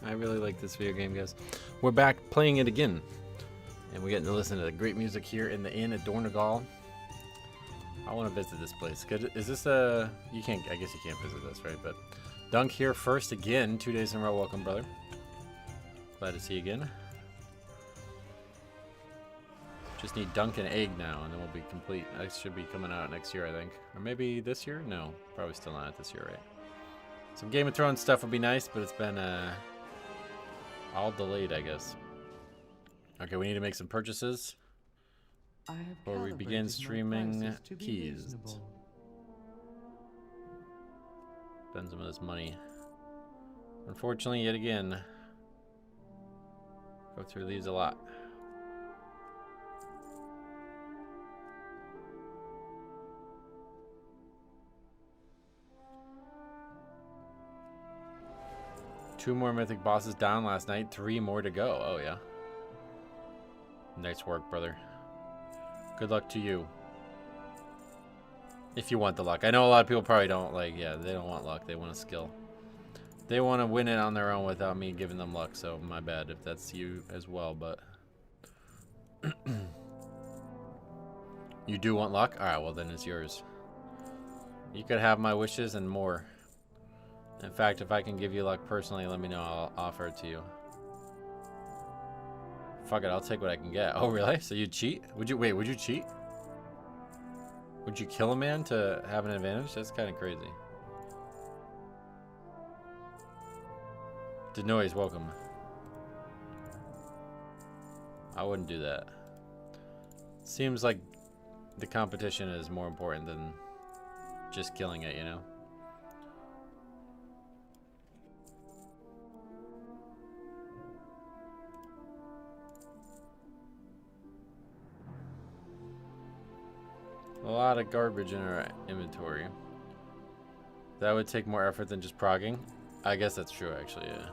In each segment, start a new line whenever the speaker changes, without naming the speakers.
I really like this video game, guys. We're back playing it again. And we're getting to listen to the great music here in the inn at Dornegal. I want to visit this place. Is this a... You can't... I guess you can't visit this, right? But Dunk here first again. 2 days in a row. Welcome, brother. Glad to see you again. Just need Dunk and Egg now, and then we'll be complete. That should be coming out next year, I think. Or maybe this year? No. Probably still not this year, right? Some Game of Thrones stuff would be nice, but it's been all delayed, I guess. Okay, we need to make some purchases before we begin streaming keys. Spend some of this money. Unfortunately, yet again, go through these a lot. Two more mythic bosses down last night. 3 more to go. Oh, yeah. Nice work, brother. Good luck to you. If you want the luck. I know a lot of people probably don't, like, yeah, they don't want luck. They want a skill. They want to win it on their own without me giving them luck, so my bad if that's you as well, but... You do want luck? Alright, well then it's yours. You could have my wishes and more. In fact, if I can give you luck personally, let me know. I'll offer it to you. Fuck it, I'll take what I can get. Oh, really? So you'd cheat? Would you cheat? Would you kill a man to have an advantage? That's kind of crazy. Denoise, welcome. I wouldn't do that. Seems like the competition is more important than just killing it, you know? A lot of garbage in our inventory. That would take more effort than just progging. I guess that's true, actually, yeah.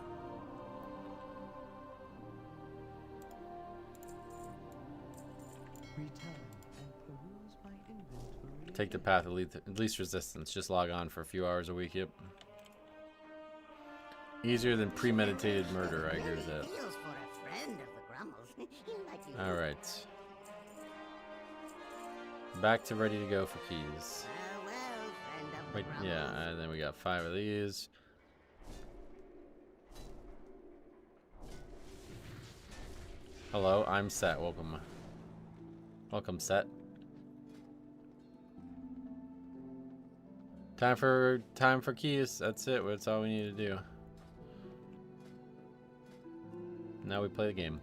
Take the path of least resistance. Just log on for a few hours a week, yep. Easier than premeditated murder, I agree with that. Alright. Back to ready to go for keys. Wait, yeah, and then we got 5 of these. Hello, I'm Set. Welcome. Welcome, Set. Time for keys. That's it. That's all we need to do. Now we play the game.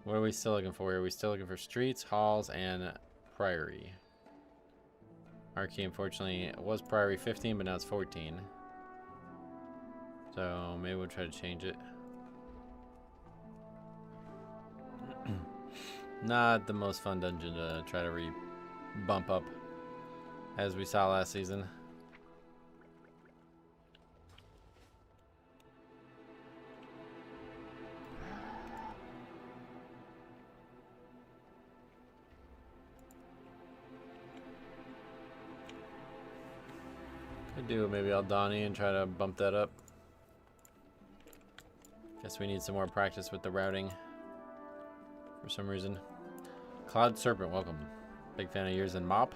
What are we still looking for? Are we still looking for streets, halls, and priory? Arcane, unfortunately, was priory 15, but now it's 14. So maybe we'll try to change it. Not the most fun dungeon to try to bump up, as we saw last season. Could do maybe Aldani and try to bump that up. Guess we need some more practice with the routing for some reason. Cloud Serpent, welcome. Big fan of yours and Mop.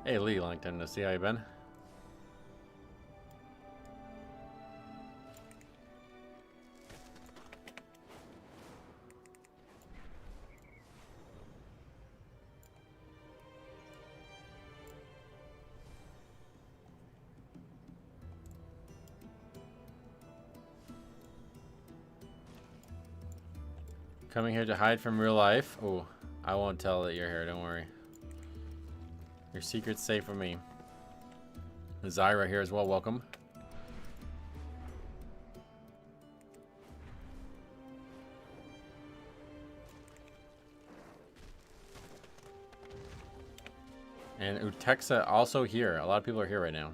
Hey Lee, long time no see. How you been? Coming here to hide from real life. Oh, I won't tell that you're here. Don't worry. Your secret's safe with me. Zyra here as well. Welcome. And Utexa also here. A lot of people are here right now.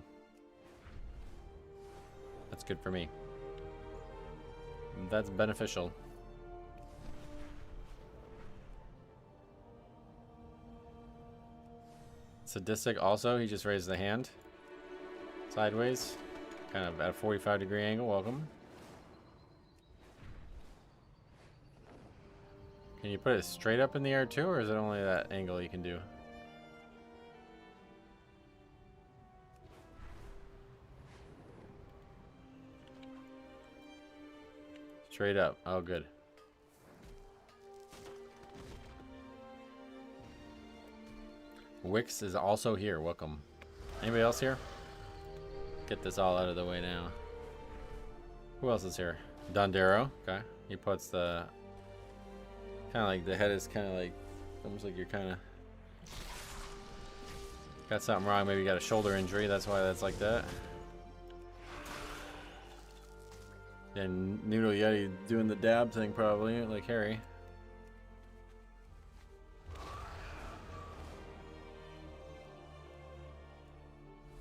That's good for me. That's beneficial. Sadistic also, he just raised the hand. Sideways. Kind of at a 45-degree angle. Welcome. Can you put it straight up in the air too, or is it only that angle you can do? Straight up. Oh, good. Wix is also here. Welcome. Anybody else here? Get this all out of the way now. Who else is here? Dondero. Okay. He puts the... Kind of like the head is kind of like... Almost like you're kind of... Got something wrong. Maybe you got a shoulder injury. That's why that's like that. And Noodle Yeti doing the dab thing probably, like Harry.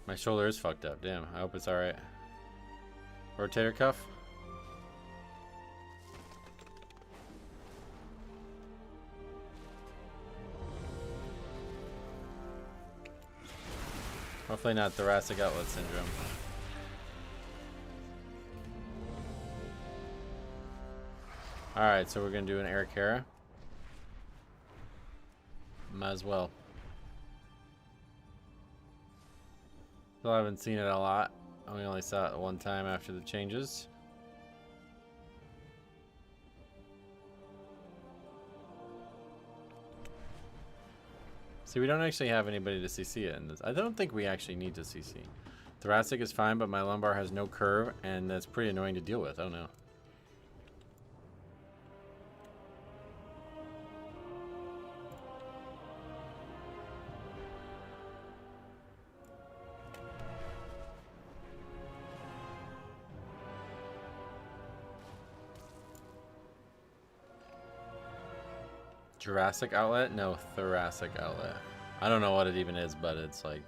My shoulder is fucked up. Damn, I hope it's alright. Rotator cuff. Hopefully not thoracic outlet syndrome. Alright, so we're going to do an Eric Hara. Might as well. Still haven't seen it a lot. We only saw it one time after the changes. See, we don't actually have anybody to CC it in this. I don't think we actually need to CC. Thoracic is fine, but my lumbar has no curve, and that's pretty annoying to deal with. I don't know. Jurassic outlet? No, thoracic outlet. I don't know what it even is, but it's like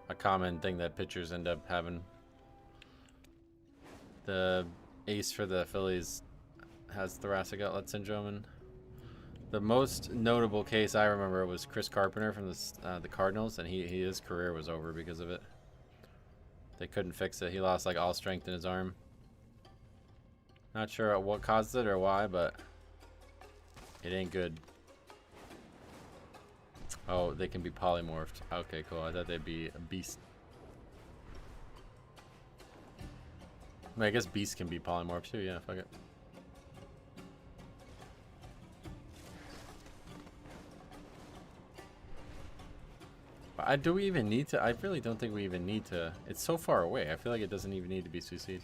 a common thing that pitchers end up having. The ace for the Phillies has thoracic outlet syndrome, and the most notable case I remember was Chris Carpenter from the Cardinals, and his career was over because of it. They couldn't fix it. He lost like all strength in his arm. Not sure what caused it or why, but it ain't good. Oh, they can be polymorphed. Okay, cool. I thought they'd be a beast. I mean, I guess beasts can be polymorphed too. Yeah, fuck it. Do we even need to? I really don't think we even need to. It's so far away. I feel like it doesn't even need to be CC'd.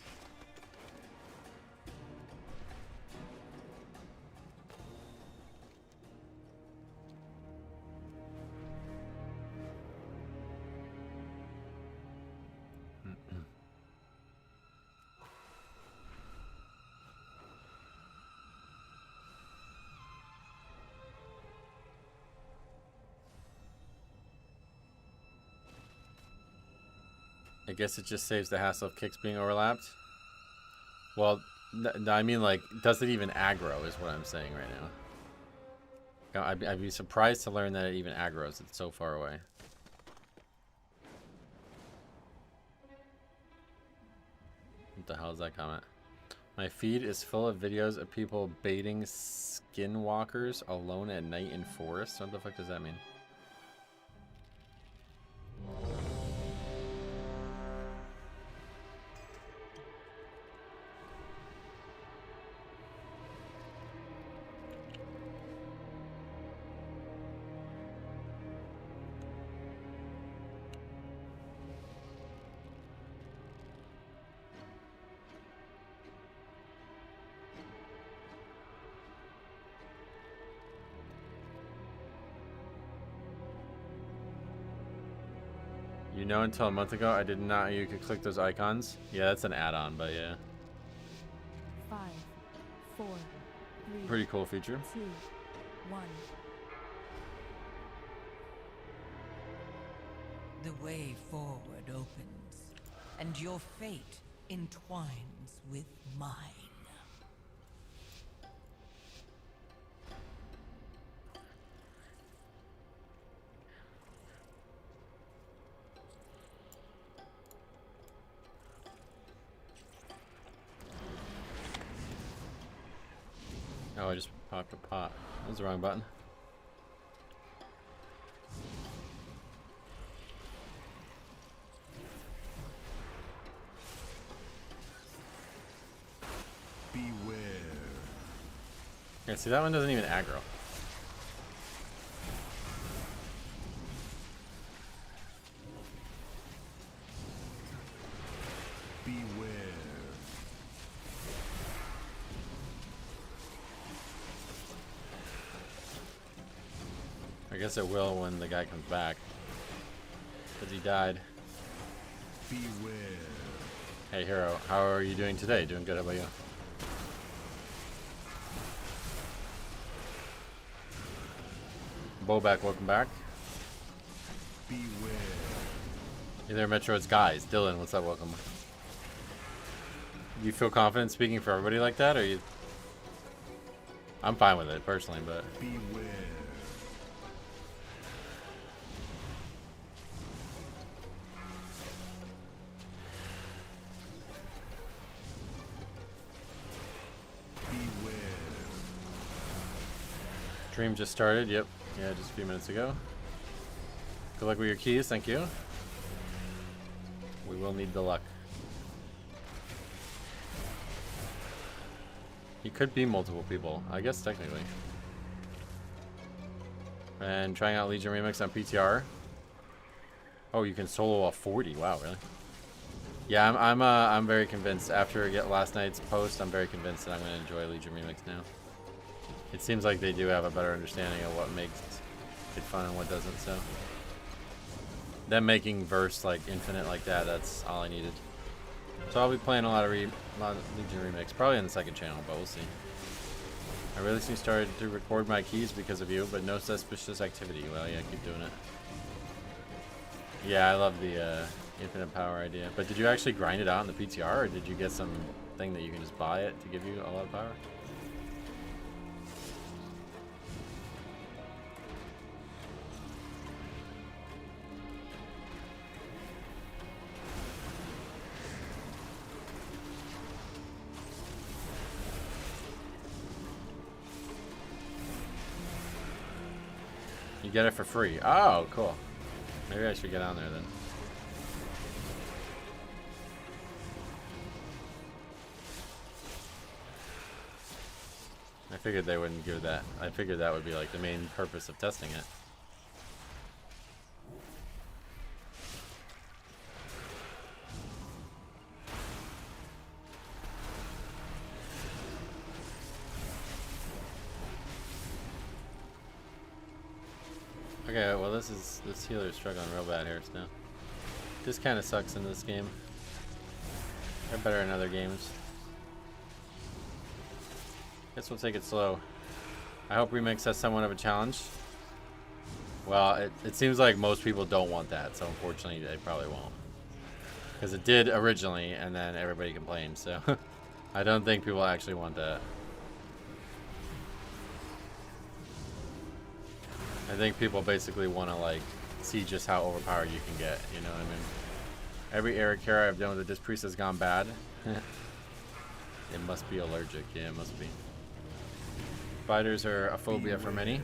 I guess it just saves the hassle of kicks being overlapped. Well, I mean, like, does it even aggro is what I'm saying right now. I'd be surprised to learn that it even aggroes. It's so far away. What the hell is that comment? My feed is full of videos of people baiting skinwalkers alone at night in forests. What the fuck does that mean? You know, until a month ago, I did not know you could click those icons. Yeah, that's an add-on, but yeah.
5, 4, 3,
pretty cool feature.
2, 1.
The way forward opens, and your fate entwines with mine.
Oh, I just popped a pot. That was the wrong button.
Beware.
Yeah, see, that one doesn't even aggro.
Beware.
I guess it will when the guy comes back. Because he died.
Beware.
Hey, Hero, how are you doing today? Doing good, how about you? Bowback, welcome back.
Beware.
Hey there, Metroid's guys. Dylan, what's up? Welcome. You feel confident speaking for everybody like that, or you? I'm fine with it personally, but
Beware. Beware.
stream just started. Yep, yeah, just a few minutes ago. Good luck with your keys. Thank you. We will need the luck. He could be multiple people, I guess technically. And trying out Legion Remix on PTR. Oh, you can solo a 40. Wow, really? Yeah, I'm very convinced. After last night's post, I'm very convinced that I'm going to enjoy Legion Remix now. It seems like they do have a better understanding of what makes it fun and what doesn't. So, them making verse like infinite like that's all I needed. So I'll be playing a lot of Legion Remix, probably on the second channel, but we'll see. I really started to record my keys because of you, but no suspicious activity. Well, yeah, keep doing it. Yeah, I love the infinite power idea. But did you actually grind it out in the PTR, or did you get some thing that you can just buy it to give you a lot of power? You get it for free. Oh, cool. Maybe I should get on there then. I figured they wouldn't give that. I figured that would be like the main purpose of testing it. Okay, well this healer is struggling real bad here still. This kind of sucks in this game. They're better in other games. Guess we'll take it slow. I hope Remix has somewhat of a challenge. Well, it seems like most people don't want that, so unfortunately they probably won't. Because it did originally, and then everybody complained, so I don't think people actually want that. I think people basically want to like see just how overpowered you can get, you know what I mean? Every Eric Hero I've done with this priest has gone bad. It must be allergic, yeah, it must be. Spiders are a phobia for many.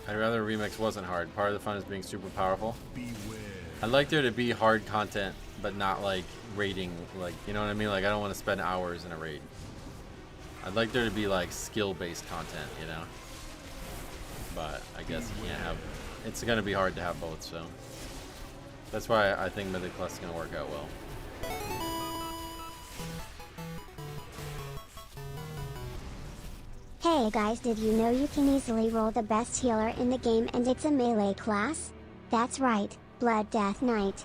I'd rather Remix wasn't hard. Part of the fun is being super powerful. I'd like there to be hard content, but not like raiding, like, you know what I mean? Like, I don't want to spend hours in a raid. I'd like there to be like skill-based content, you know? But I guess you can't have, it's gonna be hard to have both, so. That's why I think Mythic Plus is gonna work out well.
Hey guys, did you know you can easily roll the best healer in the game and it's a melee class? That's right, Blood Death Knight.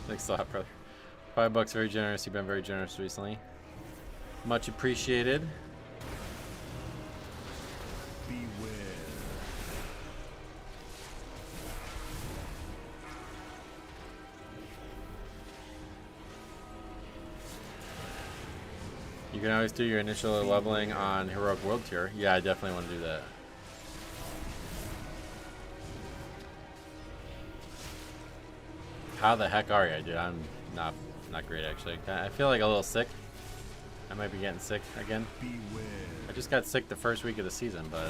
Thanks a lot, brother. $5, very generous. You've been very generous recently. Much appreciated. You can always do your initial leveling on Heroic World Tier. Yeah, I definitely want to do that. How the heck are you, dude? I'm not great, actually. I feel like a little sick. I might be getting sick again. I just got sick the first week of the season, but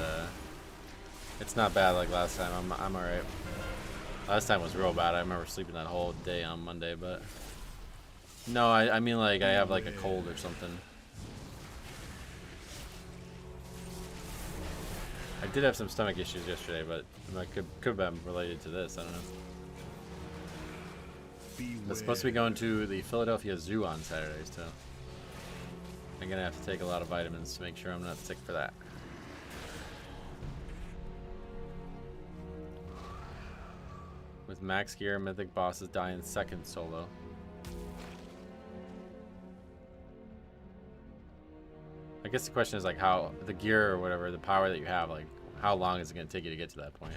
it's not bad like last time. I'm alright. Last time was real bad. I remember sleeping that whole day on Monday, but no, I mean like I have like a cold or something. I did have some stomach issues yesterday, but that could have been related to this. I don't know. I'm supposed to be going to the Philadelphia Zoo on Saturdays too. I'm gonna have to take a lot of vitamins to make sure I'm not sick for that. With max gear, mythic bosses die in second solo. I guess the question is like how the gear or whatever, the power that you have, like how long is it gonna take you to get to that point?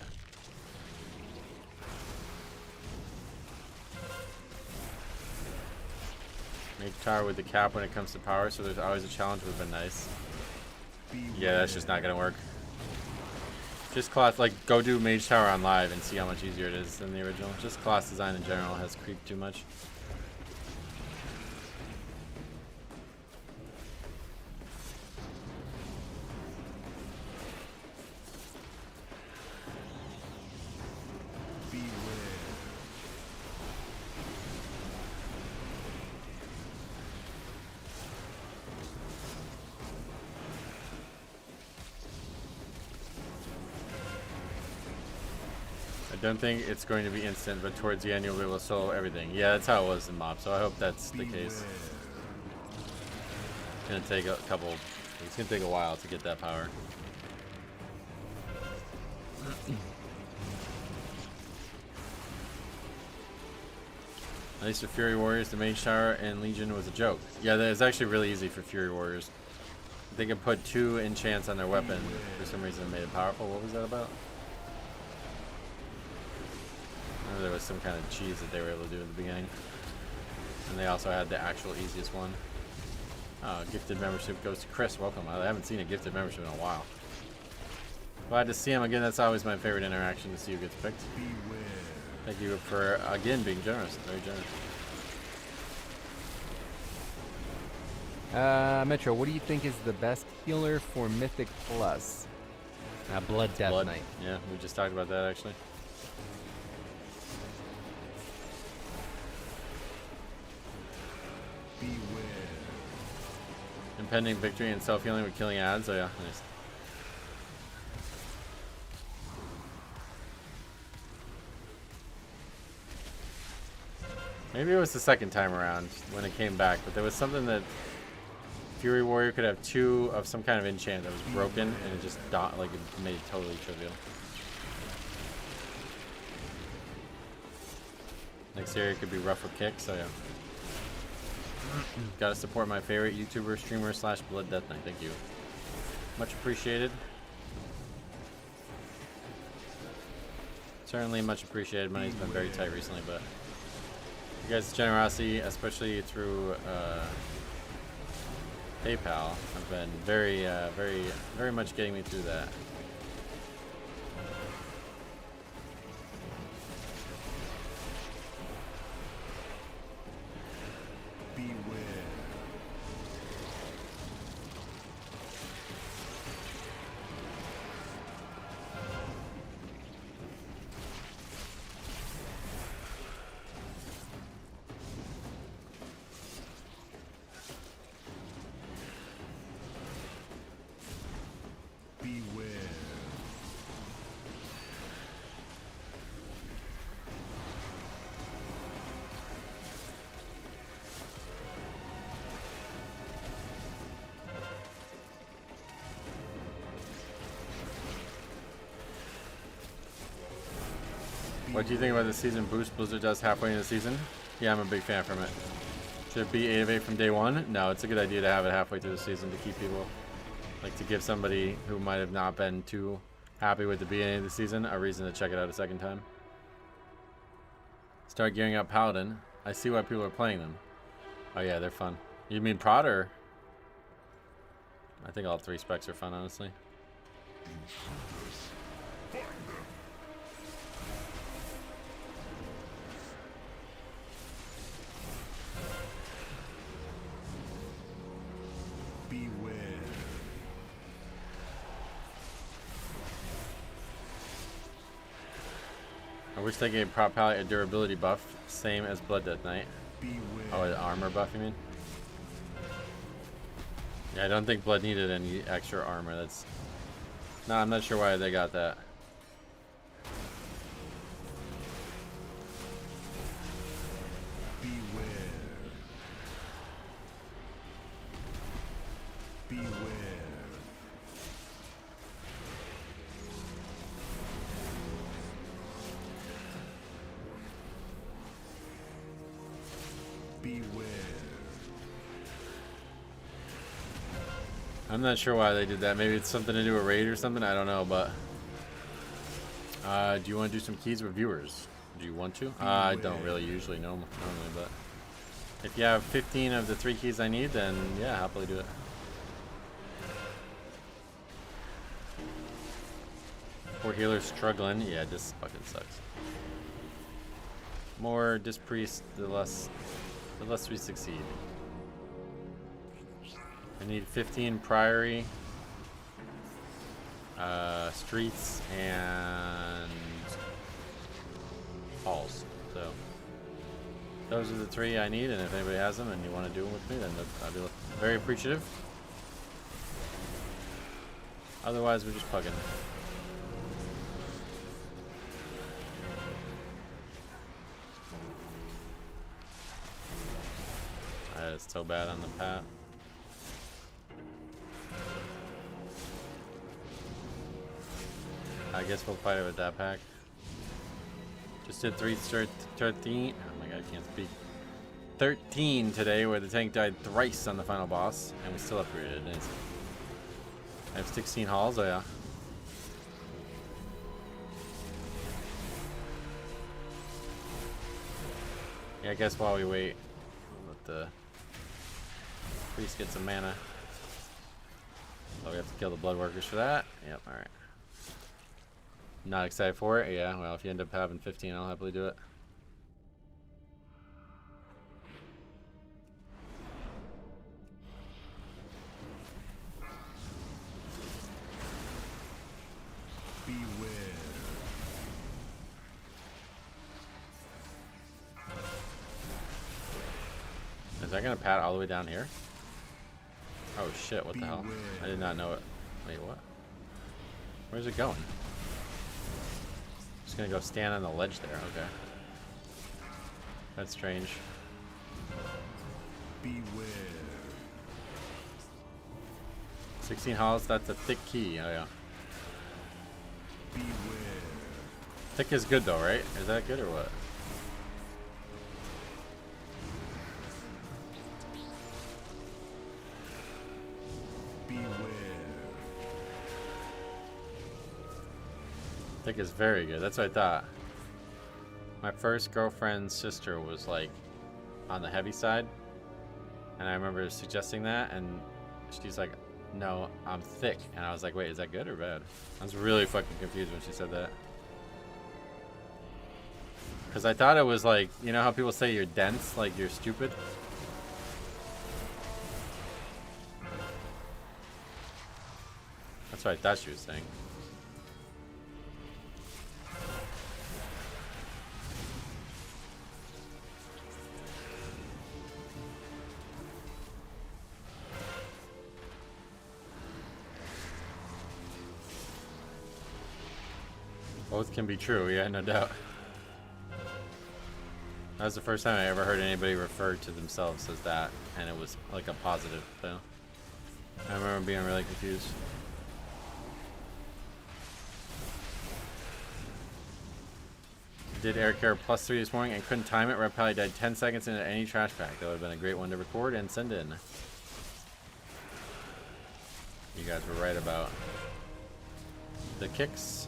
Make tower with the cap when it comes to power, so there's always a challenge would have been nice. Yeah, that's just not gonna work. Just class, like, go do Mage Tower on live and see how much easier it is than the original. Just class design in general has creeped too much. I don't think it's going to be instant, but towards the end you'll be able to solo everything. Yeah, that's how it was in Mob, so I hope that's the case. It's gonna take a couple. It's gonna take a while to get that power. At least with Fury Warriors, the Mage Tower and Legion was a joke. Yeah, it's actually really easy for Fury Warriors. They can put 2 enchants on their weapon. For some reason, it made it powerful. What was that about? I know there was some kind of cheese that they were able to do in the beginning. And they also had the actual easiest one. Oh, gifted membership goes to Chris. Welcome. I haven't seen a gifted membership in a while. Glad to see him again. That's always my favorite interaction, to see who gets picked. Thank you for, again, being generous. Very generous.
Metro, what do you think is the best healer for Mythic Plus? Blood Death Knight.
Yeah, we just talked about that, actually. Impending victory and self-healing with killing ads. Oh yeah, nice. Maybe it was the second time around when it came back, but there was something that Fury Warrior could have 2 of some kind of enchant that was broken, and it just like it made it totally trivial. Next area could be rough with kicks. So yeah. Gotta support my favorite YouTuber, streamer / Blood Death Knight. Thank you. Much appreciated. Certainly much appreciated. Money's been very tight recently, but you guys' generosity, especially through PayPal, have been very much getting me through that. What do you think about the season boost Blizzard does halfway into the season? Yeah, I'm a big fan from it. Should it be 8 of 8 from day one? No, it's a good idea to have it halfway through the season to keep people, like to give somebody who might have not been too happy with the beginning of the season a reason to check it out a second time. Start gearing up Paladin. I see why people are playing them. Oh yeah, they're fun. You mean Prod or? I think all 3 specs are fun, honestly.
Beware.
I wish they gave Prop Palette a durability buff, same as Blood Death Knight.
Beware.
Oh, an armor buff, you mean? Yeah, I don't think Blood needed any extra armor. That's... No, I'm not sure why they got that.
Beware. Beware. Beware.
I'm not sure why they did that. Maybe it's something to do with raid or something. I don't know, but... do you want to do some keys with viewers? Do you want to? I don't really usually know normally, but... If you have 15 of the 3 keys I need, then yeah, happily do it. Poor healer struggling. Yeah, this fucking sucks. More Disc Priest, the less we succeed. I need 15 Priory, Streets, and Halls. So those are the 3 I need, and if anybody has them and you want to do them with me, then I'd be very appreciative. Otherwise, we're just pugging. That is so bad on the path. I guess we'll fight it with that pack. Just did 13. Oh my god, I can't speak. 13 today, where the tank died thrice on the final boss, and we still upgraded. Nice. I have 16 halls. Oh yeah. Yeah, I guess while we wait, we'll let the priest get some mana. Oh, we have to kill the blood workers for that. Yep. All right. Not excited for it? Yeah, well, if you end up having 15, I'll happily do it.
Beware.
Is that gonna pat all the way down here? Oh shit, what the hell? I did not know it. Wait, what? Where's it going? Just gonna go stand on the ledge there, okay. That's strange.
Beware.
16 halls, that's a thick key. Oh yeah.
Beware.
Thick is good though, right? Is that good or what?
Beware.
Thick is very good. That's what I thought. My first girlfriend's sister was like on the heavy side, and I remember suggesting that, and she's like, "No, I'm thick," and I was like, "Wait, is that good or bad?" I was really fucking confused when she said that, because I thought it was like, you know how people say you're dense, like you're stupid. That's what I thought she was saying. Both can be true, yeah, no doubt. That was the first time I ever heard anybody refer to themselves as that, and it was like a positive, so I remember being really confused. Did air care +3 this morning and couldn't time it. Red Pally died 10 seconds into any trash pack. That would have been a great one to record and send in. You guys were right about the kicks.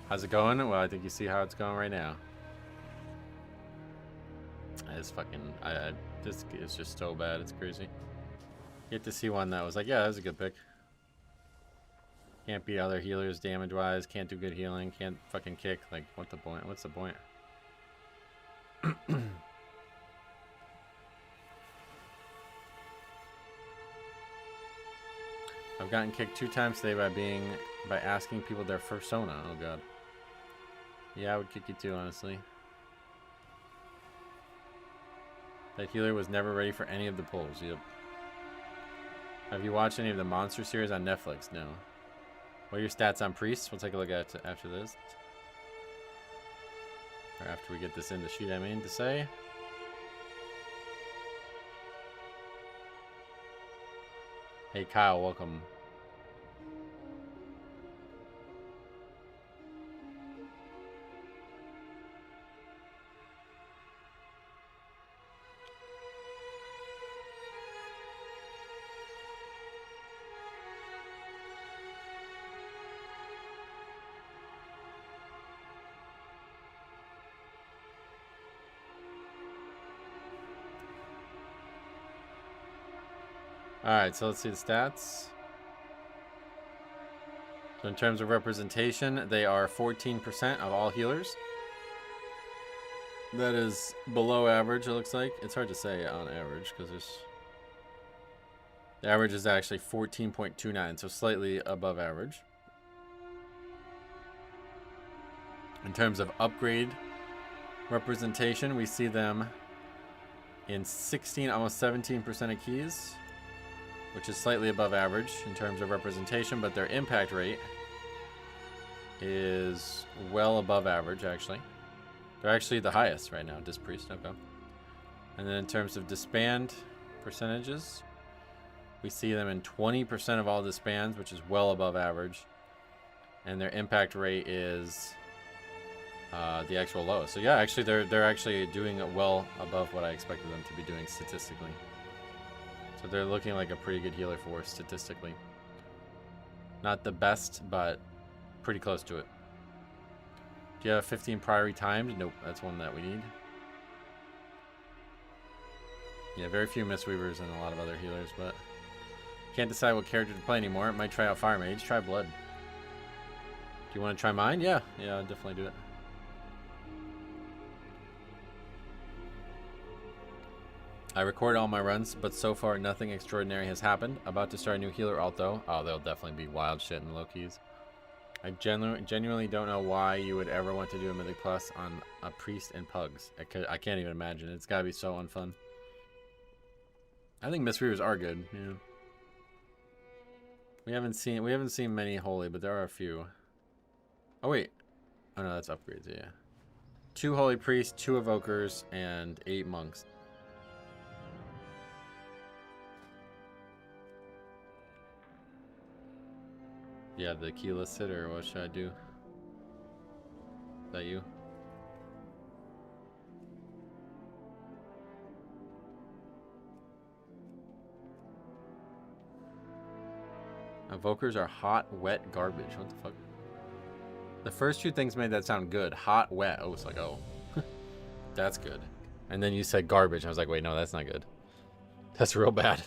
How's it going? Well, I think you see how it's going right now. It's fucking, this is just so bad, it's crazy. You get to see one that was like, yeah, that was a good pick. Can't beat other healers damage-wise, can't do good healing, can't fucking kick. Like, what's the point? What's the point? I've gotten kicked 2 times today by asking people their persona. Oh god. Yeah, I would kick you too, honestly. That healer was never ready for any of the pulls. Yep. Have you watched any of the monster series on Netflix? No. What are your stats on priests? We'll take a look at it after this. Or after we get this in the sheet, I mean to say. Hey Kyle, welcome. Alright, so let's see the stats. So in terms of representation, they are 14% of all healers. That is below average, it looks like. It's hard to say on average, because there's... The average is actually 14.29, so slightly above average. In terms of upgrade representation, we see them in 16, almost 17% of keys, which is slightly above average in terms of representation, but their impact rate is well above average, actually. They're actually the highest right now, Dispriest, okay. And then in terms of disband percentages, we see them in 20% of all disbands, which is well above average. And their impact rate is the actual lowest. So yeah, actually they're actually doing well above what I expected them to be doing statistically. So they're looking like a pretty good healer force statistically. Not the best, but pretty close to it. Do you have 15 priority timed? Nope, that's one that we need. Yeah, very few Mistweavers and a lot of other healers, but can't decide what character to play anymore. Might try out Fire Mage. Try Blood. Do you want to try mine? Yeah, I'll definitely do it. I record all my runs, but so far nothing extraordinary has happened. About to start a new healer alt though. Oh, there'll definitely be wild shit in low keys. I genuinely don't know why you would ever want to do a Mythic Plus on a priest and pugs. I can't even imagine. It's gotta be so unfun. I think Mistweavers are good. Yeah. We haven't seen many holy, but there are a few. Oh wait. Oh no, that's upgrades. Yeah. 2 holy priests, 2 evokers, and 8 monks. Yeah, the key listed, or what should I do? Is that you? Evokers are hot, wet garbage. What the fuck? The first 2 things made that sound good. Hot, wet. Oh, it's like, oh. That's good. And then you said garbage. I was like, wait, no, that's not good. That's real bad.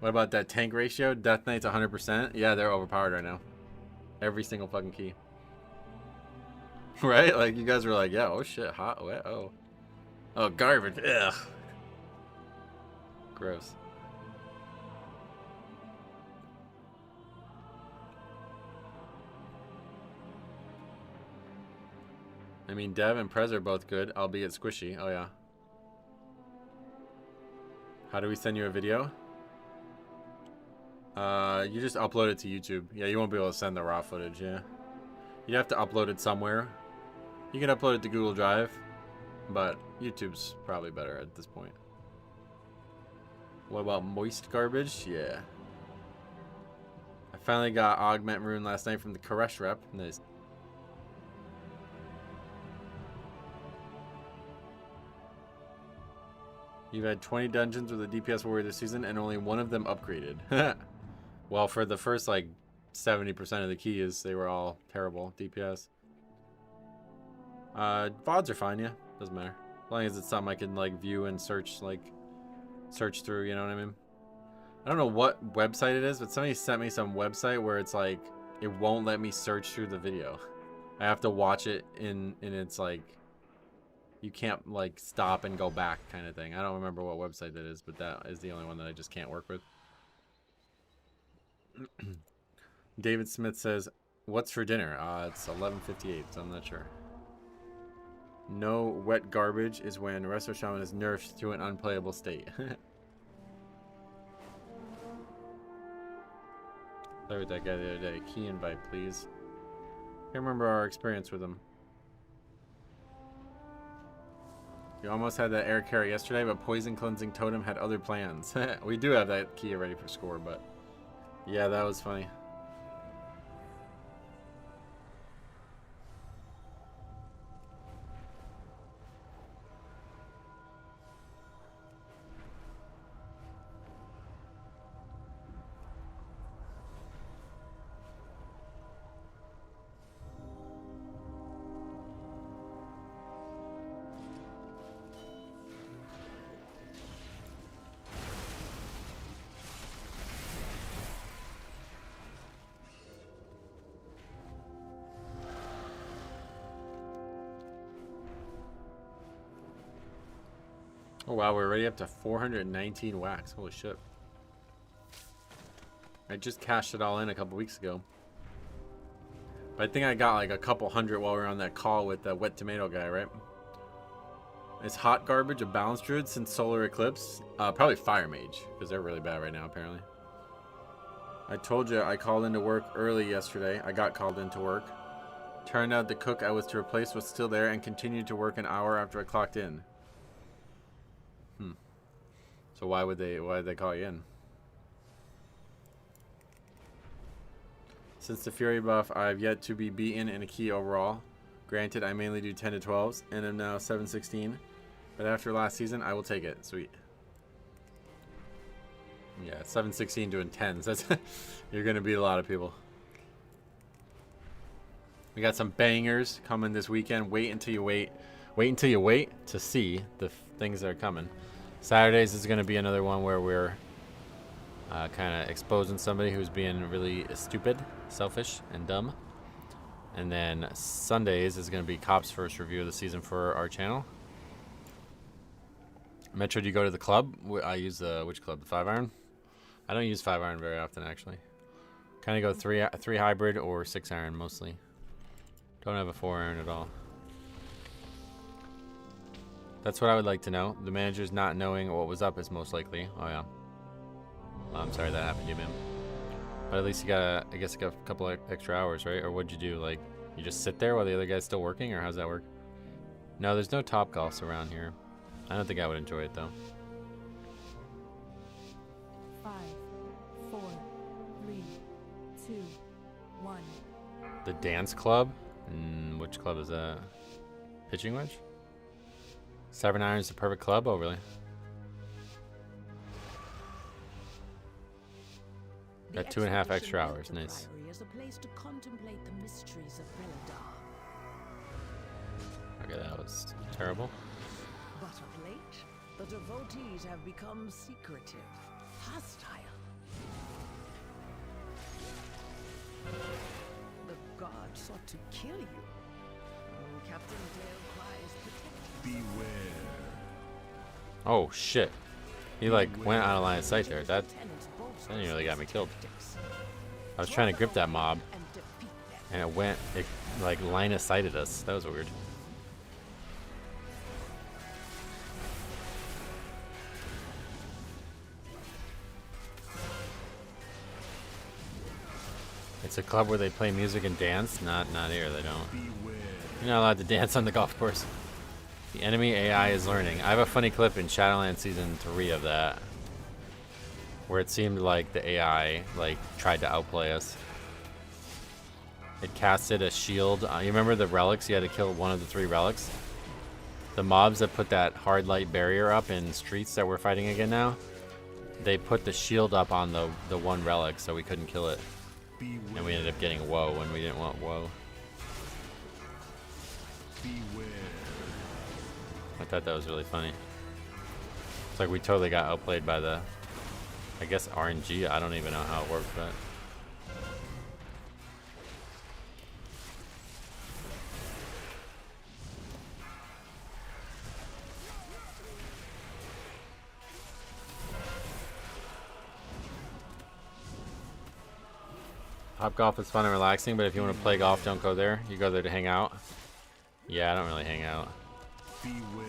What about that tank ratio? Death Knight's 100%. Yeah, they're overpowered right now. Every single fucking key. Right? Like, you guys were like, yeah, oh shit, hot, wet, oh. Oh, garbage, ugh. Gross. I mean, Dev and Prez are both good, albeit squishy. Oh, yeah. How do we send you a video? You just upload it to YouTube. Yeah, you won't be able to send the raw footage, yeah. You'd have to upload it somewhere. You can upload it to Google Drive, but YouTube's probably better at this point. What about moist garbage? Yeah. I finally got Augment Rune last night from the Koresh rep. Nice. You've had 20 dungeons with a DPS warrior this season, and only one of them upgraded. Well, for the first, like, 70% of the keys, they were all terrible DPS. VODs are fine, yeah. Doesn't matter. As long as it's something I can like view and search through, you know what I mean? I don't know what website it is, but somebody sent me some website where it's like it won't let me search through the video. I have to watch it in its like you can't like stop and go back kind of thing. I don't remember what website that is, but that is the only one that I just can't work with. David Smith says, "What's for dinner?" It's 11:58, so I'm not sure. No wet garbage is when Resto Shaman is nerfed to an unplayable state. Played with that guy the other day. Key invite, please. Can't remember our experience with him. We almost had that air carry yesterday, but Poison Cleansing Totem had other plans. We do have that key ready for score, but yeah, that was funny. Oh wow, we're already up to 419 wax. Holy shit. I just cashed it all in a couple weeks ago. But I think I got like a couple hundred while we were on that call with the wet tomato guy, right? Is hot garbage a balance druid since solar eclipse? Probably fire mage, because they're really bad right now apparently. I told you I called into work early yesterday. I got called into work. Turned out the cook I was to replace was still there and continued to work an hour after I clocked in. So why did they call you in? Since the Fury buff, I have yet to be beaten in a key overall. Granted, I mainly do 10 to 12s and am now 716. But after last season, I will take it. Sweet. Yeah, 716 doing 10s. That's you're gonna beat a lot of people. We got some bangers coming this weekend. Wait until you wait to see the things that are coming. Saturdays is going to be another one where we're kind of exposing somebody who's being really stupid, selfish, and dumb. And then Sundays is going to be Cop's first review of the season for our channel. Metro, do you go to the club? I use which club? The 5-iron? I don't use 5-iron very often, actually. Kind of go 3 hybrid or 6-iron mostly. Don't have a 4-iron at all. That's what I would like to know. The manager's not knowing what was up is most likely. Oh yeah. Well, I'm sorry that happened to you, man. But at least you got I guess a couple of extra hours, right? Or what'd you do? Like, you just sit there while the other guy's still working, or how's that work? No, there's no top golfs around here. I don't think I would enjoy it though.
5, 4, 3, 2, 1.
The dance club? Which club is that? Pitching wedge? 7-iron is the perfect club? Oh, really? Got 2.5 extra hours. Nice.
As a place to contemplate the mysteries of Beladar.
Okay, that was terrible.
But of late, the devotees have become secretive, hostile. The god sought to kill you. Oh, Captain Dale cries, protect us.
Beware.
Oh shit. He like went out of line of sight there. That nearly got me killed. I was trying to grip that mob and it like line of sighted us. That was weird. It's a club where they play music and dance. Not here, they don't. You're not allowed to dance on the golf course. The enemy AI is learning. I have a funny clip in Shadowlands Season 3 of that, where it seemed like the AI like tried to outplay us. It casted a shield. You remember the relics? You had to kill one of the 3 relics. The mobs that put that hard light barrier up in streets that we're fighting again now, they put the shield up on the one relic so we couldn't kill it.
Beware.
And we ended up getting whoa when we didn't want whoa.
Beware.
I thought that was really funny. It's like we totally got outplayed by the, I guess, RNG. I don't even know how it worked, but. Top golf is fun and relaxing, but if you want to play golf, don't go there. You go there to hang out. Yeah, I don't really hang out.
Beware.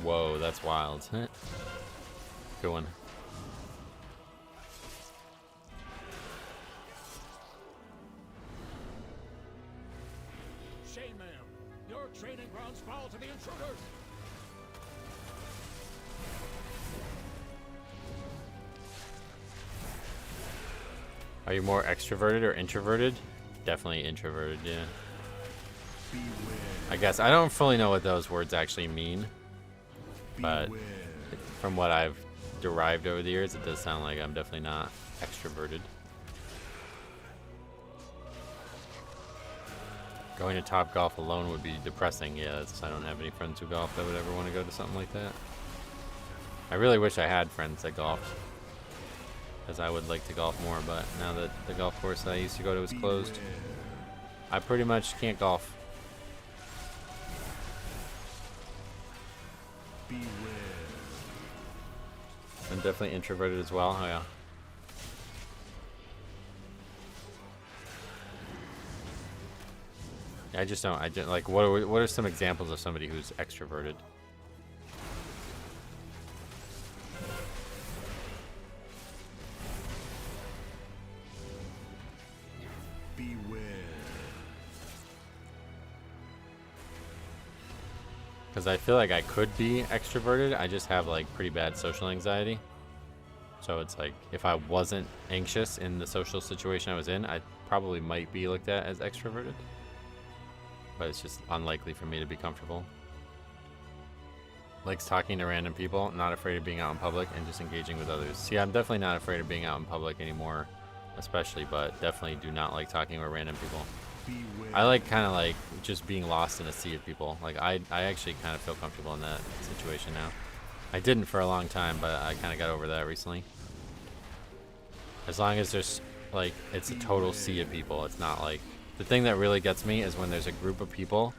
Whoa, that's wild. Good one.
Shame, ma'am. Your training grounds fall to the intruders.
Are you more extroverted or introverted? Definitely introverted, yeah.
Beware.
I guess I don't fully know what those words actually mean, but
Beware.
from what I've derived over the years, it does sound like I'm definitely not extroverted. Going to Top Golf alone would be depressing. Yeah, I don't have any friends who golf that would ever want to go to something like that. I really wish I had friends that golfed, because I would like to golf more, but now that the golf course I used to go to is closed,
Beware.
I pretty much can't golf.
Beware.
I'm definitely introverted as well. Oh yeah. I just don't. I just like. What are some examples of somebody who's extroverted?
Beware.
Because I feel like I could be extroverted. I just have like pretty bad social anxiety. So it's like if I wasn't anxious in the social situation I was in, I probably might be looked at as extroverted. But it's just unlikely for me to be comfortable. Likes talking to random people, not afraid of being out in public, and just engaging with others. See, I'm definitely not afraid of being out in public anymore, especially, but definitely do not like talking with random people.
Beware.
I like kind of like just being lost in a sea of people. Like I actually kind of feel comfortable in that situation now. I didn't for a long time, but I kind of got over that recently. As long as there's like, it's a total sea of people. It's not like, the thing that really gets me is when there's a group of people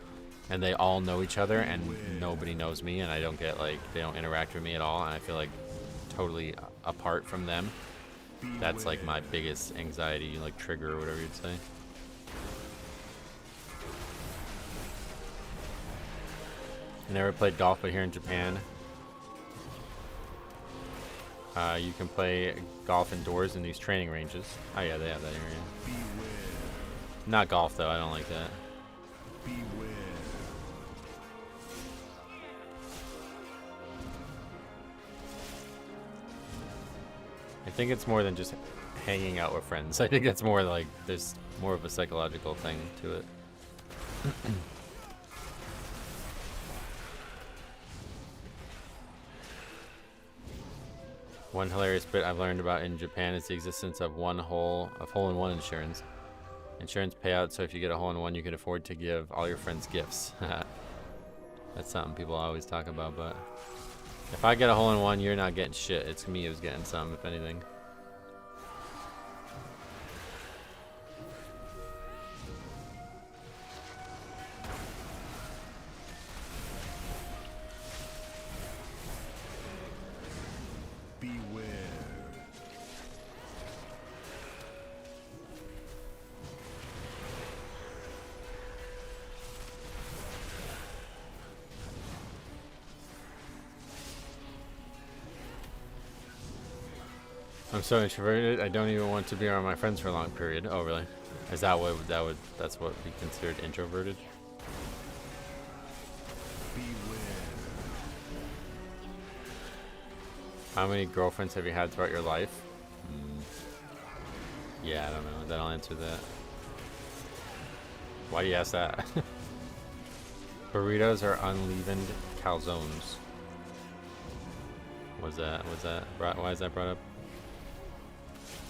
and they all know each other and nobody knows me, and I don't get like, they don't interact with me at all, and I feel like totally apart from them. That's like my biggest anxiety, like trigger or whatever you'd say. I never played golf, but here in Japan, you can play golf indoors in these training ranges. Oh yeah, they have that area.
Beware.
Not golf though, I don't like that.
Beware.
I think it's more than just hanging out with friends. I think it's more like there's more of a psychological thing to it. One hilarious bit I've learned about in Japan is the existence of hole-in-one insurance. Insurance payout, so if you get a hole-in-one, you can afford to give all your friends gifts. That's something people always talk about, but if I get a hole-in-one, you're not getting shit. It's me who's getting some, if anything.
Beware.
I'm so introverted, I don't even want to be around my friends for a long period. Oh, really? Is that what that's what would be considered introverted?
Beware.
How many girlfriends have you had throughout your life? Yeah, I don't know. Then I'll answer that. Why do you ask that? Burritos are unleavened calzones. Why is that brought up?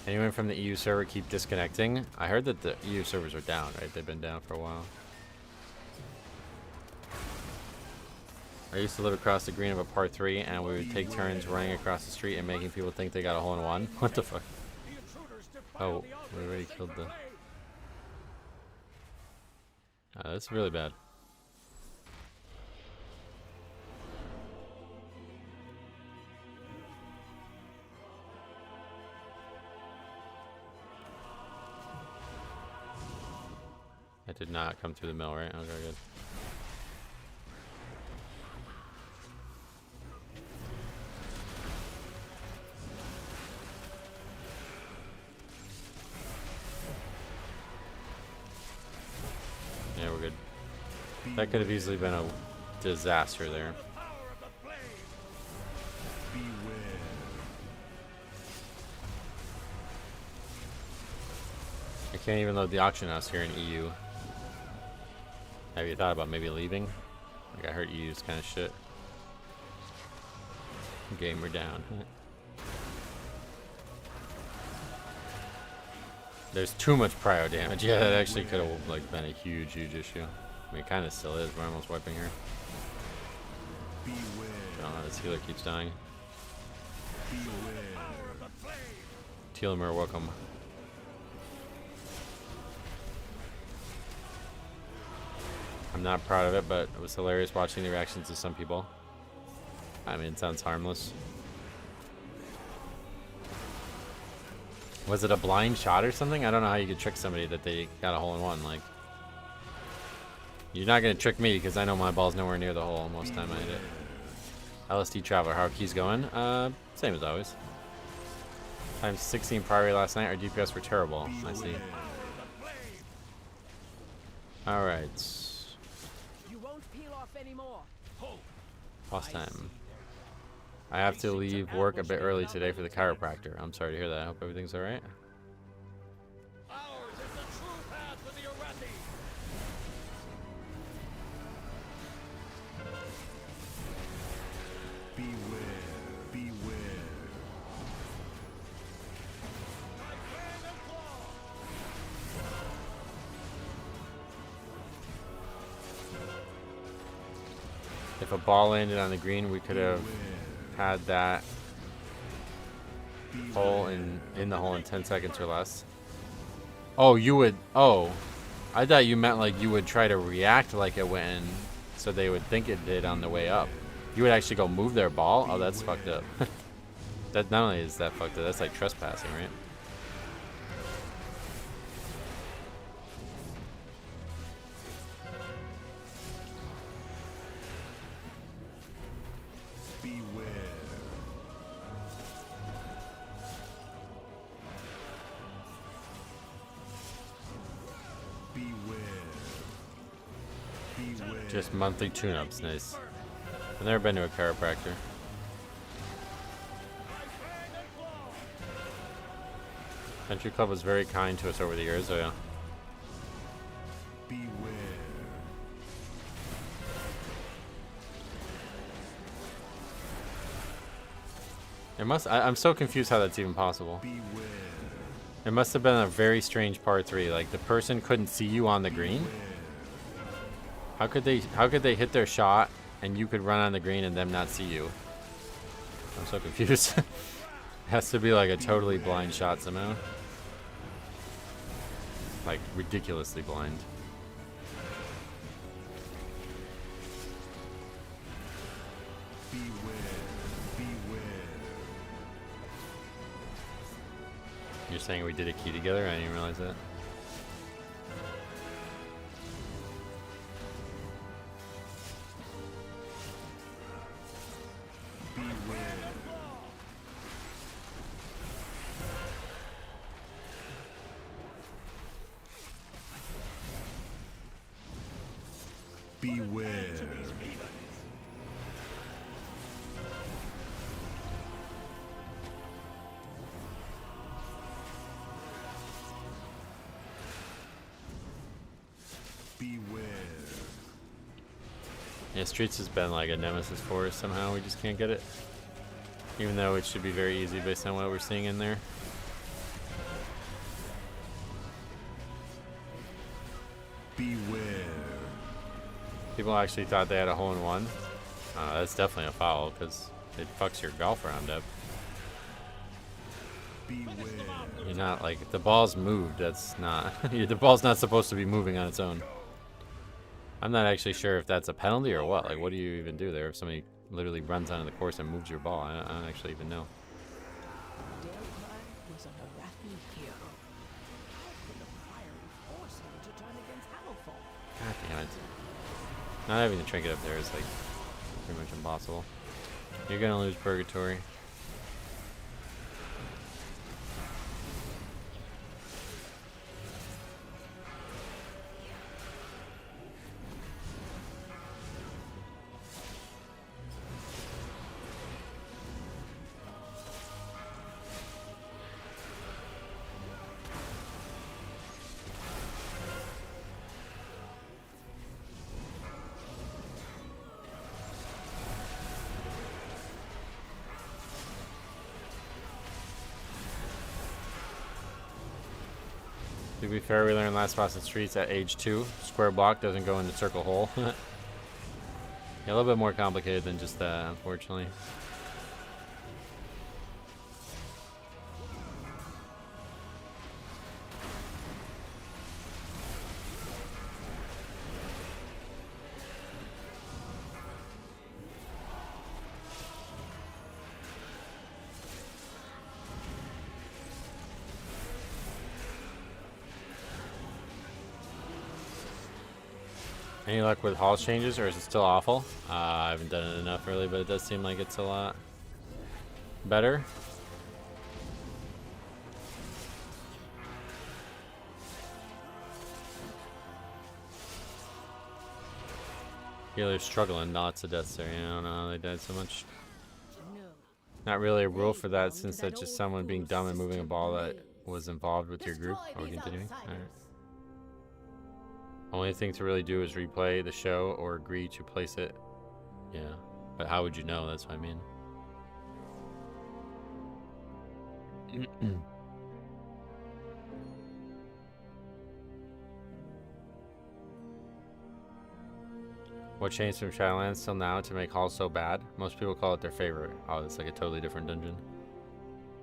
Anyone from the EU server keep disconnecting? I heard that the EU servers are down, right? They've been down for a while. I used to live across the green of a par 3, and we would take turns running across the street and making people think they got a hole-in-one. What the fuck? Oh, we already killed the... that's really bad. That did not come through the mill, right? Okay, good. Yeah, we're good. That could have easily been a disaster there. I can't even load the auction house here in EU. Have you thought about maybe leaving? Like, I heard EU's kind of shit. Game, we're down. There's too much prio damage. Yeah, that actually could have like been a huge issue. I mean, it kind of still is. We're almost wiping here. I don't know. This healer keeps dying. Telemur, welcome. I'm not proud of it, but it was hilarious watching the reactions of some people. I mean, it sounds harmless. Was it a blind shot or something? I don't know how you could trick somebody that they got a hole-in-one. Like, you're not gonna trick me because I know my ball's nowhere near the hole most of the time I hit it. LSD Traveler, how are keys going? Same as always. Times 16 priority last night. Our DPS were terrible. I see. All right. Pause time. I have to leave work a bit early today for the chiropractor. I'm sorry to hear that. I hope everything's alright.
Ours is the true path to the Arathi.
Beware, beware.
If a ball landed on the green, we could have had that hole in the hole in 10 seconds or less. Oh, you would... Oh. I thought you meant like you would try to react like it went in so they would think it did on the way up. You would actually go move their ball? Oh, that's fucked up. That not only is that fucked up, that's like trespassing, right? Just monthly tune-ups, nice. I've never been to a chiropractor. Country Club was very kind to us over the years, oh yeah.
Beware.
It must... I'm so confused how that's even possible.
Beware.
It must have been a very strange par 3. Like, the person couldn't see you on the green? How could they hit their shot and you could run on the green and them not see you? I'm so confused. It has to be like a totally blind shot somehow. Like ridiculously blind. You're saying we did a key together? I didn't realize that.
Beware. Beware.
Yeah, Streets has been like a nemesis for us somehow. We just can't get it. Even though it should be very easy based on what we're seeing in there. People actually thought they had a hole-in-one. That's definitely a foul because it fucks your golf round up.
Beware.
You're not like, if the ball's moved, that's not, the ball's not supposed to be moving on its own. I'm not actually sure if that's a penalty or what. Like, what do you even do there if somebody literally runs onto the course and moves your ball? I don't actually even know.
Dale Clyde was an Arathi hero. How could the fiery force him to turn against Hammerfall?
God damn it. Not having the trinket up there is like pretty much impossible. You're gonna lose Purgatory. To be fair, we learned last Boston Streets at age 2. Square block doesn't go into circle hole. Yeah, a little bit more complicated than just that, unfortunately. Any luck with halls changes, or is it still awful? I haven't done it enough really, but it does seem like it's a lot better. Healer's struggling, lots of deaths there. I don't know how they died so much. Not really a rule for that, since that's just someone being dumb and moving a ball that was involved with your group. Are we continuing? Alright. Only thing to really do is replay the show or agree to place it. Yeah, but how would you know? That's what I mean. What changed from Shadowlands till now to make halls so bad? Most people call it their favorite. Oh, it's like a totally different dungeon.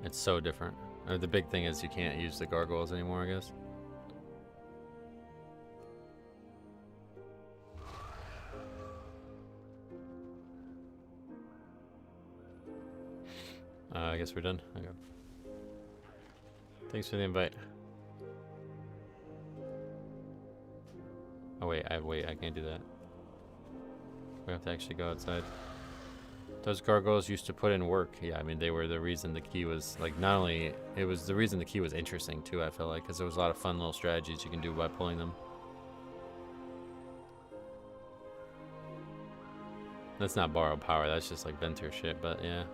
It's so different. The big thing is you can't use the gargoyles anymore, I guess. I guess we're done. Okay. Thanks for the invite. Oh wait, I can't do that. We have to actually go outside. Those gargoyles used to put in work. Yeah, I mean, they were the reason the key was, like, not only, it was the reason the key was interesting too, I feel like, because there was a lot of fun little strategies you can do by pulling them. That's not borrowed power, that's just like Ventur shit, but yeah.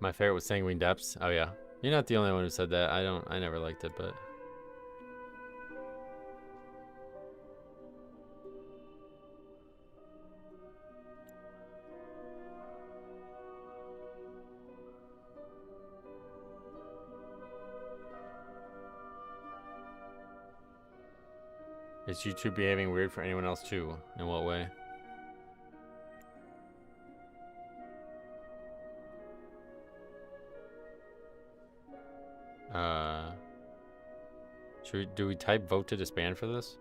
My favorite was Sanguine Depths. Oh yeah. You're not the only one who said that. I never liked it, but is YouTube behaving weird for anyone else too? In what way? Do we type vote to disband for this?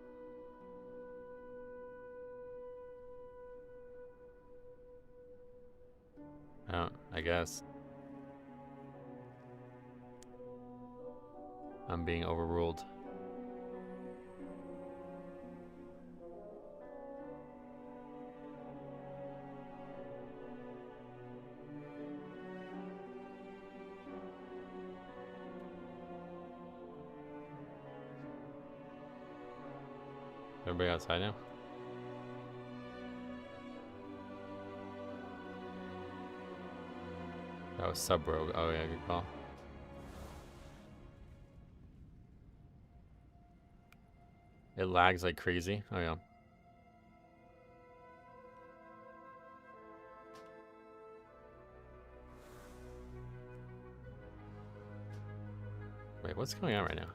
I guess. I'm being overruled. Everybody outside now? That was Sub Rogue. Oh yeah, good call. It lags like crazy. Oh yeah. Wait, what's going on right now?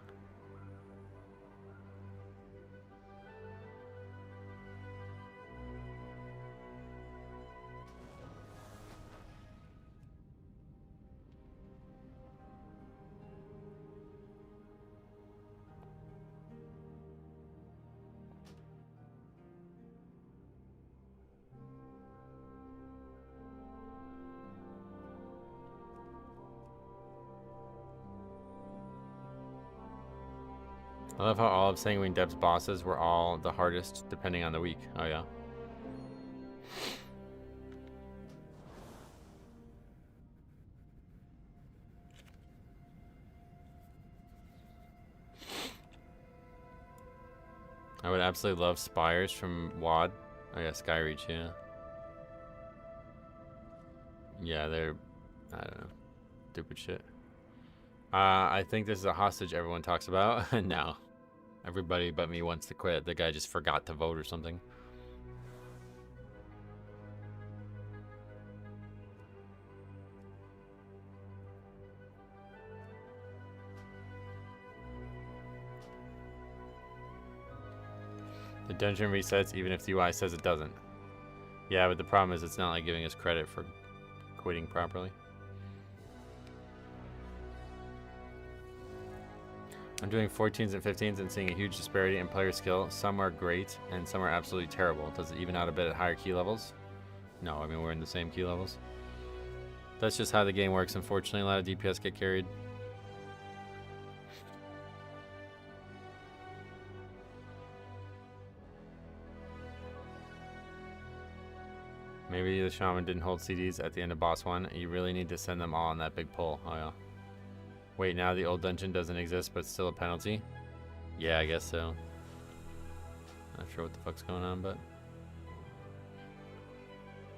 I love how all of Sanguine Depth's bosses were all the hardest depending on the week. Oh yeah. I would absolutely love Spires from WoD. Oh yeah, Skyreach, yeah. Yeah, they're, I don't know, stupid shit. I think this is a hostage everyone talks about. No. Everybody but me wants to quit. The guy just forgot to vote or something. The dungeon resets even if the UI says it doesn't. Yeah, but the problem is it's not like giving us credit for quitting properly. I'm doing 14s and 15s and seeing a huge disparity in player skill. Some are great and some are absolutely terrible. Does it even out a bit at higher key levels? No, I mean we're in the same key levels. That's just how the game works. Unfortunately, a lot of DPS get carried. Maybe the shaman didn't hold CDs at the end of boss 1. You really need to send them all on that big pull. Oh yeah. Wait, now the old dungeon doesn't exist, but still a penalty? Yeah, I guess so. Not sure what the fuck's going on, but...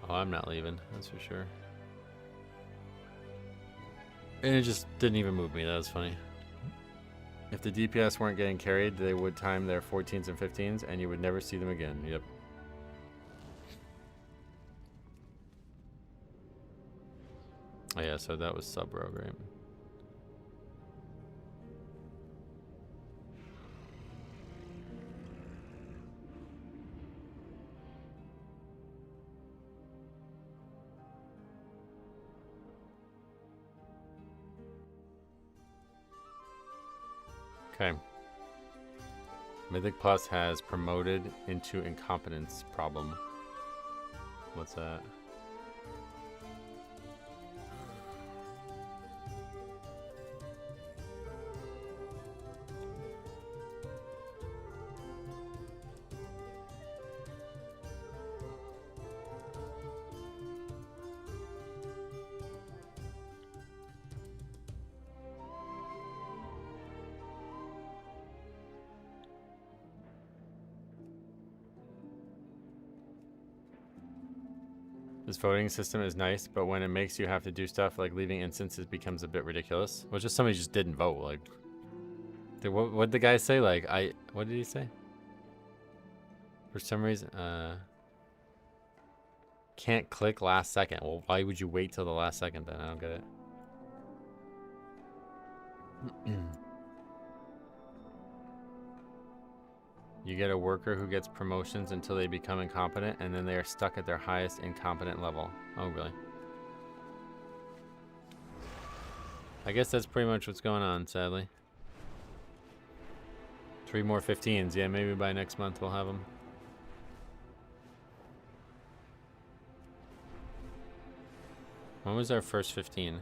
Oh, I'm not leaving, that's for sure. And it just didn't even move me, that was funny. If the DPS weren't getting carried, they would time their 14s and 15s, and you would never see them again. Yep. Oh yeah, so that was sub-rogue, right? Okay. Mythic Plus has promoted into incompetence problem. What's that? This voting system is nice, but when it makes you have to do stuff like leaving instances becomes a bit ridiculous. Well, just somebody just didn't vote. Like, what'd the guy say? Like, what did he say? For some reason, can't click last second. Well, why would you wait till the last second then? I don't get it. You get a worker who gets promotions until they become incompetent, and then they are stuck at their highest incompetent level. Oh, really? I guess that's pretty much what's going on, sadly. 3 more 15s. Yeah, maybe by next month we'll have them. When was our first 15?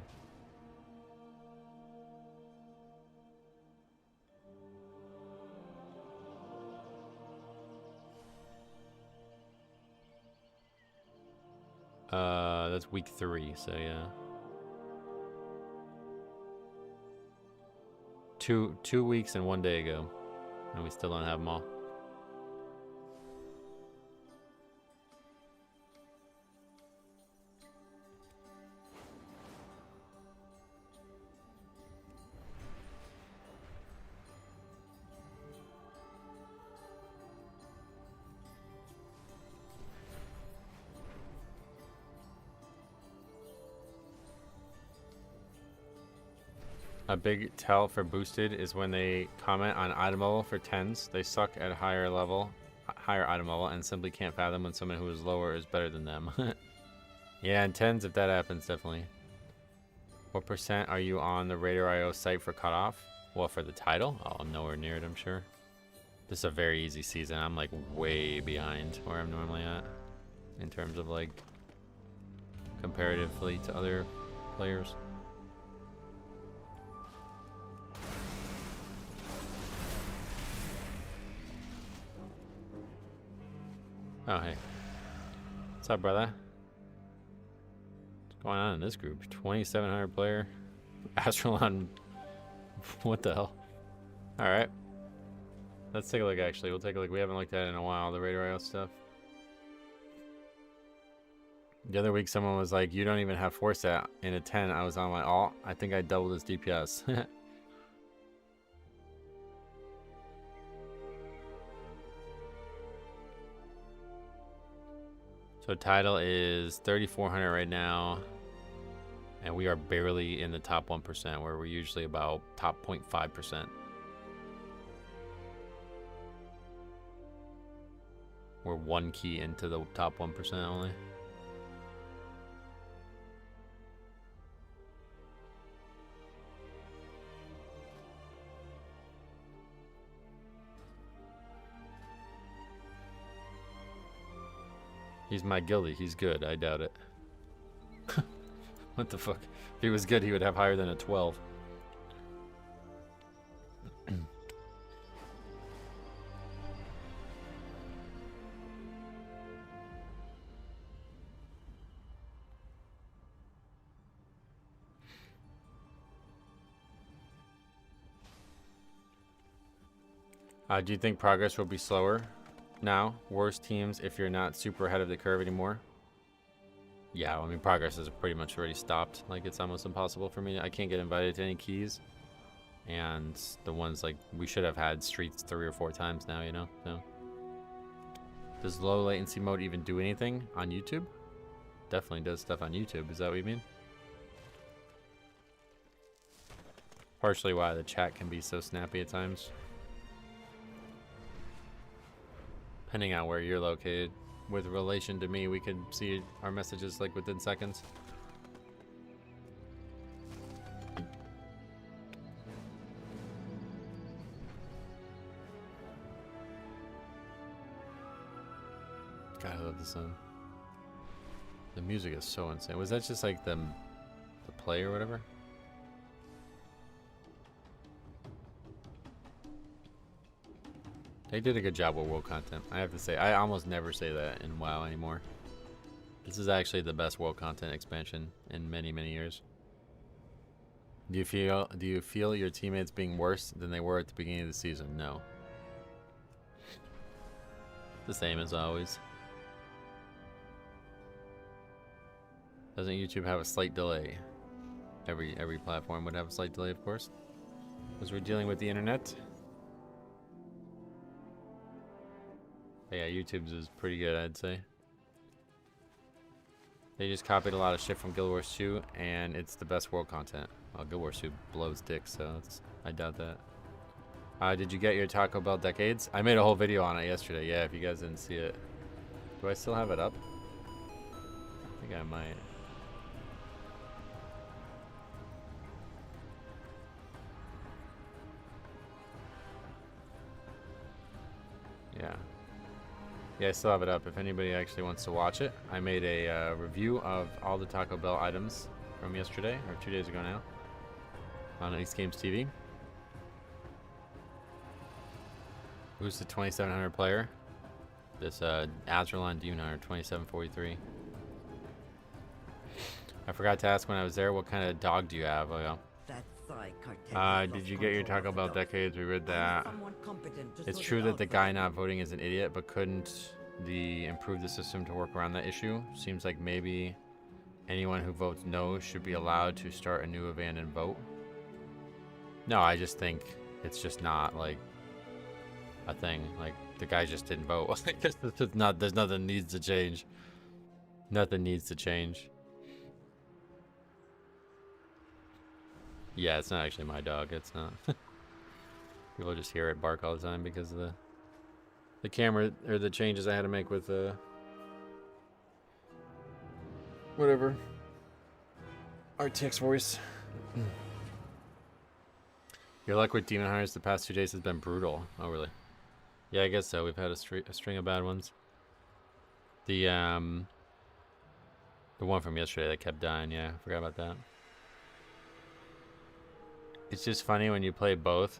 That's week 3, so yeah. Two weeks and 1 day ago, and we still don't have them all. A big tell for boosted is when they comment on item level for 10s. They suck at higher item level, and simply can't fathom when someone who is lower is better than them. Yeah, and 10s, if that happens, definitely. What percent are you on the Raider.io site for cutoff? Well, for the title? Oh, I'm nowhere near it, I'm sure. This is a very easy season. I'm like way behind where I'm normally at in terms of like comparatively to other players. Oh, hey. What's up, brother? What's going on in this group? 2,700 player. Astralon. What the hell? Alright. Let's take a look, actually. We'll take a look. We haven't looked at it in a while, the Raider.io stuff. The other week, someone was like, you don't even have force at in a 10. I was on my alt. I think I doubled his DPS. So title is 3,400 right now, and we are barely in the top 1%, where we're usually about top 0.5%. We're one key into the top 1% only. He's my guildie. He's good. I doubt it. What the fuck? If he was good, he would have higher than a 12. Do you think progress will be slower now? Worse teams if you're not super ahead of the curve anymore? Yeah, I mean, progress is pretty much already stopped. Like, it's almost impossible for me. I can't get invited to any keys. And the ones, like, we should have had streets 3 or 4 times now, you know? So, does low latency mode even do anything on YouTube? Definitely does stuff on YouTube. Is that what you mean? Partially why the chat can be so snappy at times. Depending on where you're located. With relation to me, we could see our messages like within seconds. God, I love the sun. The music is so insane. Was that just like the play or whatever? They did a good job with world content, I have to say. I almost never say that in WoW anymore. This is actually the best world content expansion in many, many years. Do you feel your teammates being worse than they were at the beginning of the season? No. The same as always. Doesn't YouTube have a slight delay? Every platform would have a slight delay, of course. Because we're dealing with the internet. But yeah, YouTube's is pretty good, I'd say. They just copied a lot of shit from Guild Wars 2, and it's the best world content. Well, Guild Wars 2 blows dick, so I doubt that. Did you get your Taco Bell Decades? I made a whole video on it yesterday. Yeah, if you guys didn't see it. Do I still have it up? I think I might. Yeah. Yeah, I still have it up if anybody actually wants to watch it. I made a review of all the Taco Bell items from yesterday, or 2 days ago now, on East Games TV. Who's the 2,700 player? This Azralon Dunhunter, 2,743. I forgot to ask when I was there, what kind of dog do you have? Oh, yeah. Did you get your Taco Bell Decades? We read that. It's true that the guy not voting is an idiot, but couldn't improve the system to work around that issue? Seems like maybe anyone who votes no should be allowed to start a new event and vote. No, I just think it's just not like a thing. Like, the guy just didn't vote. There's nothing needs to change. Nothing needs to change. Yeah, it's not actually my dog. It's not. People just hear it bark all the time because of the camera or the changes I had to make with whatever. RTX voice. Your luck with Demon Hunters the past 2 days has been brutal. Oh, really? Yeah, I guess so. We've had a string of bad ones. The one from yesterday that kept dying. Yeah, I forgot about that. It's just funny when you play both.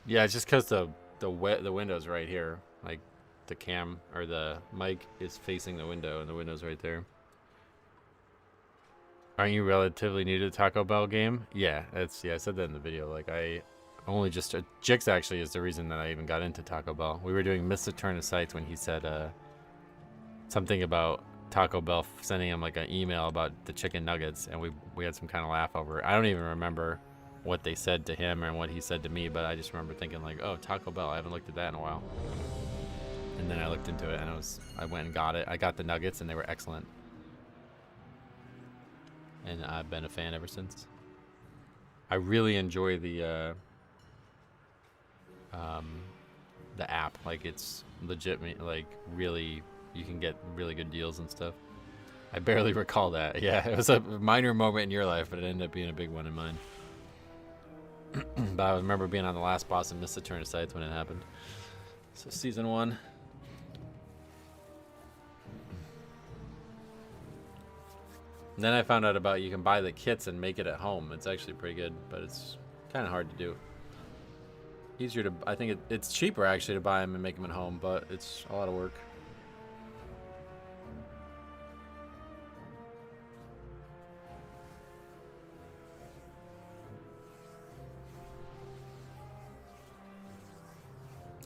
Yeah, it's just because the window's right here. Like, the cam or the mic is facing the window, and the window's right there. Aren't you relatively new to the Taco Bell game? Yeah, I said that in the video. Like, I only just Jix actually is the reason that I even got into Taco Bell. We were doing Mr. Turn of Sights when he said something about Taco Bell sending him like an email about the chicken nuggets, and we had some kind of laugh over it. I don't even remember what they said to him and what he said to me, but I just remember thinking like, oh, Taco Bell, I haven't looked at that in a while. And then I looked into it, and I went and got it. I got the nuggets, and they were excellent. And I've been a fan ever since. I really enjoy the app. Like, it's legit, like, really, you can get really good deals and stuff. I barely recall that. Yeah, it was a minor moment in your life, but it ended up being a big one in mine. But I remember being on the last boss and missed the turn of sights when it happened. So season 1. And then I found out about you can buy the kits and make it at home. It's actually pretty good, but it's kind of hard to do. Easier to, I think it's cheaper actually to buy them and make them at home, but it's a lot of work.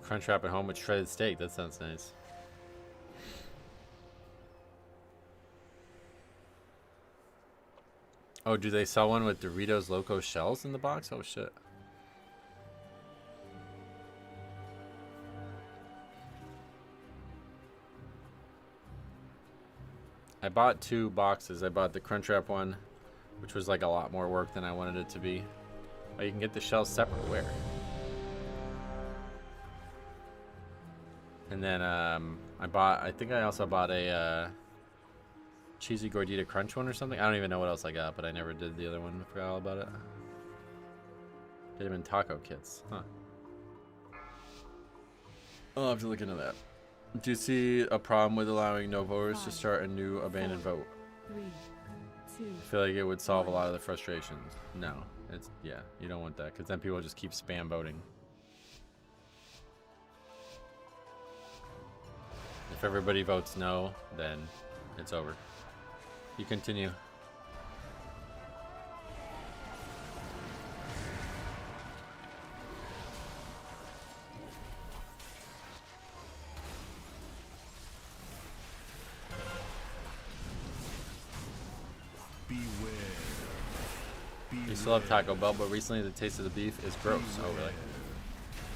Crunchwrap at home with shredded steak. That sounds nice. Oh, do they sell one with Doritos Loco shells in the box? Oh, shit. I bought 2 boxes. I bought the Crunchwrap one, which was like a lot more work than I wanted it to be. Oh, you can get the shells separate. Where? And then I think I also bought a cheesy gordita crunch one or something. I don't even know what else I got, but I never did the other one. I forgot all about it. Did them in taco kits. Huh. I'll have to look into that. Do you see a problem with allowing no voters to start a new abandoned vote?
3, 2,
I feel like it would solve a lot of the frustrations. No. Yeah, you don't want that, because then people just keep spam voting. If everybody votes no, then it's over. You continue.
Beware.
You still have Taco Bell, but recently the taste of the beef is gross. Oh, really?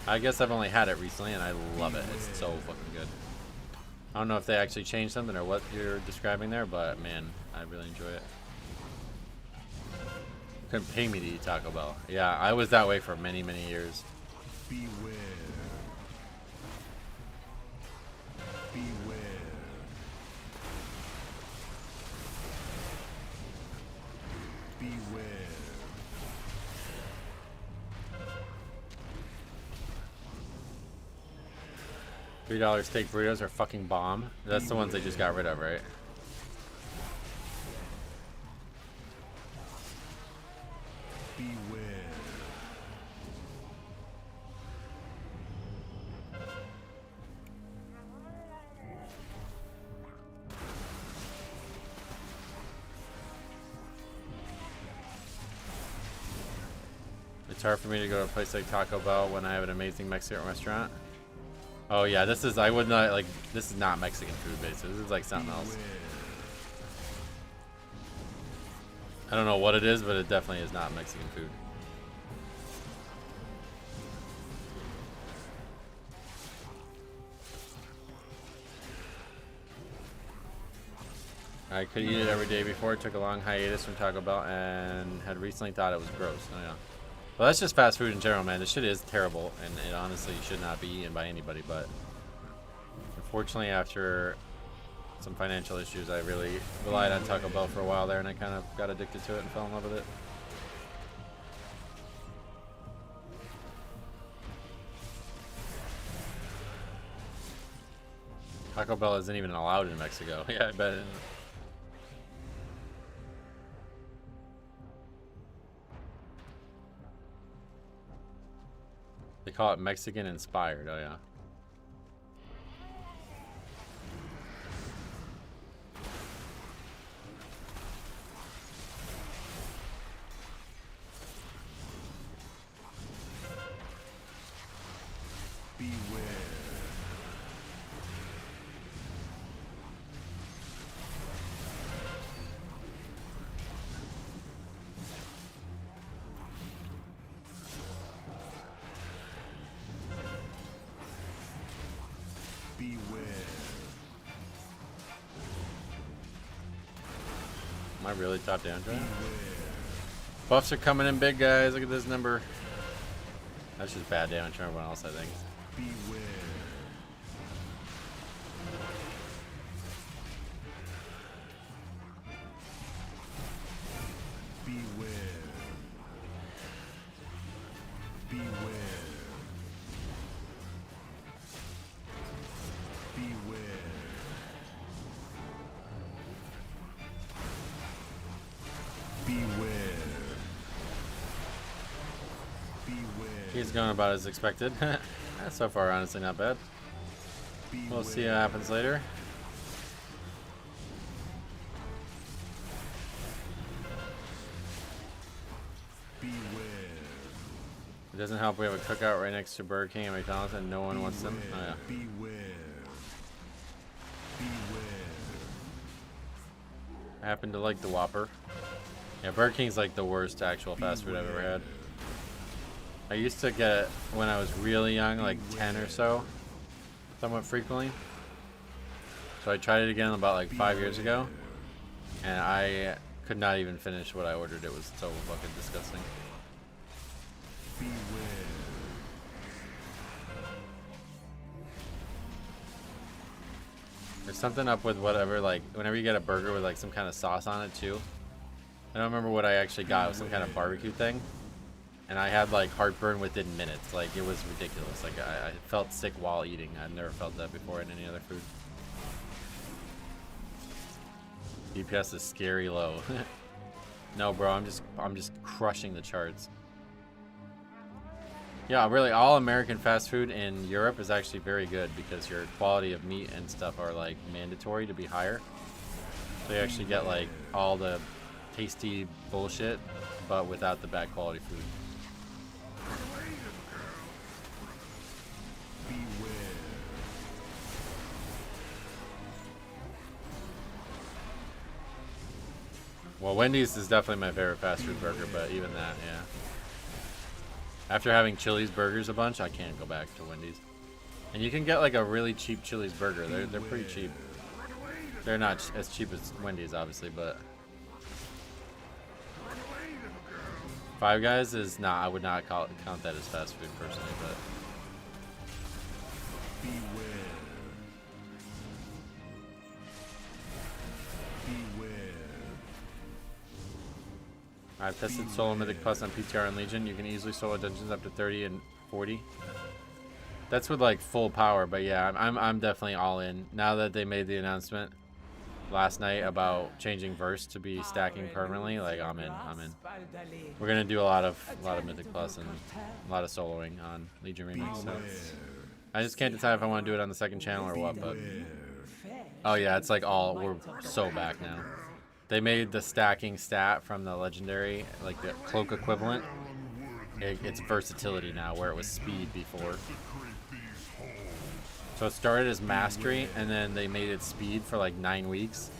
I guess I've only had it recently, and I love it. It's so fucking good. I don't know if they actually changed something or what you're describing there, but man, I really enjoy it. Couldn't pay me to eat Taco Bell. Yeah, I was that way for many, many years.
Beware. Beware. Beware.
$3 steak burritos are fucking bomb. That's the ones they just got rid of, right?
Beware.
It's hard for me to go to a place like Taco Bell when I have an amazing Mexican restaurant. Oh yeah, this is, I would not, like, this is not Mexican food basically. This is like something else. I don't know what it is, but it definitely is not Mexican food. I could eat it every day before. Took a long hiatus from Taco Bell and had recently thought it was gross. Oh yeah. Well, that's just fast food in general, man. This shit is terrible, and it honestly should not be eaten by anybody. But unfortunately, after some financial issues, I really relied on Taco Bell for a while there, and I kind of got addicted to it and fell in love with it. Taco Bell isn't even allowed in Mexico. Yeah, I bet. They call it Mexican inspired. Oh yeah.
Beware. Beware.
Am I really top down trying? Buffs are coming in big, guys. Look at this number. That's just bad damage from everyone else, I think.
Beware. Beware. Beware. Beware. Beware.
He's going about as expected. So far, honestly, not bad. We'll see what happens later. It doesn't help we have a cookout right next to Burger King and McDonald's and no one wants them. Oh yeah.
Beware. Beware.
I happen to like the Whopper. Yeah, Burger King's like the worst actual fast food I've ever had. I used to get it when I was really young, like 10 or so, somewhat frequently. So I tried it again about like 5 years ago, and I could not even finish what I ordered. It was so fucking disgusting. There's something up with whatever, like whenever you get a burger with like some kind of sauce on it too. I don't remember what I actually got. It was some kind of barbecue thing. And I had like heartburn within minutes. Like it was ridiculous. Like I felt sick while eating. I've never felt that before in any other food. DPS is scary low. No, bro, I'm just crushing the charts. Yeah, really, all American fast food in Europe is actually very good because your quality of meat and stuff are like mandatory to be higher. So you actually get like all the tasty bullshit, but without the bad quality food. Well, Wendy's is definitely my favorite fast food burger, but even that, yeah. After having Chili's burgers a bunch, I can't go back to Wendy's. And you can get like a really cheap Chili's burger. They're pretty cheap. They're not as cheap as Wendy's, obviously, but Five Guys is not. I would not count that as fast food personally, but. I've tested solo Mythic Plus on PTR and Legion. You can easily solo dungeons up to 30 and 40. That's with like full power, but yeah, I'm definitely all in. Now that they made the announcement last night about changing verse to be stacking permanently, like I'm in. We're gonna do a lot of Mythic Plus and a lot of soloing on Legion Remix. So I just can't decide if I want to do it on the second channel or what. But oh yeah, it's like all we're so back now. They made the stacking stat from the legendary, like the cloak equivalent. It's versatility now, where it was speed before. So it started as mastery, and then they made it speed for like 9 weeks,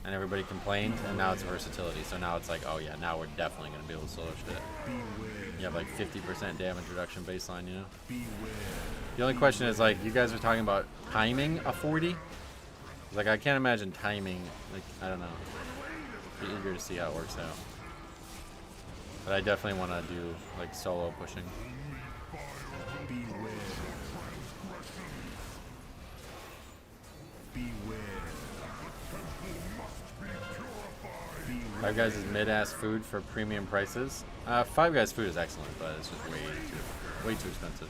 and everybody complained, and now it's versatility. So now it's like, oh yeah, now we're definitely gonna be able to solo shit. You have like 50% damage reduction baseline, you know? The only question is like, you guys are talking about timing a 40? Like, I can't imagine timing. Like, I don't know. Be eager to see how it works out. But I definitely want to do like solo pushing.
Beware. Beware.
Five Guys is mid-ass food for premium prices. Five Guys food is excellent, but it's just way too expensive.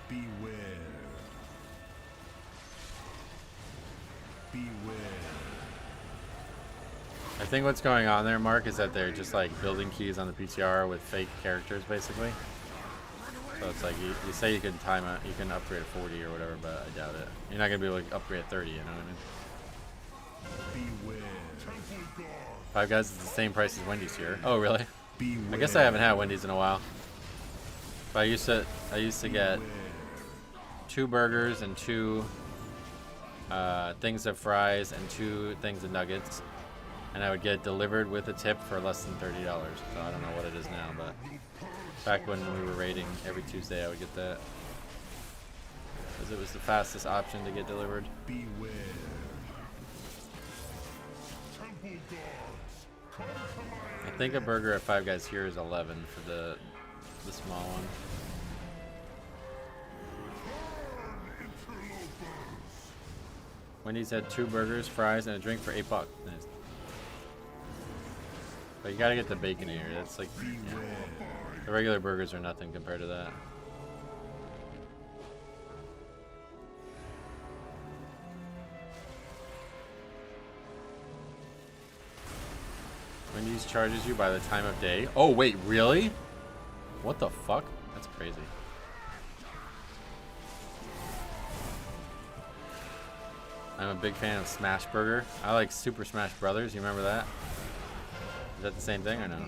Beware. Beware.
I think what's going on there, Mark, is that they're just like building keys on the PTR with fake characters, basically. So it's like you say you can time it, you can upgrade at 40 or whatever, but I doubt it. You're not gonna be able to upgrade at 30. You know what I mean?
Beware.
Five Guys is the same price as Wendy's here. Oh, really?
Beware.
I guess I haven't had Wendy's in a while. But I used to get 2 burgers and 2 things of fries and 2 things of nuggets, and I would get it delivered with a tip for less than $30. So I don't know what it is now, but back when we were raiding every Tuesday, I would get that because it was the fastest option to get delivered.
Beware.
I think a burger at Five Guys here is 11 for the small one. Wendy's had 2 burgers, fries, and a drink for $8. Nice. But you gotta get the bacon here. That's like, yeah. The regular burgers are nothing compared to that. Wendy's charges you by the time of day. Oh wait, really? What the fuck? That's crazy. I'm a big fan of Smash Burger. I like Super Smash Brothers. You remember that? Is that the same thing or no?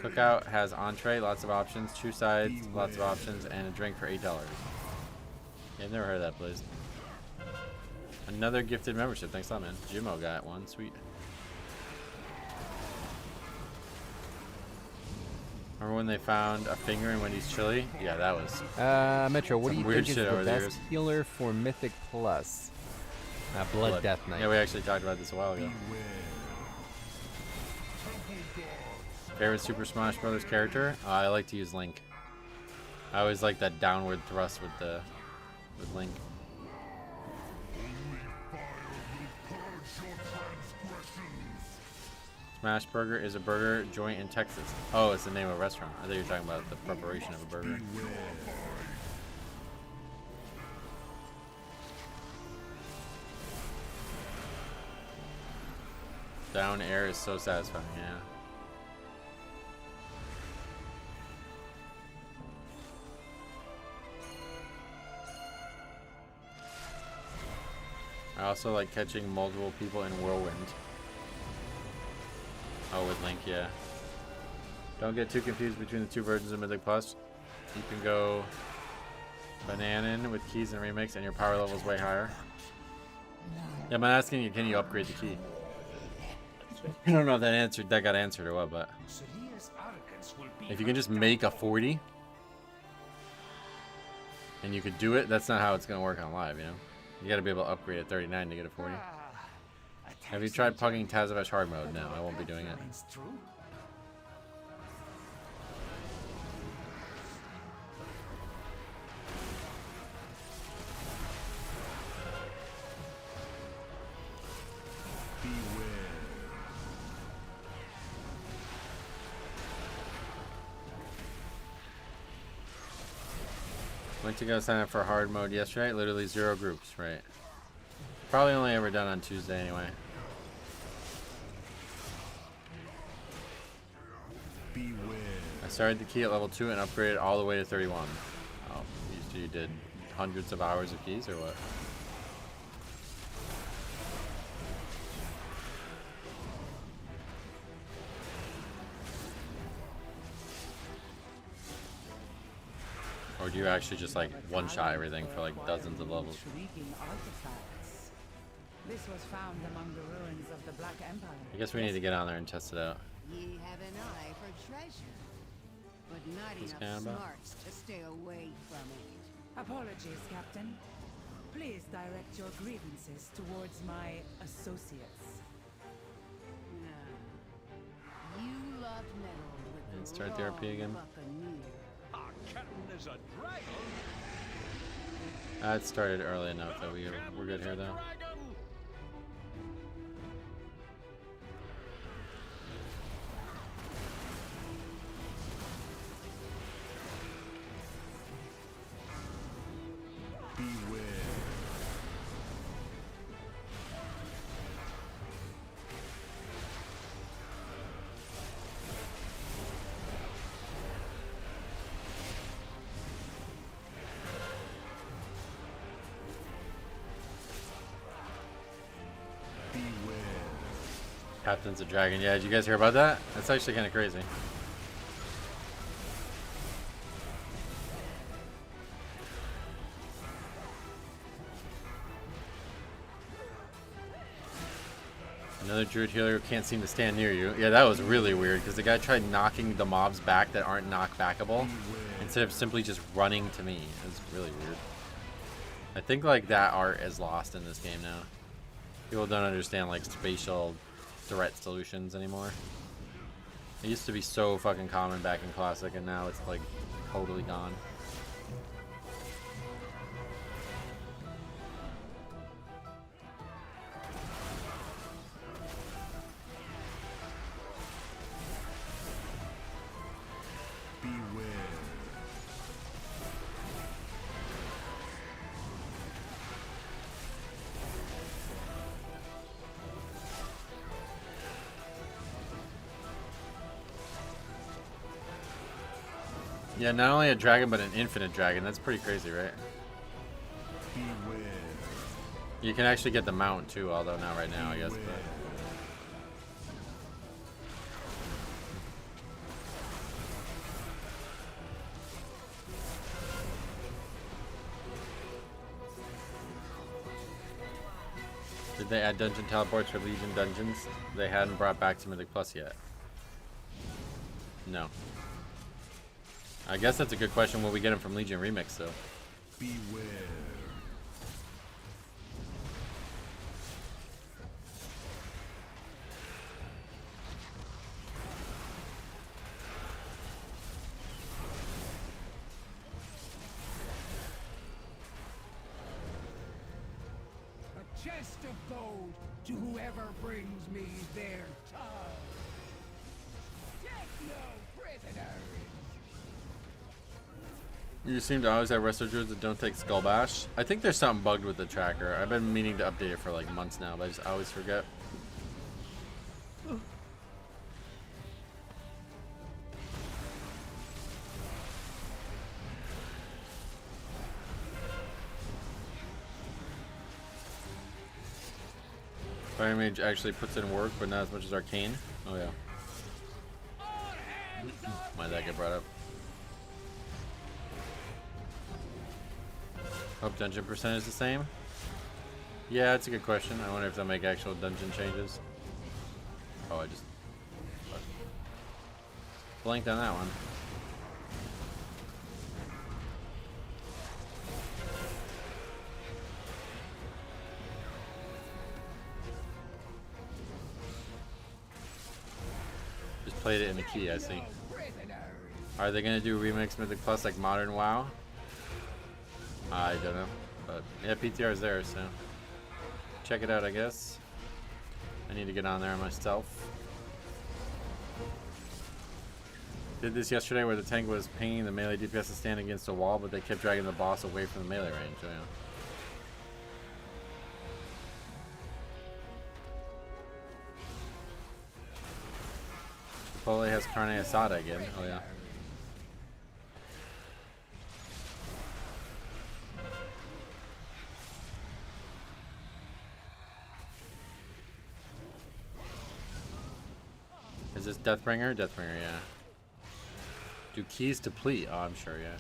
Cookout has entree, lots of options, 2 sides, lots of options, and a drink for $8. Yeah, I've never heard of that place. Another gifted membership. Thanks a lot, man. Jimmo got one. Sweet. Remember when they found a finger in Wendy's chili? Yeah, that was
Metro, what do
some
you
weird
think is
shit
the
over the
best
years.
healer for Mythic Plus? Blood Death Knight.
Yeah, we actually talked about this a while ago. Favorite Super Smash Brothers character? I like to use Link. I always like that downward thrust with Link. Smash Burger is a burger joint in Texas. Oh, it's the name of a restaurant. I thought you were talking about the preparation of a burger. Down air is so satisfying, yeah. I also like catching multiple people in Whirlwind. Oh, with Link, yeah. Don't get too confused between the 2 versions of Mythic Plus. You can go bananin with keys and remix, and your power level is way higher. Yeah, I'm asking you, can you upgrade the key? I don't know if that got answered or what, but if you can just make a 40 and you could do it, that's not how it's gonna work on live, you know? You gotta be able to upgrade at 39 to get a 40. Have you tried Pugging Tazavesh hard mode? No, I won't be doing it. Went to go sign up for hard mode yesterday. Literally 0 groups, right? Probably only ever done on Tuesday anyway.
Beware.
I started the key at level 2 and upgraded all the way to 31. Oh, you did hundreds of hours of keys or what? Or do you actually just like one-shot everything for like dozens of levels?
Intriguing artifacts. This was found among the ruins of the Black Empire.
I guess we need to get on there and test it out.
Ye have an eye for treasure. but not
What's
enough
going on?
smarts to stay away from it.
Apologies, Captain. Please direct your grievances towards my associates.
Nah. You lot meddle with the
And start the RP
wrong
again.
buccaneer.
Our captain is a dragon.
It started early enough that we're good here though.
Dragon.
Beware. Beware.
Captain's a dragon. Yeah, did you guys hear about that? That's actually kind of crazy. Another druid healer who can't seem to stand near you. Yeah, that was really weird because the guy tried knocking the mobs back that aren't knockbackable instead of simply just running to me. It was really weird. I think like that art is lost in this game now. People don't understand like spatial threat solutions anymore. It used to be so fucking common back in Classic, and now it's like totally gone.
Beware.
Yeah, not only a dragon, but an infinite dragon. That's pretty crazy, right?
Beware.
You can actually get the mount too, although not right now, I guess. But. Did they add dungeon teleports for Legion dungeons? They hadn't brought back to Mythic Plus yet. No. I guess that's a good question. Will we get them from Legion Remix though?
Beware.
A chest of gold to whoever brings me their tongue. Take no prisoners.
You seem to always have wrestler druids that don't take Skull Bash. I think there's something bugged with the tracker. I've been meaning to update it for like months now, but I just always forget. Fire Mage actually puts in work, but not as much as Arcane. Oh yeah. Why did that get brought up? Hope dungeon percent is the same? Yeah, that's a good question. I wonder if they'll make actual dungeon changes. Oh, I just blanked on that one. Just played it in the key, I see. Are they gonna do Remix Mythic Plus like Modern WoW? I don't know, but yeah, PTR is there, so check it out, I guess. I need to get on there myself. Did this yesterday where the tank was pinging the melee DPS to stand against a wall, but they kept dragging the boss away from the melee range. So, yeah. Chipotle has Carne Asada again. Oh yeah. Is this Deathbringer? Deathbringer, yeah. Do keys deplete? Oh, I'm sure, yeah.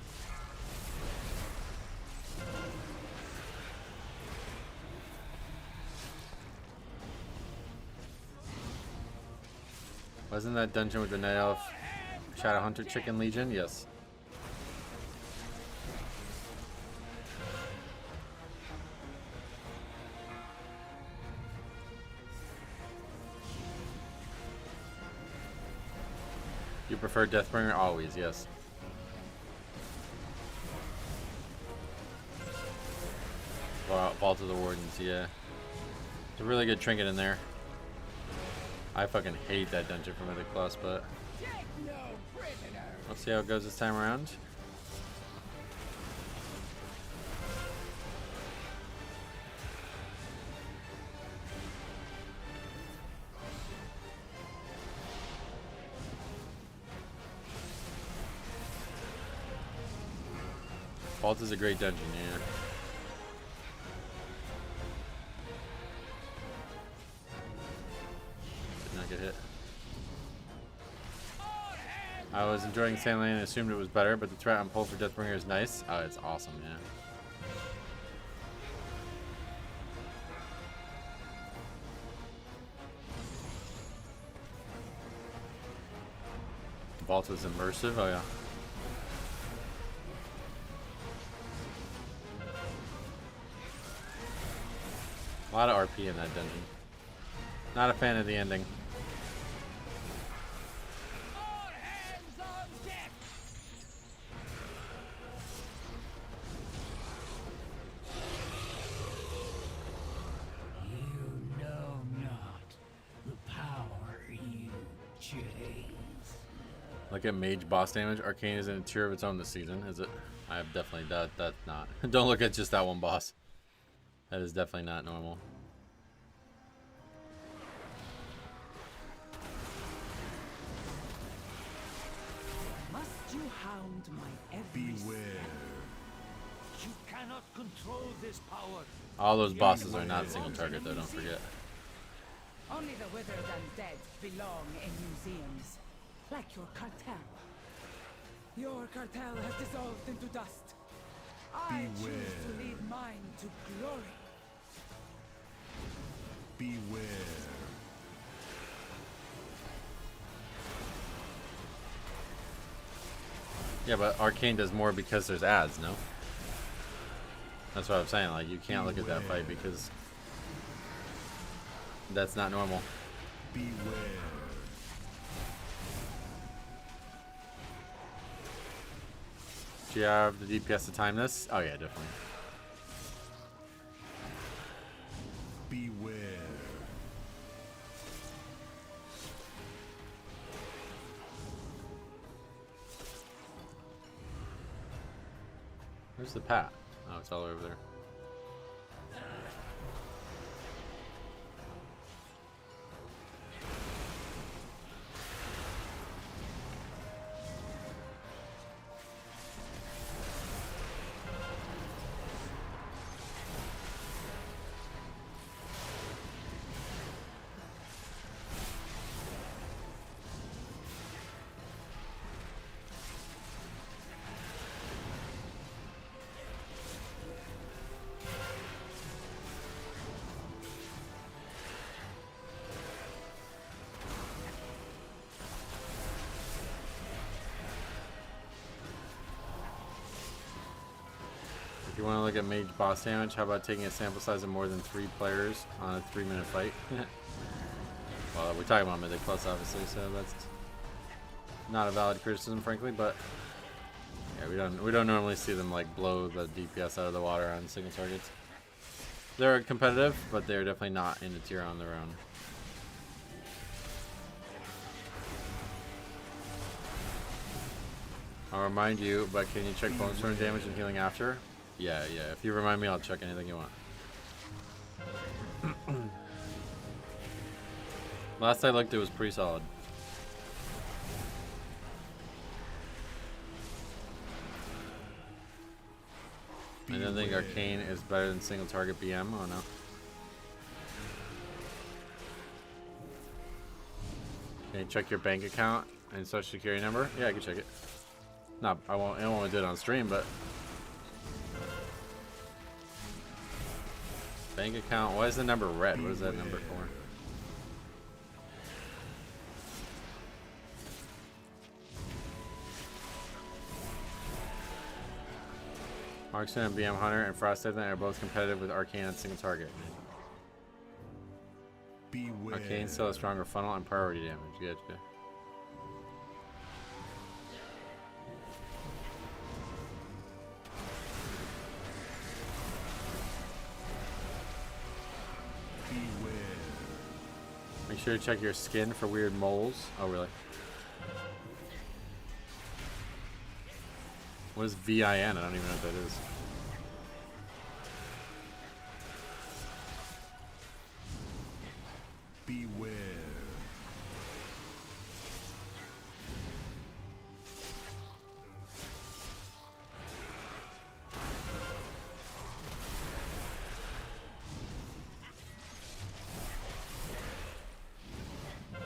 Wasn't that dungeon with the Night Elf Shadowhunter Chicken Legion, yes. You prefer Deathbringer? Always, yes. Vault of the Wardens, yeah. It's a really good trinket in there. I fucking hate that dungeon for Mythic Plus, but let's see how it goes this time around. Vault is a great dungeon, yeah. Did not get hit. I was enjoying Sandland and assumed it was better, but the threat on pull for Deathbringer is nice. Oh, it's awesome, yeah. Vault is immersive, oh yeah. A lot of RP in that dungeon. Not a fan of the ending.
You know not the power you chase.
Look at mage boss damage. Arcane is in a tier of its own this season, is it? I have definitely that's not. Don't look at just that one boss. That is definitely not normal.
Must you hound my every
Beware.
You cannot control this power.
All those bosses are not single target though, don't forget.
Only the withered and dead belong in museums. Like your cartel. Your cartel has dissolved into dust. I choose to lead mine to glory.
Beware.
Yeah, but Arcane does more because there's ads, no? That's what I'm saying, like you can't look at that fight because that's not normal.
Beware.
Do you have the DPS to time this? Oh yeah, definitely.
Beware.
Where's the path? Oh, it's all over there. If you want to look at mage boss damage, how about taking a sample size of more than 3 players on a 3-minute fight? Well, we're talking about Mythic Plus, obviously, so that's not a valid criticism, frankly. But yeah, we don't normally see them like blow the DPS out of the water on single targets. They're competitive, but they're definitely not in a tier on their own. I'll remind you, but can you check bonus turn damage and healing after? Yeah. If you remind me, I'll check anything you want. Last I looked, it was pretty solid. I don't think Arcane is better than single target BM. Oh no. Can you check your bank account and social security number? Yeah, I can check it. No, I don't want to do it on stream, but bank account. Why is the number red? What is that number for? Marksman and BM Hunter and Frost Type are both competitive with Arcane on single target.
Beware.
Arcane still has stronger funnel and priority damage. Gotcha.
Beware.
Make sure to check your skin for weird moles. Oh, really? What is VIN? I don't even know what that is.
Beware.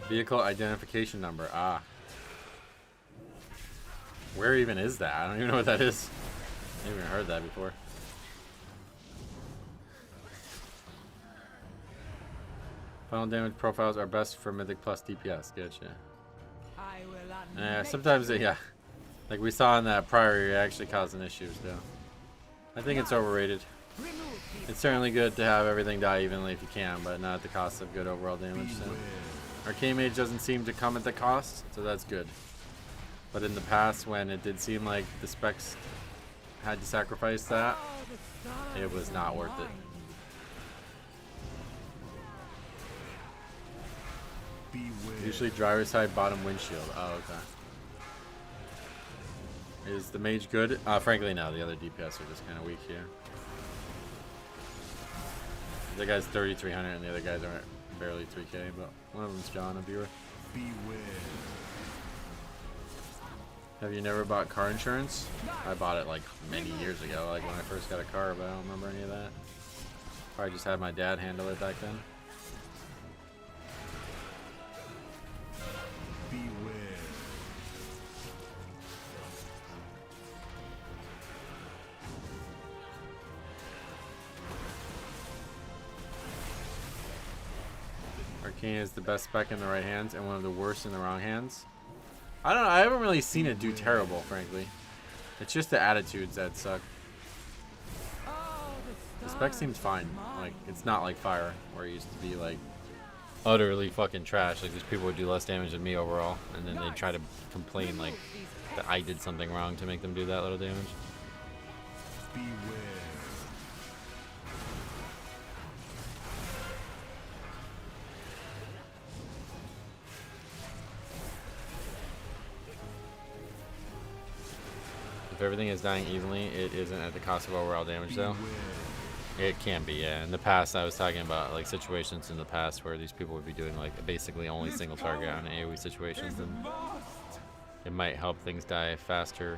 Vehicle identification number. Ah. Where even is that? I don't even know what that is. I haven't even heard that before. Final damage profiles are best for Mythic Plus DPS. Gotcha.
I will
Yeah, sometimes yeah. Like we saw in that prior, it actually causing issues though. I think it's overrated. It's certainly good to have everything die evenly if you can, but not at the cost of good overall damage. So. Arcane Mage doesn't seem to come at the cost, so that's good. But in the past, when it did seem like the specs had to sacrifice that, it was not worth it.
Beware.
Usually driver's side bottom windshield. Oh, okay. Is the mage good? Frankly, no. The other DPS are just kind of weak here. The guy's 3,300 and the other guys are barely 3K, but one of them's John, a viewer.
Beware.
Have you never bought car insurance? I bought it like many years ago, like when I first got a car, but I don't remember any of that. Probably just had my dad handle it back then.
Beware.
Arcane is the best spec in the right hands and one of the worst in the wrong hands. I don't know, I haven't really seen it do terrible, frankly. It's just the attitudes that suck. The spec seems fine. Like, it's not like Fire, where it used to be like utterly fucking trash. Like, these people would do less damage than me overall, and then they try to complain like that I did something wrong to make them do that little damage.
Beware.
If everything is dying evenly, it isn't at the cost of overall damage, though. It can be, yeah. In the past, I was talking about like situations in the past where these people would be doing like basically only single target on AoE situations, and it might help things die faster,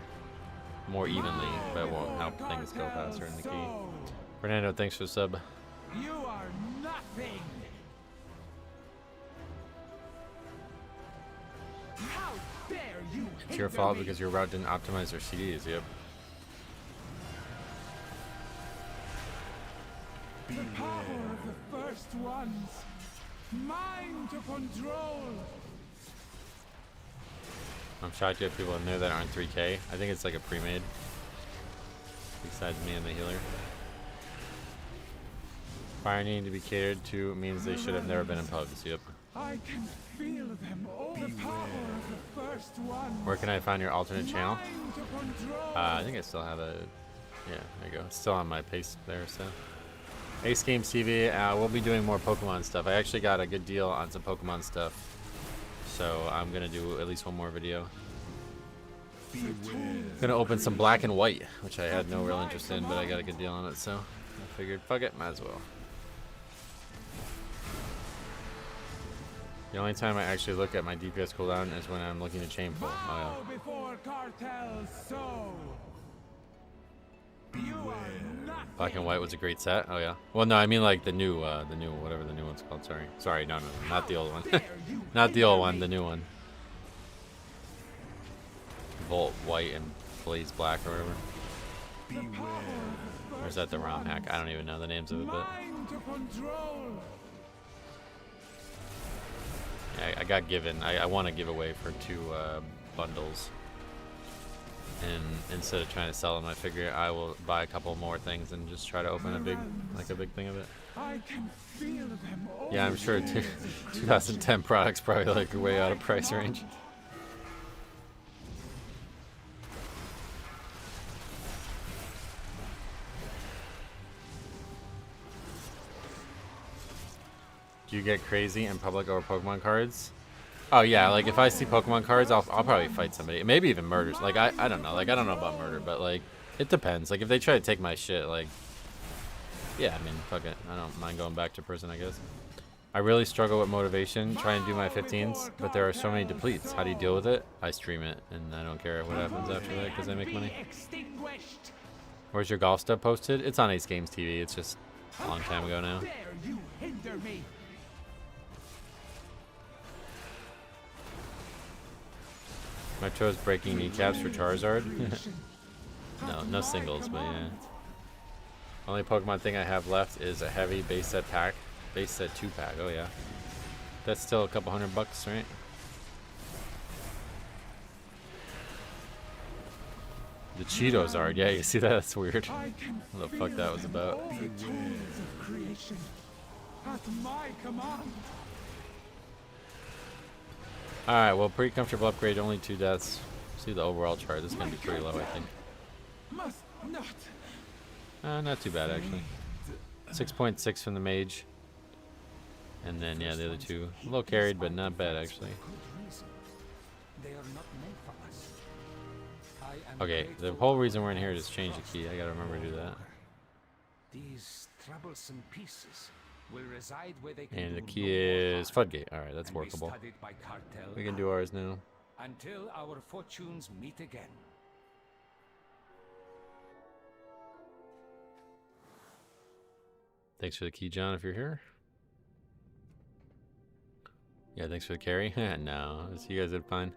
more evenly, but it won't help things go faster in the key. Fernando, thanks for the sub.
You are nothing. How dare you?
It's your fault because your route didn't optimize their CDs. Yep.
The power of the first ones. Mine to control.
I'm shocked you have people in there that aren't 3K. I think it's like a pre-made. Besides me and the healer. Fire needing to be catered to means they should have never been in pugs. Yep.
I can feel them. All the power of the first ones.
Where can I find your alternate channel?
Mine to control.
I think I still have a. Yeah, there you go. It's still on my paste there, so. Ace Games TV, we'll be doing more Pokemon stuff. I actually got a good deal on some Pokemon stuff, so I'm gonna do at least one more video.
Beware.
Gonna open some Black and White, which I had no real interest in, but I got a good deal on it, so I figured, fuck it, might as well. The only time I actually look at my DPS cooldown is when I'm looking to chain pull. Oh,
Bow before cartels so. You are nothing.
yeah. Black and White was a great set. Oh yeah. Well, no, I mean like the new, whatever the new one's called. Sorry, no, not the old one. Not the old one, the new one. Volt White and Blaze Black or whatever.
Beware.
Or is that the ROM hack? I don't even know the names of it, but
Mine to control.
I got given. I want to give away for 2 bundles. And instead of trying to sell them, I figure I will buy a couple more things and just try to open a big thing of it.
I can feel them all.
Yeah, I'm sure 2010 products probably like way out of price range. Do you get crazy in public over Pokemon cards? Oh yeah, like if I see Pokemon cards, I'll probably fight somebody. Maybe even murders. Like I don't know. Like I don't know about murder, but like it depends. Like if they try to take my shit, like yeah, I mean fuck it. I don't mind going back to prison, I guess. I really struggle with motivation trying to do my 15s, but there are so many depletes. How do you deal with it? I stream it, and I don't care what happens after that because I make money. Where's your golf stuff posted? It's on Ace Games TV. It's just a long time ago now.
Dare you hinder me?
My chose breaking kneecaps for Charizard. No singles, but yeah. Only Pokemon thing I have left is a heavy base set pack. Base set 2-pack, oh yeah. That's still a couple $100, right? The Cheetos are, yeah, you see that? That's weird. What the fuck that was about.
All the tools of creation at my command.
Alright, well, pretty comfortable upgrade, only 2 deaths. See the overall chart, this is gonna be pretty low, I think.
Must not.
Not too bad, actually. 6.6 from the mage. And then, yeah, the other two. A little carried, but not bad, actually. Okay, the whole reason we're in here is change the key. I gotta remember to do that.
These troublesome pieces will reside where they can
And the
do
key
no more
is
harm
floodgate. Alright, that's
and be
workable.
studied by cartel
We can do ours now.
until our fortunes meet again.
Thanks for the key, John, if you're here. Yeah, thanks for the carry. No, you guys did fine.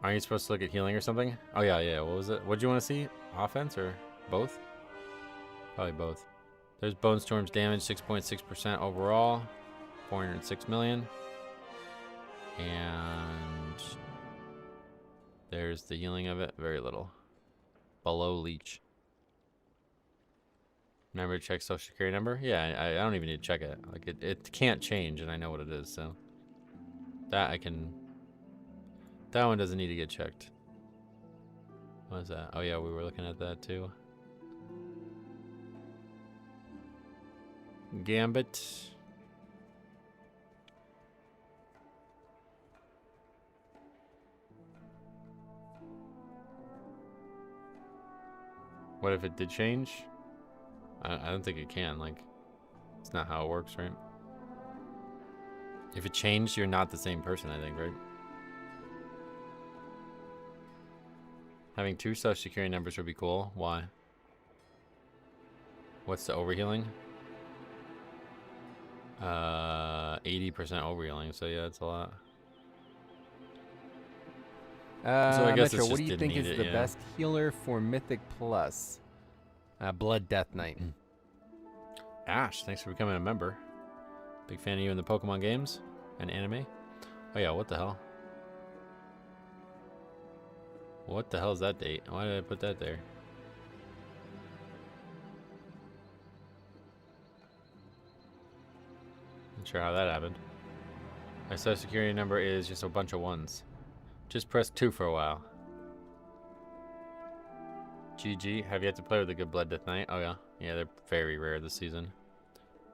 Aren't you supposed to look at healing or something? Oh, yeah. What was it? What did you want to see? Offense or both? Probably both. There's Bone Storm's damage, 6.6% overall. 406 million. And there's the healing of it. Very little. Below leech. Remember to check social security number? Yeah, I don't even need to check it. Like it can't change, and I know what it is, so that I can. That one doesn't need to get checked. What is that? Oh yeah, we were looking at that too. Gambit. What if it did change? I don't think it can. Like, it's not how it works, right? If it changed, you're not the same person, I think, right? Having 2 social security numbers would be cool. Why? What's the overhealing? 80% overhealing, so yeah, that's a lot.
So I guess
Metro,
what do you think is the best healer for Mythic Plus? Blood Death Knight.
Ash, thanks for becoming a member. Big fan of you in the Pokemon games and anime. Oh yeah, what the hell? What the hell is that date? Why did I put that there? Not sure how that happened. My social security number is just a bunch of 1s. Just press 2 for a while. GG. Have you had to play with a good Blood Death Knight? Oh yeah. Yeah, they're very rare this season.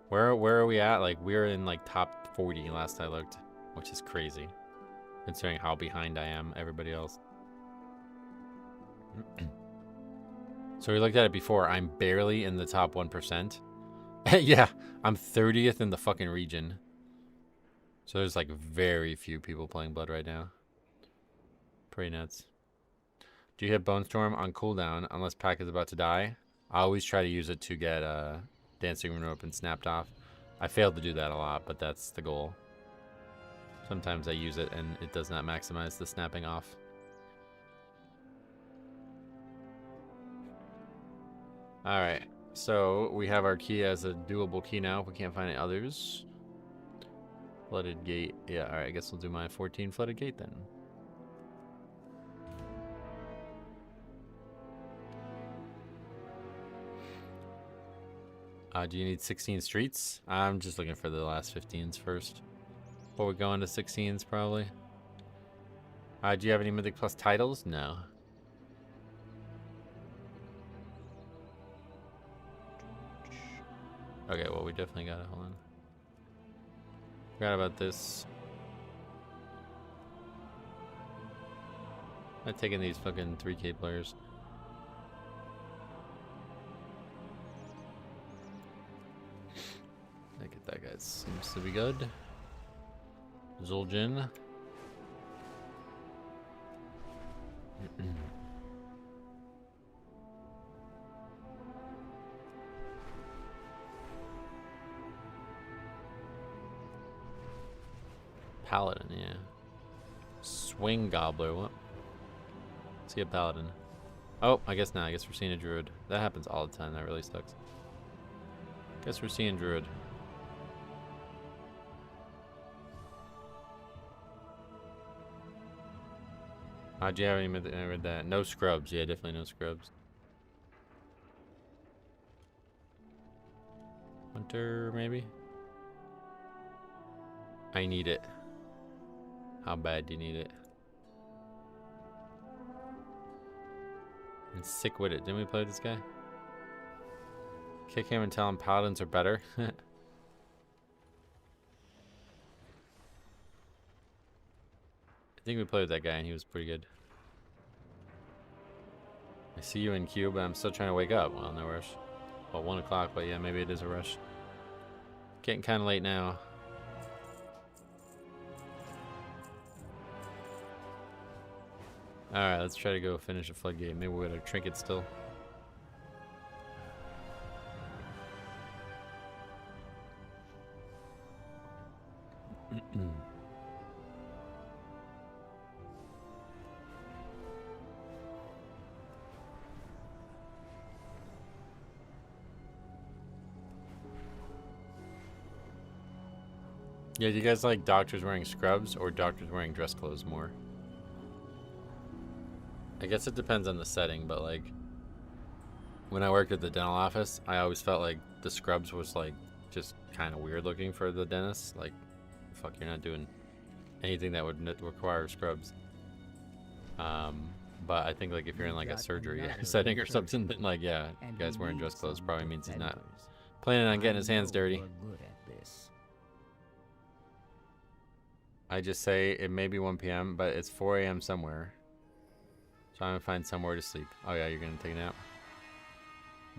Where are we at? Like, we're in like top 40 last I looked, which is crazy, considering how behind I am everybody else. So we looked at it before. I'm barely in the top 1%. Yeah, I'm 30th in the fucking region. So there's like very few people playing Blood right now. Pretty nuts. Do you hit Bone Storm on cooldown unless pack is about to die? I always try to use it to get Dancing Room Open snapped off. I failed to do that a lot, but that's the goal. Sometimes I use it and it does not maximize the snapping off. Alright, so we have our key as a doable key now if we can't find any others. Flooded Gate. Yeah, alright, I guess we'll do my 14 Flooded Gate then. Do you need 16 streets? I'm just looking for the last 15s first. Before we go into 16s, probably. Do you have any Mythic Plus titles? No. Okay, well, we definitely got it. Hold on. Forgot about this. I'm taking these fucking 3K players. I get that guy. Seems to be good. Zul'jin. Paladin, yeah. Swing Gobbler, what? See a Paladin. Oh, I guess not. I guess we're seeing a Druid. That happens all the time. That really sucks. Guess we're seeing Druid. Do you have any with that? No scrubs. Yeah, definitely no scrubs. Hunter, maybe? I need it. How bad do you need it? I'm sick with it. Didn't we play this guy? Kick him and tell him paladins are better. I think we played with that guy and he was pretty good. I see you in queue, but I'm still trying to wake up. Well, no rush. Well, 1 o'clock, but yeah, maybe it is a rush. Getting kind of late now. Alright, let's try to go finish a floodgate. Maybe we're at a trinket still. Yeah, do you guys like doctors wearing scrubs or doctors wearing dress clothes more? I guess it depends on the setting, but like when I worked at the dental office, I always felt like the scrubs was like just kind of weird looking for the dentist. Like, fuck, you're not doing anything that would require scrubs. But I think like if you're in like a surgery setting or something, then like yeah, guys wearing dress clothes probably means he's not planning on getting his hands dirty. I just say it may be 1 p.m., but it's 4 a.m. somewhere. So I'm gonna find somewhere to sleep. Oh yeah, you're gonna take a nap?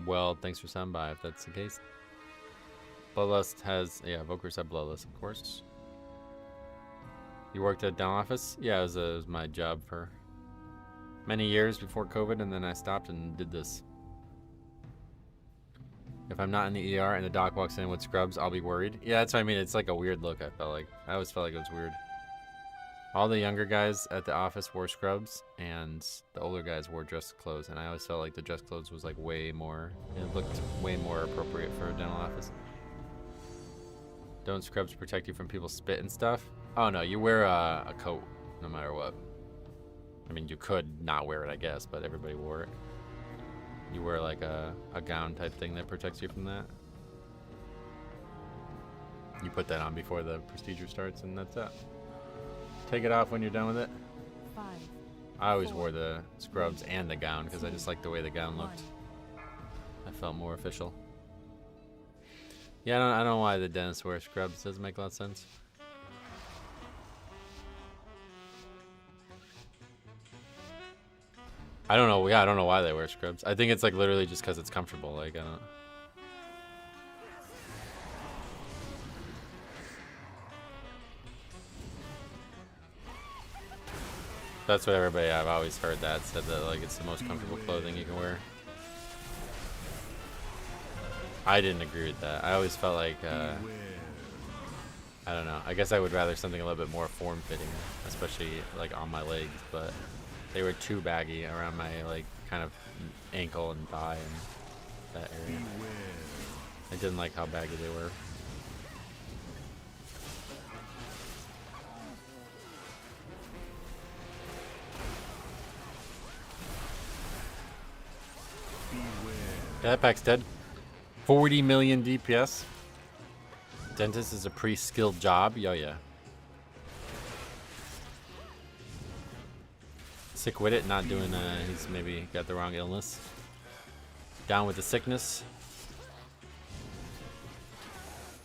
Well, thanks for stopping by if that's the case. Bloodlust has, yeah, Vokers have Bloodlust, of course. You worked at a dental office? Yeah, it was my job for many years before COVID, and then I stopped and did this. If I'm not in the ER and the doc walks in with scrubs, I'll be worried. Yeah, that's what I mean. It's like a weird look, I felt like. I always felt like it was weird. All the younger guys at the office wore scrubs, and the older guys wore dress clothes, and I always felt like the dress clothes was like way more, it looked way more appropriate for a dental office. Don't scrubs protect you from people's spit and stuff? Oh no, you wear a coat no matter what. I mean, you could not wear it, I guess, but everybody wore it. You wear like a gown type thing that protects you from that. You put that on before the procedure starts, and that's it. Take it off when you're done with it.
5,
I always wore the scrubs and the gown because I just liked the way the gown looked. I felt more official. Yeah, I don't know why the dentists wear scrubs. It doesn't make a lot of sense. I don't know. Yeah, I don't know why they wear scrubs. I think it's like literally just because it's comfortable. Like, I don't. That's what everybody I've always heard that said that like it's the most comfortable clothing you can wear. I didn't agree with that. I always felt like I don't know. I guess I would rather something a little bit more form-fitting, especially like on my legs, but they were too baggy around my like kind of ankle and thigh and that area. I didn't like how baggy they were. Yeah, that pack's dead. 40 million DPS. Dentist is a pretty skilled job. Yo, yeah. Sick with it, not doing, he's maybe got the wrong illness. Down with the sickness.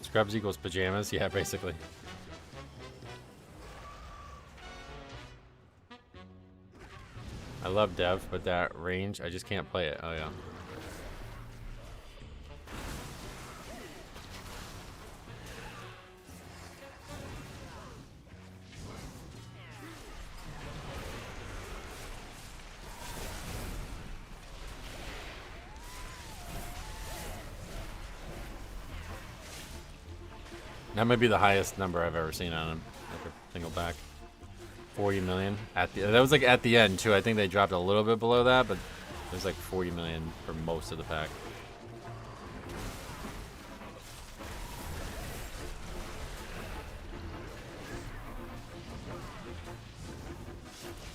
Scrubs equals pajamas. Yeah, basically. I love Dev, but that range, I just can't play it. Oh, yeah. That might be the highest number I've ever seen on him. Like a single back. 40 million at the, that was like at the end too. I think they dropped a little bit below that, but it was like 40 million for most of the pack.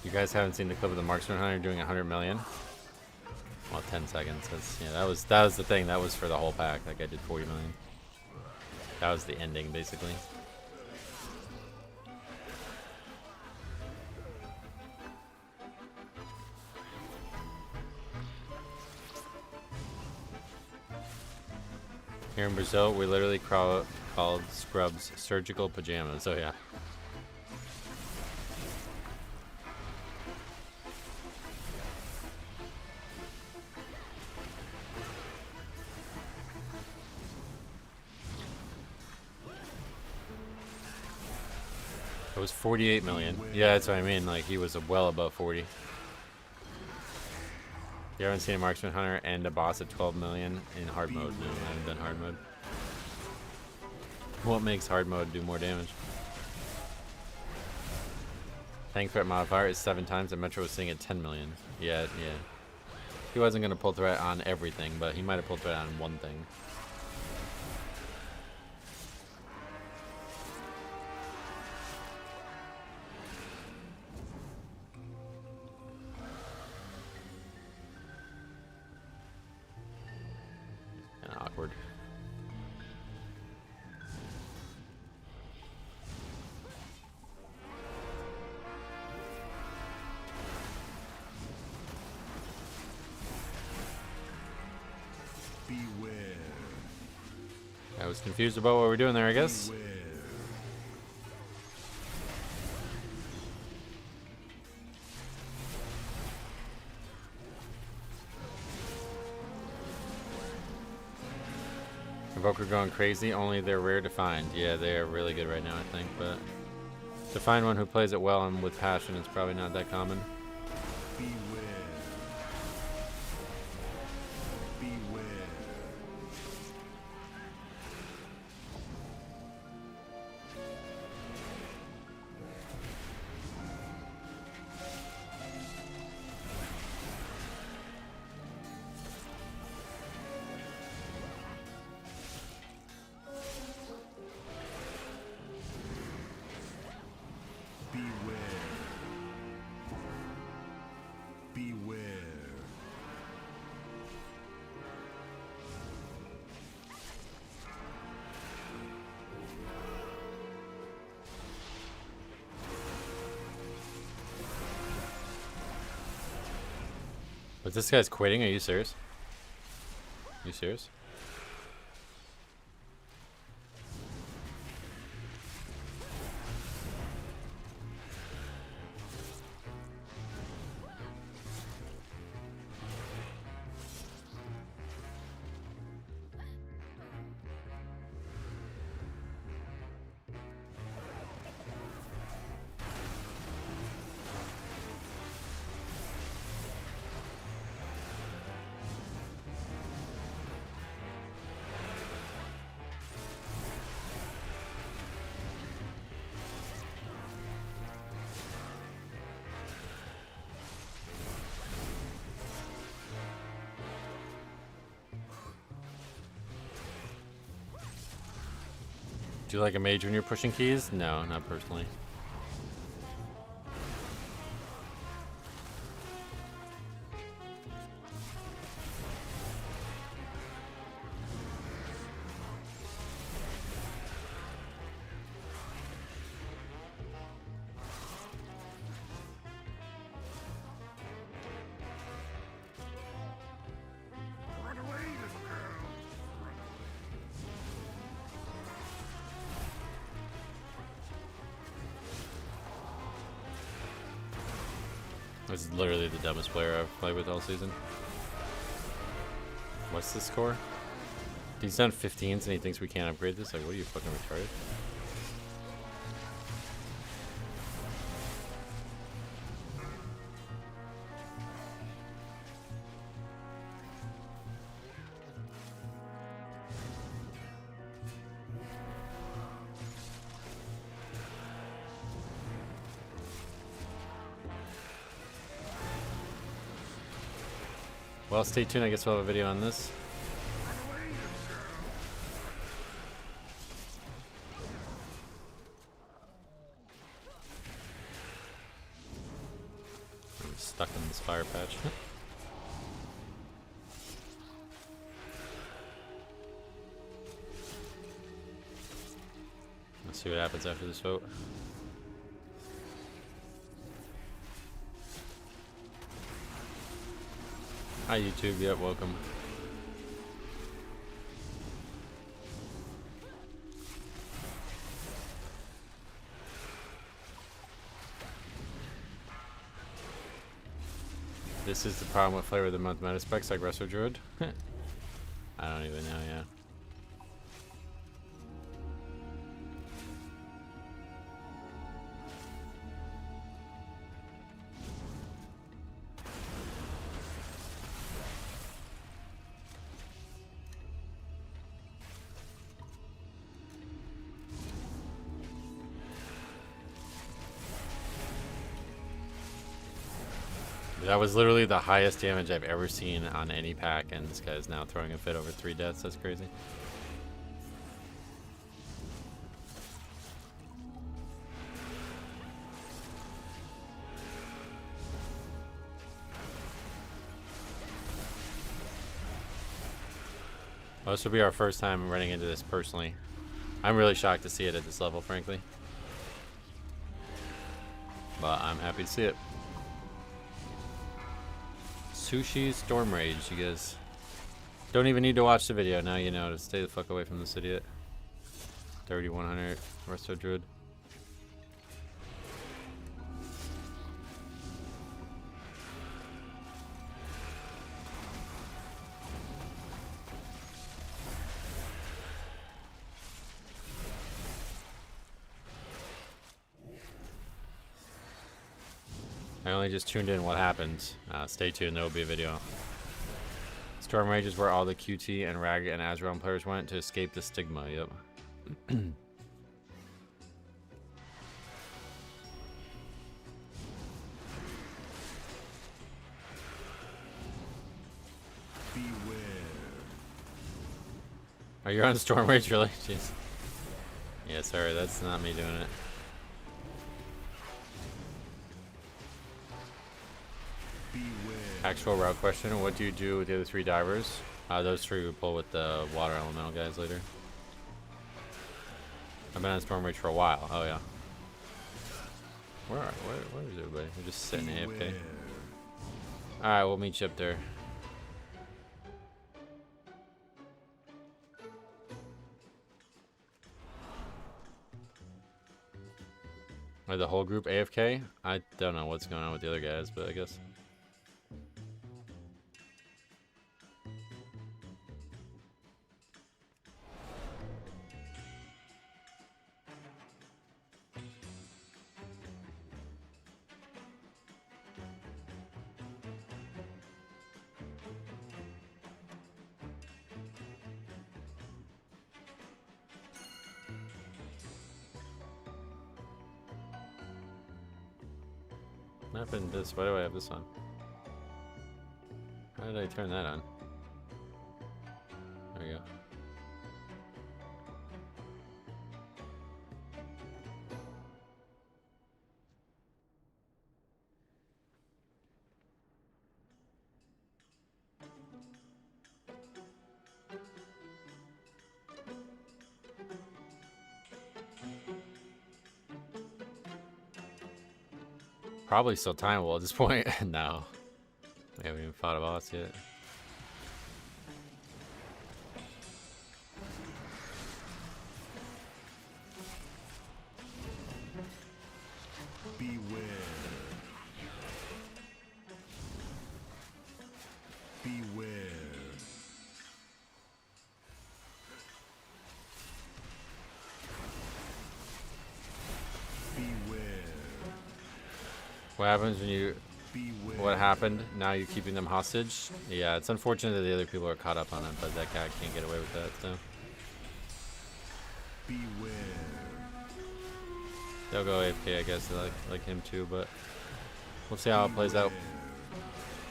You guys haven't seen the clip of the Marksman Hunter doing 100 million? Well, 10 seconds. That's, yeah, that was the thing. That was for the whole pack. That guy did 40 million. That was the ending, basically. Here in Brazil, we literally called scrubs surgical pajamas. Oh, yeah. It was 48 million. Yeah, that's what I mean. Like, he was well above 40. You haven't seen a Marksman Hunter and a boss at 12 million in hard mode? No, I haven't done hard mode. What makes hard mode do more damage? Tank threat modifier is 7 times, and Metro was sitting at 10 million. Yeah, yeah. He wasn't going to pull threat on everything, but he might have pulled threat on one thing. Awkward.
Beware.
I was confused about what we're doing there, I guess.
Beware.
Invoker going crazy, only they're rare to find. Yeah, they are really good right now, I think, but to find one who plays it well and with passion is probably not that common.
Beware. Beware. Beware. Beware.
But this guy's quitting, are you serious? You serious? Do you like a mage when you're pushing keys? No, not personally. This is literally the dumbest player I've played with all season. What's the score? He's done 15s and he thinks we can't upgrade this? Like, what are you, fucking retarded? Well, stay tuned. I guess we'll have a video on this. I'm stuck in this fire patch. Let's see what happens after this vote. Hi YouTube, yep, welcome. This is the problem with Flavor of the Month meta specs like Resto Druid. I don't even know, yeah. That was literally the highest damage I've ever seen on any pack, and this guy's now throwing a fit over 3 deaths. That's crazy. Well, this will be our first time running into this personally. I'm really shocked to see it at this level, frankly. But I'm happy to see it. Sushi Storm Rage, you guys don't even need to watch the video. Now you know to stay the fuck away from this idiot. 3100 Resto Druid. I only just tuned in. What happens? Stay tuned. There will be a video. Storm Rage is where all the QT and Rag and Azrael players went to escape the stigma. Yep.
Beware.
Are you on Storm Rage really? Jeez. Yeah, sorry, that's not me doing it. Actual route question, what do you do with the other 3 divers? Those 3 we pull with the water elemental guys later. I've been on Storm Rage for a while. Oh yeah. Where is everybody? We're just sitting AFK. Alright, we'll meet you up there. Are the whole group AFK? I don't know what's going on with the other guys, but I guess. What happened to this? Why do I have this on? How did I turn that on? There we go. Probably still timeable at this point. No. We haven't even fought a boss yet.
Beware.
What happens when you...
Beware.
What happened? Now you're keeping them hostage? Yeah, it's unfortunate that the other people are caught up on it, but that guy can't get away with that, so...
Beware.
They'll go AFK, I guess. They like him too, but... We'll see how it plays out.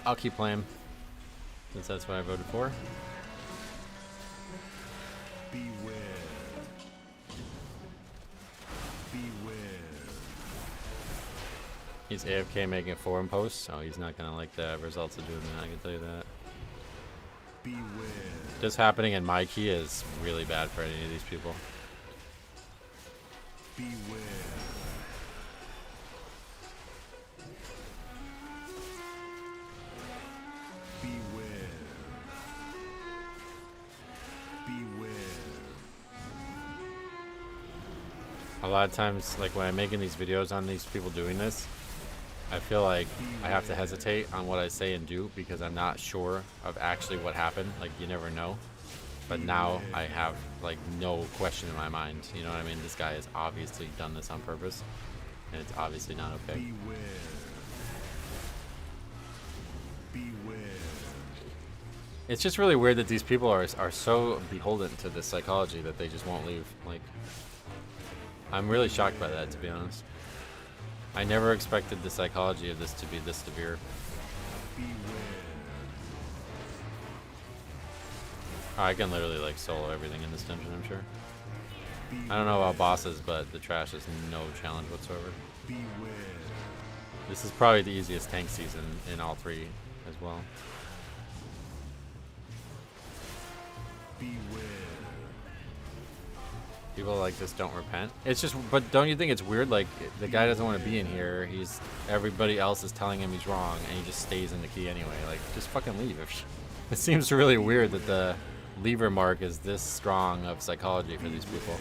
I'll keep playing, since that's what I voted for.
Beware. Beware.
He's AFK making forum posts. Oh, he's not gonna like the results of doing that, I can tell you that.
Beware.
Just happening in my key is really bad for any of these people.
Beware. Beware. Beware.
A lot of times, like when I'm making these videos on these people doing this, I feel like I have to hesitate on what I say and do because I'm not sure of actually what happened. Like, you never know. But now I have like no question in my mind. You know what I mean? This guy has obviously done this on purpose, and it's obviously not okay.
Beware. Beware.
It's just really weird that these people are so beholden to this psychology that they just won't leave. Like, I'm really shocked by that, to be honest. I never expected the psychology of this to be this severe. Oh, I can literally like solo everything in this dungeon, I'm sure. I don't know about bosses, but the trash is no challenge whatsoever. This is probably the easiest tank season in all three as well. People like this don't repent. It's just, but don't you think it's weird? Like, the guy doesn't want to be in here. Everybody else is telling him he's wrong, and he just stays in the key anyway. Like, just fucking leave. It seems really weird that the lever mark is this strong of psychology for these people.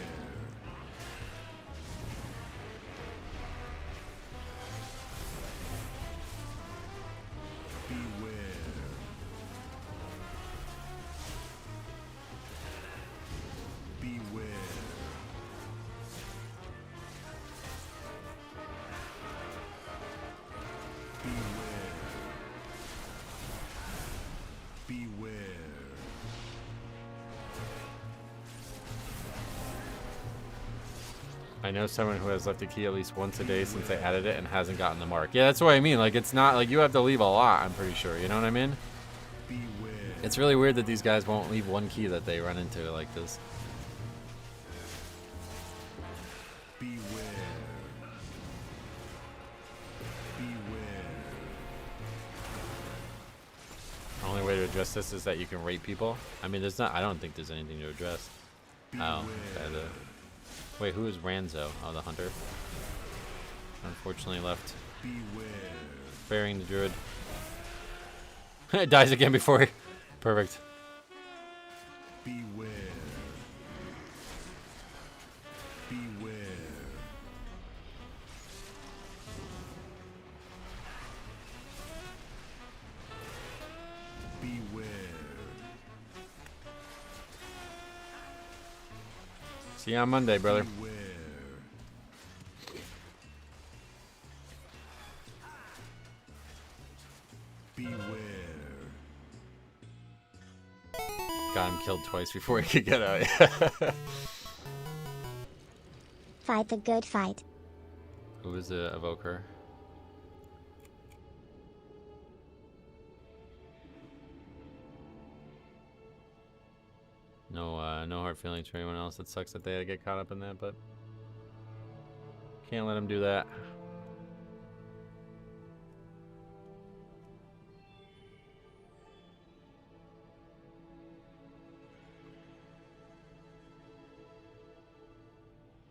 I know someone who has left a key at least once a day since they added it and hasn't gotten the mark. Yeah, that's what I mean. Like, it's not like you have to leave a lot, I'm pretty sure. You know what I mean? It's really weird that these guys won't leave one key that they run into like this. The only way to address this is that you can rate people. I mean, I don't think there's anything to address. Oh, okay. Wait, who is Ranzo? Oh, the hunter. Unfortunately left. Burying the druid. It dies again before he... Perfect.
Beware. Beware. Beware.
See you on Monday, brother.
Beware. Beware.
Got him killed twice before he could get out.
Fight the good fight.
Who is the evoker? No hard feelings for anyone else. It sucks that they had to get caught up in that, but can't let them do that.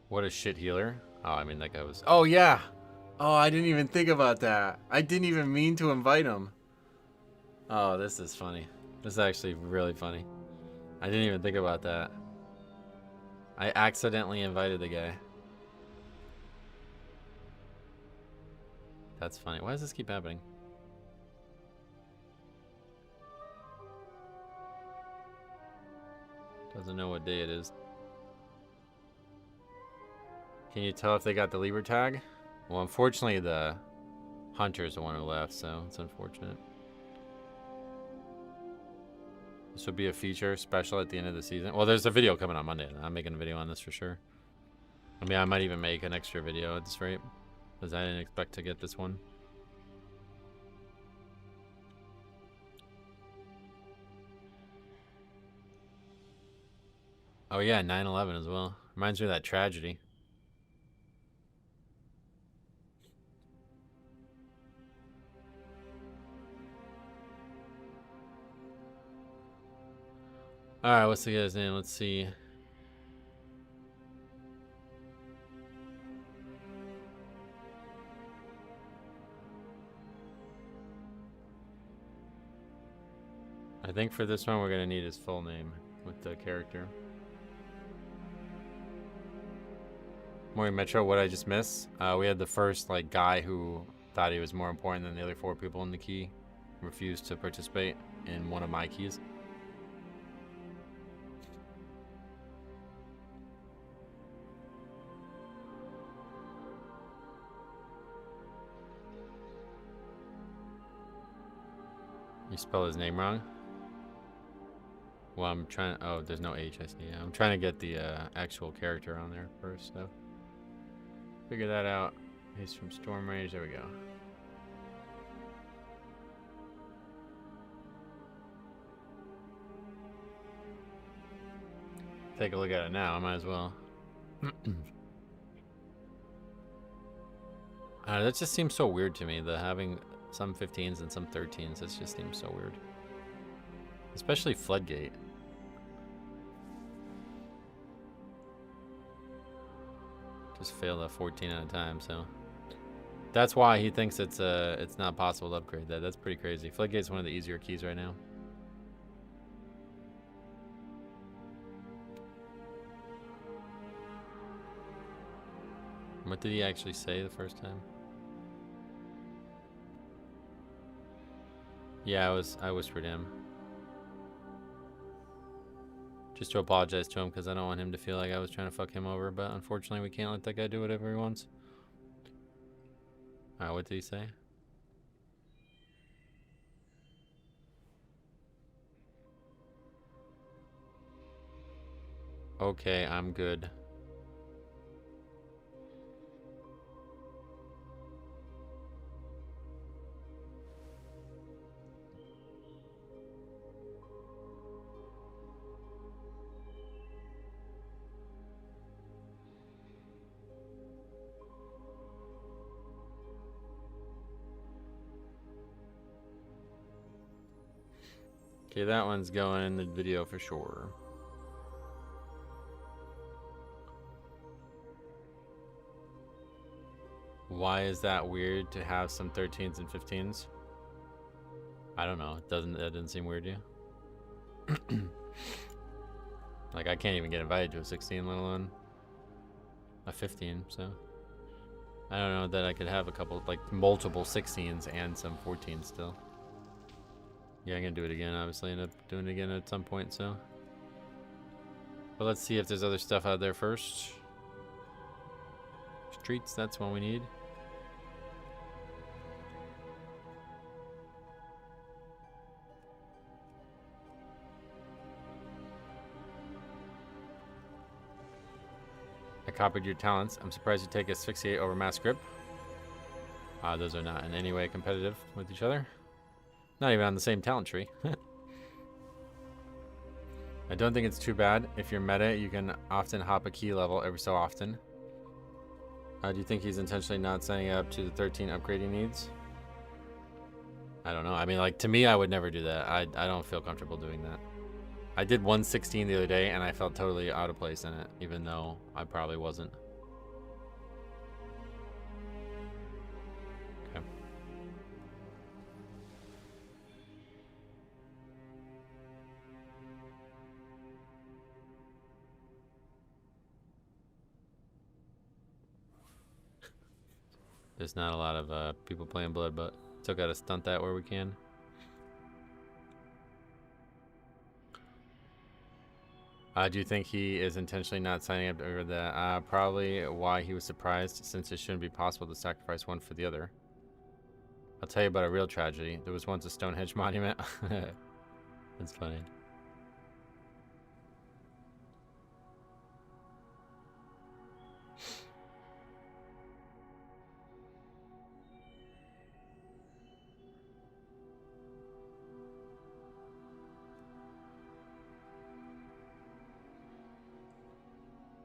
What a shit healer. Oh, I mean, that guy was... Oh, yeah! Oh, I didn't even think about that. I didn't even mean to invite him. Oh, this is funny. This is actually really funny. I didn't even think about that. I accidentally invited the guy. That's funny. Why does this keep happening? Doesn't know what day it is. Can you tell if they got the Libra tag? Well, unfortunately, the Hunter's the one who left, so it's unfortunate. This would be a feature special at the end of the season. Well, there's a video coming on Monday. I'm making a video on this for sure. I mean, I might even make an extra video at this rate, because I didn't expect to get this one. Oh yeah, 9/11 as well. Reminds me of that tragedy. Alright, what's the guy's name? Let's see. I think for this one we're gonna need his full name with the character. Mori Metro, what I just missed? We had the first like guy who thought he was more important than the other 4 people in the key. Refused to participate in one of my keys. You spell his name wrong? Well, I'm trying. Oh, there's no H, I see. Yeah, I'm trying to get the actual character on there first, so. Figure that out. He's from Storm Range. There we go. Take a look at it now. I might as well. That just seems so weird to me, the having some 15s and some 13s. It just seems so weird. Especially Floodgate. Just failed at 14 at a time, so that's why he thinks it's not possible to upgrade that. That's pretty crazy. Floodgate's one of the easier keys right now. What did he actually say the first time? Yeah, I whispered him. Just to apologize to him because I don't want him to feel like I was trying to fuck him over, but unfortunately we can't let that guy do whatever he wants. Alright, what did he say? Okay, I'm good. Okay, that one's going in the video for sure. Why is that weird to have some 13s and 15s? I don't know. That didn't seem weird to you? Like, I can't even get invited to a 16, let alone a 15, so I don't know that I could have a couple, like, multiple 16s and some 14s still. Yeah, I'm gonna do it again, obviously. End up doing it again at some point, so. But let's see if there's other stuff out there first. Streets, that's what we need. I copied your talents. I'm surprised you take Asphyxiate over Mass Grip. Those are not in any way competitive with each other. Not even on the same talent tree. I don't think it's too bad. If you're meta, you can often hop a key level every so often. Do you think he's intentionally not signing up to the 13 upgrading needs? I don't know. I mean, like, to me, I would never do that. I don't feel comfortable doing that. I did 116 the other day, and I felt totally out of place in it, even though I probably wasn't. Okay. There's not a lot of people playing Blood, but still gotta stunt that where we can. Do you think he is intentionally not signing up over that? Probably why he was surprised, since it shouldn't be possible to sacrifice one for the other. I'll tell you about a real tragedy. There was once a Stonehenge monument. That's funny.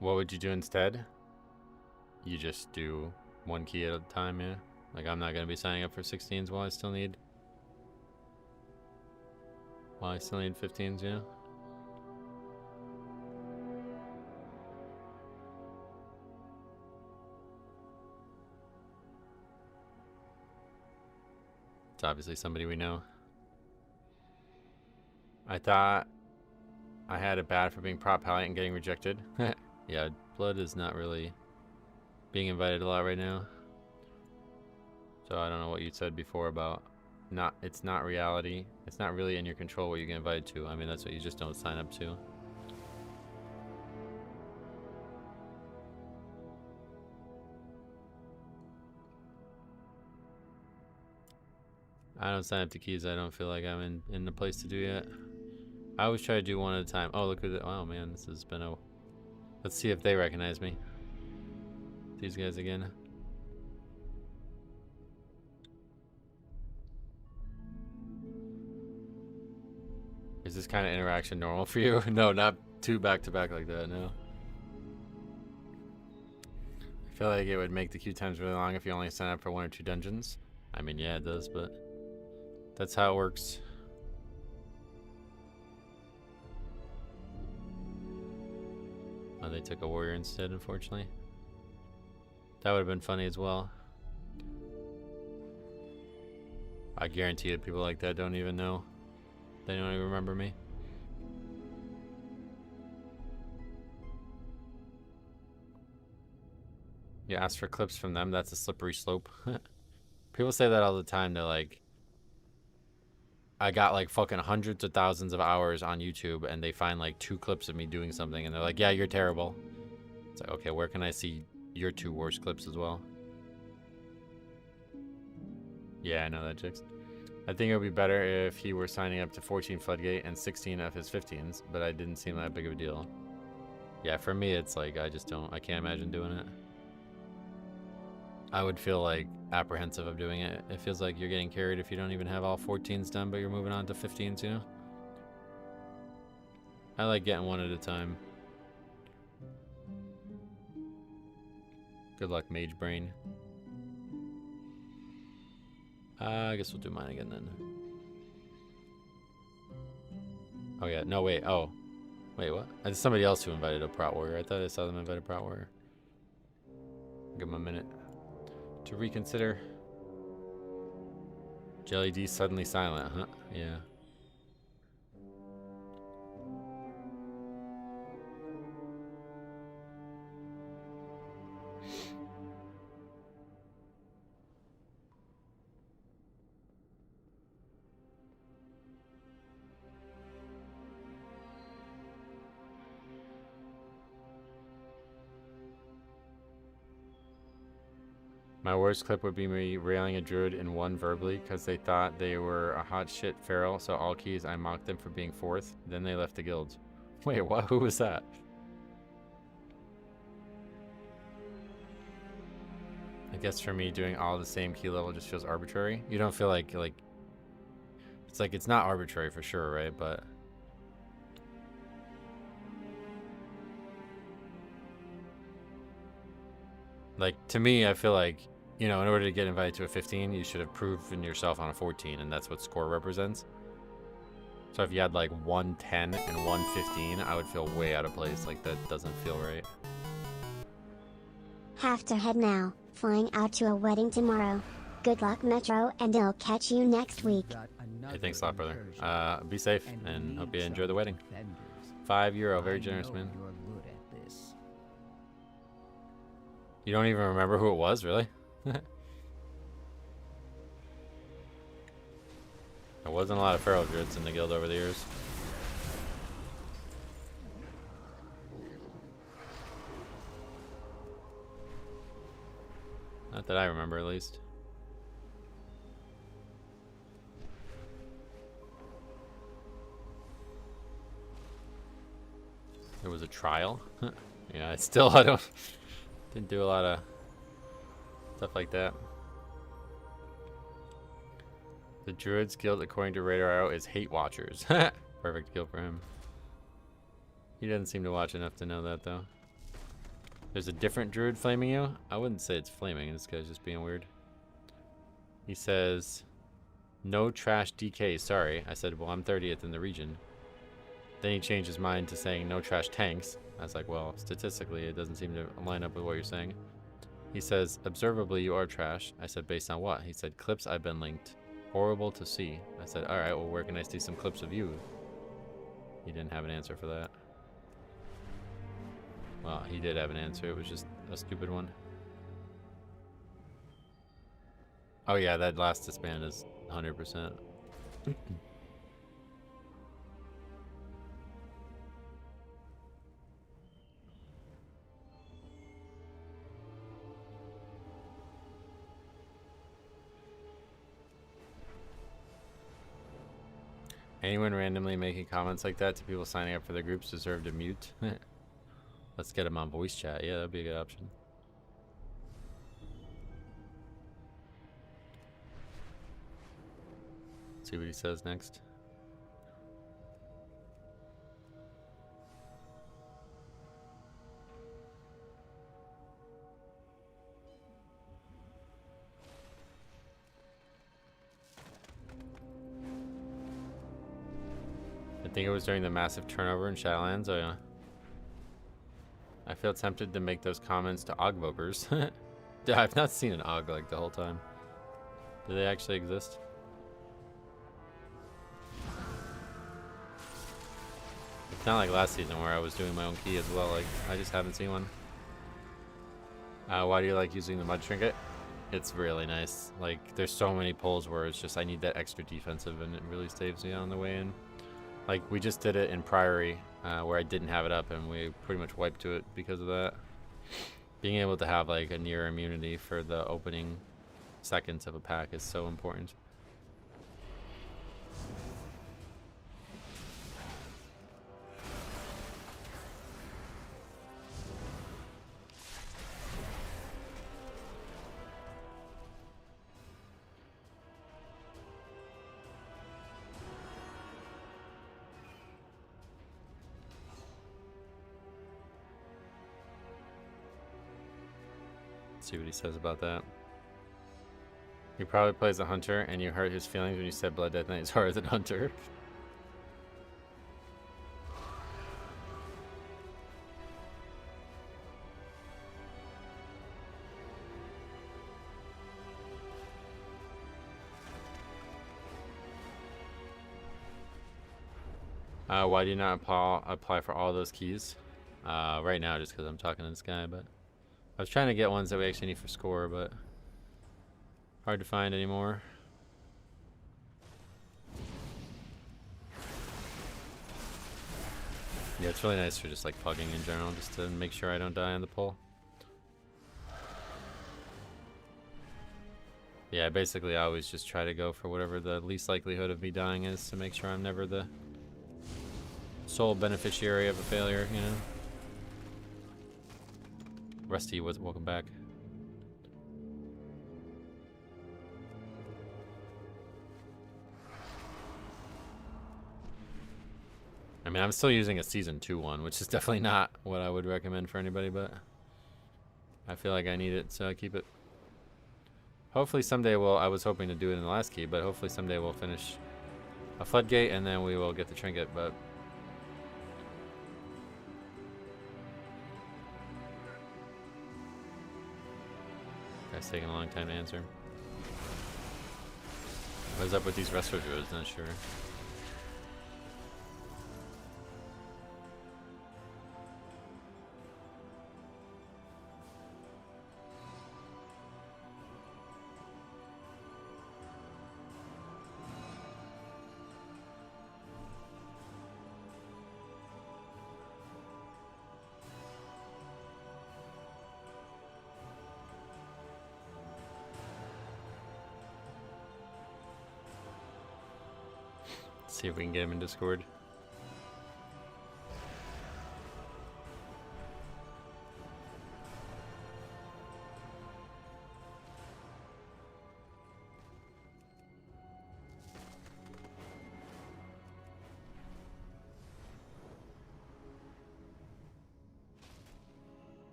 What would you do instead? You just do one key at a time, yeah? Like, I'm not going to be signing up for 16s while I still need 15s, yeah? It's obviously somebody we know. I thought I had it bad for being prop palette and getting rejected. Yeah, Blood is not really being invited a lot right now. So I don't know what you said before about it's not reality. It's not really in your control what you get invited to. I mean, that's what you just don't sign up to. I don't sign up to keys I don't feel like I'm in the place to do yet. I always try to do one at a time. Oh, look at it. Oh man, this has been a... Let's see if they recognize me. These guys again. Is this kind of interaction normal for you? No, not two back to back like that, no. I feel like it would make the queue times really long if you only sign up for 1 or 2 dungeons. I mean, yeah, it does, but that's how it works. Oh, they took a warrior instead, unfortunately. That would have been funny as well. I guarantee you people like that don't even know. They don't even remember me. You ask for clips from them, that's a slippery slope. People say that all the time. They're like, I got like fucking hundreds of thousands of hours on YouTube and they find like 2 clips of me doing something and they're like, yeah, you're terrible. It's like, okay, where can I see your 2 worst clips as well? Yeah, I know that, Jix. I think it would be better if he were signing up to 14 Floodgate and 16 of his 15s, but I didn't seem that big of a deal. Yeah, for me, it's like, I can't imagine doing it. I would feel like apprehensive of doing it. It feels like you're getting carried if you don't even have all 14s done, but you're moving on to 15s, you know? I like getting one at a time. Good luck, Mage Brain. I guess we'll do mine again then. Oh yeah, no wait, oh. Wait, what? It's somebody else who invited a Prot Warrior. I thought I saw them invite a Prot Warrior. Give them a minute to reconsider. Jelly D suddenly silent, huh? Yeah. My worst clip would be me railing a druid in 1 verbally because they thought they were a hot shit feral, so all keys I mocked them for being 4th. Then they left the guild. Wait, what? Who was that? I guess for me, doing all the same key level just feels arbitrary. You don't feel like it's like it's not arbitrary for sure, right? But like to me, I feel like, you know, in order to get invited to a 15, you should have proven yourself on a 14, and that's what score represents. So if you had like 110 and 115, I would feel way out of place. Like that doesn't feel right.
Have to head now, flying out to a wedding tomorrow. Good luck, Metro, and I'll catch you next week.
Hey, thanks a lot, brother. Be safe, and hope you enjoy the wedding. €5, very generous, man. You don't even remember who it was, really? There wasn't a lot of feral druids in the guild over the years. Not that I remember, at least. Trial? Yeah, I didn't do a lot of stuff like that. The Druids Guild, according to Radar Arrow, is Hate Watchers. Perfect guild for him. He doesn't seem to watch enough to know that, though. There's a different Druid flaming you? I wouldn't say it's flaming. This guy's just being weird. He says, no trash DK, sorry. I said, well, I'm 30th in the region. Then he changed his mind to saying no trash tanks. I was like, well, statistically, it doesn't seem to line up with what you're saying. He says, observably, you are trash. I said, based on what? He said, clips I've been linked. Horrible to see. I said, all right, well, where can I see some clips of you? He didn't have an answer for that. Well, he did have an answer. It was just a stupid one. Oh, yeah, that last disband is 100%. Anyone randomly making comments like that to people signing up for their groups deserve to mute. Let's get them on voice chat. Yeah, that'd be a good option. See what he says next. I think it was during the massive turnover in Shadowlands. Oh yeah. I feel tempted to make those comments to Ogvokers. I've not seen an Og like the whole time. Do they actually exist? It's not like last season where I was doing my own key as well. Like, I just haven't seen one. Why do you like using the mud trinket? It's really nice. Like, there's so many pulls where it's just I need that extra defensive and it really saves me on the way in. Like, we just did it in Priory, where I didn't have it up, and we pretty much wiped to it because of that. Being able to have, like, a near immunity for the opening seconds of a pack is so important. See what he says about that. He probably plays a hunter, and you hurt his feelings when you said Blood Death Knight is harder than hunter. Why do you not apply for all those keys? Right now, just because I'm talking to this guy, but I was trying to get ones that we actually need for score, but hard to find anymore. Yeah, it's really nice for just like pugging in general, just to make sure I don't die on the pull. Yeah, basically I always just try to go for whatever the least likelihood of me dying is to make sure I'm never the sole beneficiary of a failure, you know? Rusty, welcome back. I mean, I'm still using a Season 2 one, which is definitely not what I would recommend for anybody, but I feel like I need it, so I keep it. Hopefully someday I was hoping to do it in the last key, but hopefully someday we'll finish a Floodgate and then we will get the Trinket, but it's taking a long time to answer. What is up with these Resto Druids? Not sure. See if we can get him in Discord.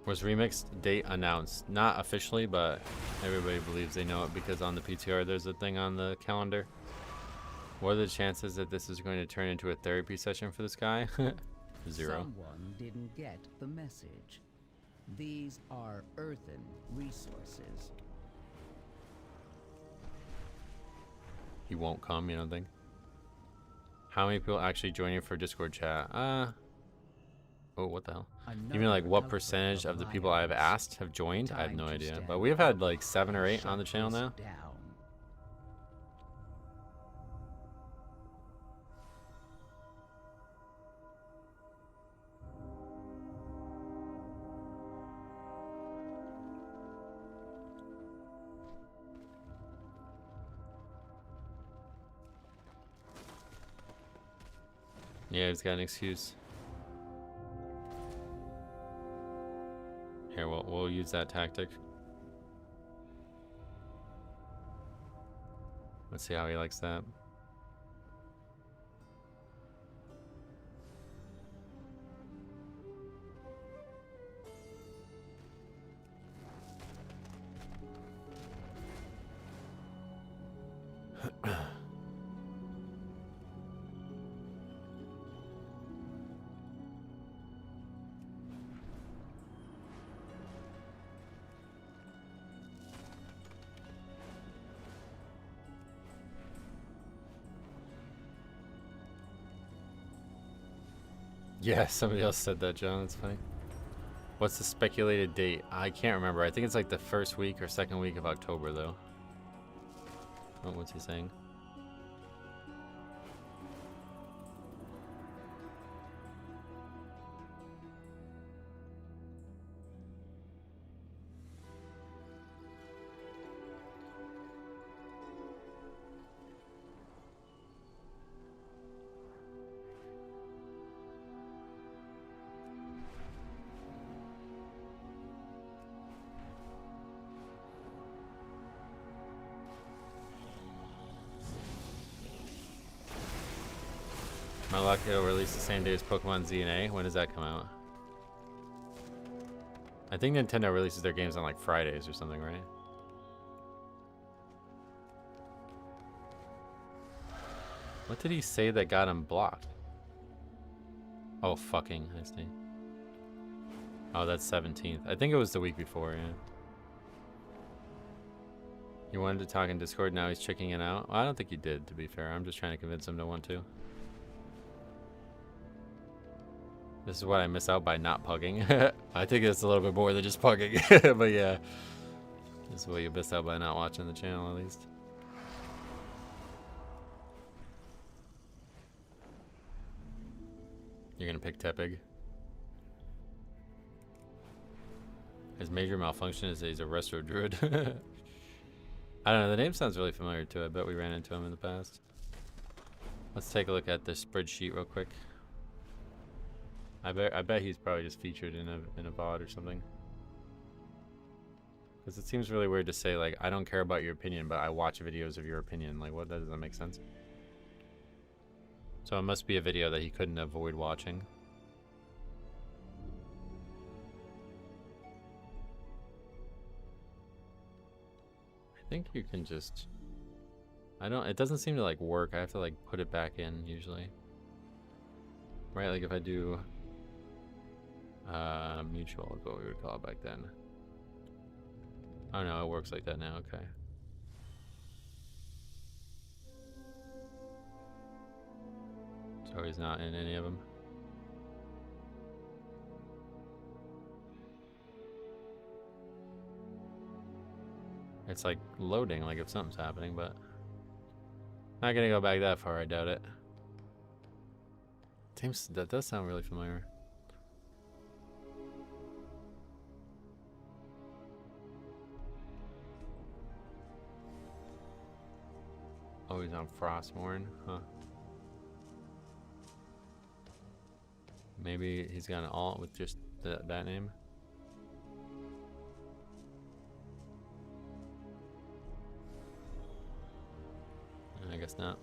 Was remixed date announced? Not officially, but everybody believes they know it because on the PTR there's a thing on the calendar. What are the chances that this is going to turn into a therapy session for this guy? 0.
Someone didn't get the message. These are earthen resources.
He won't come, you don't think? How many people actually join you for Discord chat? Oh, what the hell? You mean like what percentage of the people I have asked have joined? I have no idea. But we have had like 7 or 8 on the channel now. Yeah, he's got an excuse. Here, we'll use that tactic. Let's see how he likes that. Yeah, somebody else said that, John. That's funny. What's the speculated date? I can't remember. I think it's like the first week or second week of October, though. Oh, what's he saying? My luck, it'll release the same day as Pokemon Z and A. When does that come out? I think Nintendo releases their games on like Fridays or something, right? What did he say that got him blocked? Oh, fucking, I see. Oh, that's 17th. I think it was the week before, yeah. You wanted to talk in Discord, now he's checking it out? Well, I don't think he did, to be fair. I'm just trying to convince him to want to. This is what I miss out by not pugging. I think it's a little bit more than just pugging. But yeah, this is what you miss out by not watching the channel, at least. You're gonna pick Tepig. His major malfunction is that he's a resto druid. I don't know, the name sounds really familiar too. I bet we ran into him in the past. Let's take a look at the spreadsheet real quick. I bet he's probably just featured in a VOD or something. Because it seems really weird to say, like, I don't care about your opinion, but I watch videos of your opinion. Like, what, that doesn't make sense. So it must be a video that he couldn't avoid watching. I think you can just... it doesn't seem to, like, work. I have to, like, put it back in, usually. Right, like if I do... mutual is what we would call it back then. Oh no, it works like that now, okay. So he's not in any of them. It's like loading, like if something's happening, but not gonna go back that far, I doubt it. Seems that does sound really familiar. Oh, he's on Frostmourne, huh? Maybe he's got an alt with just that name. I guess not.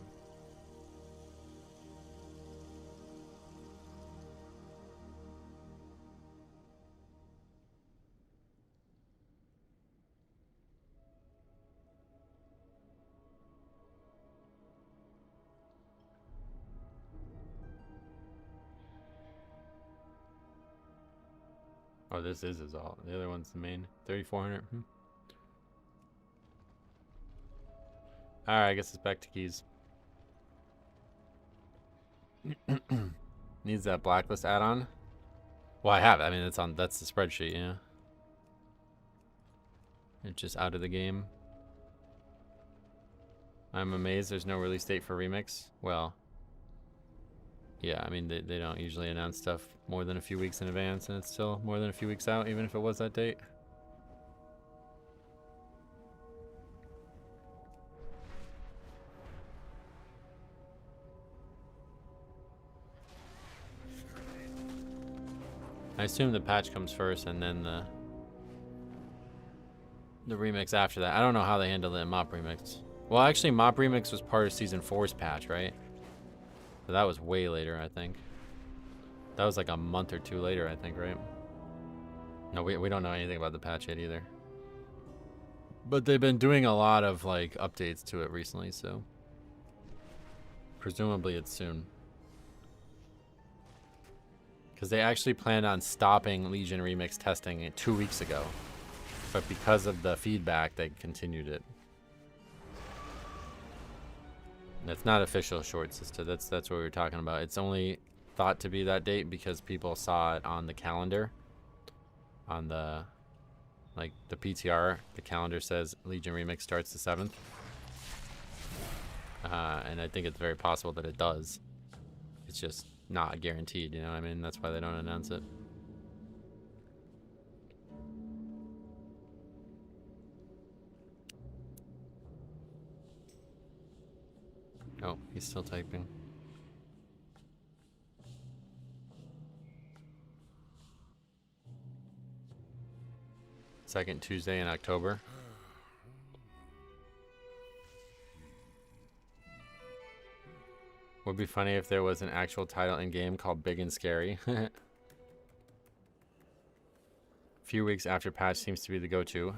Oh, this is his alt. The other one's the main. 3,400. Alright, I guess it's back to keys. Needs that blacklist add-on. Well, I have it. I mean, that's the spreadsheet, yeah. It's just out of the game. I'm amazed there's no release date for Remix. Well, yeah, I mean, they don't usually announce stuff more than a few weeks in advance, and it's still more than a few weeks out, even if it was that date. I assume the patch comes first and then the remix after that. I don't know how they handled it in Mop Remix. Well, actually, Mop Remix was part of Season 4's patch, right? So that was way later, I think. That was like a month or two later, I think, right? No, we don't know anything about the patch yet either. But they've been doing a lot of like updates to it recently, so presumably it's soon. Because they actually planned on stopping Legion Remix testing 2 weeks ago. But because of the feedback, they continued it. That's not official, Short Sister. That's what we were talking about. It's only thought to be that date because people saw it on the calendar. On the, like, the PTR. The calendar says Legion Remix starts the 7th. And I think it's very possible that it does. It's just not guaranteed, you know what I mean? That's why they don't announce it. Oh, he's still typing. Second Tuesday in October. Would be funny if there was an actual title in game called Big and Scary. Few weeks after patch seems to be the go-to.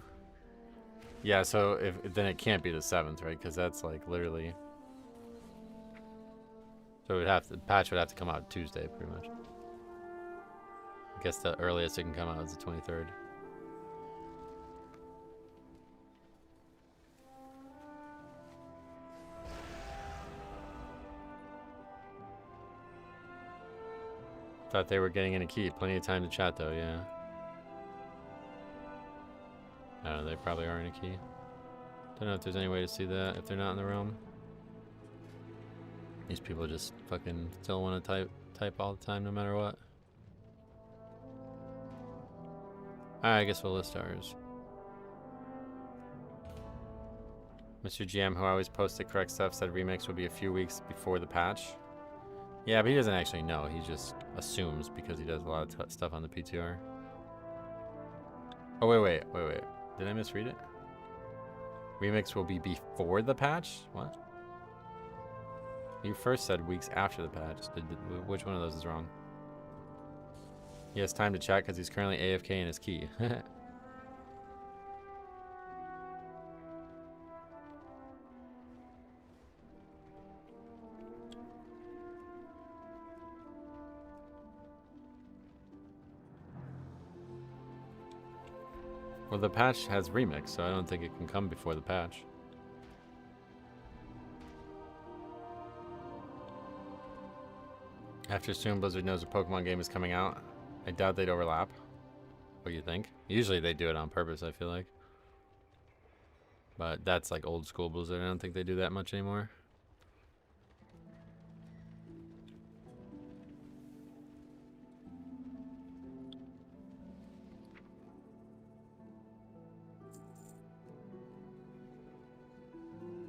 Yeah, so then it can't be the 7th, right? Because that's like literally. So the patch would have to come out Tuesday, pretty much. I guess the earliest it can come out is the 23rd. Thought they were getting in a key. Plenty of time to chat, though, yeah. I don't know, they probably are in a key. Don't know if there's any way to see that if they're not in the realm. These people just fucking still want to type all the time, no matter what. Alright, I guess we'll list ours. Mr. GM, who always posts the correct stuff, said Remix would be a few weeks before the patch. Yeah, but he doesn't actually know. He just assumes because he does a lot of stuff on the PTR. Oh, wait. Did I misread it? Remix will be before the patch? What? You first said weeks after the patch. Which one of those is wrong? He has time to chat because he's currently AFK in his key. Well, the patch has Remix, so I don't think it can come before the patch. After soon Blizzard knows a Pokemon game is coming out, I doubt they'd overlap. What do you think? Usually they do it on purpose, I feel like. But that's like old school Blizzard. I don't think they do that much anymore.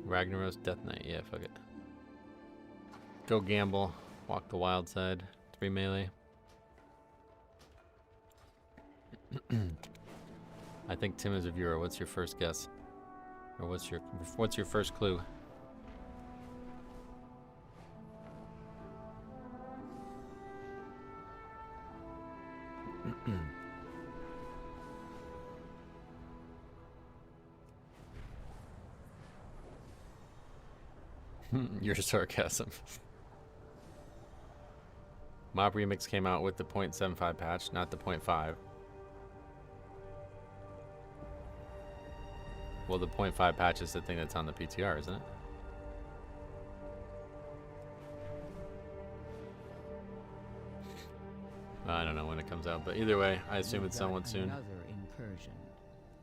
Ragnaros Death Knight, yeah, fuck it. Go gamble, walk the wild side, 3 melee. I think Tim is a viewer. What's your first guess? Or what's your first clue? Your sarcasm. Mob Remix came out with the .75 patch, not the .5. Well, the 0.5 patch is the thing that's on the PTR, isn't it? I don't know when it comes out, but either way, I assume it's somewhat soon.
Another incursion,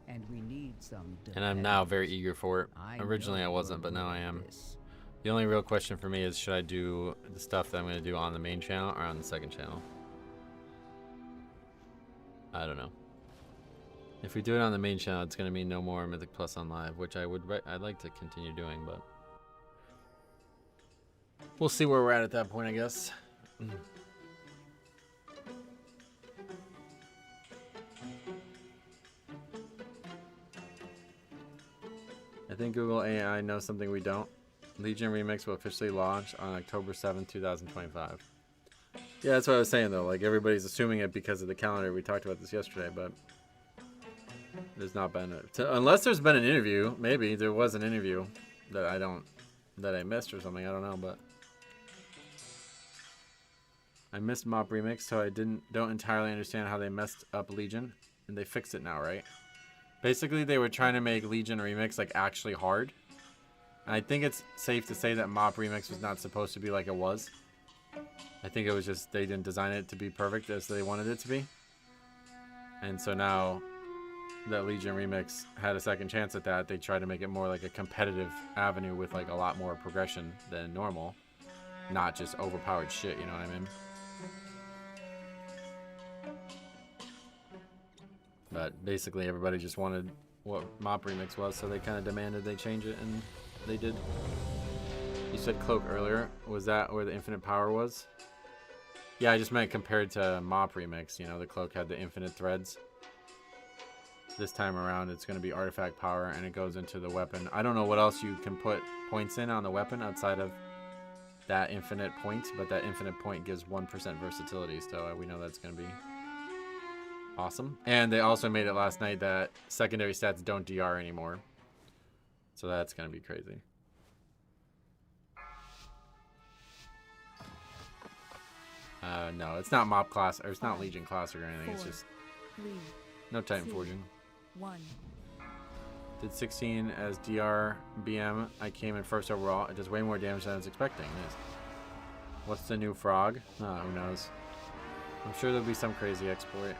and we need some.
And I'm now very eager for it. Originally I wasn't, but now I am. The only real question for me is, should I do the stuff that I'm going to do on the main channel or on the second channel? I don't know. If we do it on the main channel, it's going to mean no more Mythic Plus on live, which I'd like to continue doing, but we'll see where we're at that point, I guess. I think Google AI knows something we don't. Legion Remix will officially launch on October 7th, 2025. Yeah, that's what I was saying, though. Like, everybody's assuming it because of the calendar. We talked about this yesterday, but there's not been unless there's been an interview. Maybe there was an interview that I missed or something. I don't know, but I missed Mop Remix, so I don't entirely understand how they messed up Legion, and they fixed it now, right? Basically, they were trying to make Legion Remix like actually hard. And I think it's safe to say that Mop Remix was not supposed to be like it was. I think it was just they didn't design it to be perfect as they wanted it to be. And so now that Legion Remix had a second chance at that, they tried to make it more like a competitive avenue with like a lot more progression than normal. Not just overpowered shit, you know what I mean? But basically everybody just wanted what Mop Remix was, so they kind of demanded they change it, and they did. You said Cloak earlier. Was that where the infinite power was? Yeah, I just meant compared to Mop Remix. You know, the Cloak had the infinite threads. This time around, it's going to be artifact power, and it goes into the weapon. I don't know what else you can put points in on the weapon outside of that infinite point, but that infinite point gives 1% versatility, so we know that's going to be awesome. And they also made it last night that secondary stats don't DR anymore. So that's going to be crazy. No, it's not Mop class, or it's not Legion Classic or anything. It's just no Titan Forging.
1.
Did 16 as DR BM. I came in first overall. It does way more damage than I was expecting. What's the new frog? Oh, who knows? I'm sure there'll be some crazy exploit.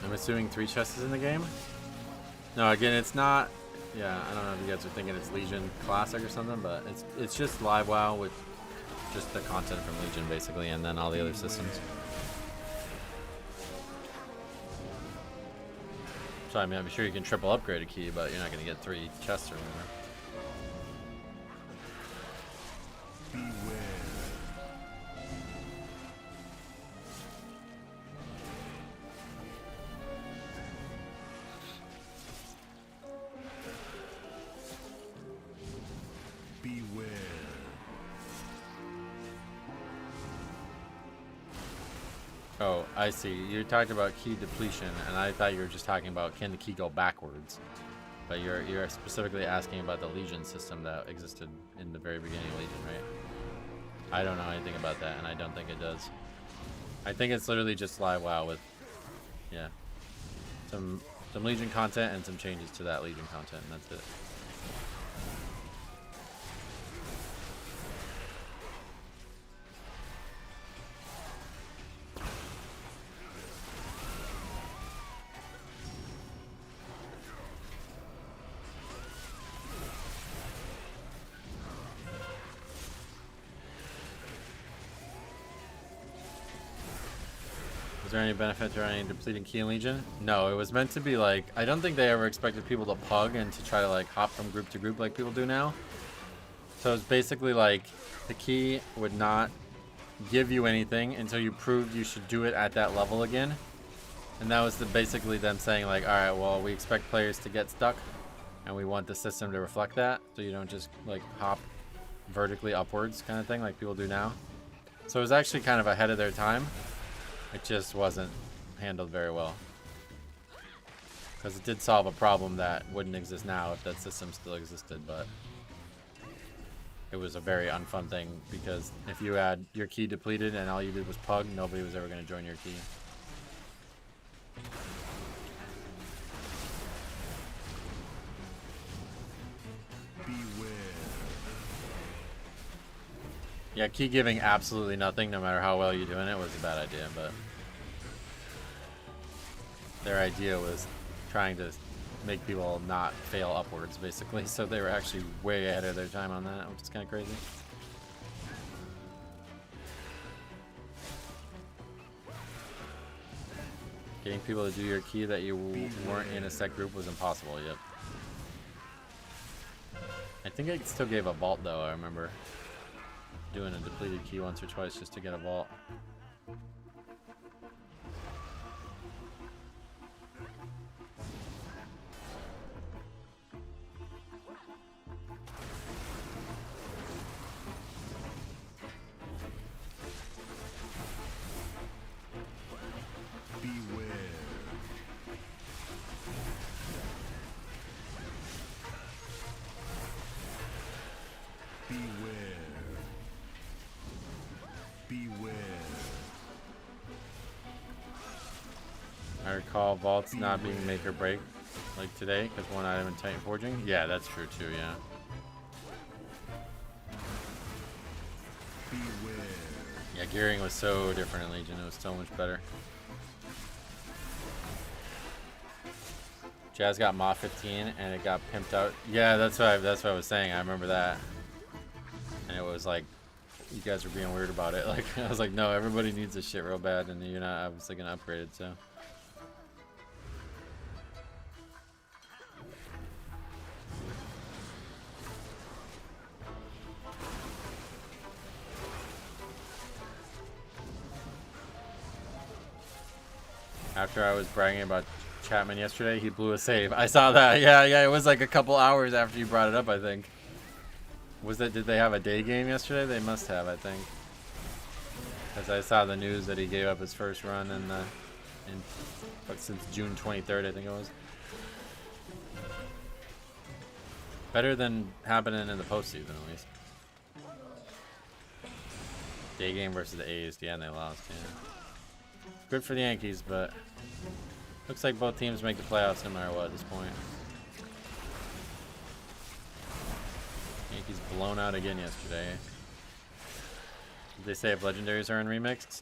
I'm assuming 3 chests is in the game? No, again, it's not. Yeah, I don't know if you guys are thinking it's Legion Classic or something, but it's just live WoW with just the content from Legion basically, and then all the other systems. So I mean, I'm sure you can triple upgrade a key, but you're not going to get 3 chests or whatever. Oh, I see. You talked about key depletion, and I thought you were just talking about can the key go backwards. But you're specifically asking about the Legion system that existed in the very beginning of Legion, right? I don't know anything about that, and I don't think it does. I think it's literally just live WoW with, yeah, some Legion content and some changes to that Legion content, and that's it. Is there any benefit to running depleting key in Legion? No, it was meant to be like, I don't think they ever expected people to pug and to try to like hop from group to group like people do now. So it's basically like the key would not give you anything until you proved you should do it at that level again. And that was basically them saying like, all right, well, we expect players to get stuck and we want the system to reflect that, so you don't just like hop vertically upwards kind of thing like people do now. So it was actually kind of ahead of their time. It just wasn't handled very well. Because it did solve a problem that wouldn't exist now if that system still existed, but it was a very unfun thing because if you had your key depleted and all you did was pug, nobody was ever going to join your key.
Beware.
Yeah, key giving absolutely nothing, no matter how well you're doing it, was a bad idea, but their idea was trying to make people not fail upwards, basically, so they were actually way ahead of their time on that, which is kind of crazy. Getting people to do your key that you weren't in a set group was impossible, yep. I think I still gave a vault, though, I remember doing a depleted key once or twice just to get a vault. I recall vaults not being make or break like today because one item in Titan Forging. Yeah, that's true too, yeah. Yeah, gearing was so different in Legion. It was so much better. Jazz got Moth 15 and it got pimped out. Yeah, that's what I was saying. I remember that. And it was like, you guys were being weird about it. Like, I was like, no, everybody needs this shit real bad, and you're not obviously gonna upgrade it, so. After I was bragging about Chapman yesterday, he blew a save. I saw that. Yeah, it was like a couple hours after you brought it up, I think. Did they have a day game yesterday? They must have, I think. Because I saw the news that he gave up his first run since June 23rd, I think it was. Better than happening in the postseason, at least. Day game versus the A's, yeah, and they lost, yeah. Good for the Yankees, but looks like both teams make the playoffs no matter what at this point. Yankees blown out again yesterday. Did they say if legendaries are in remixed?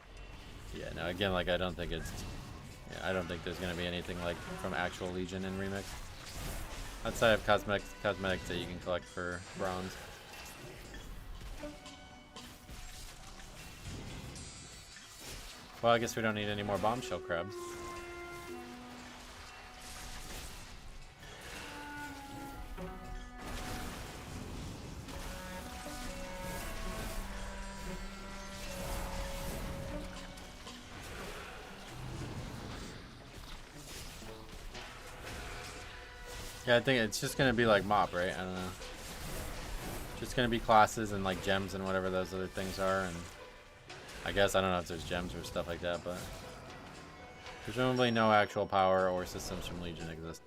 Yeah, no, again, like I don't think there's gonna be anything like from actual Legion in remix. Outside of cosmetics that you can collect for bronze. Well, I guess we don't need any more bombshell crabs. Yeah, I think it's just gonna be like MOP, right? I don't know. Just gonna be classes and like gems and whatever those other things are, and I guess I don't know if there's gems or stuff like that, but presumably no actual power or systems from Legion exist.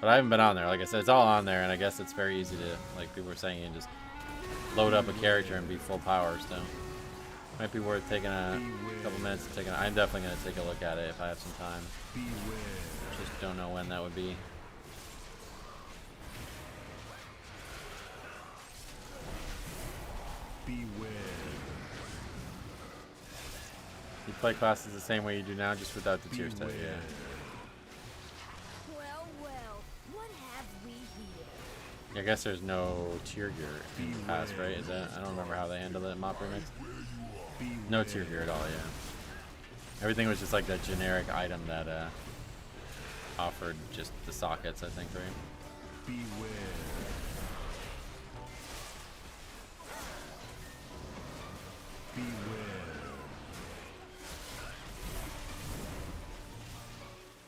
But I haven't been on there. Like I said, it's all on there, and I guess it's very easy to, like people were saying, you can just load up a character and be full power. So might be worth taking a couple minutes to I'm definitely gonna take a look at it if I have some time. Just don't know when that would be.
Beware.
You play classes the same way you do now, just without the tier set, yeah.
Well, what have we here?
I guess there's no tier gear in the past, right? Is that? I don't remember how they handled it in MOP Remix. No tier gear at all, yeah. Everything was just like that generic item that offered just the sockets, I think, right?
Beware.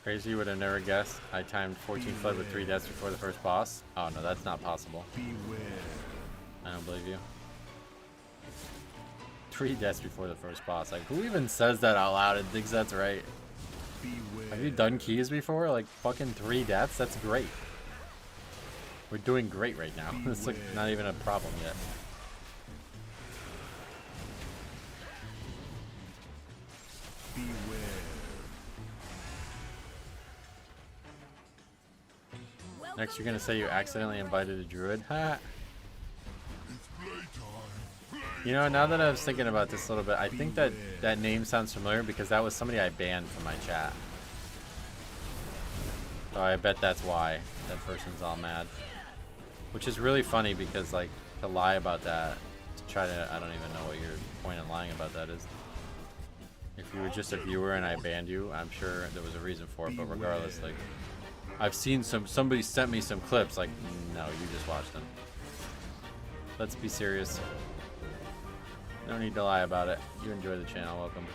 Crazy, you would have never guessed. I timed 14 flood with 3 deaths before the first boss. Oh no, that's not possible. I don't believe you. 3 deaths before the first boss. Like, who even says that out loud and thinks that's right? Have you done keys before? Like, fucking 3 deaths? That's great. We're doing great right now. It's like not even a problem yet. Next, you're gonna say you accidentally invited a druid? Ha! You know, now that I was thinking about this a little bit, I think that that name sounds familiar because that was somebody I banned from my chat. So I bet that's why that person's all mad. Which is really funny because, like, to lie about that, to try to, I don't even know what your point in lying about that is. If you were just a viewer and I banned you, I'm sure there was a reason for it, but regardless, like, I've seen somebody sent me some clips, like, no, you just watched them. Let's be serious. No need to lie about it. You enjoy the channel, welcome.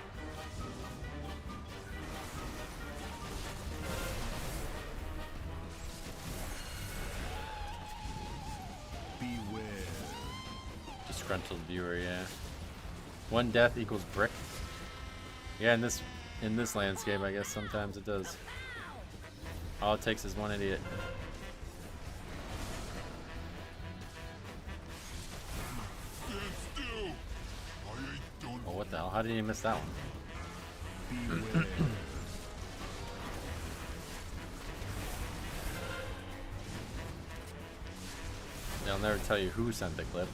Beware.
Disgruntled viewer, yeah. 1 death equals brick. Yeah, in this landscape, I guess sometimes it does. All it takes is 1 idiot. Oh, what the hell? How did you miss that one? They'll never tell you who sent the clip.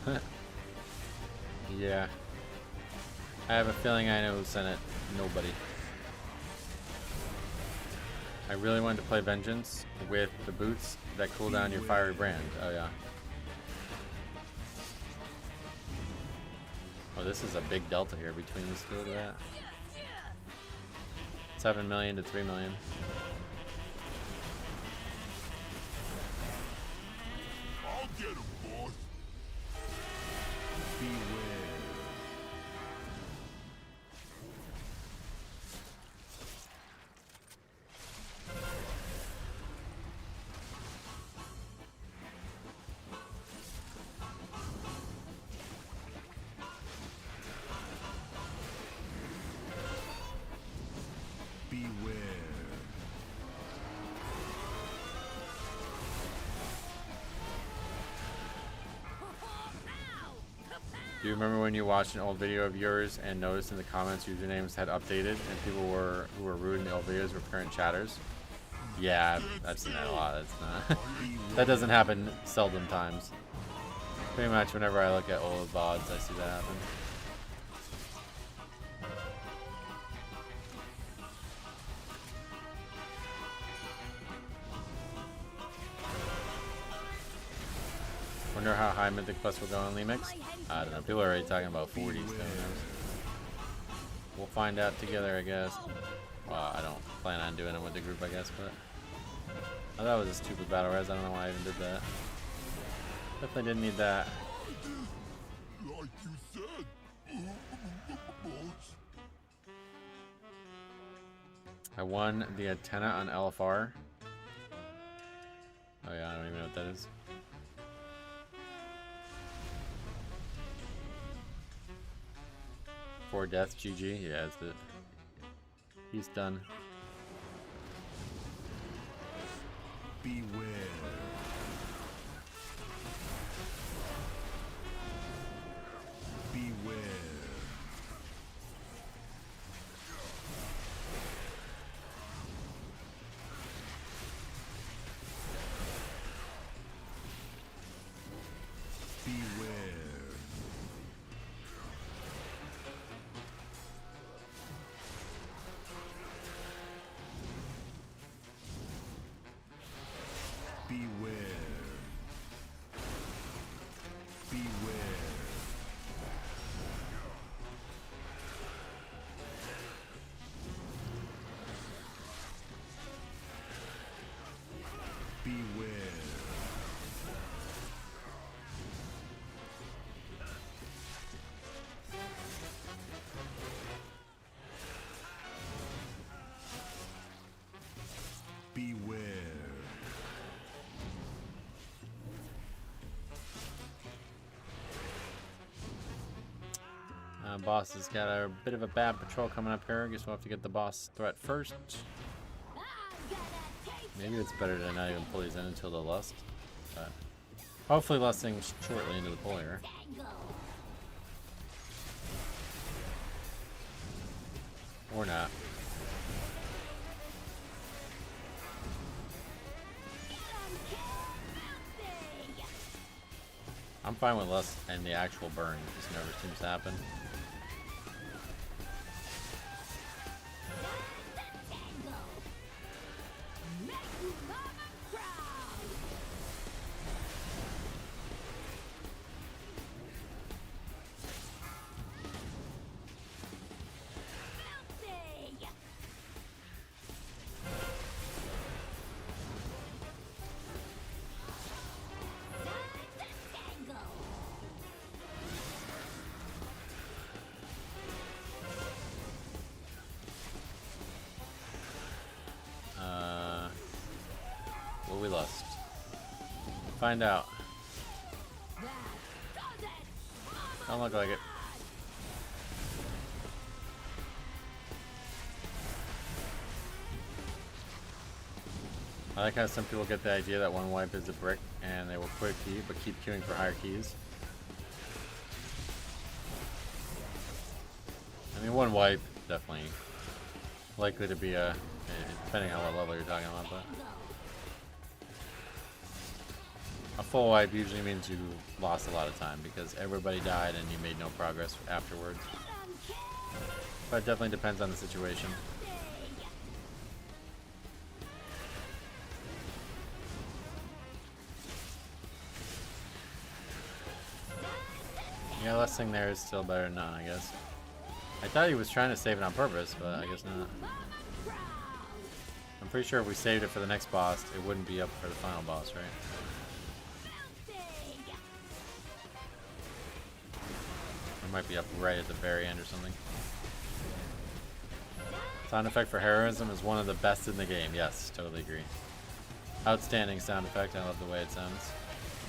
Yeah. I have a feeling I know who sent it. Nobody. I really wanted to play Vengeance with the boots that cool down your fiery brand. Oh yeah. Oh, this is a big delta here between these two. Look at that. 7 million to 3 million.
I'll get him, boss. Beware.
Do you remember when you watched an old video of yours and noticed in the comments usernames had updated and people who were rude in the old videos were current chatters? Yeah, I've seen that a lot. That's not that doesn't happen seldom times. Pretty much whenever I look at old VODs, I see that happen. Wonder how high Mythic Plus will go on Lemix. I don't know. People are already talking about 40s. We'll find out together, I guess. Well, I don't plan on doing it with the group, I guess, but oh, that was a stupid battle res. I don't know why I even did that. Definitely didn't need that.
Like you said.
I won the antenna on LFR. Oh yeah, I don't even know what that is. Four deaths, GG. Yeah, that's it. He's done.
Beware. Beware. Beware. Beware.
Boss has got a bit of a bad patrol coming up here. I guess we'll have to get the boss threat first. Maybe it's better to not even pull these in until the lust. But hopefully lusting shortly into the pull here. Or not. I'm fine with lust and the actual burn. It just never seems to happen. Will we lust? Find out. Don't look like it. I like how some people get the idea that one wipe is a brick and they will quit a key but keep queuing for higher keys. I mean, one wipe definitely likely to be depending on what level you're talking about, but a full wipe usually means you lost a lot of time because everybody died and you made no progress afterwards. But it definitely depends on the situation. Yeah, last thing there is still better than none, I guess. I thought he was trying to save it on purpose, but I guess not. I'm pretty sure if we saved it for the next boss, it wouldn't be up for the final boss, right? It might be up right at the very end or something. Sound effect for heroism is one of the best in the game. Yes, totally agree. Outstanding sound effect. I love the way it sounds.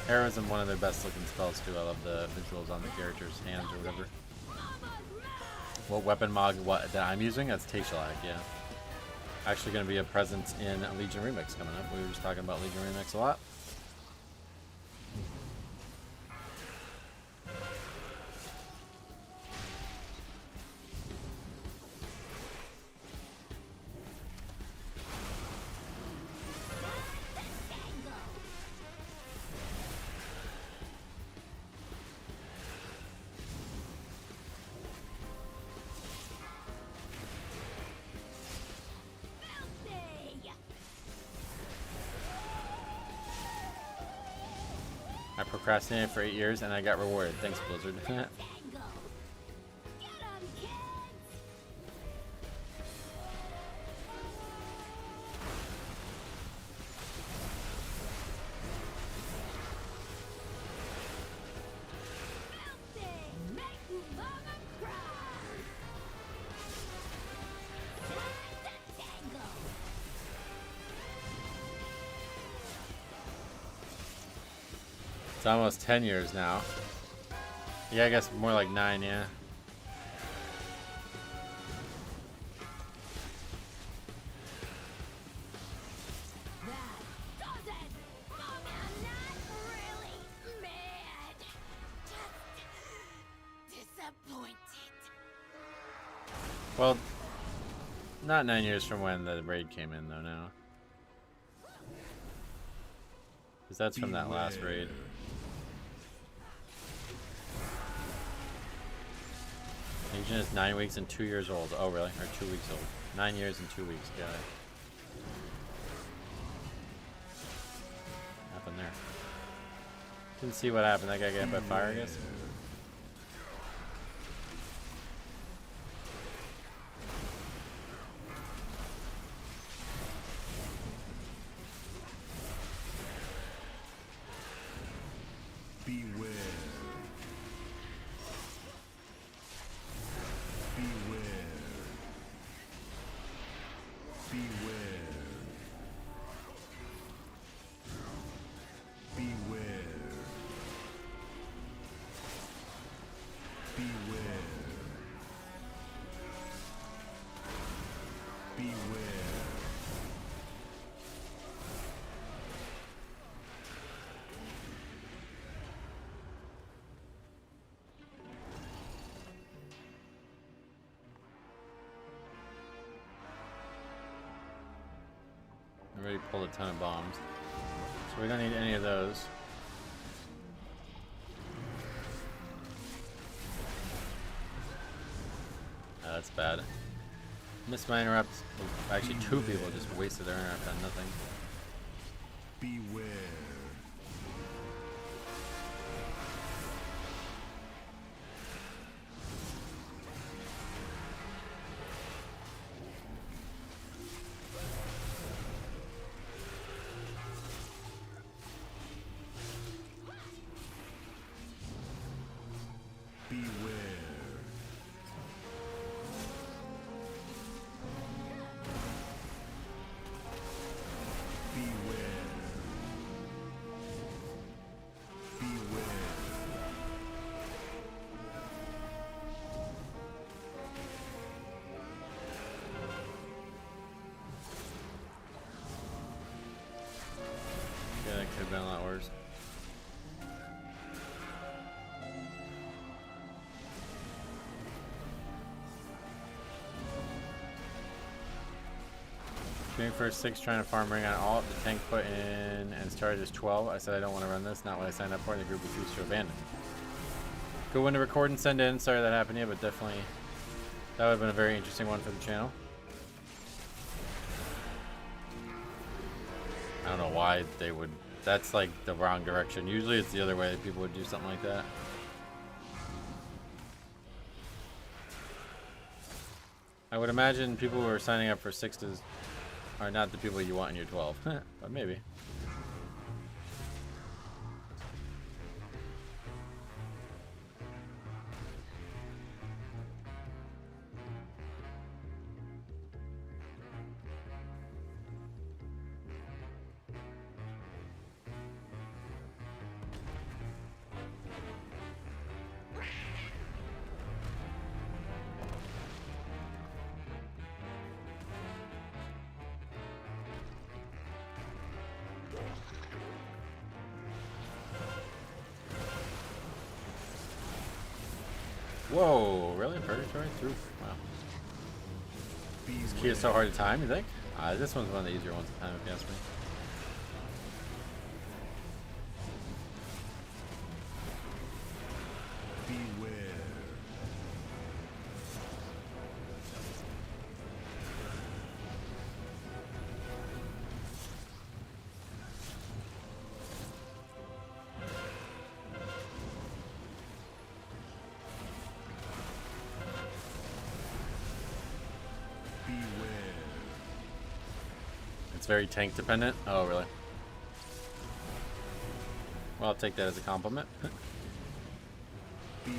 Heroism, one of their best looking spells too. I love the visuals on the character's hands or whatever. What weapon mod that I'm using? That's Tayshalag, yeah. Actually going to be a presence in Legion Remix coming up. We were just talking about Legion Remix a lot. I procrastinated for 8 years and I got rewarded. Thanks, Blizzard. It's almost 10 years now. Yeah, I guess more like 9, yeah. Well, not 9 years from when the raid came in, though, now. Because that's from that last raid. Legion is 9 weeks and 2 years old. Oh, really? Or 2 weeks old. 9 years and 2 weeks. Got it. What happened there? Didn't see what happened. That guy got hit by fire, I guess.
Beware. Beware.
I already pulled a ton of bombs, so we don't need any of those. Oh, that's bad. Missed my interrupt. Actually, two people just wasted their interrupt on nothing.
Beware.
Yeah, that could have been a lot worse. Shooting for 6, trying to farm ring on alt. The tank put in and started as 12. I said I don't want to run this, not what I signed up for, and the group refused to abandon. Good one to record and send in. Sorry that happened to you, but definitely that would have been a very interesting one for the channel. I don't know why they would. That's like the wrong direction. Usually it's the other way that people would do something like that. I would imagine people who are signing up for 6s are not the people you want in your 12. But maybe. Whoa, really? Purgatory? Through? Wow. This key is so hard to time, you think? This one's one of the easier ones to time, if you ask me.
Beware.
It's very tank dependent. Oh, really? Well, I'll take that as a compliment.
Beware.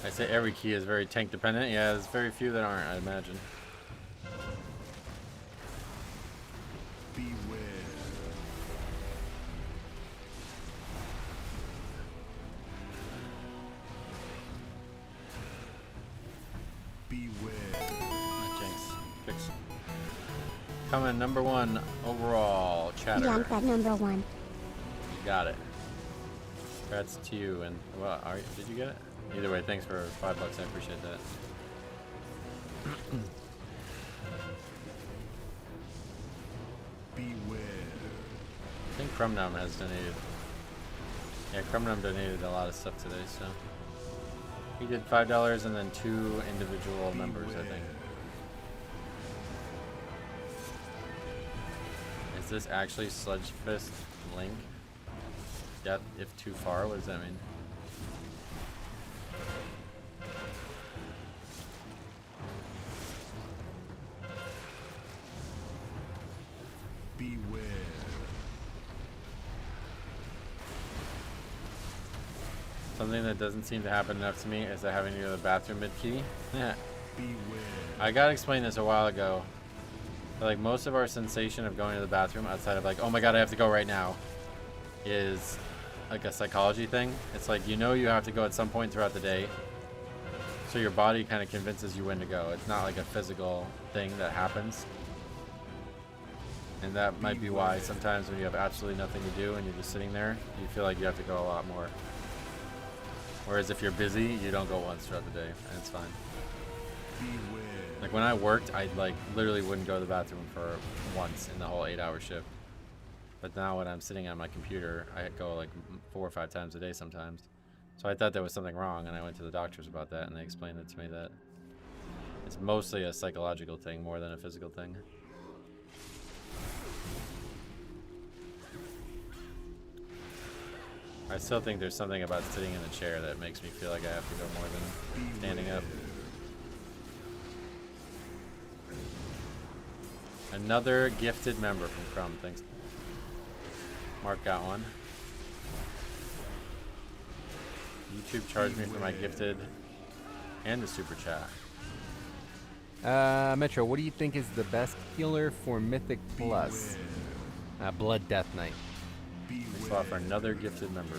I say every key is very tank dependent. Yeah, there's very few that aren't, I imagine.
Beware.
Fix. Coming number 1 overall chatter.
Young at number 1.
You got it. Congrats to you. And well, did you get it? Either way, thanks for $5. I appreciate that.
Beware.
I think Crumnum has donated. Yeah, Crumnum donated a lot of stuff today, so he did $5 and then 2 individual members, I think. Is this actually Sludge Fist Link? Depth if too far? What does that mean?
Beware.
Something that doesn't seem to happen enough to me is that having to go to the bathroom mid-key. Yeah.
Beware.
I got explained this a while ago. So like most of our sensation of going to the bathroom outside of like, oh my god, I have to go right now, is like a psychology thing. It's like, you know, you have to go at some point throughout the day. So your body kind of convinces you when to go. It's not like a physical thing that happens. And that might be why sometimes when you have absolutely nothing to do and you're just sitting there, you feel like you have to go a lot more. Whereas if you're busy, you don't go once throughout the day, and it's fine. Like when I worked, I like literally wouldn't go to the bathroom for once in the whole 8-hour shift. But now when I'm sitting on my computer, I go like 4 or 5 times a day sometimes. So I thought there was something wrong, and I went to the doctors about that, and they explained it to me that it's mostly a psychological thing more than a physical thing. I still think there's something about sitting in a chair that makes me feel like I have to go more than standing up. Another gifted member from Crumb, thanks. Mark got one. YouTube charged me for my gifted and the super chat.
Metro, what do you think is the best healer for Mythic Plus? Blood Death Knight.
Thanks a lot for another gifted member.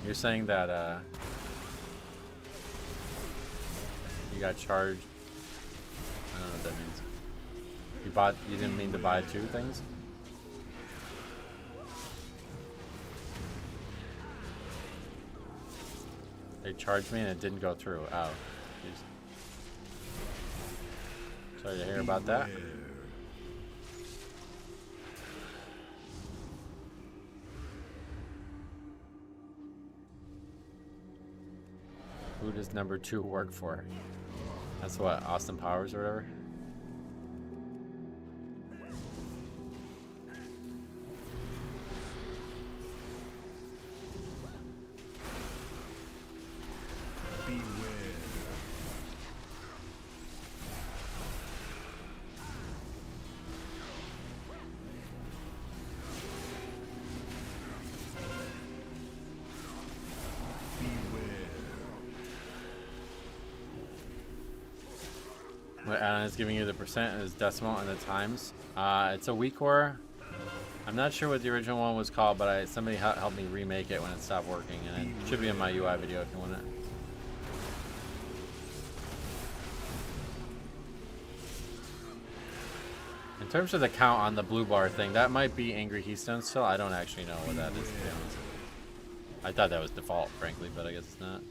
You're saying that you got charged. I don't know what that means. You didn't mean to buy 2 things? They charged me and it didn't go through. Oh, jeez. Sorry to hear about that. Who does number 2 work for? That's what, Austin Powers or whatever? What Alan is giving you the percent is decimal and the times. It's a weak core. I'm not sure what the original one was called, but somebody helped me remake it when it stopped working, and it should be in my UI video if you want it. In terms of the count on the blue bar thing, that might be Angry Heatstone still. I don't actually know what that is, to be honest. I thought that was default, frankly, but I guess it's not.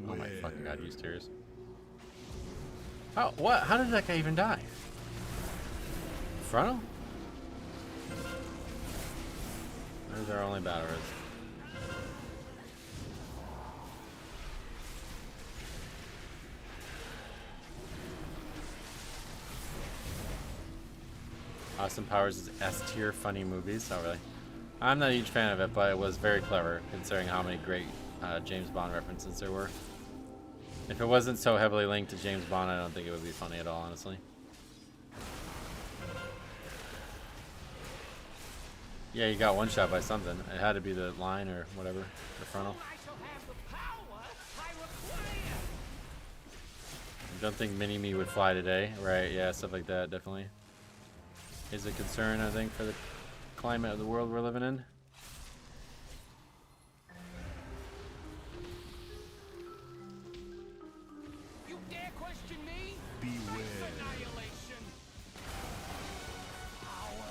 Oh my fucking god, use tears. Oh, what? How did that guy even die? Frontal? There's our only battle risk. Austin Powers is S-tier funny movies. Oh, really? I'm not a huge fan of it, but it was very clever considering how many great James Bond references there were. If it wasn't so heavily linked to James Bond, I don't think it would be funny at all, honestly. Yeah, you got one shot by something. It had to be the line or whatever, the frontal. I don't think Mini-Me would fly today, right? Yeah, stuff like that, definitely. Is a concern, I think, for the climate of the world we're living in.
You dare question me?
Beware.
Annihilation. Power.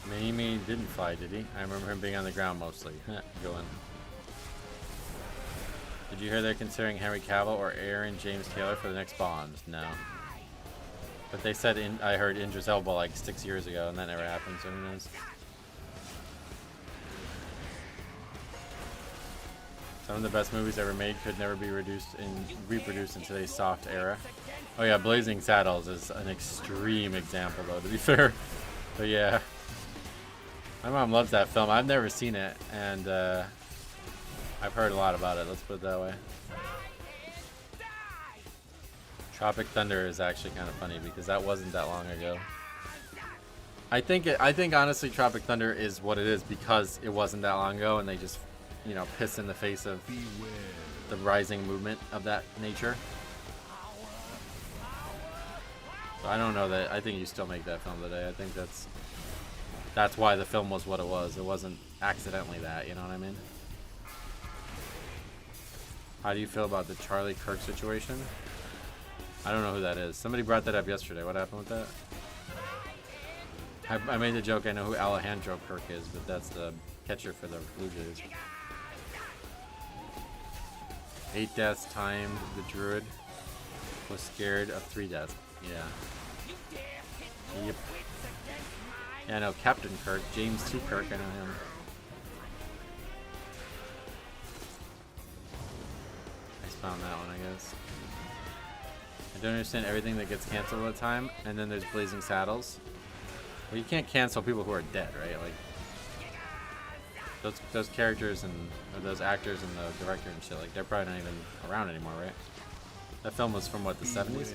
Mini-Me didn't fly, did he? I remember him being on the ground mostly. Going. Did you hear they're considering Henry Cavill or Aaron James Taylor for the next Bond? No. But they said, I heard Idris Elba like 6 years ago, and that never happened, so who knows? Some of the best movies ever made could never be reproduced in today's soft era. Oh yeah, Blazing Saddles is an extreme example, though, to be fair. But yeah, my mom loves that film. I've never seen it, and I've heard a lot about it. Let's put it that way. Tropic Thunder is actually kind of funny because that wasn't that long ago. I think honestly Tropic Thunder is what it is because it wasn't that long ago, and they just, you know, piss in the face of the rising movement of that nature. So I don't know that. I think you still make that film today. I think that's why the film was what it was. It wasn't accidentally that. You know what I mean? How do you feel about the Charlie Kirk situation? I don't know who that is. Somebody brought that up yesterday. What happened with that? I made the joke. I know who Alejandro Kirk is, but that's the catcher for the Blue Jays. 8 deaths time. The Druid was scared of 3 deaths. Yeah. Yep. Yeah, I know Captain Kirk. James T. Kirk. I know him. I found that one, I guess. I don't understand everything that gets canceled all the time. And then there's Blazing Saddles. Well, you can't cancel people who are dead, right? Like those characters and or those actors and the director and shit. Like they're probably not even around anymore, right? That film was from what, the 70s?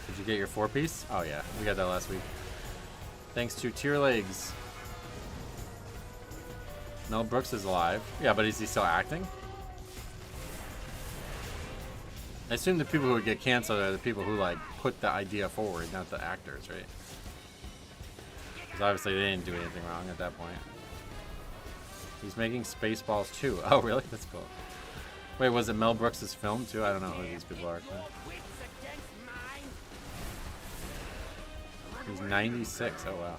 Did you get your 4-piece? Oh yeah, we got that last week. Thanks to Tear Legs. Mel Brooks is alive. Yeah, but is he still acting? I assume the people who would get canceled are the people who like put the idea forward, not the actors, right? Because obviously they didn't do anything wrong at that point. He's making Spaceballs too. Oh really? That's cool. Wait, was it Mel Brooks' film too? I don't know who these people are. He's 96. Oh wow.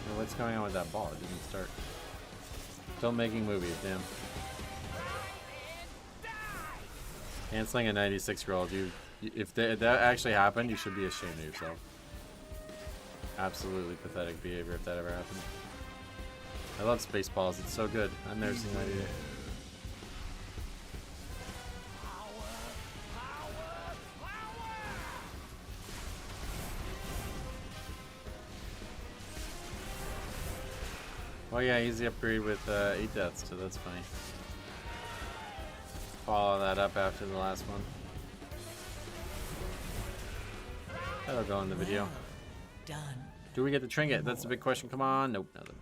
Well, what's going on with that ball? It didn't start. Filmmaking movies, damn. Canceling a 96-year-old, if that actually happened, you should be ashamed of yourself. Absolutely pathetic behavior if that ever happened. I love Spaceballs, it's so good. I've never seen that either. Oh yeah, easy upgrade with 8 deaths, so that's funny. Follow that up after the last one. That'll go in the video.
Well done.
Do we get the trinket? That's the big question. Come on. Nope, nothing.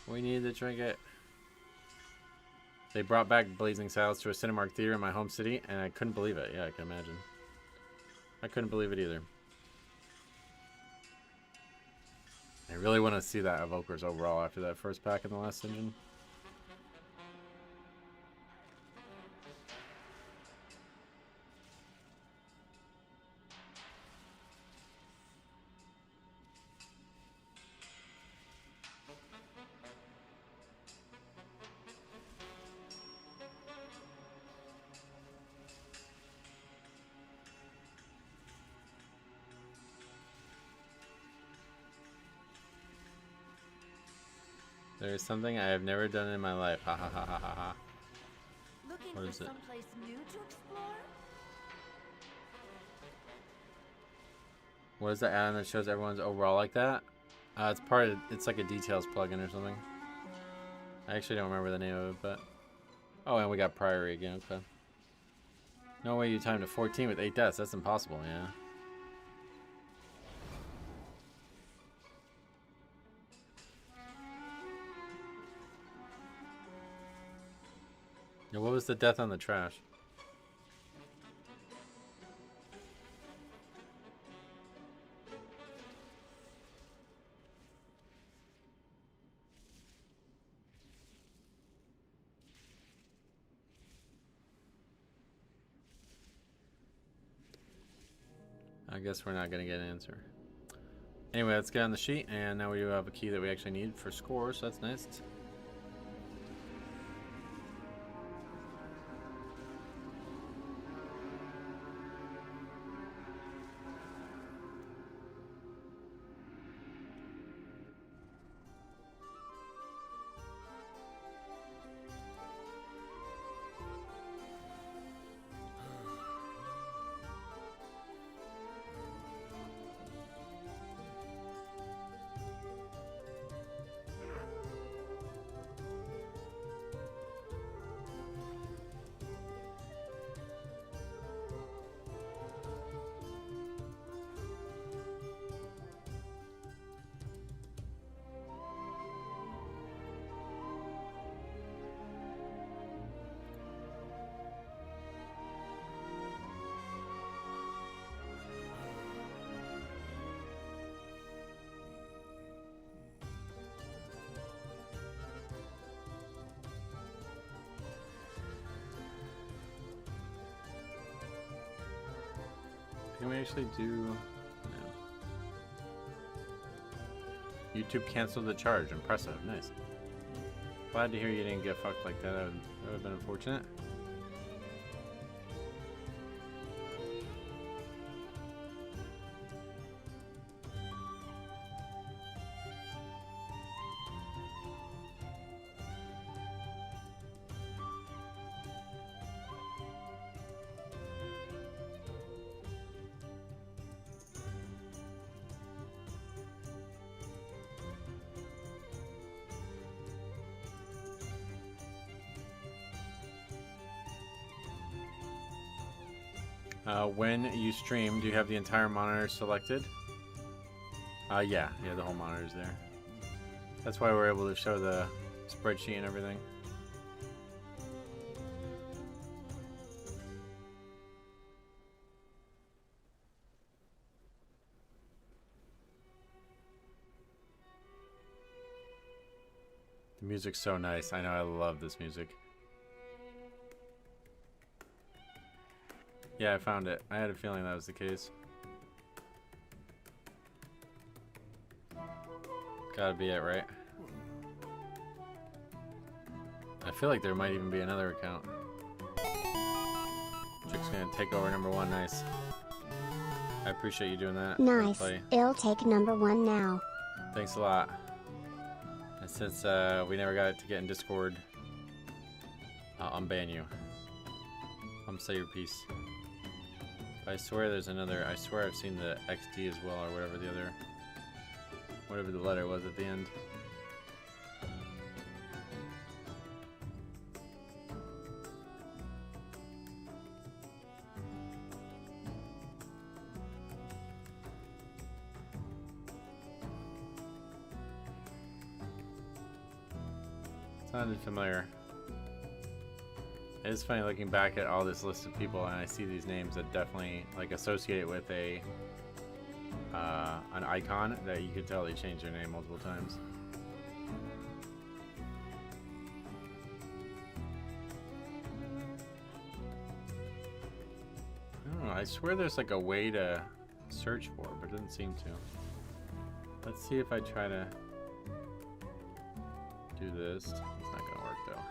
We need the trinket. They brought back Blazing Saddles to a Cinemark theater in my home city, and I couldn't believe it. Yeah, I can imagine. I couldn't believe it either. I really want to see that Evokers overall after that first pack in the last engine. There is something I have never done in my life. Ha ha ha ha ha ha.
Looking
What
for
is it?
someplace new to explore?
What is the add-on that shows everyone's overall like that? It's part of, it's like a details plugin or something. I actually don't remember the name of it, but oh, and we got Priory again. Okay. No way you timed to 14 with 8 deaths. That's impossible. Yeah. Yeah, what was the death on the trash? I guess we're not going to get an answer. Anyway, let's get on the sheet, and now we do have a key that we actually need for score, so that's nice. Can we actually do... No. YouTube canceled the charge. Impressive. Nice. Glad to hear you didn't get fucked like that. That would have been unfortunate. When you stream, do you have the entire monitor selected? Yeah, the whole monitor's there. That's why we're able to show the spreadsheet and everything. The music's so nice. I know, I love this music. Yeah, I found it. I had a feeling that was the case. Gotta be it, right? I feel like there might even be another account. Chick's gonna take over number 1. Nice. I appreciate you doing that.
Nice. It'll take number 1 now.
Thanks a lot. And since we never got it to get in Discord, I'll unban you. Say your piece. I swear there's another. I swear I've seen the XD as well, or whatever the letter was at the end. Sounded familiar. It is funny looking back at all this list of people, and I see these names that definitely like associate it with a an icon that you could tell they changed their name multiple times. I don't know. I swear there's like a way to search for, but it doesn't seem to. Let's see if I try to do this. It's not gonna work though.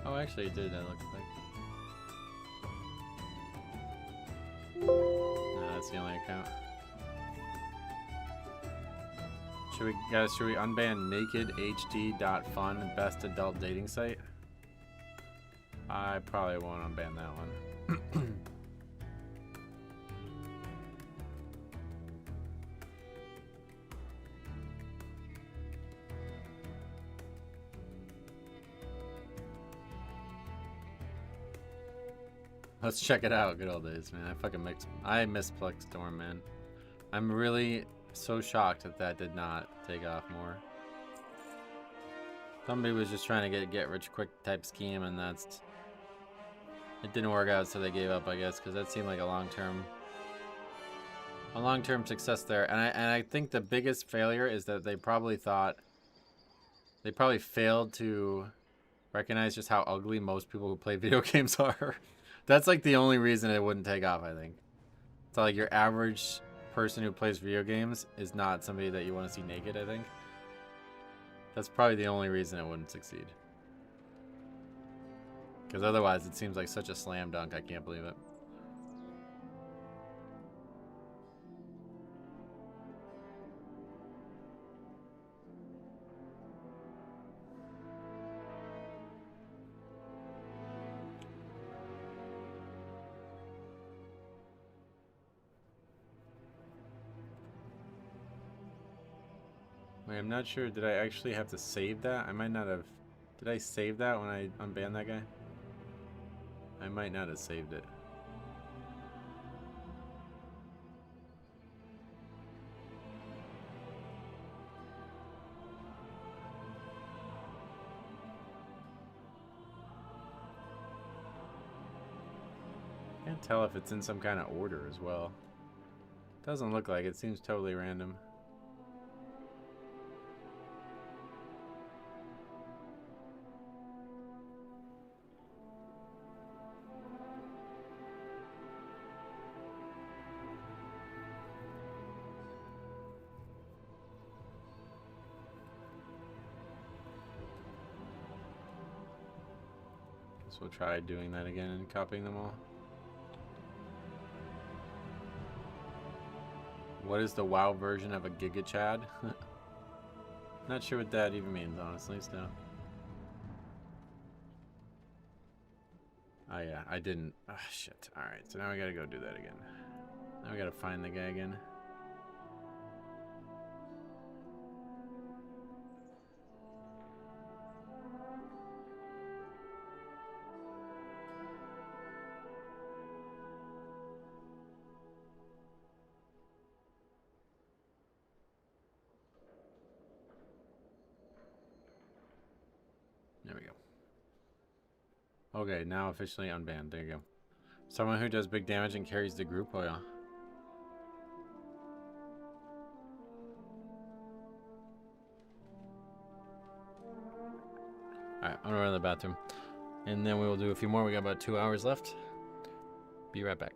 Oh, actually it did, that looks like. No, that's the only account. Should we unban nakedhd.fun best adult dating site? I probably won't unban that one. Let's check it out. Good old days, man. I miss Plex-Storm, man. I'm really so shocked that did not take off more. Somebody was just trying to get rich quick type scheme, and it didn't work out, so they gave up, I guess, because that seemed like a long-term success there. And I think the biggest failure is that they probably failed to recognize just how ugly most people who play video games are. That's like the only reason it wouldn't take off, I think. So like your average person who plays video games is not somebody that you want to see naked, I think. That's probably the only reason it wouldn't succeed. Because otherwise it seems like such a slam dunk, I can't believe it. Wait, I'm not sure. Did I actually have to save that? I might not have. Did I save that when I unbanned that guy? I might not have saved it. Can't tell if it's in some kind of order as well. Doesn't look like it. Seems totally random. So we'll try doing that again and copying them all. What is the WoW version of a Giga Chad? Not sure what that even means, honestly, still. Oh yeah, I didn't. Ah, shit. Alright, so now we gotta go do that again. Now we gotta find the guy again. There we go. Okay, now officially unbanned. There you go. Someone who does big damage and carries the group. Oh yeah. Alright, I'm gonna run to the bathroom. And then we will do a few more. We got about 2 hours left. Be right back.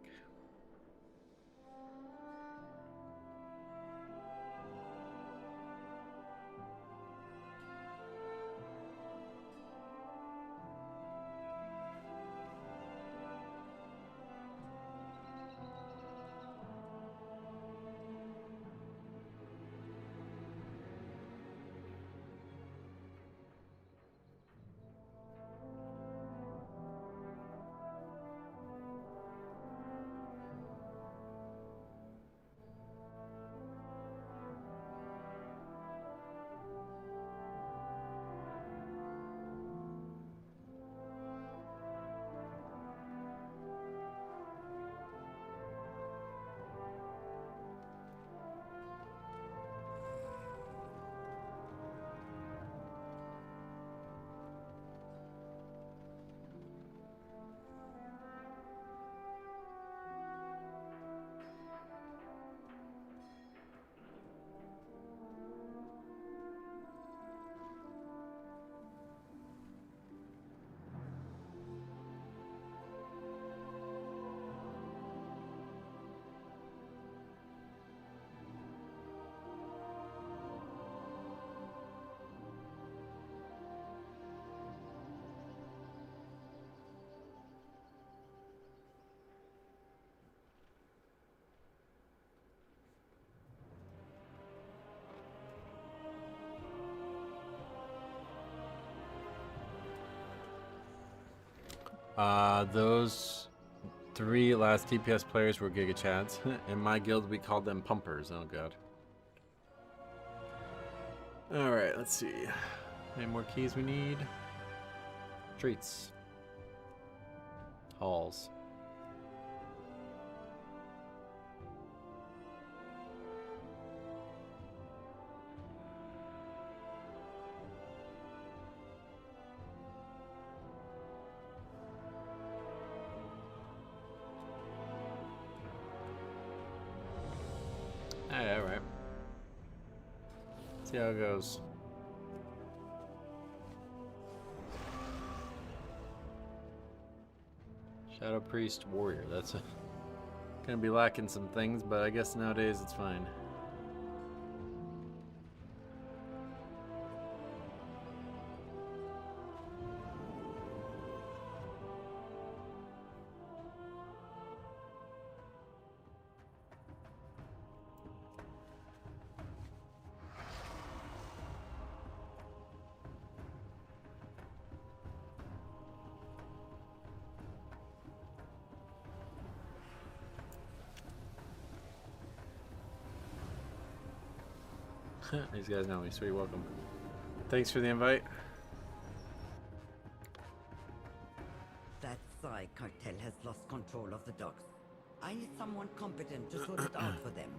Those 3 last TPS players were Giga Chads. In my guild, we called them pumpers. Oh, God. Alright, let's see. Any more keys we need? Treats. Halls. Hey, alright. See how it goes. Shadow Priest Warrior. That's gonna be lacking some things, but I guess nowadays it's fine. These guys know me, so you're welcome. Thanks for the invite.
That Psy cartel has lost control of the docks. I need someone competent to sort it out for them.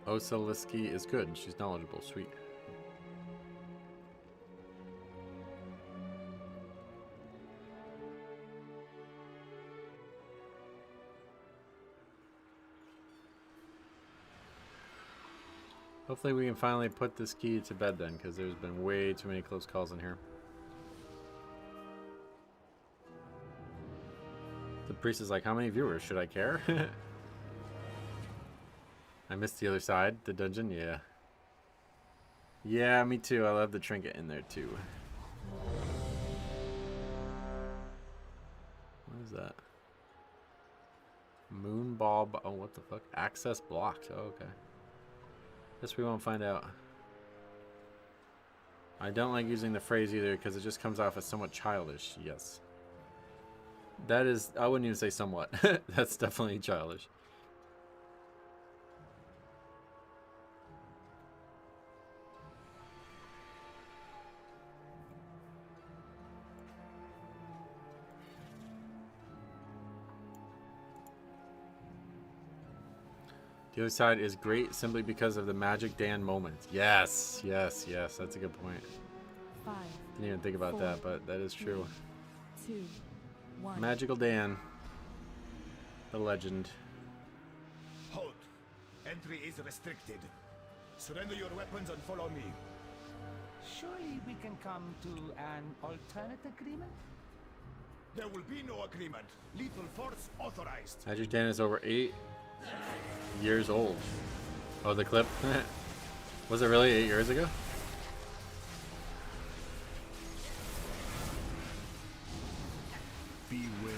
Osaliski is good. She's knowledgeable. Sweet. Hopefully we can finally put this key to bed then, because there's been way too many close calls in here. The priest is like, how many viewers? Should I care? I missed the other side, the dungeon, yeah. Yeah, me too. I love the trinket in there too. Who's that? Moonball. Oh, what the fuck? Access blocked. Oh, okay. Guess we won't find out. I don't like using the phrase either because it just comes off as somewhat childish. Yes. That is, I wouldn't even say somewhat. That's definitely childish. The other side is great simply because of the Magic Dan moment. Yes, yes, yes. That's a good point.
5.
Didn't even think about that, but that is true.
2. 1.
Magical Dan. The legend.
Halt. Entry is restricted. Surrender your weapons and follow me.
Surely we can come to an alternate agreement?
There will be no agreement. Lethal force authorized.
Magic Dan is over 8 years old. Oh, the clip? Was it really 8 years ago?
Beware.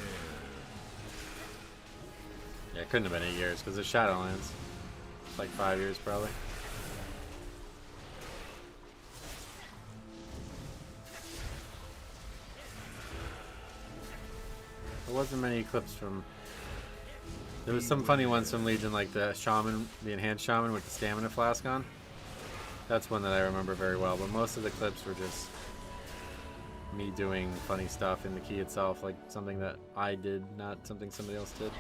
Yeah, it couldn't have been 8 years because it's Shadowlands. It's like 5 years probably. There wasn't many clips from. There was some funny ones from Legion, like the shaman, the enhanced shaman with the stamina flask on. That's one that I remember very well, but most of the clips were just me doing funny stuff in the key itself, like something that I did, not something somebody else did.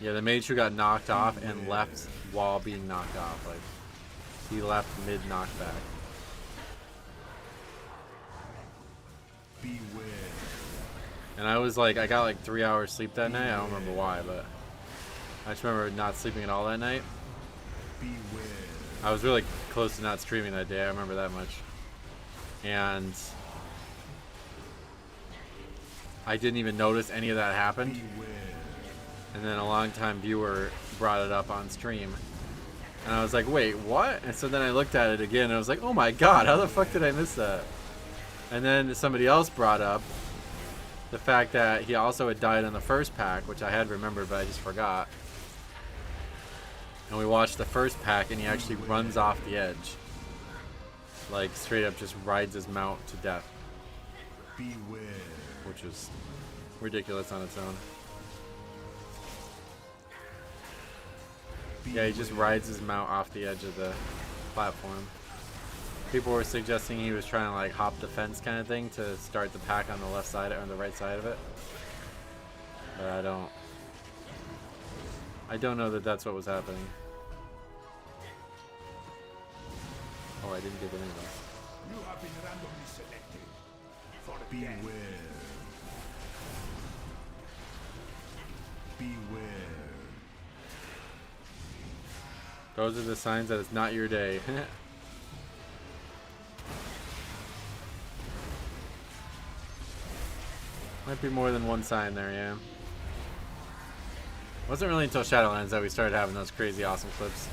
Yeah, the mage who got knocked off and left while being knocked off. Like, he left mid-knockback.
Beware.
And I was like, I got like 3 hours sleep that night. I don't remember why, but I just remember not sleeping at all that night.
Beware.
I was really close to not streaming that day. I remember that much. And I didn't even notice any of that happened.
Beware.
And then a longtime viewer brought it up on stream. And I was like, wait, what? And so then I looked at it again and I was like, oh my god, how the fuck did I miss that? And then somebody else brought up the fact that he also had died on the first pack, which I had remembered, but I just forgot. And we watched the first pack, and he actually runs off the edge. Like, straight up just rides his mount to death.
Beware.
Which is ridiculous on its own. Yeah, he just rides his mount off the edge of the platform. People were suggesting he was trying to like hop the fence kind of thing to start the pack on the left side or on the right side of it. But I don't know that that's what was happening. Oh, I didn't get any of those.
You have been randomly selected. For beware. Beware.
Those are the signs that it's not your day. Might be more than one sign there, yeah. Wasn't really until Shadowlands that we started having those crazy awesome clips.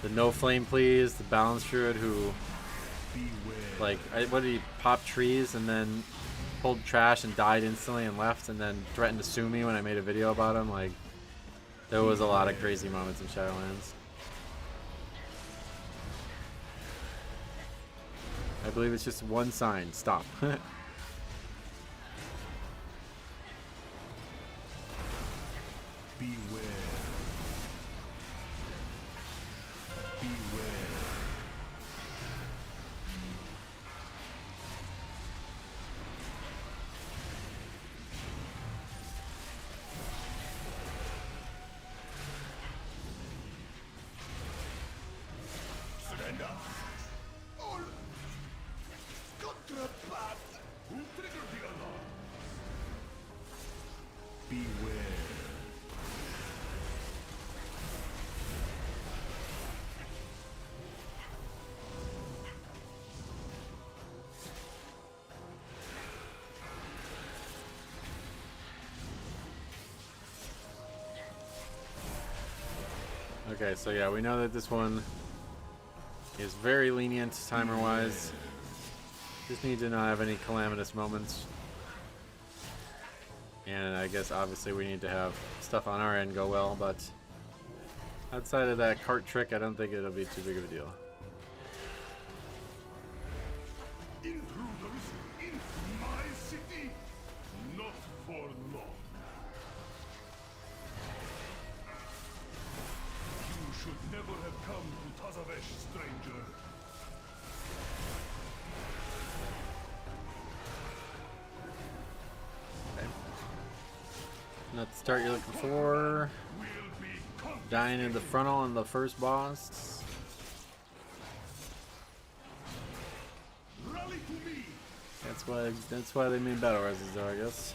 The no flame please, the balance druid who like what did he pop trees and then pulled trash and died instantly and left and then threatened to sue me when I made a video about him. Like there was a lot of crazy moments in Shadowlands. I believe it's just one sign. Stop.
Beware. Beware. Surrender. All contraband. Who triggered the alarm? Beware.
Okay, so yeah, we know that this one is very lenient timer-wise. Just need to not have any calamitous moments. And I guess obviously we need to have stuff on our end go well, but outside of that cart trick, I don't think it'll be too big of a deal.
Intruders into my city, not for long. You should never have come to Tazavesh, stranger.
Not the start you're looking for. Dying in the frontal on the first boss. That's why they made battle reses though, I guess.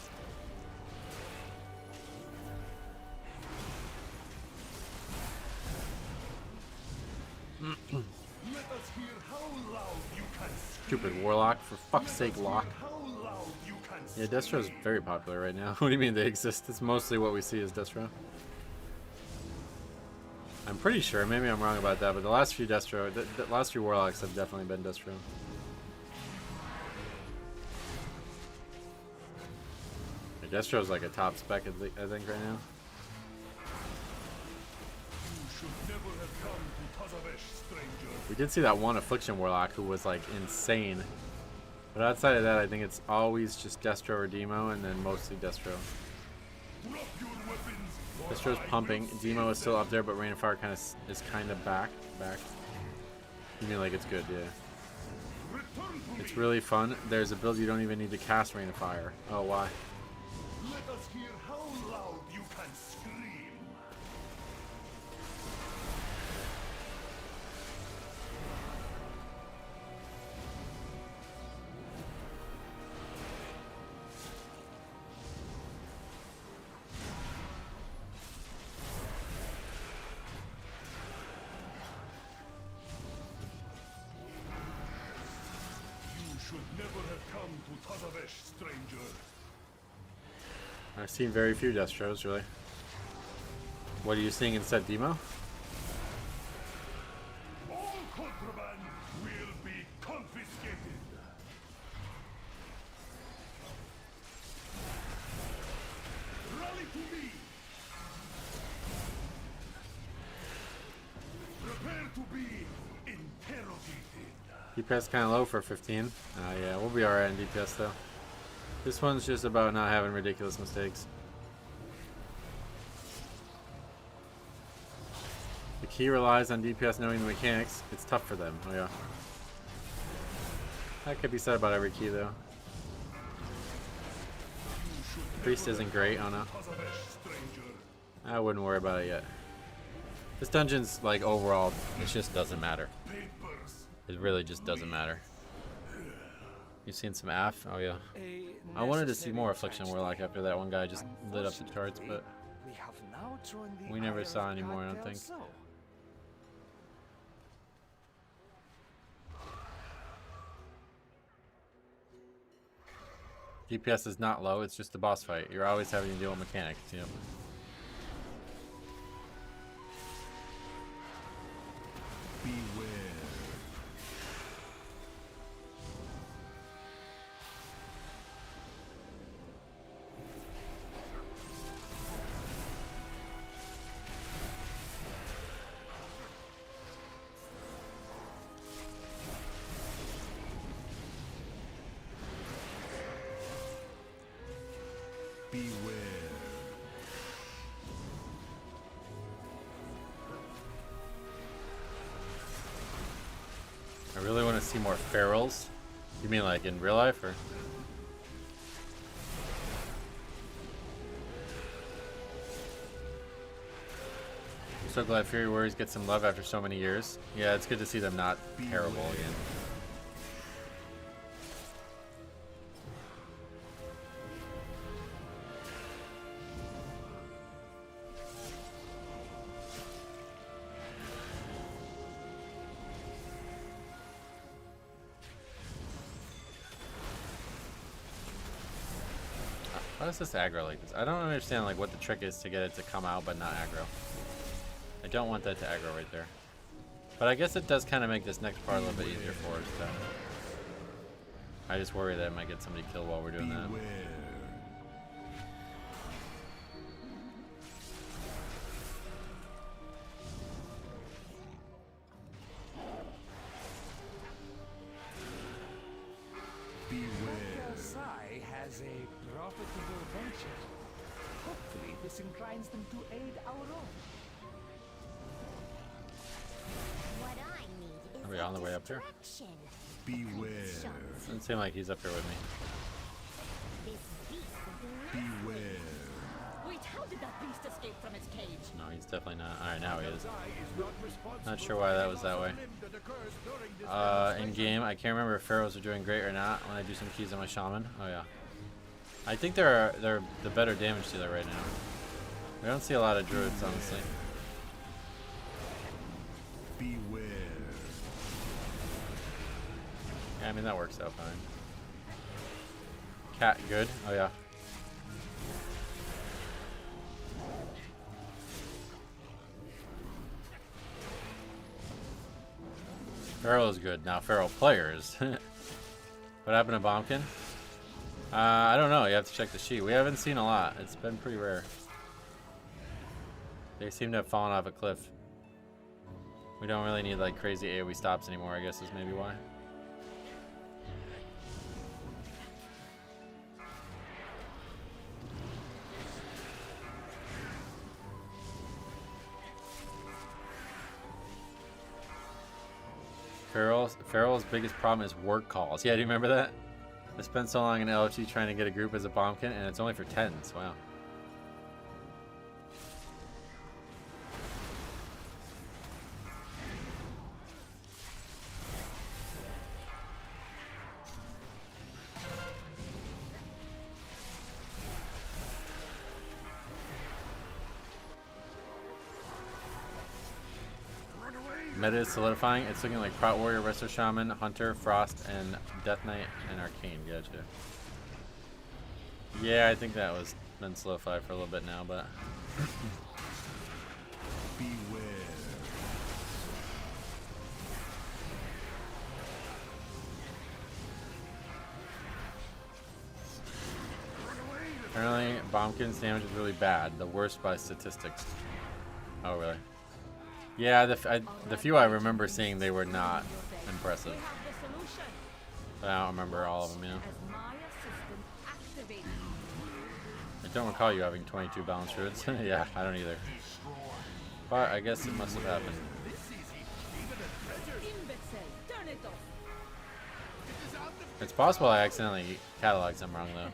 Stupid warlock, for fuck's sake, lock. Yeah, Destro's very popular right now. What do you mean they exist? It's mostly what we see as Destro. I'm pretty sure, maybe I'm wrong about that, but the last few Destro, the last few warlocks have definitely been Destro. Destro's like a top spec, I think, right now. We did see that one Affliction Warlock who was like insane. But outside of that, I think it's always just Destro or Demo, and then mostly Destro. Destro's pumping. Demo is still up there, but Rain of Fire is kind of back. You mean like it's good, yeah. It's really fun. There's a build you don't even need to cast Rain of Fire. Oh, why?
Let us hear how loud you can scream. You should never have come to Tazavesh, stranger.
I've seen very few Destros, really. What are you seeing instead, Demo?
All contraband will be confiscated. Rally to me. Prepare to be interrogated.
DPS kind of low for 15. Yeah, we'll be alright in DPS though. This one's just about not having ridiculous mistakes. The key relies on DPS knowing the mechanics. It's tough for them. Oh yeah. That could be said about every key though. Priest isn't great, oh no. I wouldn't worry about it yet. This dungeon's like overall, it just doesn't matter. It really just doesn't matter. You've seen some AF? Oh yeah. I wanted to see more Affliction Warlock after that one guy just lit up the charts, but we never saw any more, I don't think. DPS is not low, it's just a boss fight. You're always having to deal with mechanics, you know.
Beware.
I really want to see more ferals. You mean like in real life, or? I'm so glad Fury Warriors get some love after so many years. Yeah, it's good to see them not terrible again. Why does this aggro like this? I don't understand like what the trick is to get it to come out but not aggro. I don't want that to aggro right there. But I guess it does kind of make this next part a little bit easier for us. So. I just worry that it might get somebody killed while we're doing that.
force inclines them to aid our own.
What I need is
Are we on the way up here?
distraction.
Beware.
Doesn't seem like he's up here with me.
This beast is
Beware.
Wait, how did that beast escape from its cage?
No, he's definitely not. Alright, now he is. Not sure why that was that way. In game, I can't remember if pharaohs are doing great or not when I do some keys on my shaman. Oh yeah. I think they're the better damage dealer right now. We don't see a lot of druids, honestly.
Beware.
Yeah, I mean that works out fine. Cat, good. Oh yeah. Pharaoh is good. Now Pharaoh players. What happened to Bombkin? I don't know. You have to check the sheet. We haven't seen a lot. It's been pretty rare. They seem to have fallen off a cliff. We don't really need like crazy AoE stops anymore, I guess is maybe why. Farrell's biggest problem is work calls. Yeah, do you remember that? I spent so long in LFG trying to get a group as a bombkin, and it's only for 10s. Wow. Meta is solidifying. It's looking like Prot Warrior, Resto Shaman, Hunter, Frost, and Death Knight and Arcane. Gotcha. Yeah, I think that was been solidified for a little bit now, but
Beware.
apparently Bombkin's damage is really bad. The worst by statistics. Oh, really? Yeah, the few I remember seeing, they were not impressive. But I don't remember all of them, you know. I don't recall you having 22 balance druids. Yeah, I don't either. But I guess it must have happened. It's possible I accidentally cataloged some wrong though.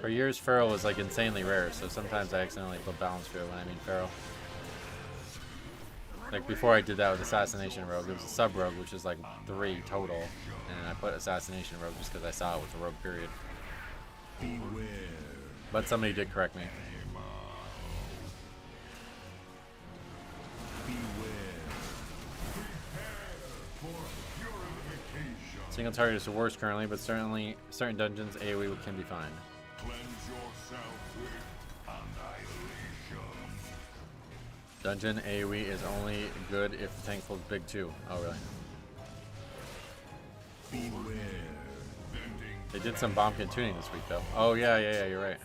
For years, Pharaoh was like insanely rare, so sometimes I accidentally put balance druid when I mean Pharaoh. Like before I did that with Assassination Rogue, it was a sub-rogue, which is like 3 total, and I put Assassination Rogue just because I saw it was a rogue period.
Beware.
But somebody did correct me. Single target is the worst currently, but certainly certain dungeons AoE can be fine. Dungeon AoE is only good if the tank pulls big too. Oh really?
Beware.
They did some bombkin tuning this week though. Oh yeah, you're right.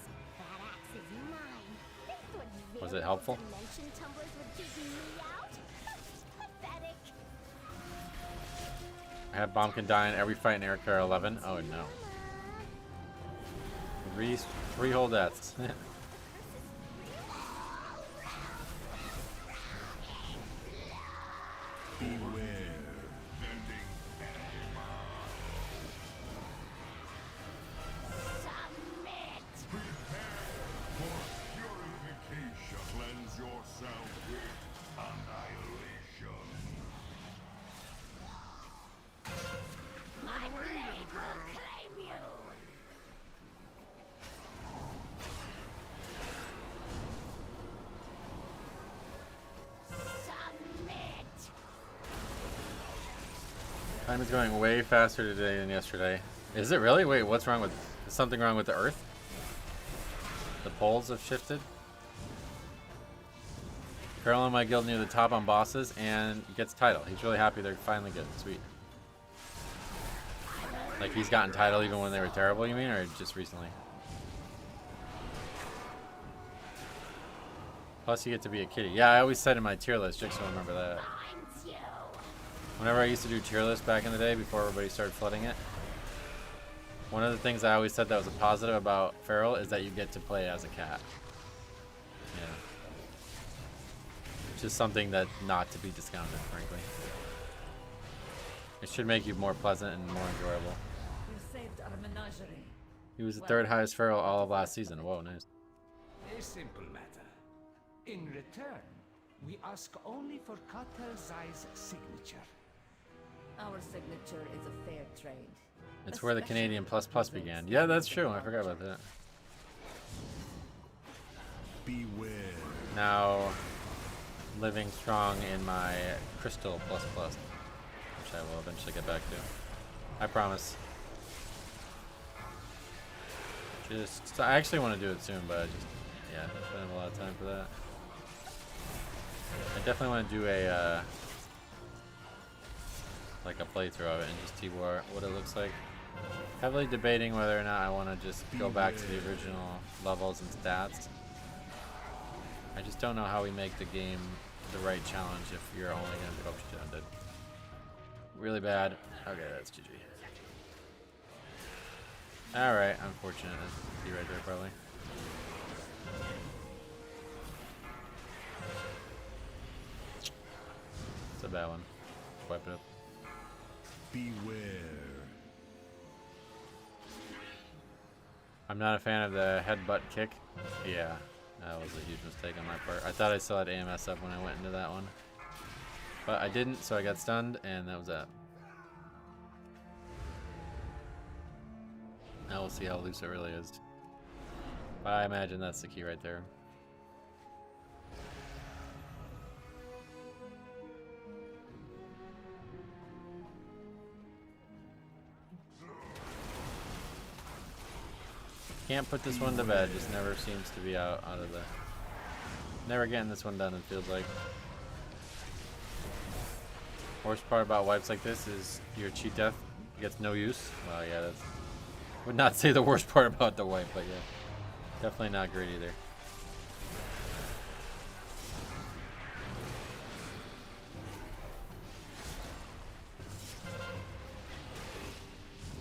Was it helpful? I had bombkin die in every fight in Air Car 11. Oh no. Three whole deaths. Time is going way faster today than yesterday. Is it really? Wait, what's wrong with... Is something wrong with the Earth? The poles have shifted? Carol in my guild near the top on bosses and gets title. He's really happy they're finally good. Sweet. Like he's gotten title even when they were terrible, you mean? Or just recently? Plus you get to be a kitty. Yeah, I always said in my tier list, just so remember that. Whenever I used to do tier lists back in the day before everybody started flooding it, one of the things I always said that was a positive about Feral is that you get to play as a cat. Yeah. Just something that not to be discounted, frankly. It should make you more pleasant and more enjoyable.
You saved our menagerie.
He was the third highest feral all of last season. Whoa, nice.
A simple matter. In return, we ask only for Cartel Zai's signature.
Our signature is a fair trade.
It's where the Canadian plus began. Yeah, that's true. I forgot about that.
Beware.
Now, living strong in my Crystal plus, which I will eventually get back to. I promise. I actually want to do it soon, but I just, yeah, don't have a lot of time for that. I definitely want to do a, like a playthrough of it and just see what it looks like. Heavily debating whether or not I want to just go back to the original levels and stats. I just don't know how we make the game the right challenge if you're only going to focus on undead. Really bad. Okay, that's GG. Alright, unfortunate. That's D right there, probably. It's a bad one. Wipe it up.
Beware.
I'm not a fan of the headbutt kick. Yeah, that was a huge mistake on my part. I thought I still had AMS up when I went into that one. But I didn't, so I got stunned, and that was that. Now we'll see how loose it really is. But I imagine that's the key right there. Can't put this one to bed, just never seems to be out of the... Never getting this one done, it feels like. Worst part about wipes like this is your cheat death gets no use. Well, yeah, that's... Would not say the worst part about the wipe, but yeah. Definitely not great either.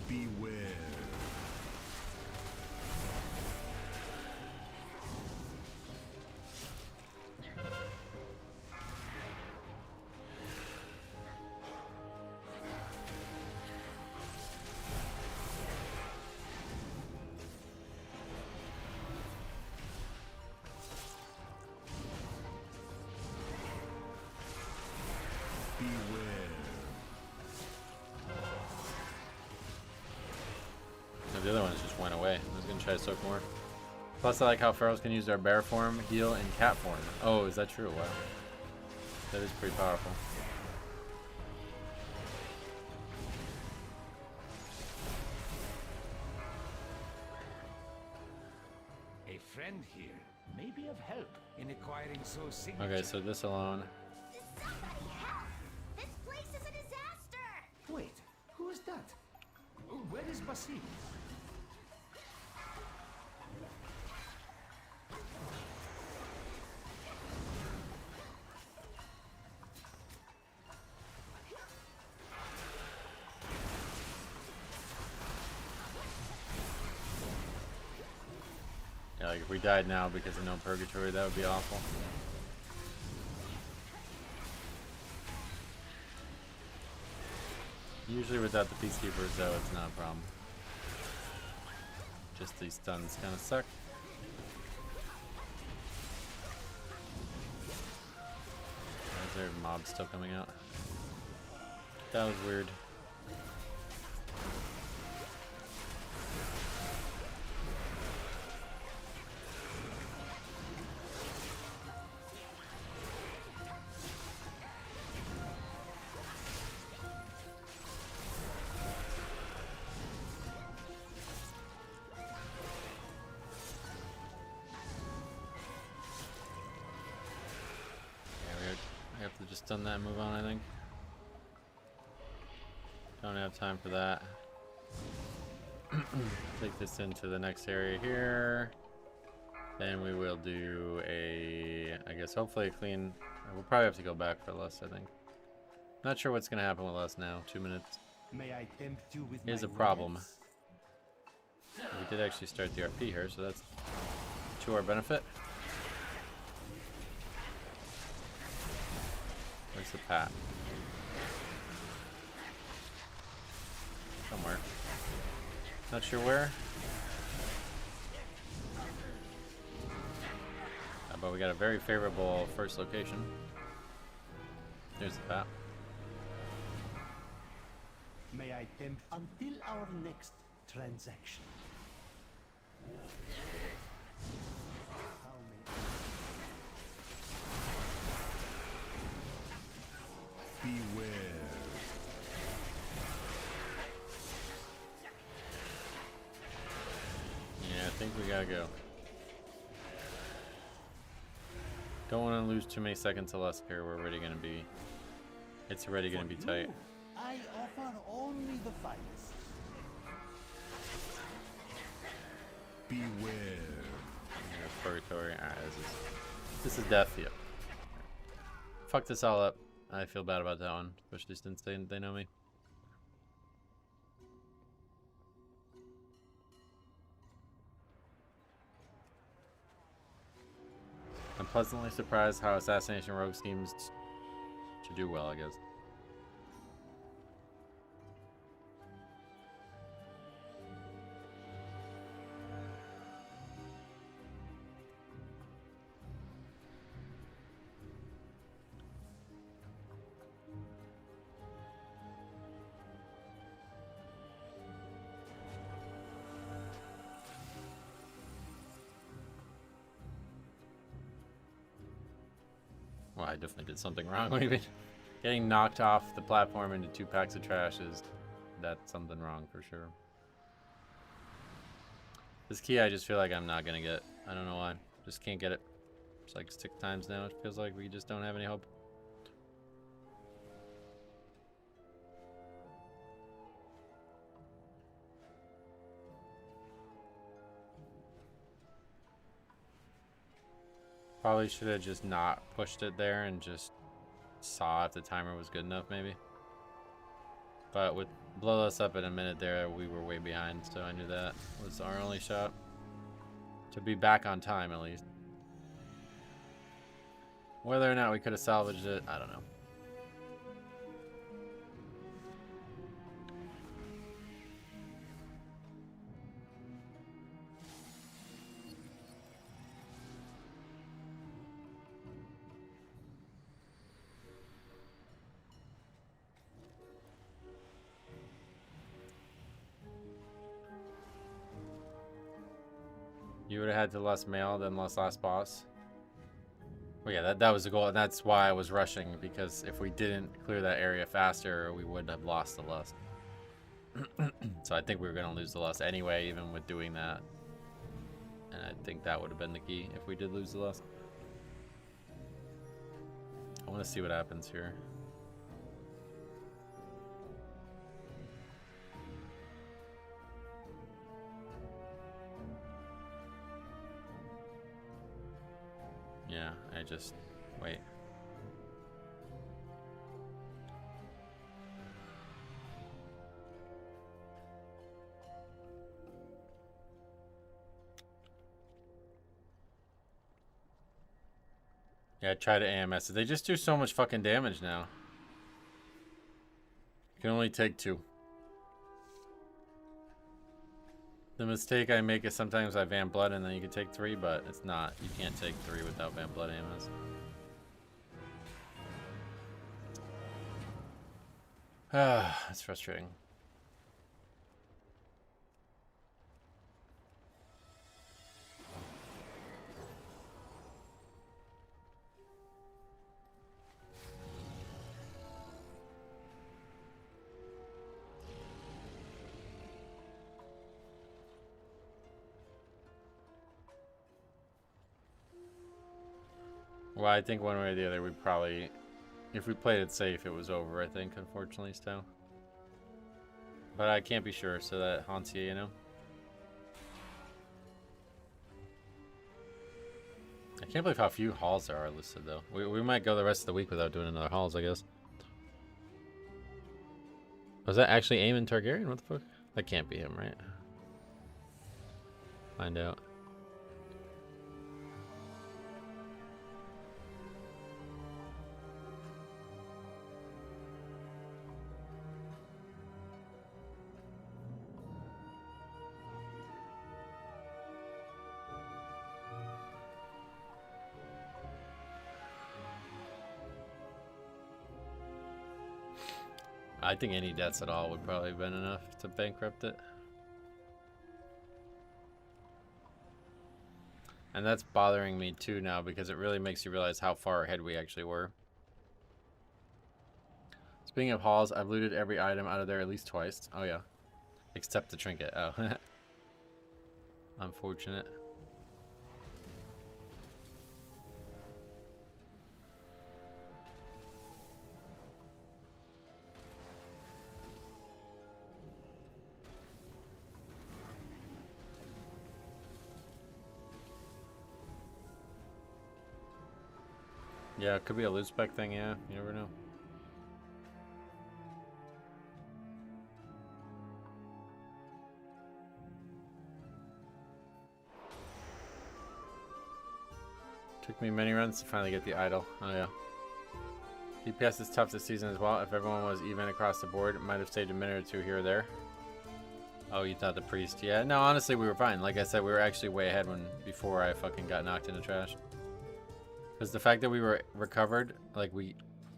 Beware.
No, the other ones just went away. I was gonna try to soak more. Plus, I like how ferals can use their bear form, heal, and cat form. Oh, is that true? Wow. That is pretty powerful.
A friend here may be of help in acquiring Zo's signature.
Okay, so this alone.
Somebody help! This place is a disaster!
Wait, who is that? Where is Basim?
Yeah, like if we died now because of no purgatory, that would be awful. Usually without the peacekeepers though, it's not a problem. Just these stuns kind of suck. Why is there mobs still coming out? That was weird. Just done that and move on, I think. Don't have time for that. Take this into the next area here. Then we will do a, I guess hopefully a clean, we'll probably have to go back for less, I think. Not sure what's gonna happen with us now, 2 minutes.
May I tempt you with
Here's
my
a problem.
words?
We did actually start the RP here, so that's to our benefit. Where's the path? Somewhere. Not sure where. But we got a very favorable first location. There's the path.
May I tempt until our next transaction?
Beware.
Yeah, I think we gotta go. Don't want to lose too many seconds to less here. We're already gonna be. It's already gonna be tight.
I offer only the finest.
Beware.
Purgatory. Alright, this is death. Yep. Fuck this all up. I feel bad about that one, especially since they know me. I'm pleasantly surprised how Assassination Rogue seems to do well, I guess. Well, I definitely did something wrong. Maybe getting knocked off the platform into 2 packs of trash that's something wrong for sure. This key I just feel like I'm not gonna get. I don't know why. Just can't get it. It's like 6 times now. It feels like we just don't have any hope. Probably should have just not pushed it there and just saw if the timer was good enough, maybe. But with blow us up in a minute there, we were way behind, so I knew that was our only shot to be back on time at least. Whether or not we could have salvaged it, I don't know. You would have had to less mail than last boss. Well, yeah, that was the goal, and that's why I was rushing, because if we didn't clear that area faster, we would have lost the lust. So I think we were going to lose the lust anyway, even with doing that. And I think that would have been the key if we did lose the lust. I want to see what happens here. Yeah, I just wait. Yeah, try to AMS it. They just do so much fucking damage now. You can only take 2. The mistake I make is sometimes I Van Blood and then you can take 3, but it's not. You can't take 3 without Van Blood AMS. Ah, it's frustrating. Well, I think one way or the other, we probably, if we played it safe, it was over, I think, unfortunately, still. But I can't be sure, so that haunts you, you know? I can't believe how few halls there are listed, though. We might go the rest of the week without doing another halls, I guess. Was that actually Aemon Targaryen? What the fuck? That can't be him, right? Find out. I think any deaths at all would probably have been enough to bankrupt it. And that's bothering me too now because it really makes you realize how far ahead we actually were. Speaking of halls, I've looted every item out of there at least twice. Oh yeah. Except the trinket. Oh. Unfortunate. Yeah, it could be a loot spec thing, yeah. You never know. Took me many runs to finally get the idol. Oh yeah. DPS is tough this season as well. If everyone was even across the board, it might have saved a minute or two here or there. Oh, you thought the priest? Yeah, no, honestly, we were fine. Like I said, we were actually way ahead before I fucking got knocked in the trash. Because the fact that we were recovered, like we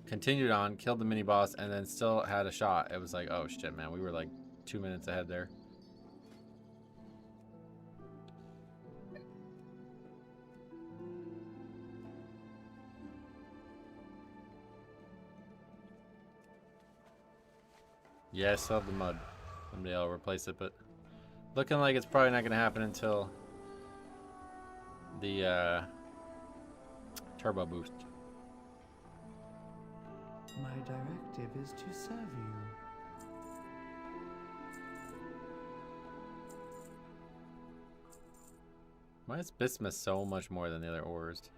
continued on, killed the mini boss, and then still had a shot. It was like, oh shit, man, we were like 2 minutes ahead there. Yeah, I still have the mud. Someday I'll replace it, but looking like it's probably not gonna happen until the turbo boost.
My directive is to serve you.
Why is bismuth so much more than the other ores?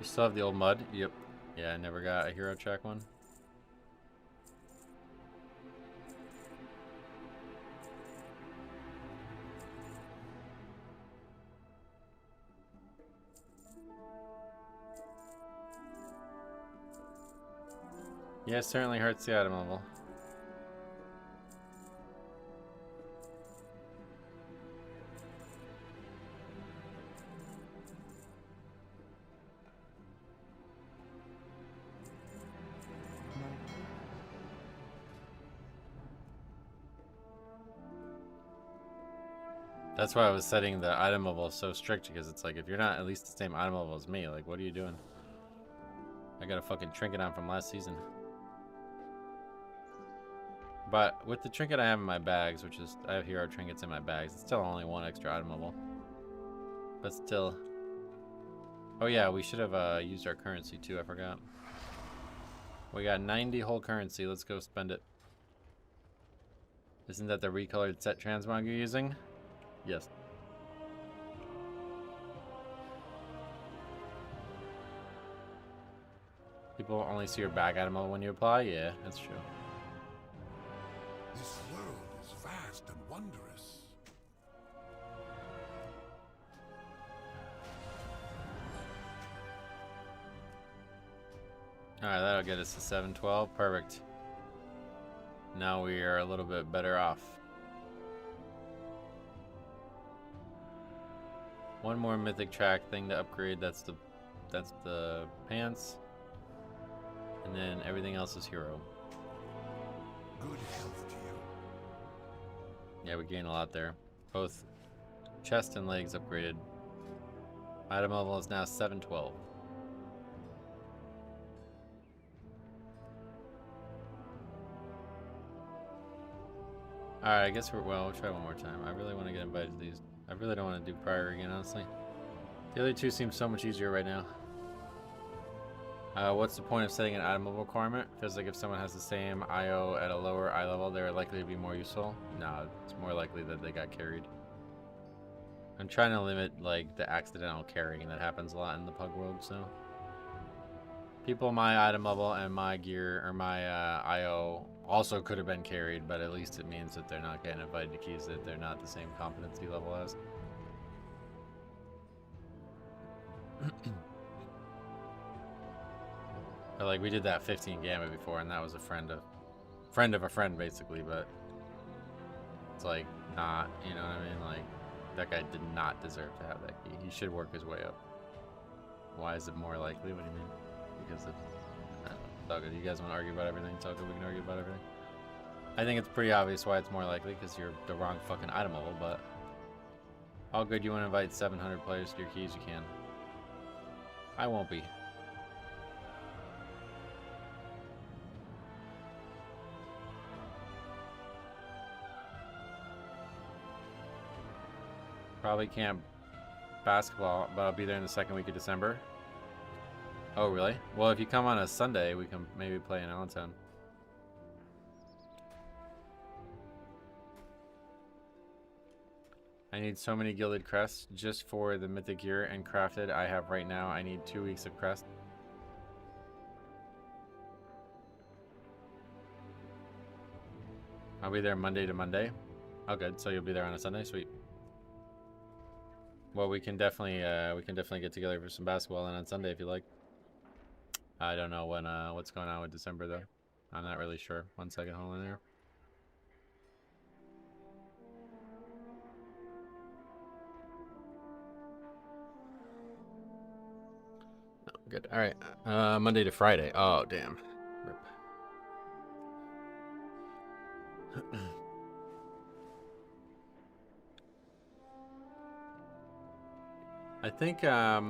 You still have the old mud? Yep. Yeah, I never got a hero track one. Yeah, it certainly hurts the item level. That's why I was setting the item level so strict, because it's like, if you're not at least the same item level as me, like, what are you doing? I got a fucking trinket on from last season. But with the trinket I have in my bags, which is, I have hero trinkets in my bags, it's still only one extra item level. But still. Oh yeah, we should have used our currency too, I forgot. We got 90 whole currency, let's go spend it. Isn't that the recolored set transmog you're using? Yes. People only see your bag item level when you apply? Yeah, that's true.
This world is vast and wondrous.
Alright, that'll get us to 712. Perfect. Now we are a little bit better off. One more mythic track thing to upgrade. That's the pants. And then everything else is hero.
Good health to you.
Yeah, we gain a lot there. Both chest and legs upgraded. Item level is now 712. Alright, I guess we'll try one more time. I really want to get invited to these. I really don't want to do prior again, honestly. The other two seem so much easier right now. What's the point of setting an item level requirement? Feels like if someone has the same IO at a lower eye level, they're likely to be more useful. No, it's more likely that they got carried. I'm trying to limit like the accidental carrying that happens a lot in the Pug world, so. People my item level and my gear, or my IO, also could have been carried, but at least it means that they're not getting invited to keys, that they're not the same competency level as. But like we did that 15 gamma before, and that was a friend of a friend basically, but it's like not, you know what I mean? Like that guy did not deserve to have that key. He should work his way up. Why is it more likely? What do you mean? Because of, I don't know. It's all good. You guys want to argue about everything? It's all good. We can argue about everything. I think it's pretty obvious why it's more likely, because you're the wrong fucking item level, but all good. You want to invite 700 players to your keys, you can. I won't be. Probably can't basketball, but I'll be there in the second week of December. Oh, really? Well, if you come on a Sunday, we can maybe play in Allentown. I need so many gilded crests just for the mythic gear and crafted I have right now. I need 2 weeks of crest. I'll be there Monday to Monday. Oh, good. So you'll be there on a Sunday. Sweet. Well, we can definitely get together for some basketball and on Sunday if you like. I don't know when what's going on with December though. I'm not really sure. 1 second, hold on there. No, good. All right. Monday to Friday. Oh, damn. Rip. I think I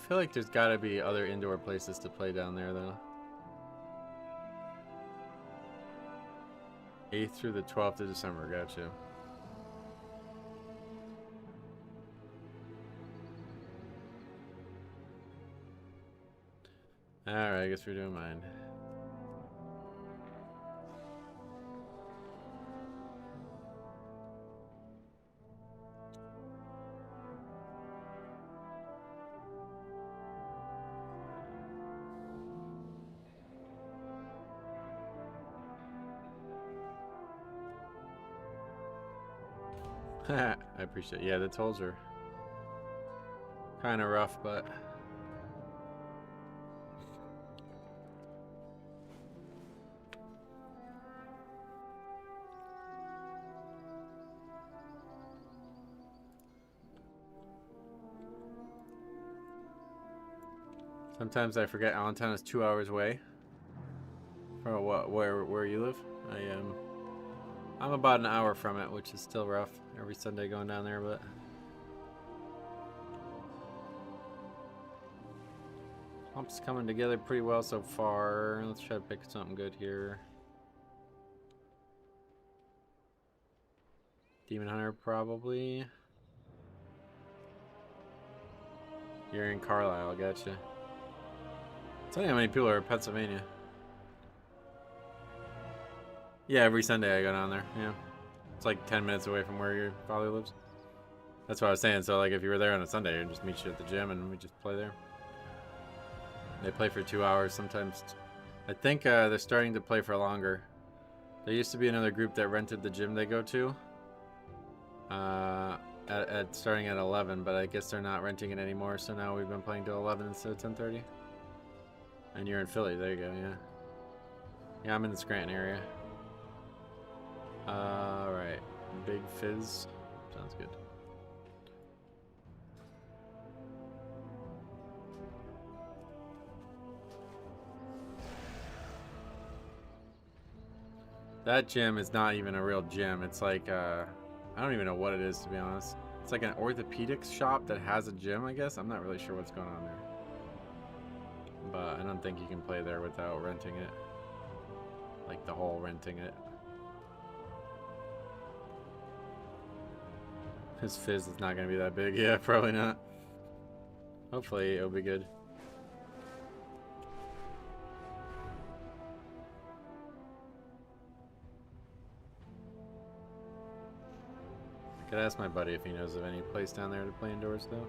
feel like there's got to be other indoor places to play down there though. 8th through the 12th of December, gotcha. Alright, I guess we're doing mine. I appreciate it. Yeah, the tolls are kind of rough, but sometimes I forget Allentown is 2 hours away. For what? Where you live? I'm about an hour from it, which is still rough. Every Sunday going down there, but pump's coming together pretty well so far. Let's try to pick something good here. Demon Hunter, probably. You're in Carlisle, gotcha. Tell you how many people are in Pennsylvania. Yeah, every Sunday I go down there. Yeah. It's like 10 minutes away from where your father lives. That's what I was saying. So, like, if you were there on a Sunday, I'd just meet you at the gym and we just play there. They play for 2 hours sometimes. I think they're starting to play for longer. There used to be another group that rented the gym they go to. Starting at 11, but I guess they're not renting it anymore. So now we've been playing till 11 instead of 10:30. And you're in Philly. There you go, yeah. Yeah, I'm in the Scranton area. Alright. Big Fizz. Sounds good. That gym is not even a real gym. It's like, I don't even know what it is, to be honest. It's like an orthopedics shop that has a gym, I guess. I'm not really sure what's going on there. But I don't think you can play there without renting it. Like the whole renting it. His Fizz is not going to be that big. Yeah, probably not. Hopefully it'll be good. I could ask my buddy if he knows of any place down there to play indoors, though.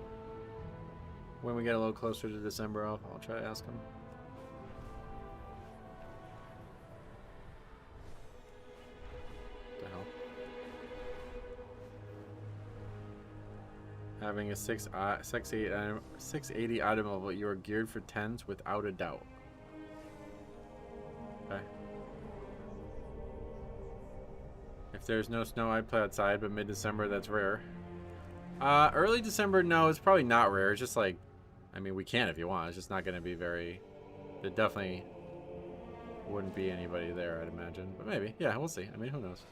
When we get a little closer to December, I'll try to ask him. What the hell? Having a 680 item level, you are geared for 10s without a doubt. Okay. If there's no snow, I'd play outside, but mid-December, that's rare. Early December, no, it's probably not rare. It's just like, I mean, we can if you want. It's just not going to be very there definitely wouldn't be anybody there, I'd imagine. But maybe. Yeah, we'll see. I mean, who knows?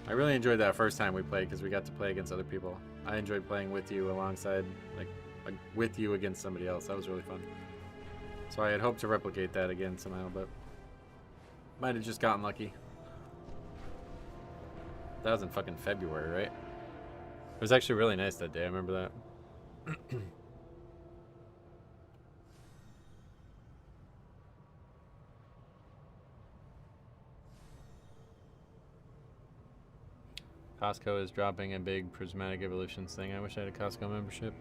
I really enjoyed that first time we played because we got to play against other people. I enjoyed playing with you alongside, like with you against somebody else. That was really fun. So I had hoped to replicate that again somehow, but might have just gotten lucky. That was in fucking February, right? It was actually really nice that day. I remember that. Costco is dropping a big Prismatic Evolutions thing. I wish I had a Costco membership.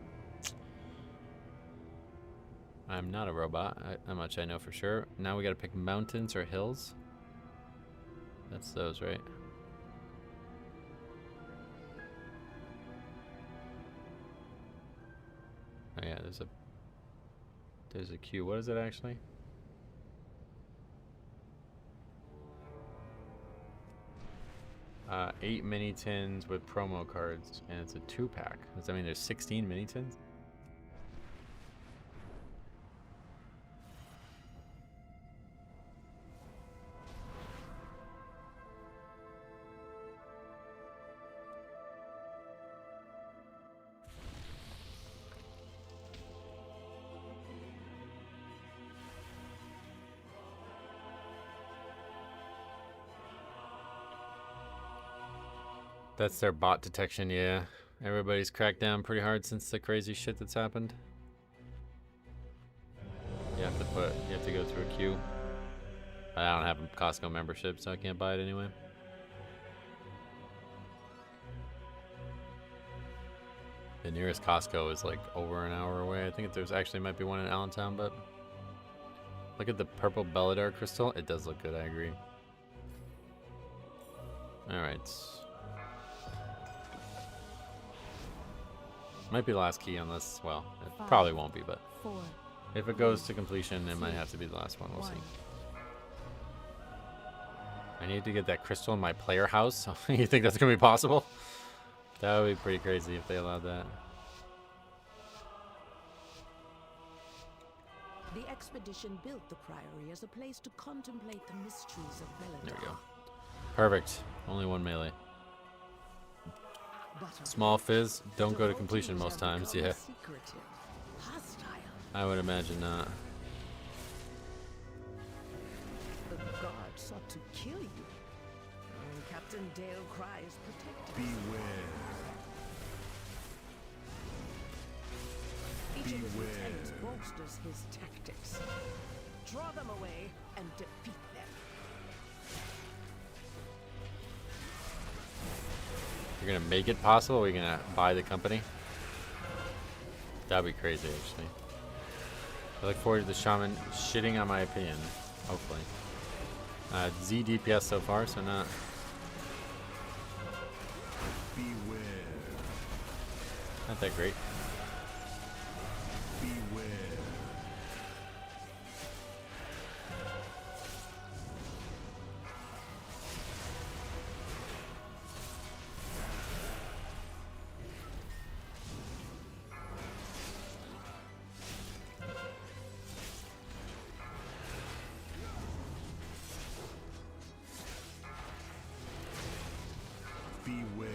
I'm not a robot. How much I know for sure. Now we gotta pick mountains or hills. That's those, right? Oh yeah, there's a queue. What is it actually? Uh, 8 mini tins with promo cards, and it's a 2-pack. Does that mean there's 16 mini tins? That's their bot detection, yeah. Everybody's cracked down pretty hard since the crazy shit that's happened. You have to go through a queue. I don't have a Costco membership, so I can't buy it anyway. The nearest Costco is like over an hour away. I think there's actually might be one in Allentown, but look at the purple Belladar crystal. It does look good, I agree. Alright. Might be the last key unless, well, it probably won't be, but if it goes to completion, it might have to be the last one. We'll see. I need to get that crystal in my player house. You think that's going to be possible? That would be pretty crazy if they allowed that.
The expedition built the Priory as a place to contemplate the mysteries of Belladar.
There we go. Perfect. Only one melee. Small fizz, don't go to completion most times, yeah. I would imagine not.
The god sought to kill you. Captain Dale Cry is protected.
Beware.
Each of his lieutenants bolsters his tactics. Draw them away and defeat them.
You're gonna make it possible, or you're gonna buy the company? That'd be crazy, actually. I look forward to the shaman shitting on my opinion, hopefully. Z DPS so far, so not.
Beware.
Not that great.
Beware. Beware.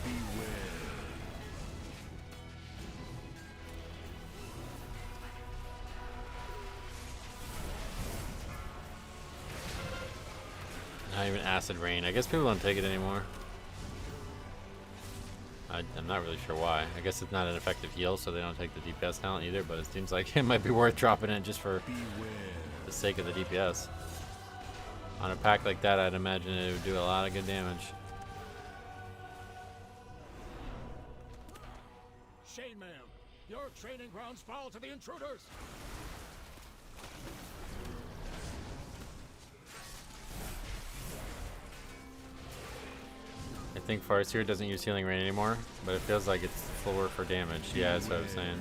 Beware.
Not even acid rain. I guess people don't take it anymore. I'm not really sure why. I guess it's not an effective heal, so they don't take the DPS talent either, but it seems like it might be worth dropping it just for the sake of the DPS. On a pack like that, I'd imagine it would do a lot of good damage.
Shane, ma'am, your training grounds fall to the intruders.
I think Farseer doesn't use Healing Rain anymore, but it feels like it's floor for damage. Yeah, that's what I was saying.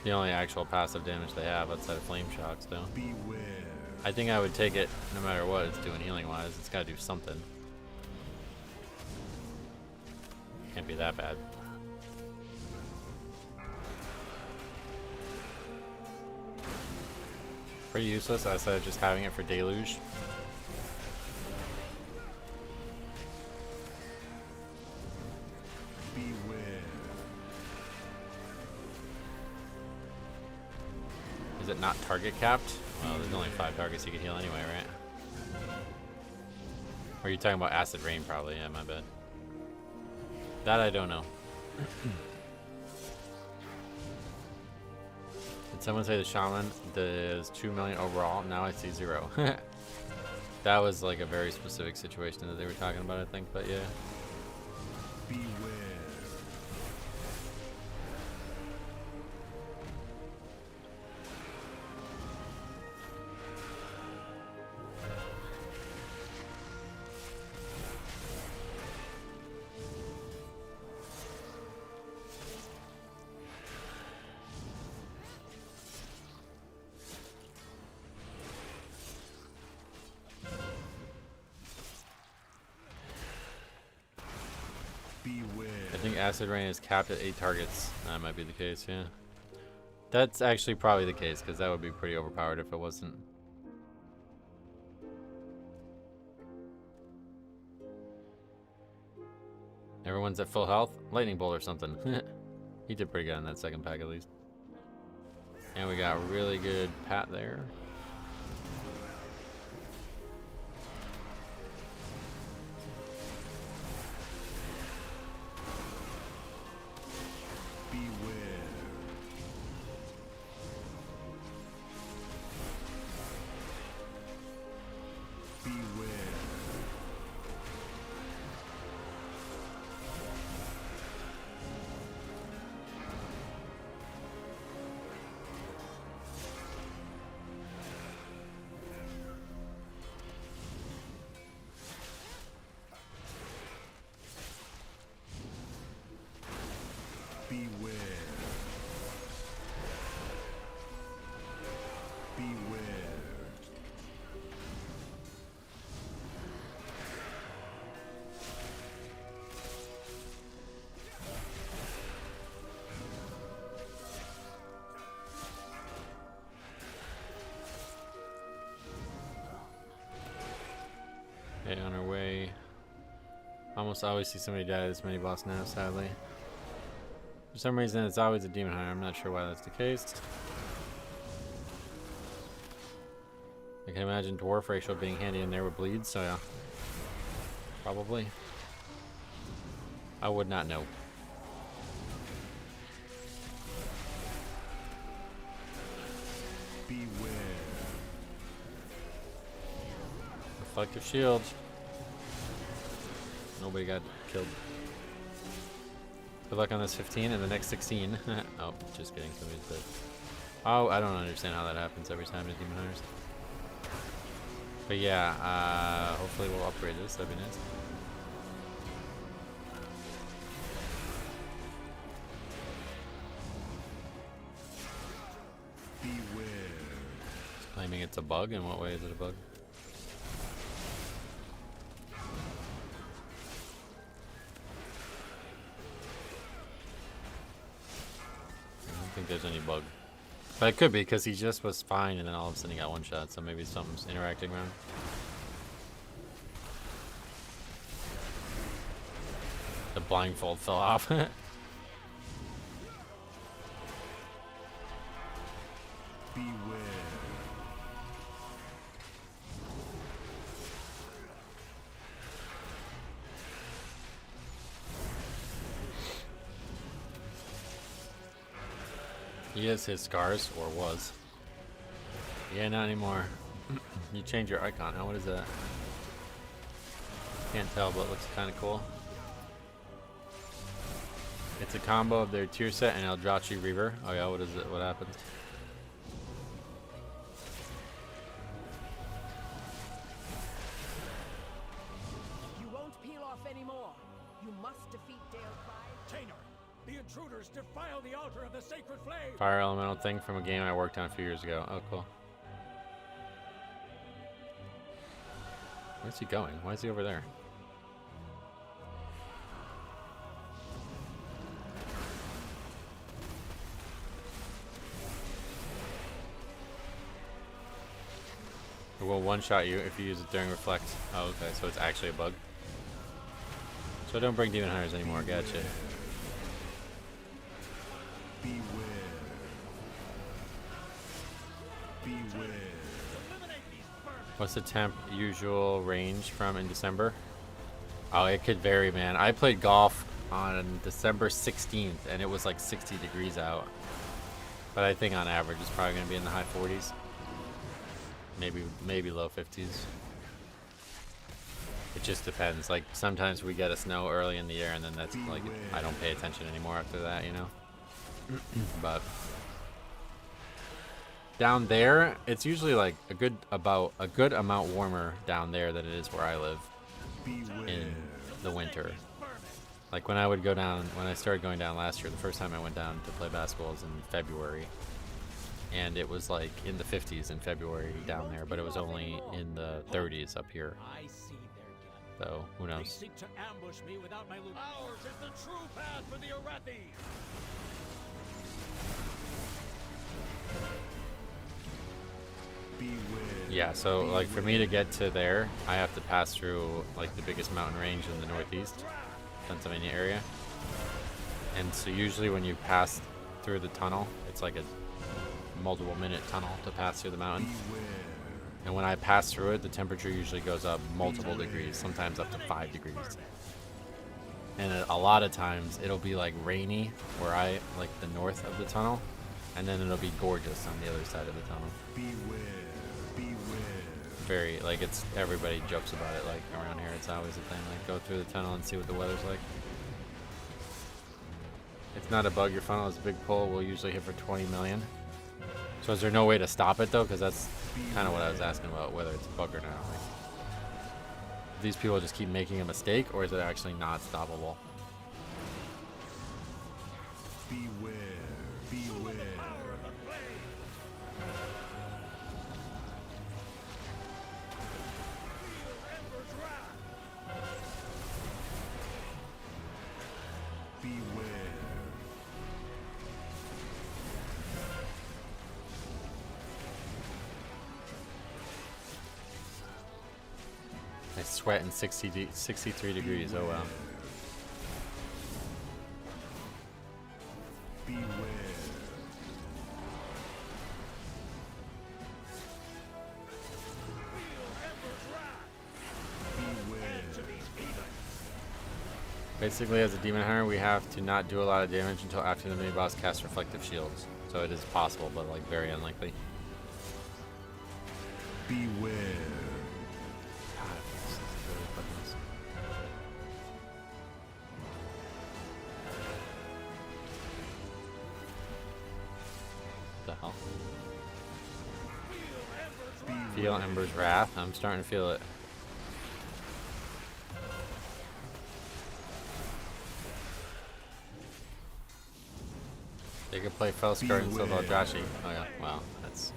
The only actual passive damage they have outside of Flame Shocks, though.
Beware.
I think I would take it no matter what it's doing healing-wise. It's got to do something. Can't be that bad. Pretty useless outside of just having it for Deluge.
Beware.
Is it not target capped? Well, there's only 5 targets you can heal anyway, right? Or are you talking about Acid Rain probably? Yeah, my bad. That I don't know. Did someone say the Shaman does 2 million overall? Now I see 0. That was like a very specific situation that they were talking about, I think, but yeah.
Beware.
I think Acid Rain is capped at 8 targets. That might be the case, yeah. That's actually probably the case, because that would be pretty overpowered if it wasn't. Everyone's at full health? Lightning Bolt or something. He did pretty good on that second pack at least. And we got really good Pat there. Okay, on our way. Almost always see somebody die to this mini boss now, sadly. For some reason, it's always a demon hunter. I'm not sure why that's the case. I can imagine dwarf ratio being handy in there with bleeds, so yeah. Probably. I would not know.
Beware.
Reflective shield. Nobody got killed. Good luck on this 15 and the next 16. Oh, just kidding. Somebody's dead. Oh, I don't understand how that happens every time in Demon Hunters. But yeah, hopefully we'll upgrade this. That'd be nice.
Beware.
It's claiming it's a bug. In what way is it a bug? I don't think there's any bug. But it could be because he just was fine and then all of a sudden he got one shot, so maybe something's interacting around. The blindfold fell off.
Beware.
He has his scars, or was. Yeah, not anymore. You change your icon. Now, what is that? Can't tell, but it looks kind of cool. It's a combo of their tier set and Eldrachi Reaver. Oh yeah, what is it? What happened?
You won't peel off anymore. You must defeat Dale Cry.
Tainer, the intruders defile the altar of the sacred flame.
Fire elemental thing from a game I worked on a few years ago. Oh, cool. Where's he going? Why is he over there? It will one-shot you if you use it during reflect. Oh, okay, so it's actually a bug. So don't bring demon hunters anymore. Gotcha.
Beware. Beware.
What's the temp usual range from in December? Oh, it could vary, man. I played golf on December 16th, and it was like 60 degrees out. But I think on average it's probably going to be in the high 40s. Maybe low 50s. It just depends. Like, sometimes we get a snow early in the year, and then that's like, I don't pay attention anymore after that, you know? But down there, it's usually like a good amount warmer down there than it is where I live in the winter. Like when I started going down last year, the first time I went down to play basketball was in February, and it was like in the 50s in February down there, but it was only in the 30s up here. So who knows?
They seek to ambush me without my loot. Ours is the true path for the Arathi.
Yeah, so like for me to get to there, I have to pass through like the biggest mountain range in the northeast Pennsylvania area. And so usually when you pass through the tunnel, it's like a multiple minute tunnel to pass through the mountain. And when I pass through it, the temperature usually goes up multiple degrees, sometimes up to 5 degrees. And a lot of times it'll be like rainy where like the north of the tunnel, and then it'll be gorgeous on the other side of the tunnel. Very, like, everybody jokes about it, like around here it's always a thing, like go through the tunnel and see what the weather's like. It's not a bug, your funnel is a big pull, we'll usually hit for 20 million. So is there no way to stop it though? Because that's kind of what I was asking about, whether it's a bug or not. Like, these people just keep making a mistake, or is it actually not stoppable?
Beware. Beware.
I sweat in 63 degrees, oh wow.
Beware.
Basically, as a demon hunter, we have to not do a lot of damage until after the mini boss casts reflective shields. So it is possible, but like very unlikely.
Beware.
The hell? Feel Ember's Wrath. I'm starting to feel it. They could play Felskar instead of Eldrazi. Oh yeah, wow, that's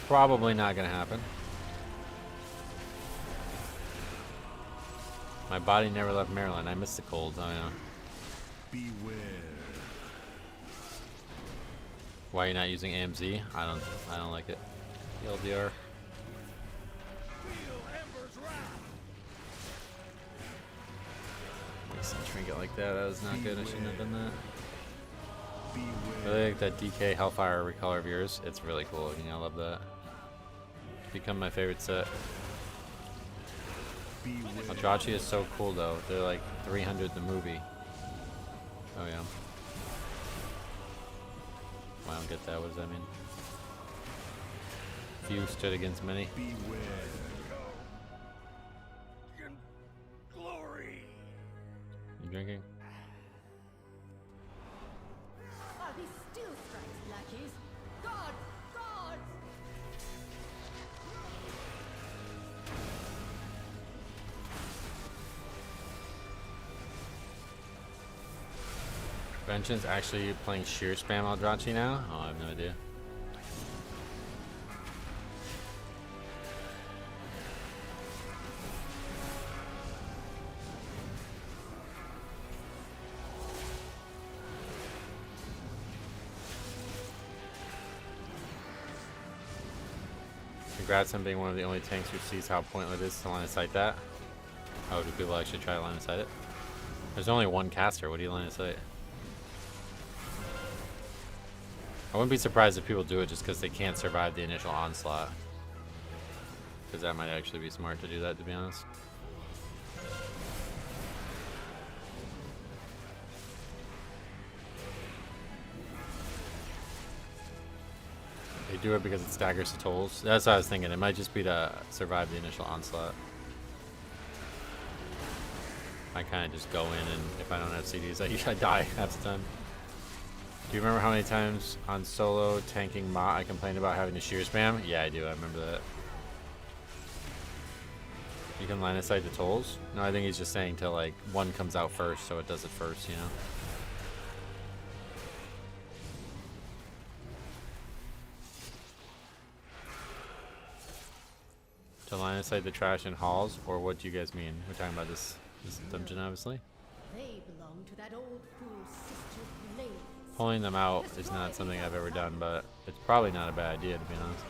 probably not gonna happen. My body never left Maryland. I miss the cold. Oh yeah.
Beware.
Why are you not using AMZ? I don't like it. LDR. Waste a trinket like that. That was not good. I shouldn't have done that. I really like that DK Hellfire recolor of yours. It's really cool looking. I love that. It's become my favorite set. Eldrazi is so cool though. They're like 300 the movie. Oh yeah. I don't get that. What does that mean? Few stood against many.
Glory.
You drinking?
Are these still strikes, lackeys? Guards! Guards!
Vengeance actually playing sheer spam Eldrazi now? Oh, I have no idea. Congrats on being one of the only tanks who sees how pointless it is to line of sight that. Oh, do people actually try to line of sight it? There's only one caster. What do you line of sight? I wouldn't be surprised if people do it just because they can't survive the initial onslaught. Because that might actually be smart to do that, to be honest. They do it because it staggers the tolls. That's what I was thinking. It might just be to survive the initial onslaught. I kind of just go in, and if I don't have CDs, I die half the time. Do you remember how many times on solo tanking Ma I complained about having to shear spam? Yeah, I do. I remember that. You can line of sight the tolls? No, I think he's just saying till like one comes out first, so it does it first, you know? To line of sight the trash in halls, or what do you guys mean? We're talking about this dungeon, obviously.
They belong to that old fool sister Blaze.
Pulling them out is not something I've ever done, but it's probably not a bad idea, to be honest.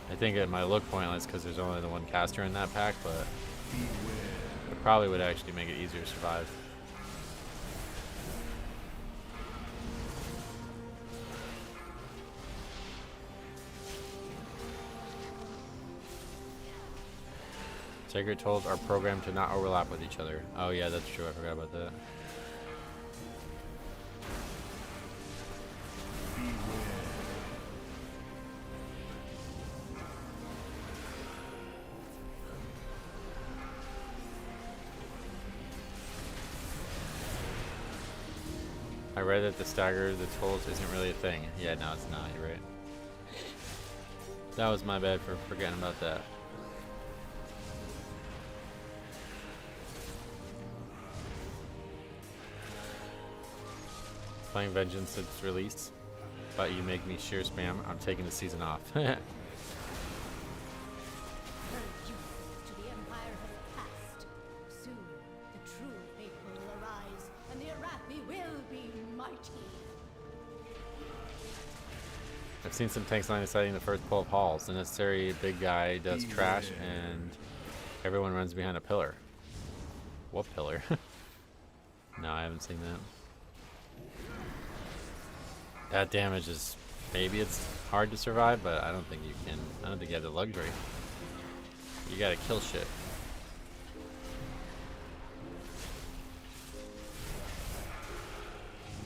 I think it might look pointless because there's only the one caster in that pack, but it probably would actually make it easier to survive. Sacred tolls are programmed to not overlap with each other. Oh yeah, that's true. I forgot about that. I read that the stagger the tolls isn't really a thing. Yeah, no, it's not. You're right. That was my bad for forgetting about that. Playing Vengeance since its release, but you make me sheer spam. I'm taking the season off.
Her youth to the Empire has passed. Soon, the true faithful will arise, and the Arathi will be mighty.
I've seen some tanks line of sighting the first pull of halls. The necessary big guy does trash, and everyone runs behind a pillar. What pillar? No, I haven't seen that. That damage is, maybe it's hard to survive, but I don't think you can. I don't think you have the luxury. You gotta kill shit.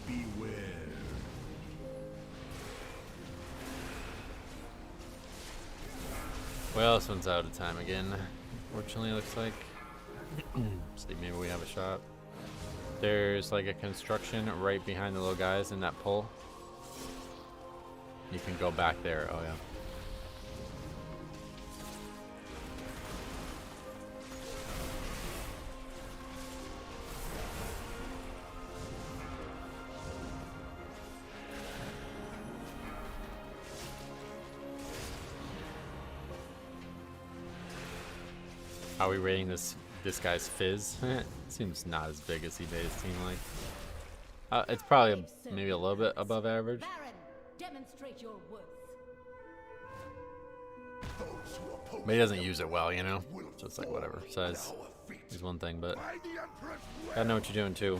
Beware.
Well, this one's out of time again. Fortunately, it looks like. See, maybe we have a shot. There's like a construction right behind the little guys in that pole. You can go back there. Oh yeah. How are we rating this guy's fizz? Seems not as big as he made his team like. It's probably maybe a little bit above average.
Baron, demonstrate your worth.
But he doesn't use it well, you know? So it's like whatever. Size is one thing, but gotta know what you're doing too.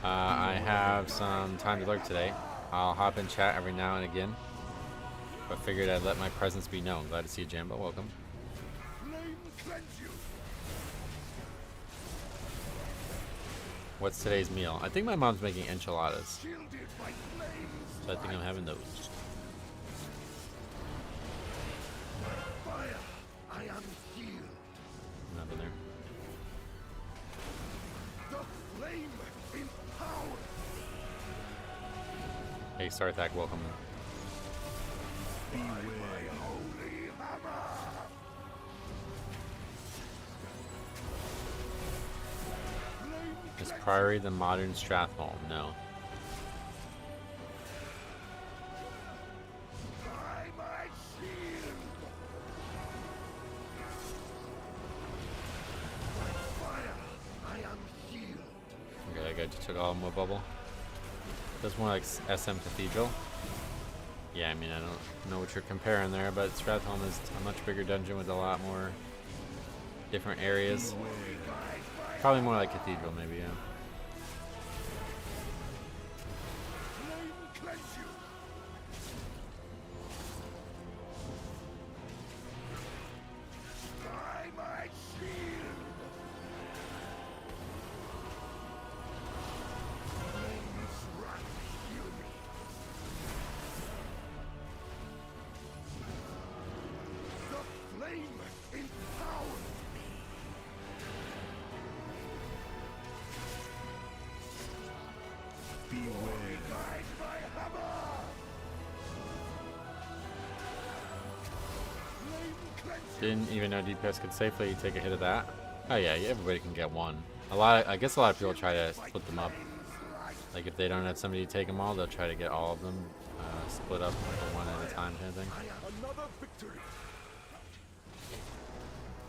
I have some time to lurk today. I'll hop in chat every now and again. But figured I'd let my presence be known. Glad to see you, Jambo. Welcome. What's today's meal? I think my mom's making enchiladas. So I think I'm having those. Nothing there. Hey, Sarthak, welcome. Is Priory the modern Stratholme? No. Okay, that guy just took all my bubble. That's more like SM Cathedral. Yeah, I mean, I don't know what you're comparing there, but Stratholme is a much bigger dungeon with a lot more different areas. Probably more like Cathedral, maybe, yeah. Didn't even know DPS could safely take a hit of that. Oh yeah, everybody can get one. I guess a lot of people try to split them up. Like if they don't have somebody to take them all, they'll try to get all of them split up like one at a time kind of thing.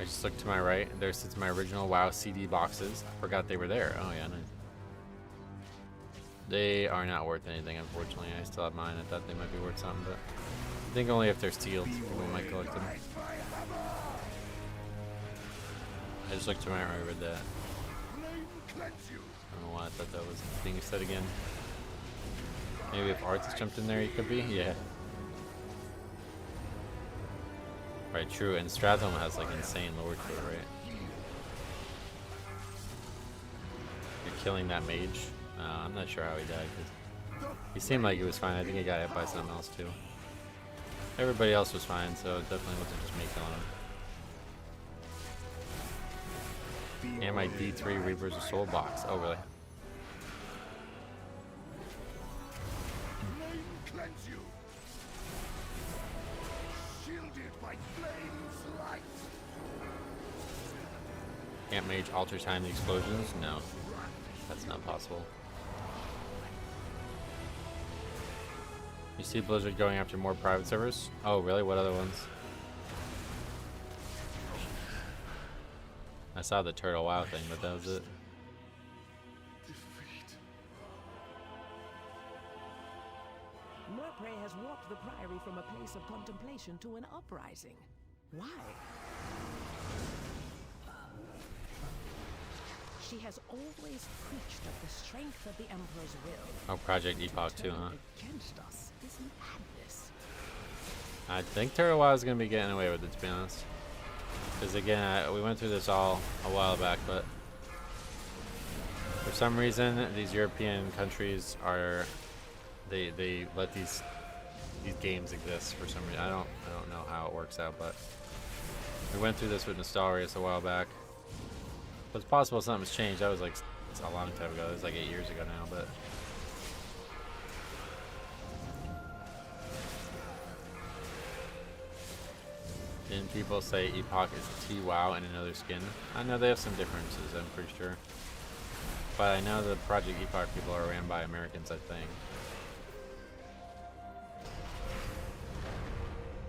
I just looked to my right. There sits my original WoW CD boxes. I forgot they were there. Oh yeah, nice. They are not worth anything, unfortunately. I still have mine. I thought they might be worth something, but I think only if they're sealed, people might collect them. I just looked to my right. I read that. I don't know why I thought that was being said again. Maybe if Arts jumped in there, he could be. Yeah. Right, true. And Stratholme has like insane lore to it, right? You're killing that mage. I'm not sure how he died because he seemed like he was fine. I think he got hit by something else too. Everybody else was fine, so it definitely wasn't just me killing him. And my D3 Reapers of Soul box. Oh, really? Can't mage alter time the explosions? No. That's not possible. You see Blizzard going after more private servers? Oh, really? What other ones? I saw the Turtle WoW thing, but that was it.
Murprey has walked the Priory from a place of contemplation to an uprising. Why? She has always preached of the strength of the Emperor's will.
Oh, Project Epoch too, huh?
Against us is madness.
I think Turtle WoW is going to be getting away with it, to be honest. Because again, we went through this all a while back, but for some reason, these European countries are they let these games exist for some reason. I don't know how it works out, but we went through this with Nostalrius a while back. But it's possible something's changed. That was like a long time ago. It was like 8 years ago now, but. Didn't people say Epoch is T-WoW and another skin? I know they have some differences, I'm pretty sure. But I know the Project Epoch people are ran by Americans, I think.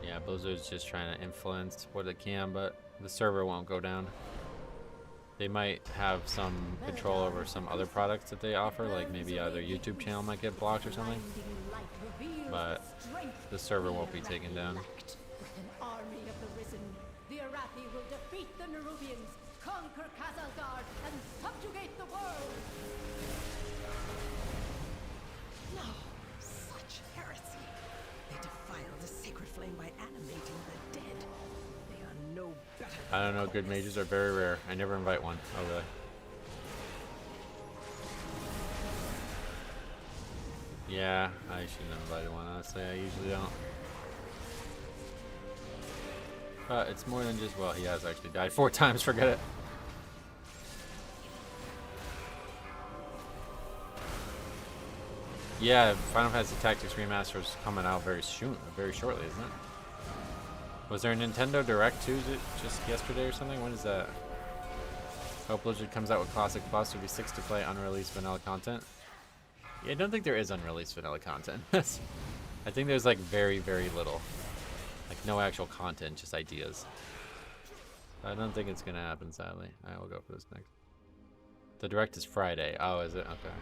Yeah, Blizzard's just trying to influence what it can, but the server won't go down. They might have some control over some other products that they offer, like maybe their YouTube channel might get blocked or something. But the server won't be taken down.
The Arathi will defeat the Nerubians, conquer Khazalgar, and subjugate the world!
No, such heresy. They defile the sacred flame by animating the dead. They are no better.
I don't know, good mages are very rare. I never invite one. Oh, really? Yeah, I shouldn't have invited one, honestly. I usually don't. But it's more than just, well, he has actually died 4 times, forget it. Yeah, Final Fantasy Tactics Remaster is coming out very shortly, isn't it? Was there a Nintendo Direct too, just yesterday or something? When is that? Hope Blizzard comes out with Classic Plus, there'll be 6 to play unreleased vanilla content. Yeah, I don't think there is unreleased vanilla content. I think there's like very, very little. Like no actual content, just ideas. I don't think it's gonna happen, sadly. Alright, we'll go for this next. The Direct is Friday. Oh, is it? Okay.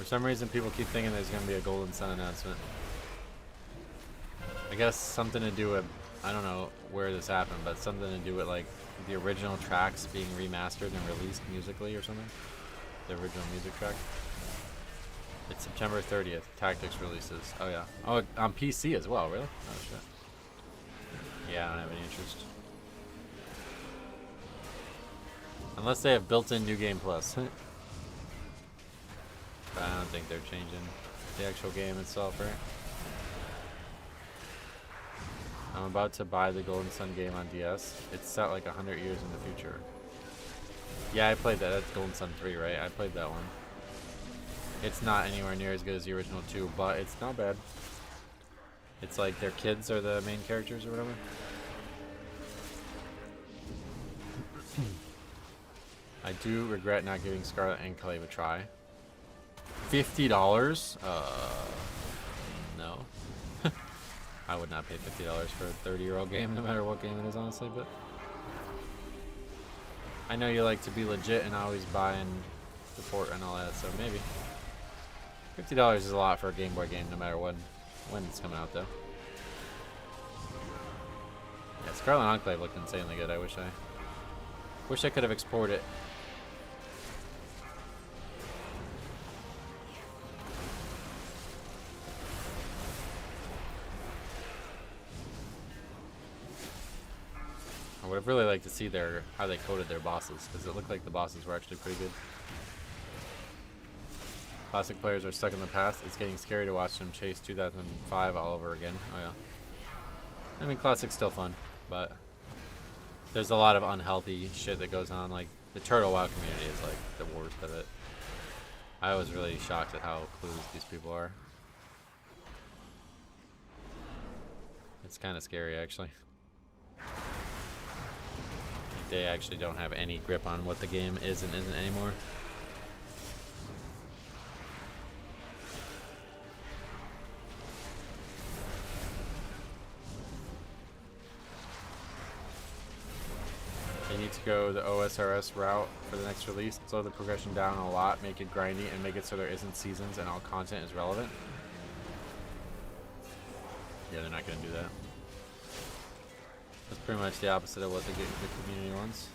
some reason, people keep thinking there's going to be a Golden Sun announcement. I guess something to do with, I don't know where this happened, but something to do with like the original tracks being remastered and released musically or something. The original music track. It's September 30th. Tactics releases. Oh yeah. Oh, on PC as well. Really? Oh shit. Yeah, I don't have any interest. Unless they have built-in New Game Plus. But I don't think they're changing the actual game itself, right? I'm about to buy the Golden Sun game on DS. It's set like 100 years in the future. Yeah, I played that. That's Golden Sun 3, right? I played that one. It's not anywhere near as good as the original 2, but it's not bad. It's like their kids are the main characters or whatever. I do regret not giving Scarlet Enclave a try. $50? No. I would not pay $50 for a 30-year-old game, no matter what game it is, honestly, but I know you like to be legit and always buy and support and all that, so maybe. $50 is a lot for a Game Boy game, no matter when it's coming out, though. Yeah, Scarlet Enclave looked insanely good. I wish I could have explored it. I would have really liked to see how they coded their bosses, because it looked like the bosses were actually pretty good. Classic players are stuck in the past. It's getting scary to watch them chase 2005 all over again. Oh yeah. I mean, Classic's still fun, but there's a lot of unhealthy shit that goes on. Like, the Turtle WoW community is like the worst of it. I was really shocked at how clueless these people are. It's kind of scary, actually. They actually don't have any grip on what the game is and isn't anymore. They need to go the OSRS route for the next release, slow the progression down a lot, make it grindy, and make it so there isn't seasons and all content is relevant. Yeah, they're not going to do that. That's pretty much the opposite of what the community wants.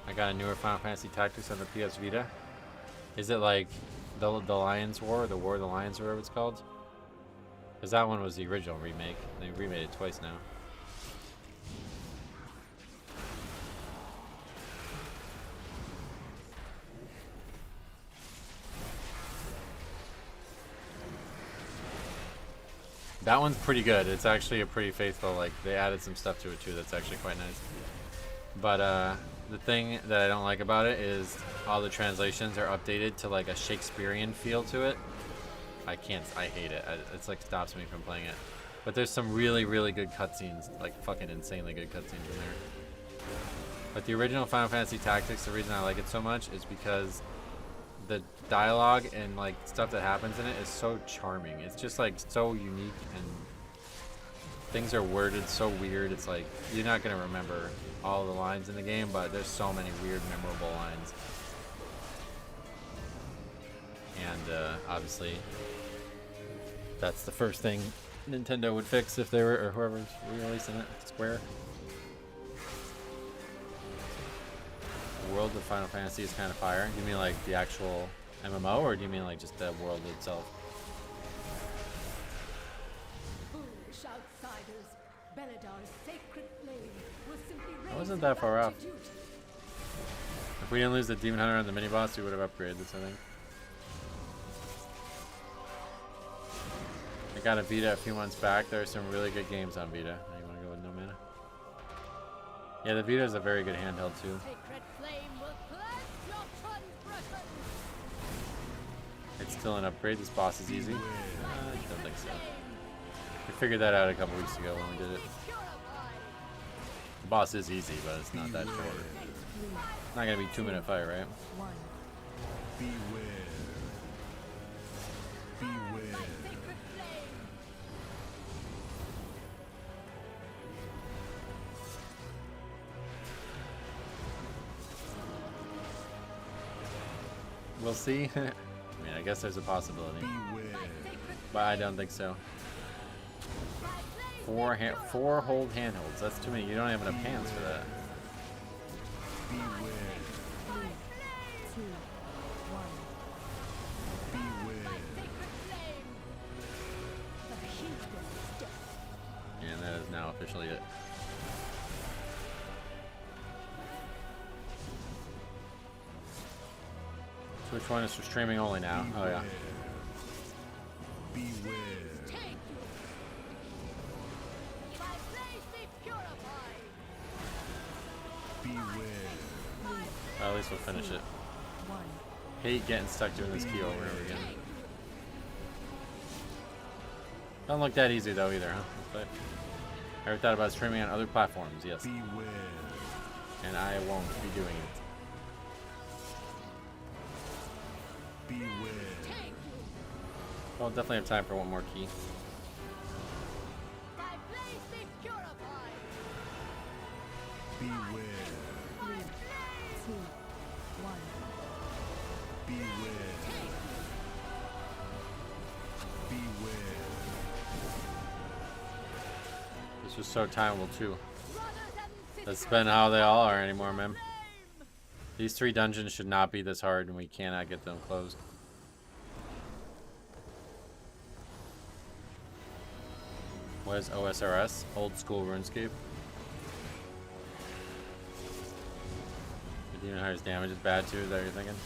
I got a newer Final Fantasy Tactics on the PS Vita. Is it like the Lions War, or the War of the Lions, or whatever it's called? Because that one was the original remake. They remade it twice now. That one's pretty good. It's actually a pretty faithful, like, they added some stuff to it too that's actually quite nice. But the thing that I don't like about it is all the translations are updated to like a Shakespearean feel to it. I hate it. It's like stops me from playing it. But there's some really, really good cutscenes, like fucking insanely good cutscenes in there. But the original Final Fantasy Tactics, the reason I like it so much is because the dialogue and like stuff that happens in it is so charming. It's just like so unique, and things are worded so weird. It's like you're not gonna remember all the lines in the game, but there's so many weird, memorable lines. And obviously, that's the first thing Nintendo would fix if they were, or whoever's releasing it, Square. The world of Final Fantasy is kind of fire. Do you mean like the actual MMO, or do you mean like just the world itself?
Foolish outsiders, Benedar's sacred flame will simply raise
I wasn't that far off.
to duty.
If we didn't lose the Demon Hunter on the mini boss, we would have upgraded this, I think. I got a Vita a few months back. There are some really good games on Vita. You want to go with no mana? Yeah, the Vita is a very good handheld too.
Sacred flame will cleanse your transgressions.
It's still an upgrade. This boss is easy. I don't think so. We figured that out a couple weeks ago when we did it. The boss is easy, but it's not that short. Not gonna be 2-minute fight, right?
Beware. Beware.
We'll see. I mean, I guess there's a possibility, but I don't think so. 4 hold handholds. That's too many. You don't have enough hands for that.
Beware.
2, 1.
Beware.
And that is now officially it. So which one is for streaming only now? Oh yeah.
Beware.
Well, at least we'll finish it. Hate getting stuck doing this key over and over again. Don't look that easy though either, huh? But ever thought about streaming on other platforms? Yes.
Beware.
And I won't be doing it.
Beware.
Well, definitely have time for one more key.
Beware.
3, 2, 1.
Beware. Beware.
This was so timeable too. That's been how they all are anymore, man. These 3 dungeons should not be this hard, and we cannot get them closed. What is OSRS? Old school RuneScape. The Demon Hunter's damage is bad too, is that what you're thinking?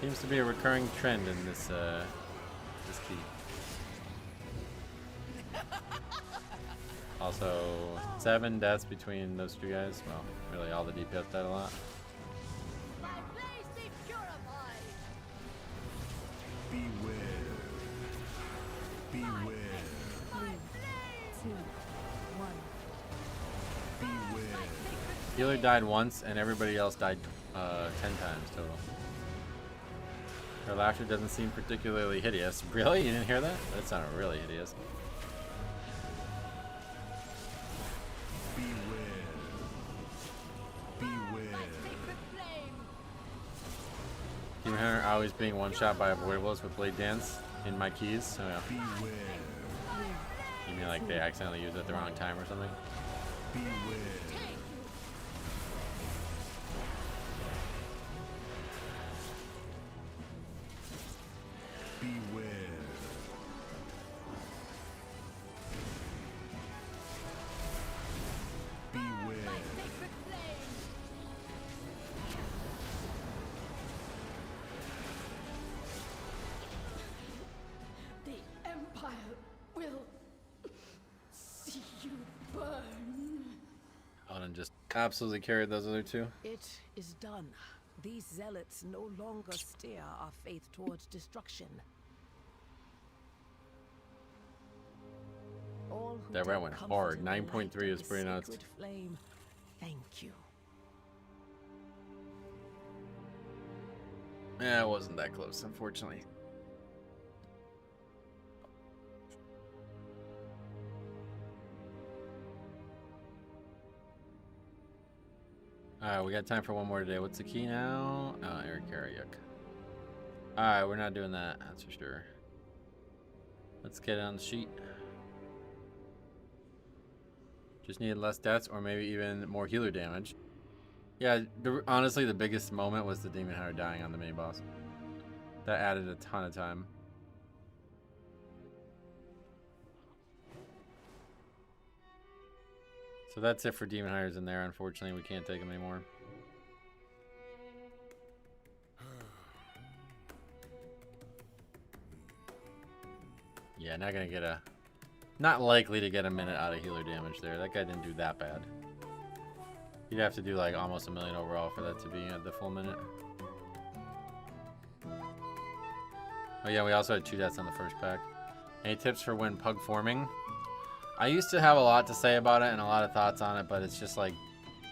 Seems to be a recurring trend in this this key. Also, 7 deaths between those 2 guys. Well, really all the DPS died a lot.
Beware. Beware.
3, 2, 1.
Beware.
Healer died once, and everybody else died 10 times total. Her laughter doesn't seem particularly hideous. Really? You didn't hear that? That sounded really hideous.
Beware. Beware.
Demon Hunter always being one-shot by avoidables with Blade Dance in my keys. So yeah.
Beware.
You mean like they accidentally used it at the wrong time or something?
Beware. Beware. Beware.
The Empire will see you burn.
Auden just absolutely carried those other 2.
It is done. These zealots no longer steer our faith towards destruction. All who
That
take
round went
comfort
hard.
in the
9.3
light of
is
the
pretty nuts.
sacred flame, thank you.
Yeah, it wasn't that close, unfortunately. Alright, we got time for one more today. What's the key now? Oh, Eric Karayuk. Alright, we're not doing that, that's for sure. Let's get it on the sheet. Just needed less deaths or maybe even more healer damage. Yeah, honestly, the biggest moment was the Demon Hunter dying on the mini boss. That added a ton of time. So that's it for Demon Hunters in there. Unfortunately, we can't take them anymore. Yeah, not gonna get a... Not likely to get a minute out of healer damage there. That guy didn't do that bad. You'd have to do like almost a million overall for that to be the full minute. Oh yeah, we also had 2 deaths on the first pack. Any tips for when pug forming? I used to have a lot to say about it and a lot of thoughts on it, but it's just like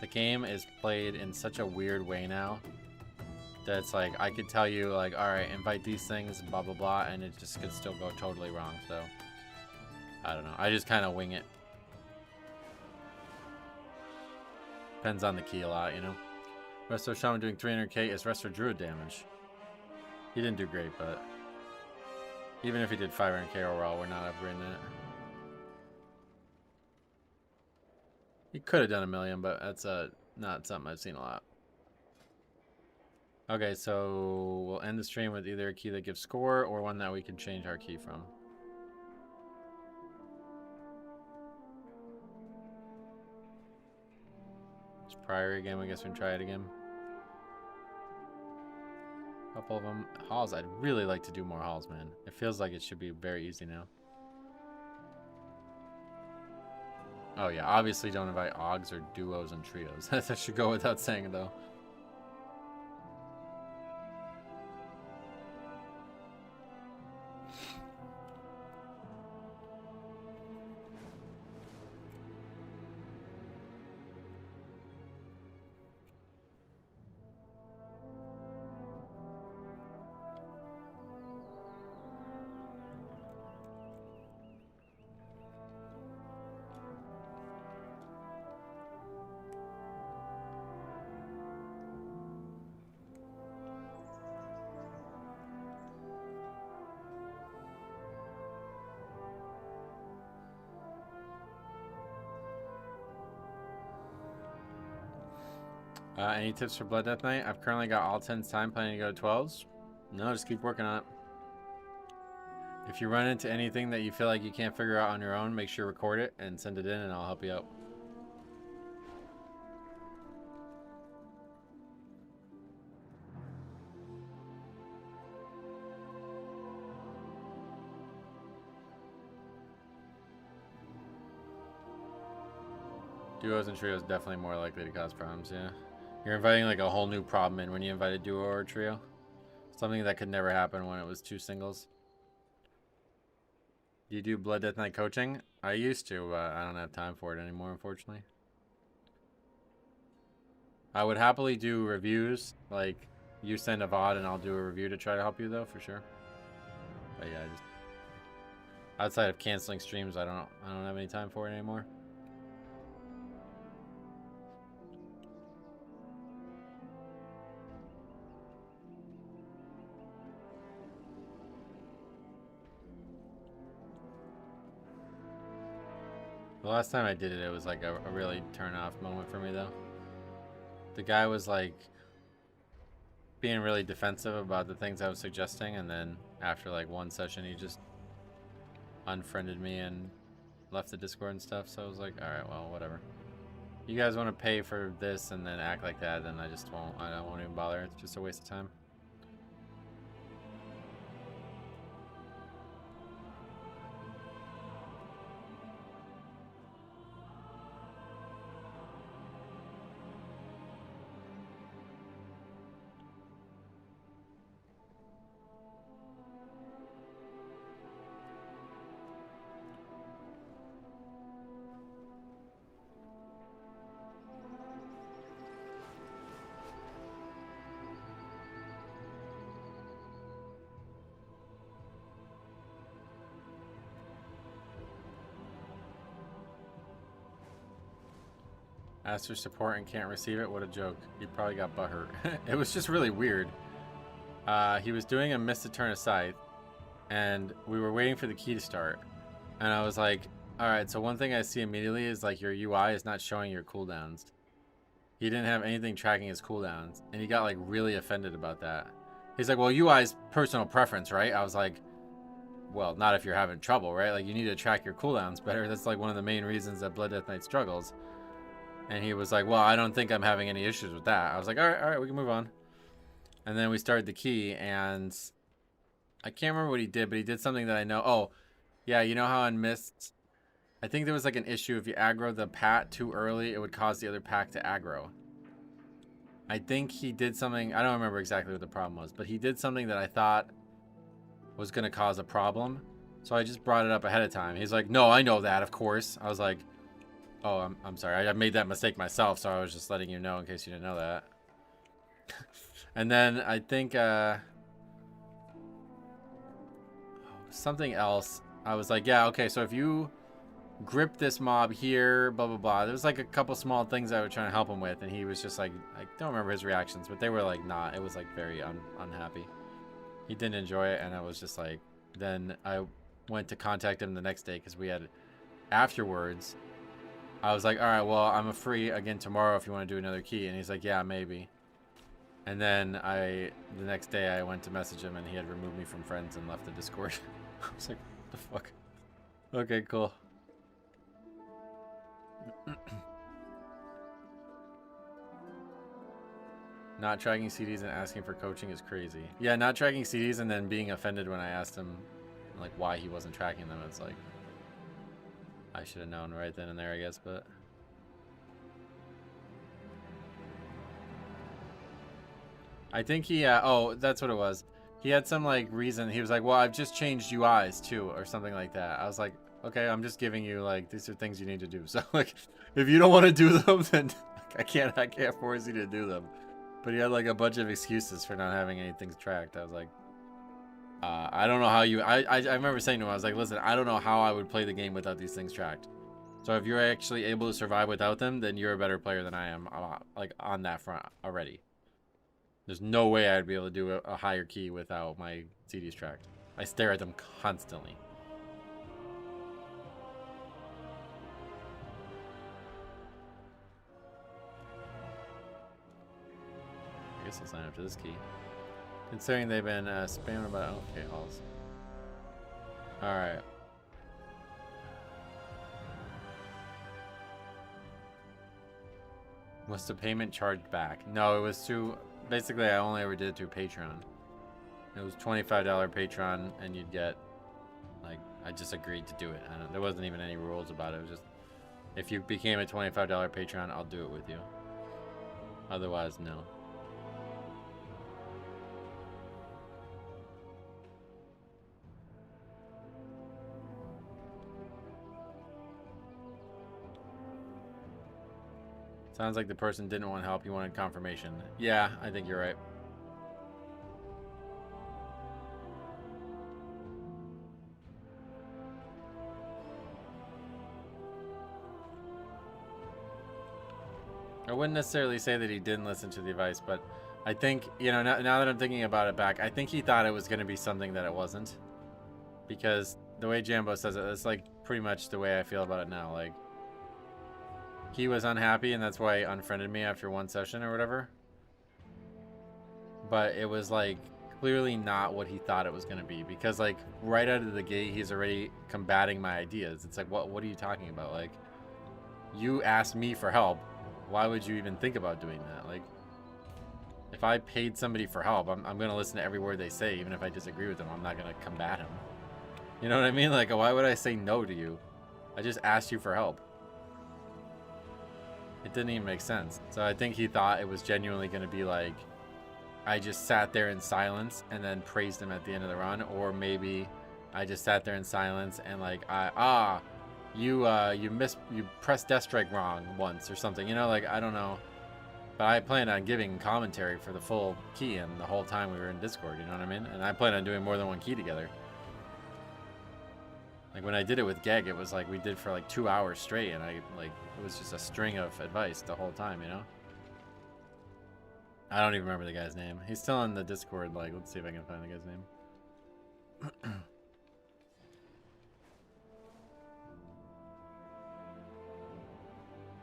the game is played in such a weird way now that it's like I could tell you like, all right, invite these things, blah blah blah, and it just could still go totally wrong. So I don't know. I just kind of wing it. Depends on the key a lot, you know. Resto Shaman doing 300k is Resto Druid damage. He didn't do great, but even if he did 500k overall, we're not upgrading that. He could have done 1 million, but that's not something I've seen a lot. Okay, so we'll end the stream with either a key that gives score or one that we can change our key from. It's Priory again, I guess we can try it again. Couple of them. Halls, I'd really like to do more halls, man. It feels like it should be very easy now. Oh yeah, obviously don't invite Augs or duos and trios. That should go without saying though. Any tips for Blood Death Night? I've currently got all 10s time, planning to go to 12s. No, just keep working on it. If you run into anything that you feel like you can't figure out on your own, make sure you record it and send it in and I'll help you out. Duos and trios definitely more likely to cause problems, yeah. You're inviting like a whole new problem in when you invite a duo or a trio. Something that could never happen when it was 2 singles. Do you do Blood Death Night coaching? I used to, but I don't have time for it anymore, unfortunately. I would happily do reviews, like you send a VOD and I'll do a review to try to help you though, for sure. But yeah, just outside of canceling streams, I don't have any time for it anymore. The last time I did it, it was like a really turn-off moment for me, though. The guy was like being really defensive about the things I was suggesting, and then after like 1 session, he just unfriended me and left the Discord and stuff. So I was like, all right, well, whatever. You guys want to pay for this and then act like that, then I just won't. I won't even bother. It's just a waste of time. Asked for support and can't receive it. What a joke. He probably got butthurt. It was just really weird. He was doing a miss to turn a scythe, and we were waiting for the key to start. And I was like, alright, so one thing I see immediately is like your UI is not showing your cooldowns. He didn't have anything tracking his cooldowns, and he got like really offended about that. He's like, well, UI is personal preference, right? I was like, well, not if you're having trouble, right? Like, you need to track your cooldowns better. That's like one of the main reasons that Blood Death Night struggles. And he was like, well, I don't think I'm having any issues with that. I was like, all right, we can move on. And then we started the key, and I can't remember what he did, but he did something that I know. Oh, yeah, you know how in Mist, I think there was like an issue. If you aggro the pat too early, it would cause the other pack to aggro. I think he did something, I don't remember exactly what the problem was, but he did something that I thought was gonna cause a problem. So I just brought it up ahead of time. He's like, no, I know that, of course. I was like, oh, I'm sorry. I made that mistake myself, so I was just letting you know in case you didn't know that. And then I think something else. I was like, yeah, okay, so if you grip this mob here, blah, blah, blah. There was like a couple small things I was trying to help him with, and he was just like, I don't remember his reactions, but they were like, not. It was like very unhappy. He didn't enjoy it, and I was just like, then I went to contact him the next day because we had afterwards. I was like, all right, well, I'm free again tomorrow if you want to do another key. And he's like, yeah, maybe. And then the next day I went to message him and he had removed me from friends and left the Discord. I was like, what the fuck? Okay, cool. Not tracking CDs and asking for coaching is crazy. Yeah, not tracking CDs and then being offended when I asked him like why he wasn't tracking them. It's like, I should have known right then and there, I guess, but I think he oh, that's what it was. He had some like reason. He was like, well, I've just changed UIs too, or something like that. I was like, okay, I'm just giving you like, these are things you need to do. So like, if you don't want to do them, then I can't force you to do them. But he had like a bunch of excuses for not having anything tracked. I was like, I don't know how you, I remember saying to him, I was like, listen, I don't know how I would play the game without these things tracked. So if you're actually able to survive without them, then you're a better player than I am, like on that front already. There's no way I'd be able to do a higher key without my CDs tracked. I stare at them constantly. I guess I'll sign up to this key. Considering they've been spamming about... Okay, halls. Alright. Was the payment charged back? No, it was through... Basically, I only ever did it through Patreon. It was $25 Patreon, and you'd get... Like, I just agreed to do it. There wasn't even any rules about it. It was just... If you became a $25 Patreon, I'll do it with you. Otherwise, no. Sounds like the person didn't want help, he wanted confirmation. Yeah, I think you're right. I wouldn't necessarily say that he didn't listen to the advice, but I think, you know, now that I'm thinking about it back, I think he thought it was going to be something that it wasn't. Because the way Jambo says it, it's like pretty much the way I feel about it now. Like, he was unhappy, and that's why he unfriended me after one session or whatever. But it was, like, clearly not what he thought it was going to be. Because, like, right out of the gate, he's already combating my ideas. It's like, what are you talking about? Like, you asked me for help. Why would you even think about doing that? Like, if I paid somebody for help, I'm going to listen to every word they say. Even if I disagree with them, I'm not going to combat him. You know what I mean? Like, why would I say no to you? I just asked you for help. It didn't even make sense. So I think he thought it was genuinely going to be like, I just sat there in silence and then praised him at the end of the run. Or maybe I just sat there in silence and like, you pressed Death Strike wrong once or something. You know, like, I don't know. But I planned on giving commentary for the full key and the whole time we were in Discord, you know what I mean? And I planned on doing more than one key together. Like, when I did it with Geg, it was like we did for like 2 hours straight, and it was just a string of advice the whole time, you know? I don't even remember the guy's name. He's still in the Discord, like, let's see if I can find the guy's name.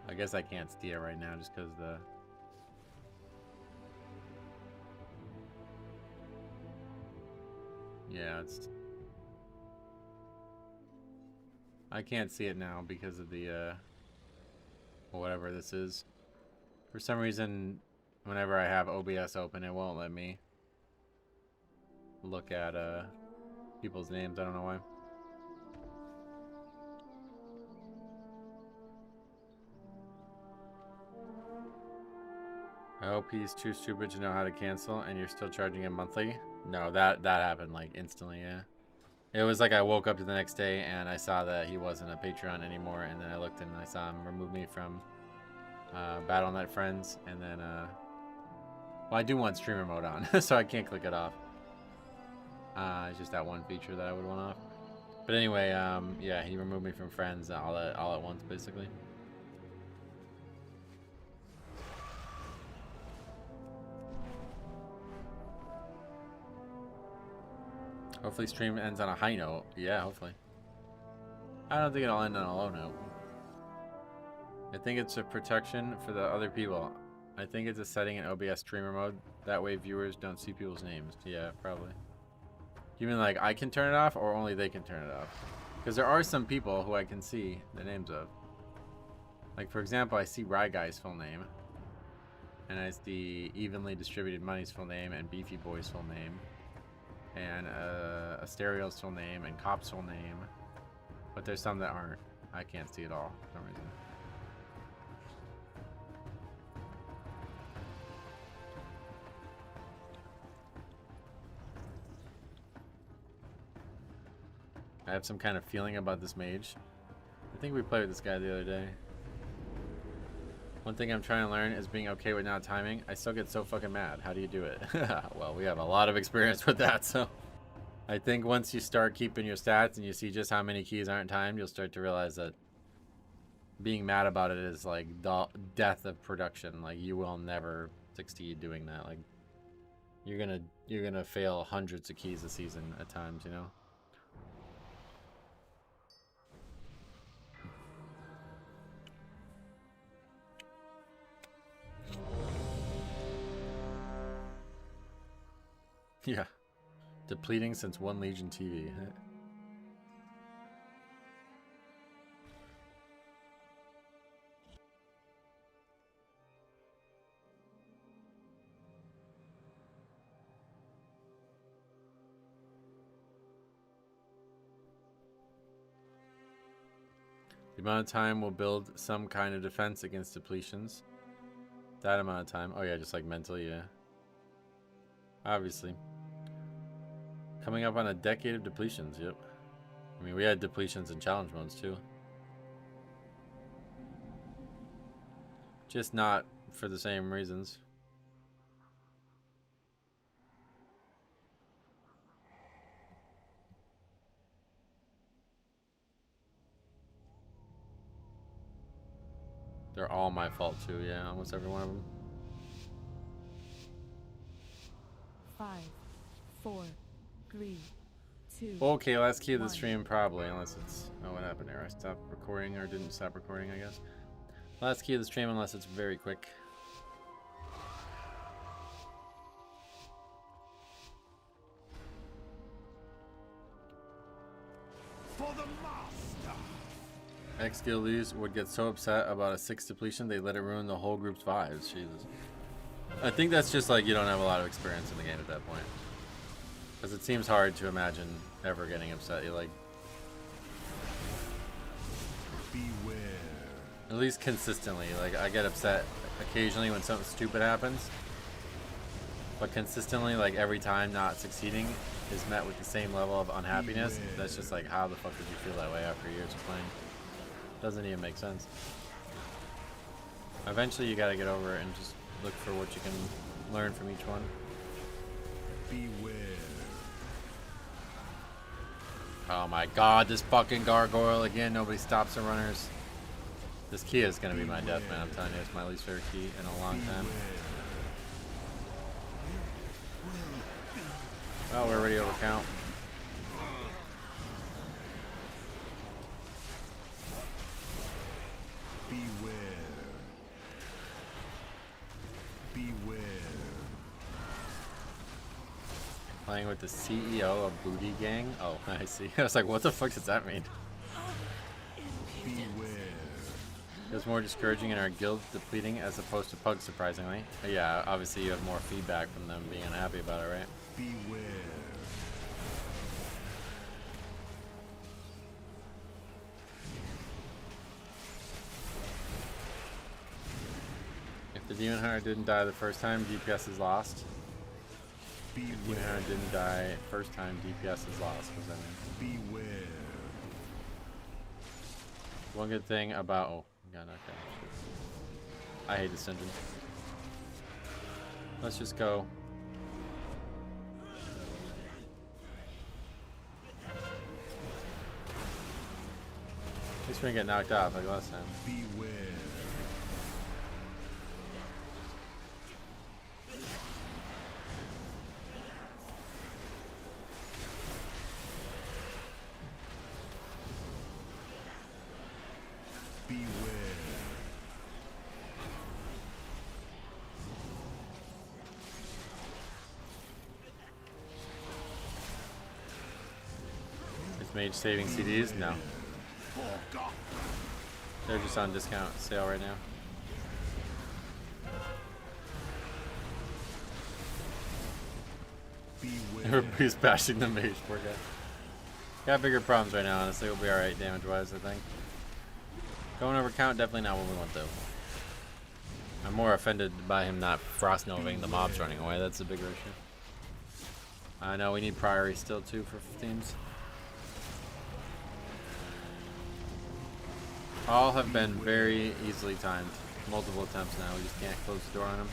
I guess I can't see it right now just because the... Yeah, it's... I can't see it now because of the, whatever this is. For some reason, whenever I have OBS open, it won't let me look at, people's names. I don't know why. I hope he's too stupid to know how to cancel and you're still charging him monthly. No, that happened like instantly, yeah. It was like I woke up to the next day and I saw that he wasn't a Patreon anymore, and then I looked and I saw him remove me from Battle.net Friends, and then well, I do want streamer mode on, so I can't click it off. It's just that one feature that I would want off. But anyway, yeah, he removed me from Friends all at once, basically. Hopefully stream ends on a high note. Yeah, hopefully. I don't think it'll end on a low note. I think it's a protection for the other people. I think it's a setting in OBS streamer mode. That way viewers don't see people's names. Yeah, probably. You mean like I can turn it off or only they can turn it off? Because there are some people who I can see the names of. Like for example, I see Rye Guy's full name. And I see Evenly Distributed Money's full name and Beefy Boy's full name. And Asterios' full name and Cop's full name. But there's some that aren't. I can't see it all for some reason. I have some kind of feeling about this mage. I think we played with this guy the other day. One thing I'm trying to learn is being okay with not timing. I still get so fucking mad. How do you do it? Well, we have a lot of experience with that, so I think once you start keeping your stats and you see just how many keys aren't timed, you'll start to realize that being mad about it is like death of production. Like you will never succeed doing that. Like you're gonna fail hundreds of keys a season at times, you know? Yeah. Depleting since One Legion TV. The amount of time will build some kind of defense against depletions. That amount of time. Oh yeah, just like mentally, yeah. Obviously. Coming up on a decade of depletions, yep. I mean, we had depletions in challenge modes too. Just not for the same reasons. They're all my fault too, yeah, almost every one of them.
5, 4, 3, 2.
Okay, last key of the stream probably, unless it's... Oh, what happened there? I stopped recording or didn't stop recording, I guess. Last key of the stream unless it's very quick.
For the master.
Ex-guildies would get so upset about a 6 depletion they let it ruin the whole group's vibes. Jesus. I think that's just like you don't have a lot of experience in the game at that point. Because it seems hard to imagine ever getting upset. You like...
Beware.
At least consistently. Like, I get upset occasionally when something stupid happens. But consistently, like every time not succeeding is met with the same level of unhappiness. That's just like, how the fuck did you feel that way after years of playing? Doesn't even make sense. Eventually you gotta get over it and just look for what you can learn from each one.
Beware.
Oh my god, this fucking gargoyle again. Nobody stops the runners. This key is gonna be my death, man. I'm telling you, it's my least favorite key in a long time. Oh, we're already over count.
Beware. Beware.
Playing with the CEO of Booty Gang? Oh, I see. I was like, what the fuck does that mean?
Beware.
It was more discouraging in our guild depleting as opposed to Pug, surprisingly. But yeah, obviously you have more feedback from them being unhappy about it, right?
Beware.
If the Demon Hunter didn't die the first time, DPS is lost. Demon Hunter didn't die first time, DPS is lost. What does that mean?
Beware.
One good thing about... Oh, got knocked down. I hate this engine. Let's just go. At least we didn't get knocked off like last time.
Beware.
Is Mage saving CDs? No. They're just on discount sale right now. Everybody's bashing the Mage, poor guy. Got bigger problems right now, honestly. We'll be alright damage wise, I think. Going over count, definitely not what we want though. I'm more offended by him not frost noving the mobs running away. That's a bigger issue. I know we need Priory still too for teams. All have been very easily timed. Multiple attempts now. We just can't close the door on them.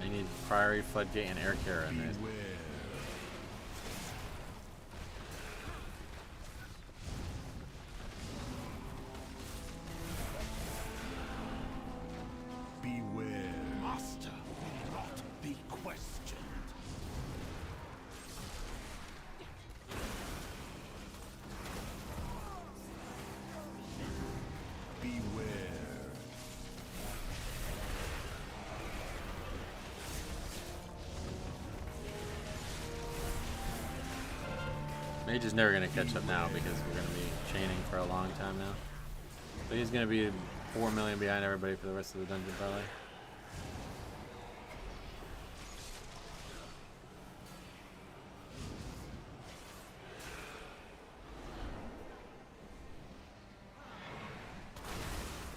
They need Priory, Floodgate, and Air Carrier in there.
Beware. Master will not be questioned.
Mage is never going to catch up now because we're going to be chaining for a long time now. So he's going to be 4 million behind everybody for the rest of the dungeon probably.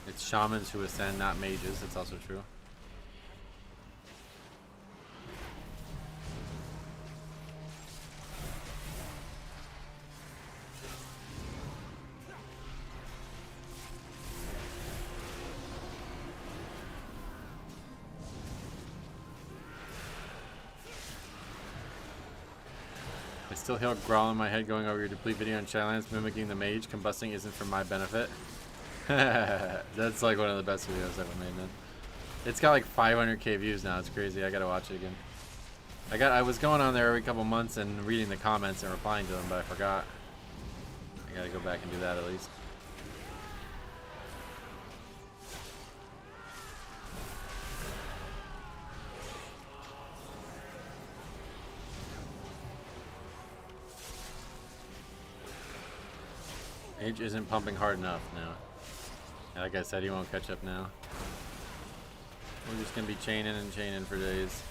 It's shamans who ascend, not mages. That's also true. I still hear growl in my head going over your deplete video on Shadowlands mimicking the mage. Combusting isn't for my benefit. That's like one of the best videos ever made, man. It's got like 500k views now. It's crazy. I gotta watch it again. I was going on there every couple months and reading the comments and replying to them, but I forgot. I gotta go back and do that at least. Age isn't pumping hard enough now. Like I said, he won't catch up now. We're just gonna be chaining and chaining for days.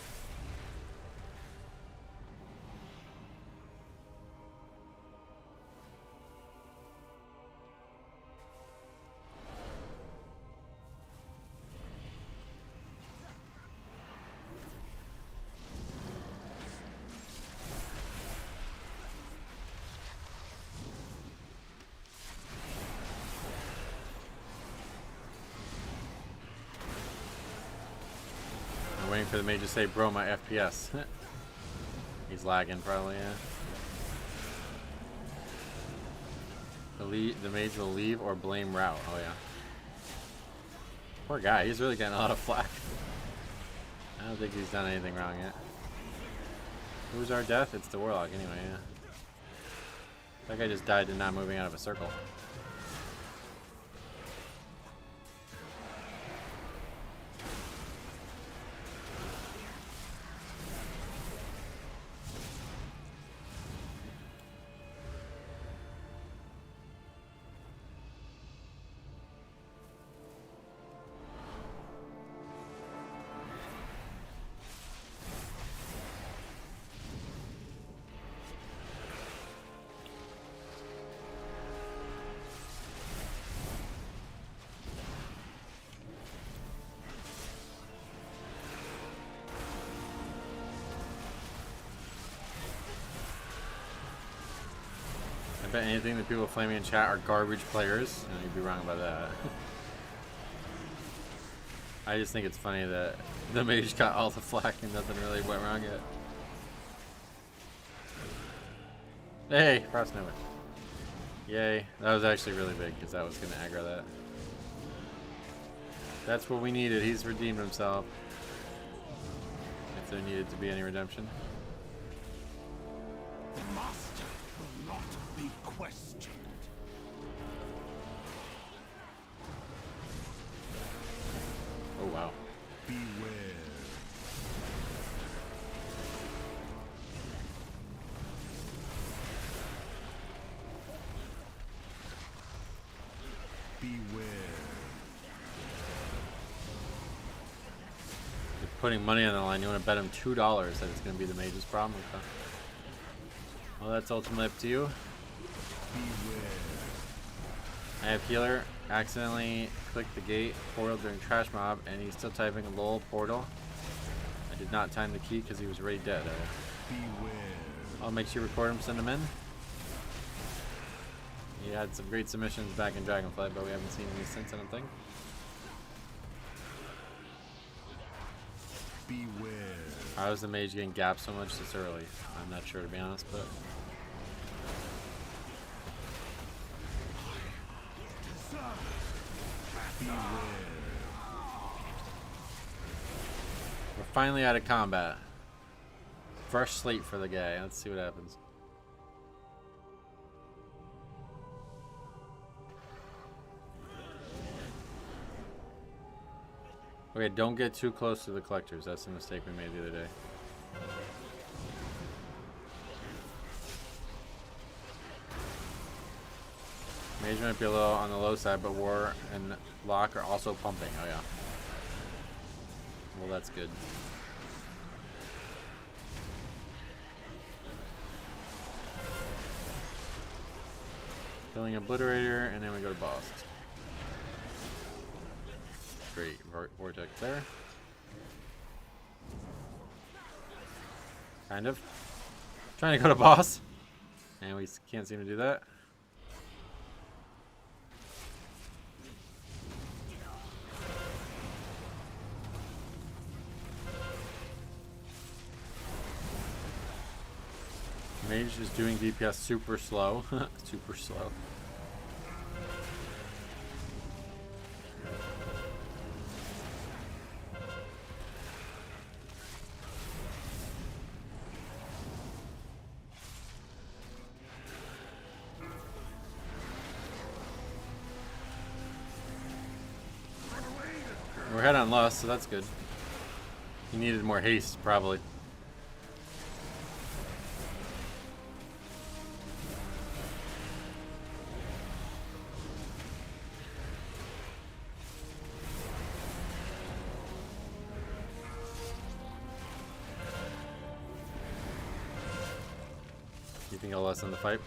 Waiting for the mage to say, bro, my FPS. He's lagging probably, yeah. The mage will leave or blame route. Oh yeah. Poor guy, he's really getting a lot of flack. I don't think he's done anything wrong yet. Who's our death? It's the warlock anyway, yeah. That guy just died to not moving out of a circle. bet anything the people flaming in chat are garbage players. No, you'd be wrong about that. I just think it's funny that the mage got all the flack and nothing really went wrong yet. Hey, Frost Nova. Yay. That was actually really big because that was going to aggro that. That's what we needed. He's redeemed himself. If there needed to be any redemption.
The master will not be questioned.
Oh wow.
Beware. Beware.
You're putting money on the line. You want to bet him $2 that it's going to be the mage's problem? Okay. Well, that's ultimately up to you. I have healer accidentally clicked the gate portal during trash mob, and he's still typing lol portal. I did not time the key because he was already dead. I'll make sure you record him, send him in. He had some great submissions back in Dragonflight, but we haven't seen any since, I don't think.
Beware.
How is the mage getting gapped so much this early? I'm not sure, to be honest, but... We're finally out of combat. Fresh slate for the guy. Let's see what happens. Okay, don't get too close to the collectors. That's the mistake we made the other day. Mage might be a little on the low side, but War and Lock are also pumping. Oh yeah. Well, that's good. Killing Obliterator, and then we go to boss. Great vortex there. Kind of. Trying to go to boss. And we can't seem to do that. Mage is doing DPS super slow. Super slow. We're ahead on Lust, so that's good. He needed more haste, probably. You think I'll lessen the fight?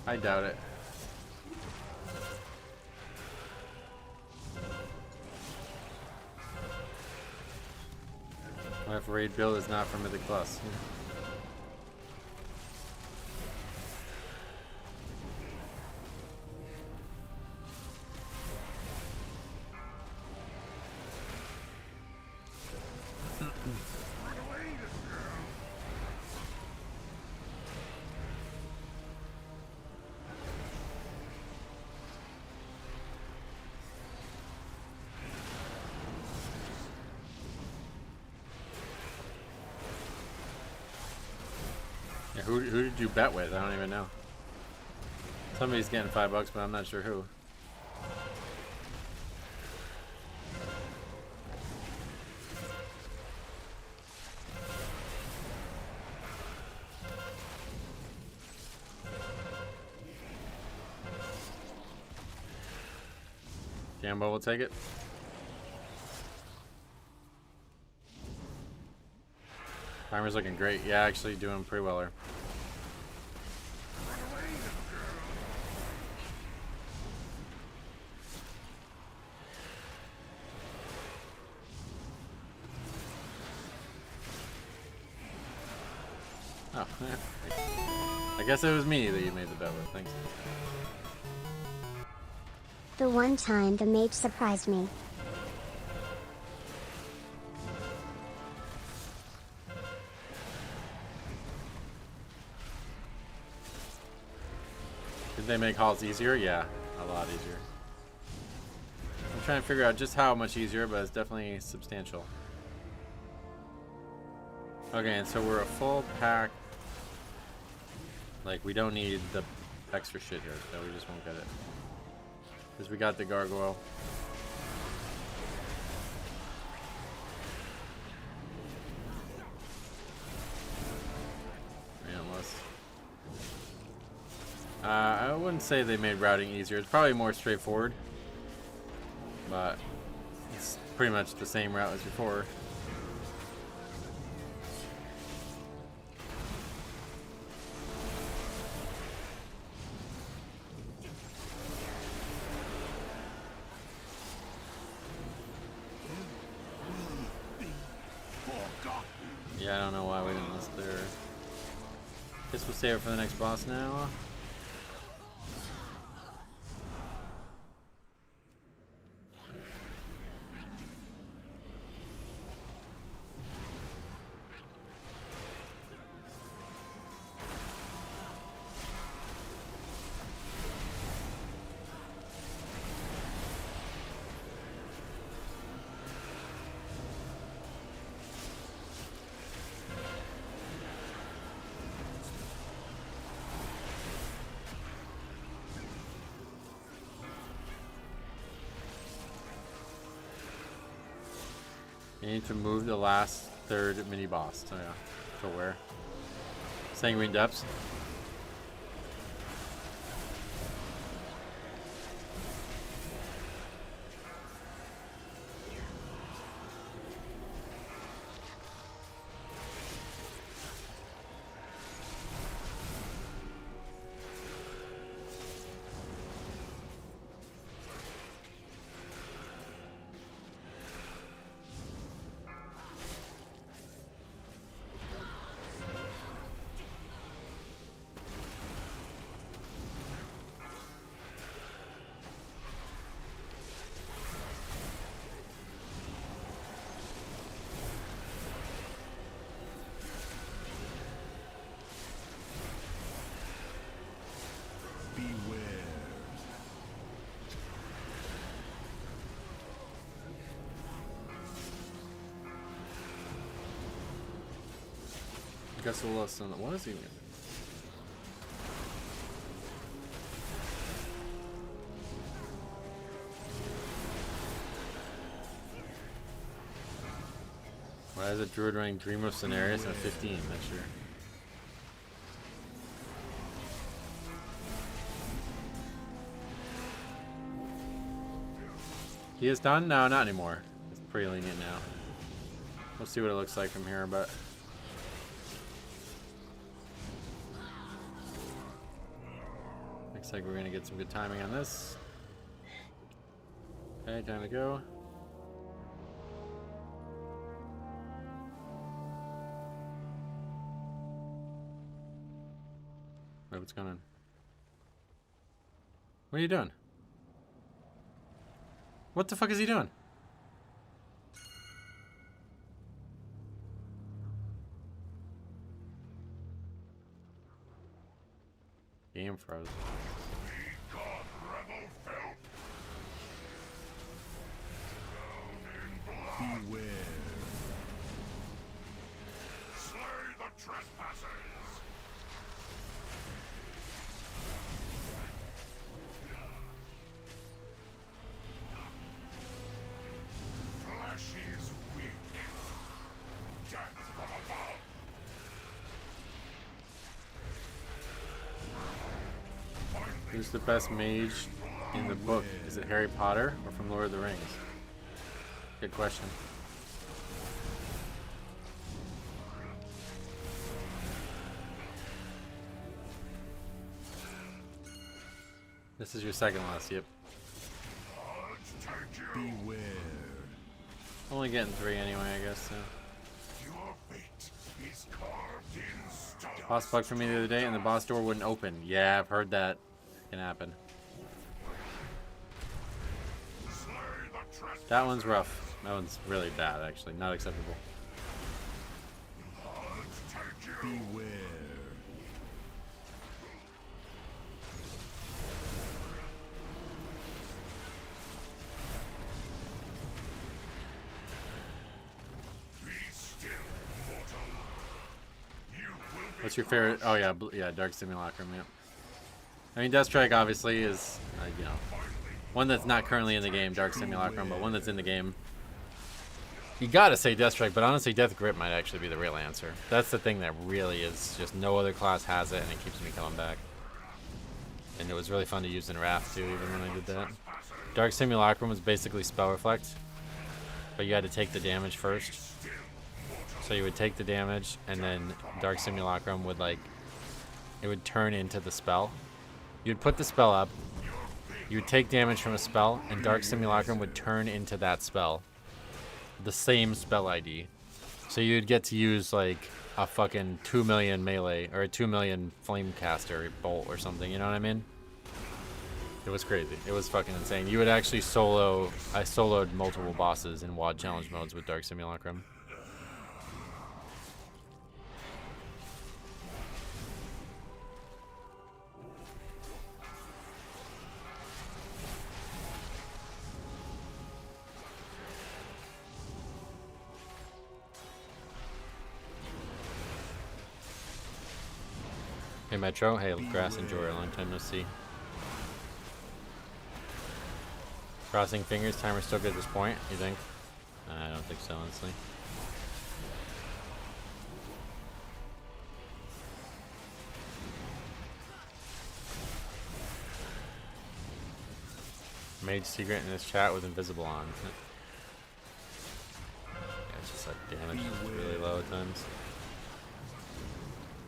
I doubt it. My raid build is not for Mythic Plus. Yeah, who did you bet with? I don't even know. Somebody's getting $5, but I'm not sure who. Gambo will take it. Timer's looking great. Yeah, actually doing pretty well here. Oh, yeah. I guess it was me that you made the bet with. Thanks.
The one time the mage surprised me.
Did they make halls easier? Yeah, a lot easier. I'm trying to figure out just how much easier, but it's definitely substantial. Okay, and so we're a full pack. Like, we don't need the extra shit here, so we just won't get it. Because we got the gargoyle. I wouldn't say they made routing easier. It's probably more straightforward. But it's pretty much the same route as before. Yeah, I don't know why we didn't list there. Guess we'll save it for the next boss now. You need to move the last third mini boss. So yeah, to where? Sanguine Depths. I guess we'll listen. What is he doing? Why is it Druid running Dreamless Scenarios at 15 next year? He is done? No, not anymore. It's pretty lenient now. We'll see what it looks like from here, but... looks like we're gonna get some good timing on this. Okay, time to go. Wait, what's going on? What are you doing? What the fuck is he doing? Game froze.
Beware. Slay the trespassers. Flesh is weak. Death from above.
Who's the best mage in the book? Is it Harry Potter or from Lord of the Rings? Good question. This is your second last, yep.
Beware.
Only getting 3 anyway, I guess, so.
Your fate is carved in stone.
Boss bugged for me the other day and the boss door wouldn't open. Yeah, I've heard that can happen. That one's rough. That one's really bad, actually. Not acceptable.
Beware.
What's your favorite? Oh yeah, yeah, Dark Simulacrum. Yeah. I mean, Death Strike obviously is, you know, one that's not currently in the game, Dark Simulacrum, but one that's in the game. You gotta say Death Strike, but honestly, Death Grip might actually be the real answer. That's the thing that really is just no other class has it, and it keeps me coming back. And it was really fun to use in Wrath too, even when I did that. Dark Simulacrum was basically Spell Reflect, but you had to take the damage first. So you would take the damage, and then Dark Simulacrum would, like, it would turn into the spell. You'd put the spell up, you would take damage from a spell, and Dark Simulacrum would turn into that spell. The same spell ID. So you'd get to use, like, a fucking 2 million melee, or a 2 million Flamecaster bolt or something, you know what I mean? It was crazy. It was fucking insane. You would actually solo, I soloed multiple bosses in WoD challenge modes with Dark Simulacrum. Hey Metro, hey Grass Enjoyer, long time no see. Crossing fingers, timer still good at this point, you think? I don't think so, honestly. Mage secret in this chat with invisible on. Yeah, it's just like damage is really low at times.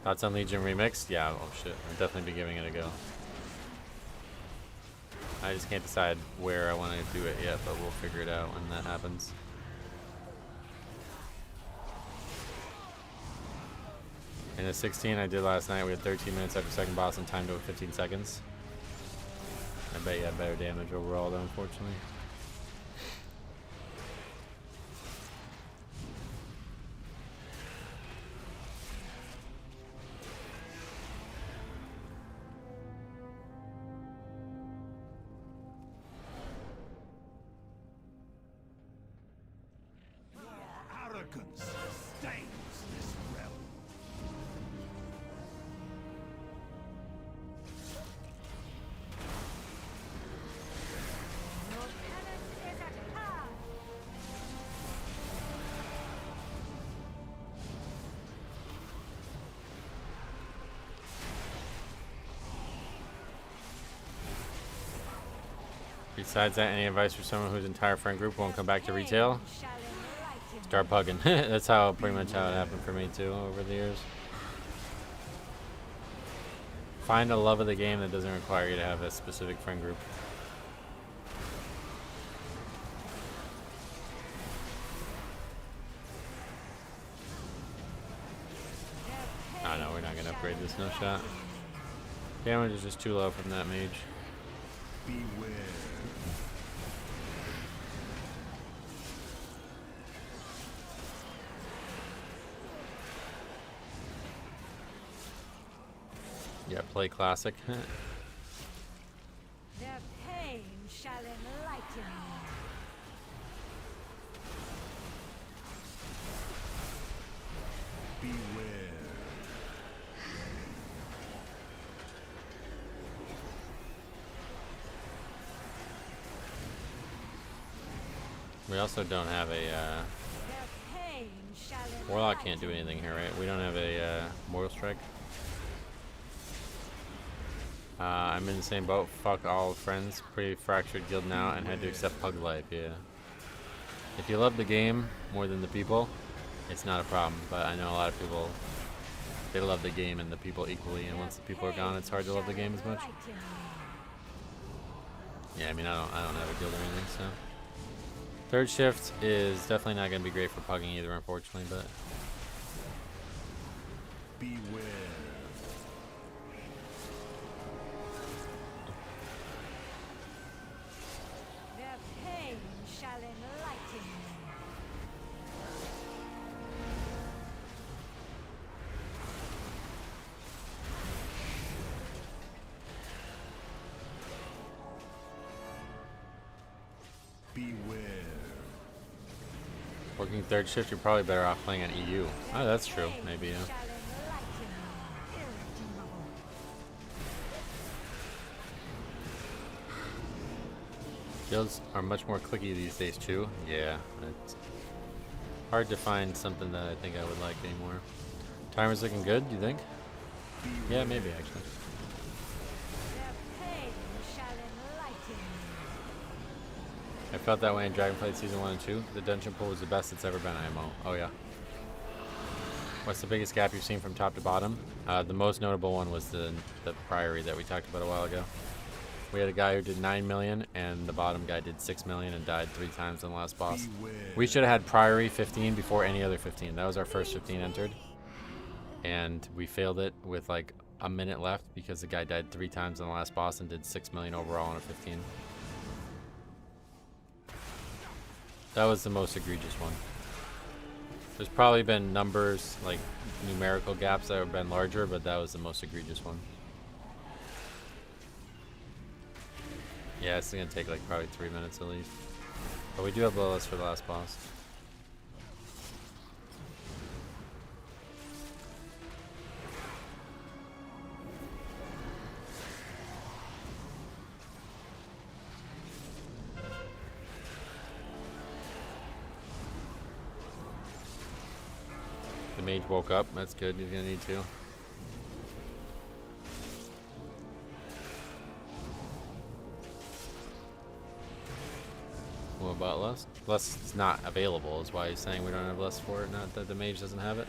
Thoughts on Legion Remix? Yeah, oh shit. I'll definitely be giving it a go. I just can't decide where I want to do it yet, but we'll figure it out when that happens. In the 16 I did last night, we had 13 minutes after second boss and timed it with 15 seconds. I bet you had better damage overall though, unfortunately.
Arrogance stains this realm.
Besides that, any advice for someone whose entire friend group won't come back to retail? Start pugging. That's how pretty much how it happened for me too over the years. Find a love of the game that doesn't require you to have a specific friend group. I know we're not gonna upgrade this, no shot. Damage is just too low from that mage.
Beware.
Yeah, play classic.
Their pain shall enlighten
me. Beware.
We also don't have a Warlock can't do anything here, right? We don't have a Mortal Strike. I'm in the same boat. Fuck all friends. Pretty fractured guild now and had to accept pug life, yeah. If you love the game more than the people, it's not a problem. But I know a lot of people, they love the game and the people equally, and once the people are gone, it's hard to love the game as much. Yeah, I mean, I don't have a guild or anything, so. Third shift is definitely not going to be great for pugging either, unfortunately, but.
Beware.
Working third shift, you're probably better off playing on EU. Oh, that's true. Maybe, yeah. Guilds are much more clicky these days, too. Yeah, it's hard to find something that I think I would like anymore. Timer's looking good, do you think? Yeah, maybe, actually. I felt that way in Dragonflight Season 1 and 2. The dungeon pool was the best it's ever been, IMO. Oh, yeah. What's the biggest gap you've seen from top to bottom? The most notable one was the Priory that we talked about a while ago. We had a guy who did 9 million, and the bottom guy did 6 million and died 3 times on the last boss. We should have had Priory 15 before any other 15. That was our first 15 entered. And we failed it with like a minute left because the guy died 3 times on the last boss and did 6 million overall on a 15. That was the most egregious one. There's probably been numbers, like numerical gaps that have been larger, but that was the most egregious one. Yeah, it's gonna take like probably 3 minutes at least. But we do have blow lists for the last boss. The mage woke up, that's good, he's gonna need to. What about Lust? Lust is not available is why he's saying we don't have Lust for it, not that the mage doesn't have it.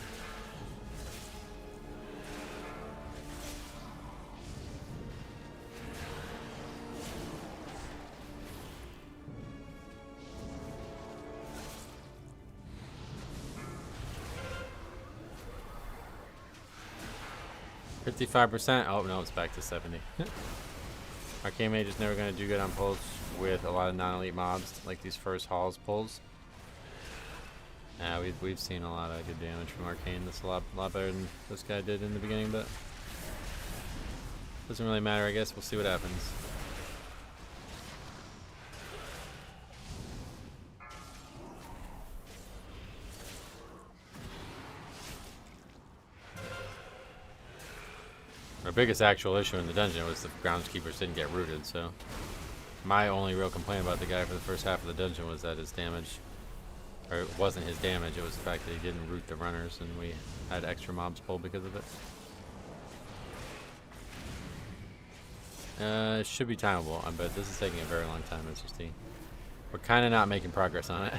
$55%. Oh no, it's back to 70. Arcane Mage is never going to do good on pulls with a lot of non-elite mobs, like these first halls pulls. We've seen a lot of good damage from Arcane. That's a lot better than this guy did in the beginning, but doesn't really matter. I guess we'll see what happens. Our biggest actual issue in the dungeon was the groundskeepers didn't get rooted, so my only real complaint about the guy for the first half of the dungeon was that his damage, or it wasn't his damage, it was the fact that he didn't root the runners, and we had extra mobs pulled because of it. It should be timeable, but this is taking a very long time, as you see. We're kind of not making progress on it.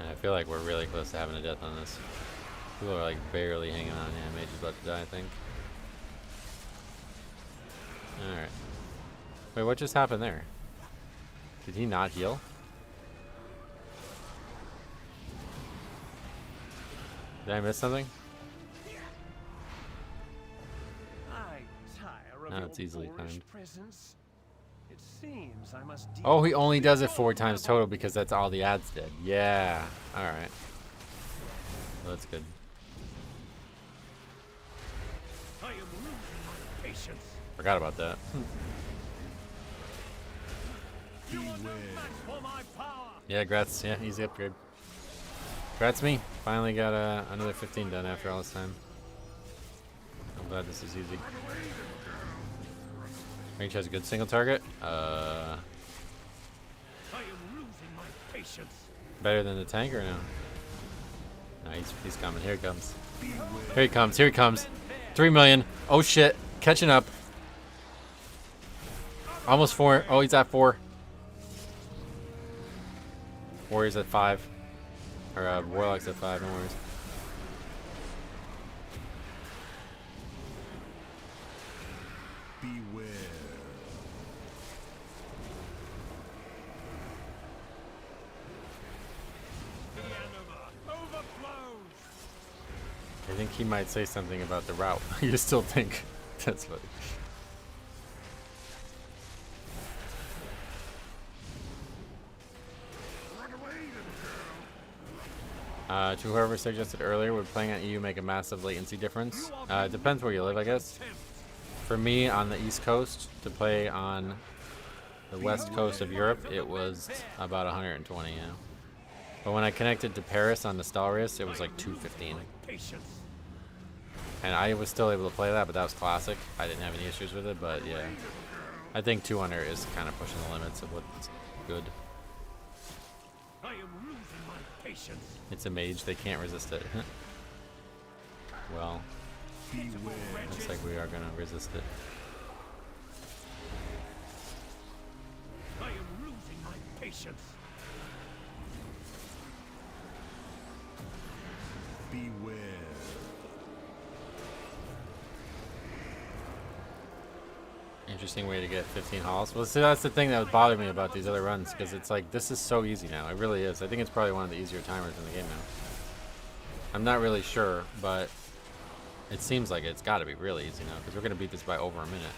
I feel like we're really close to having a death on this. People are like barely hanging on. Yeah, Mage is about to die, I think. Alright. Wait, what just happened there? Did he not heal? Did I miss something? No, it's easily timed.
It seems I must
Oh, he only does it 4 times total because that's all the ads did. Yeah. Alright. Well, that's good.
I am losing my patience.
Forgot about that.
You are no match for my power.
Yeah, grats. Yeah, easy upgrade. Grats me. Finally got another 15 done after all this time. I'm glad this is easy. Mage has a good single target.
I am losing my patience.
Better than the tank or no? No, he's coming. Here he comes. Here he comes. Here he comes. 3 million. Oh shit. Catching up. Almost 4. Oh, he's at 4. Warrior's at 5. Or Warlock's at 5. No worries.
Beware.
I think he might say something about the route. You still think? That's funny. To whoever suggested earlier, would playing on EU make a massive latency difference? It depends where you live, I guess. For me, on the East Coast, to play on the West Coast of Europe, it was about 120, yeah. But when I connected to Paris on the Stalrius, it was like 215. And I was still able to play that, but that was classic. I didn't have any issues with it, but yeah. I think 200 is kind of pushing the limits of what's good.
I am losing my patience.
It's a mage, they can't resist it. Well, looks like we are gonna resist it.
I am losing my patience.
Beware.
Interesting way to get 15 hauls. Well, see, that's the thing that was bothering me about these other runs, because it's like, this is so easy now. It really is. I think it's probably one of the easier timers in the game now. I'm not really sure, but it seems like it's got to be really easy now, because we're going to beat this by over a minute.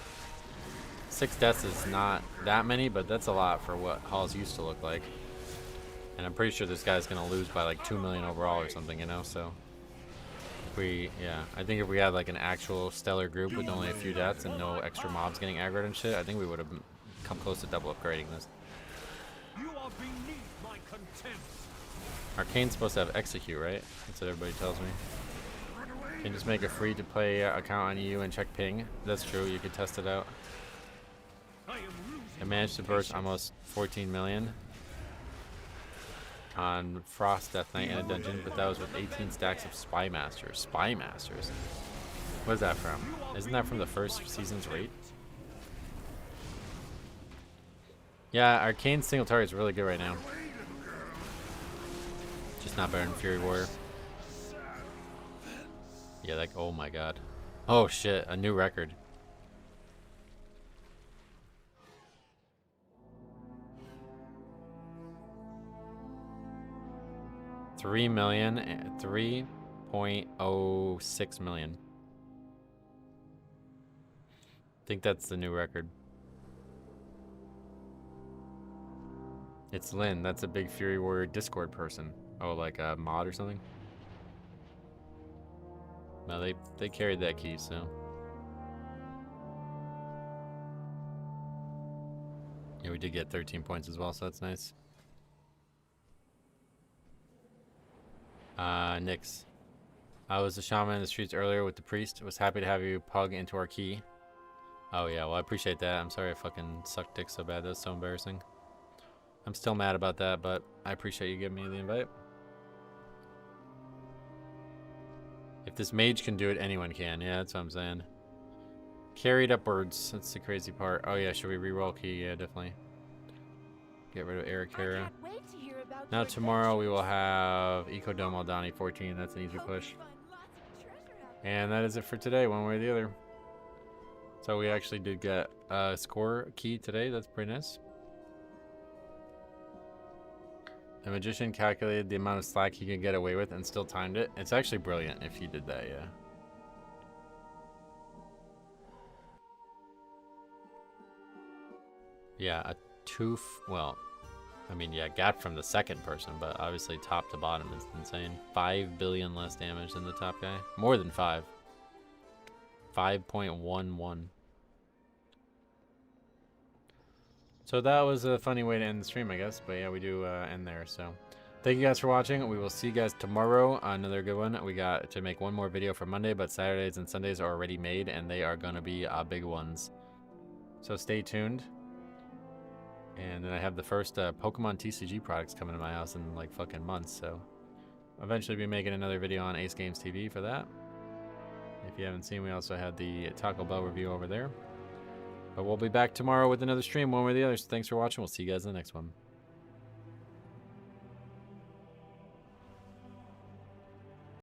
6 deaths is not that many, but that's a lot for what hauls used to look like. And I'm pretty sure this guy's going to lose by like 2 million overall or something, you know, so... Yeah, I think if we had like an actual stellar group with only a few deaths and no extra mobs getting aggroed and shit, I think we would have come close to double upgrading this.
You are beneath my contempt.
Arcane's supposed to have execute, right? That's what everybody tells me. Can just make a free-to-play account on EU and check ping. That's true, you could test it out. I managed to burst almost 14 million on Frost Death Knight in a dungeon, but that was with 18 stacks of Spy Masters. Spy Masters? What is that from? Isn't that from the first season's raid? Yeah, Arcane single target is really good right now. Just not better than Fury Warrior. Yeah, like, oh my god. Oh shit, a new record. $3.06 million. I think that's the new record. It's Lynn. That's a big Fury Warrior Discord person. Oh, like a mod or something? No, they carried that key, so. Yeah, we did get 13 points as well, so that's nice. Nyx. I was a shaman in the streets earlier with the priest. Was happy to have you pug into our key. Oh yeah, well I appreciate that. I'm sorry I fucking sucked dick so bad. That was so embarrassing. I'm still mad about that, but I appreciate you giving me the invite. If this mage can do it, anyone can. Yeah, that's what I'm saying. Carried upwards. That's the crazy part. Oh yeah, should we reroll key? Yeah, definitely. Get rid of Eric Hera. Now tomorrow we will have Ecodomo Donnie 14. That's an easy push. And that is it for today, one way or the other. So we actually did get a score key today. That's pretty nice. The magician calculated the amount of slack he could get away with and still timed it. It's actually brilliant if he did that, yeah. Yeah, a tooth, well, I mean, yeah, got from the second person, but obviously top to bottom is insane. 5 billion less damage than the top guy. More than 5. 5.11. So that was a funny way to end the stream, I guess. But yeah, we do end there. So thank you guys for watching. We will see you guys tomorrow. Another good one. We got to make one more video for Monday, but Saturdays and Sundays are already made, and they are going to be big ones. So stay tuned. And then I have the first Pokemon TCG products coming to my house in like fucking months. So eventually be making another video on Ace Games TV for that. If you haven't seen, we also had the Taco Bell review over there. But we'll be back tomorrow with another stream, one way or the other. So thanks for watching. We'll see you guys in the next one.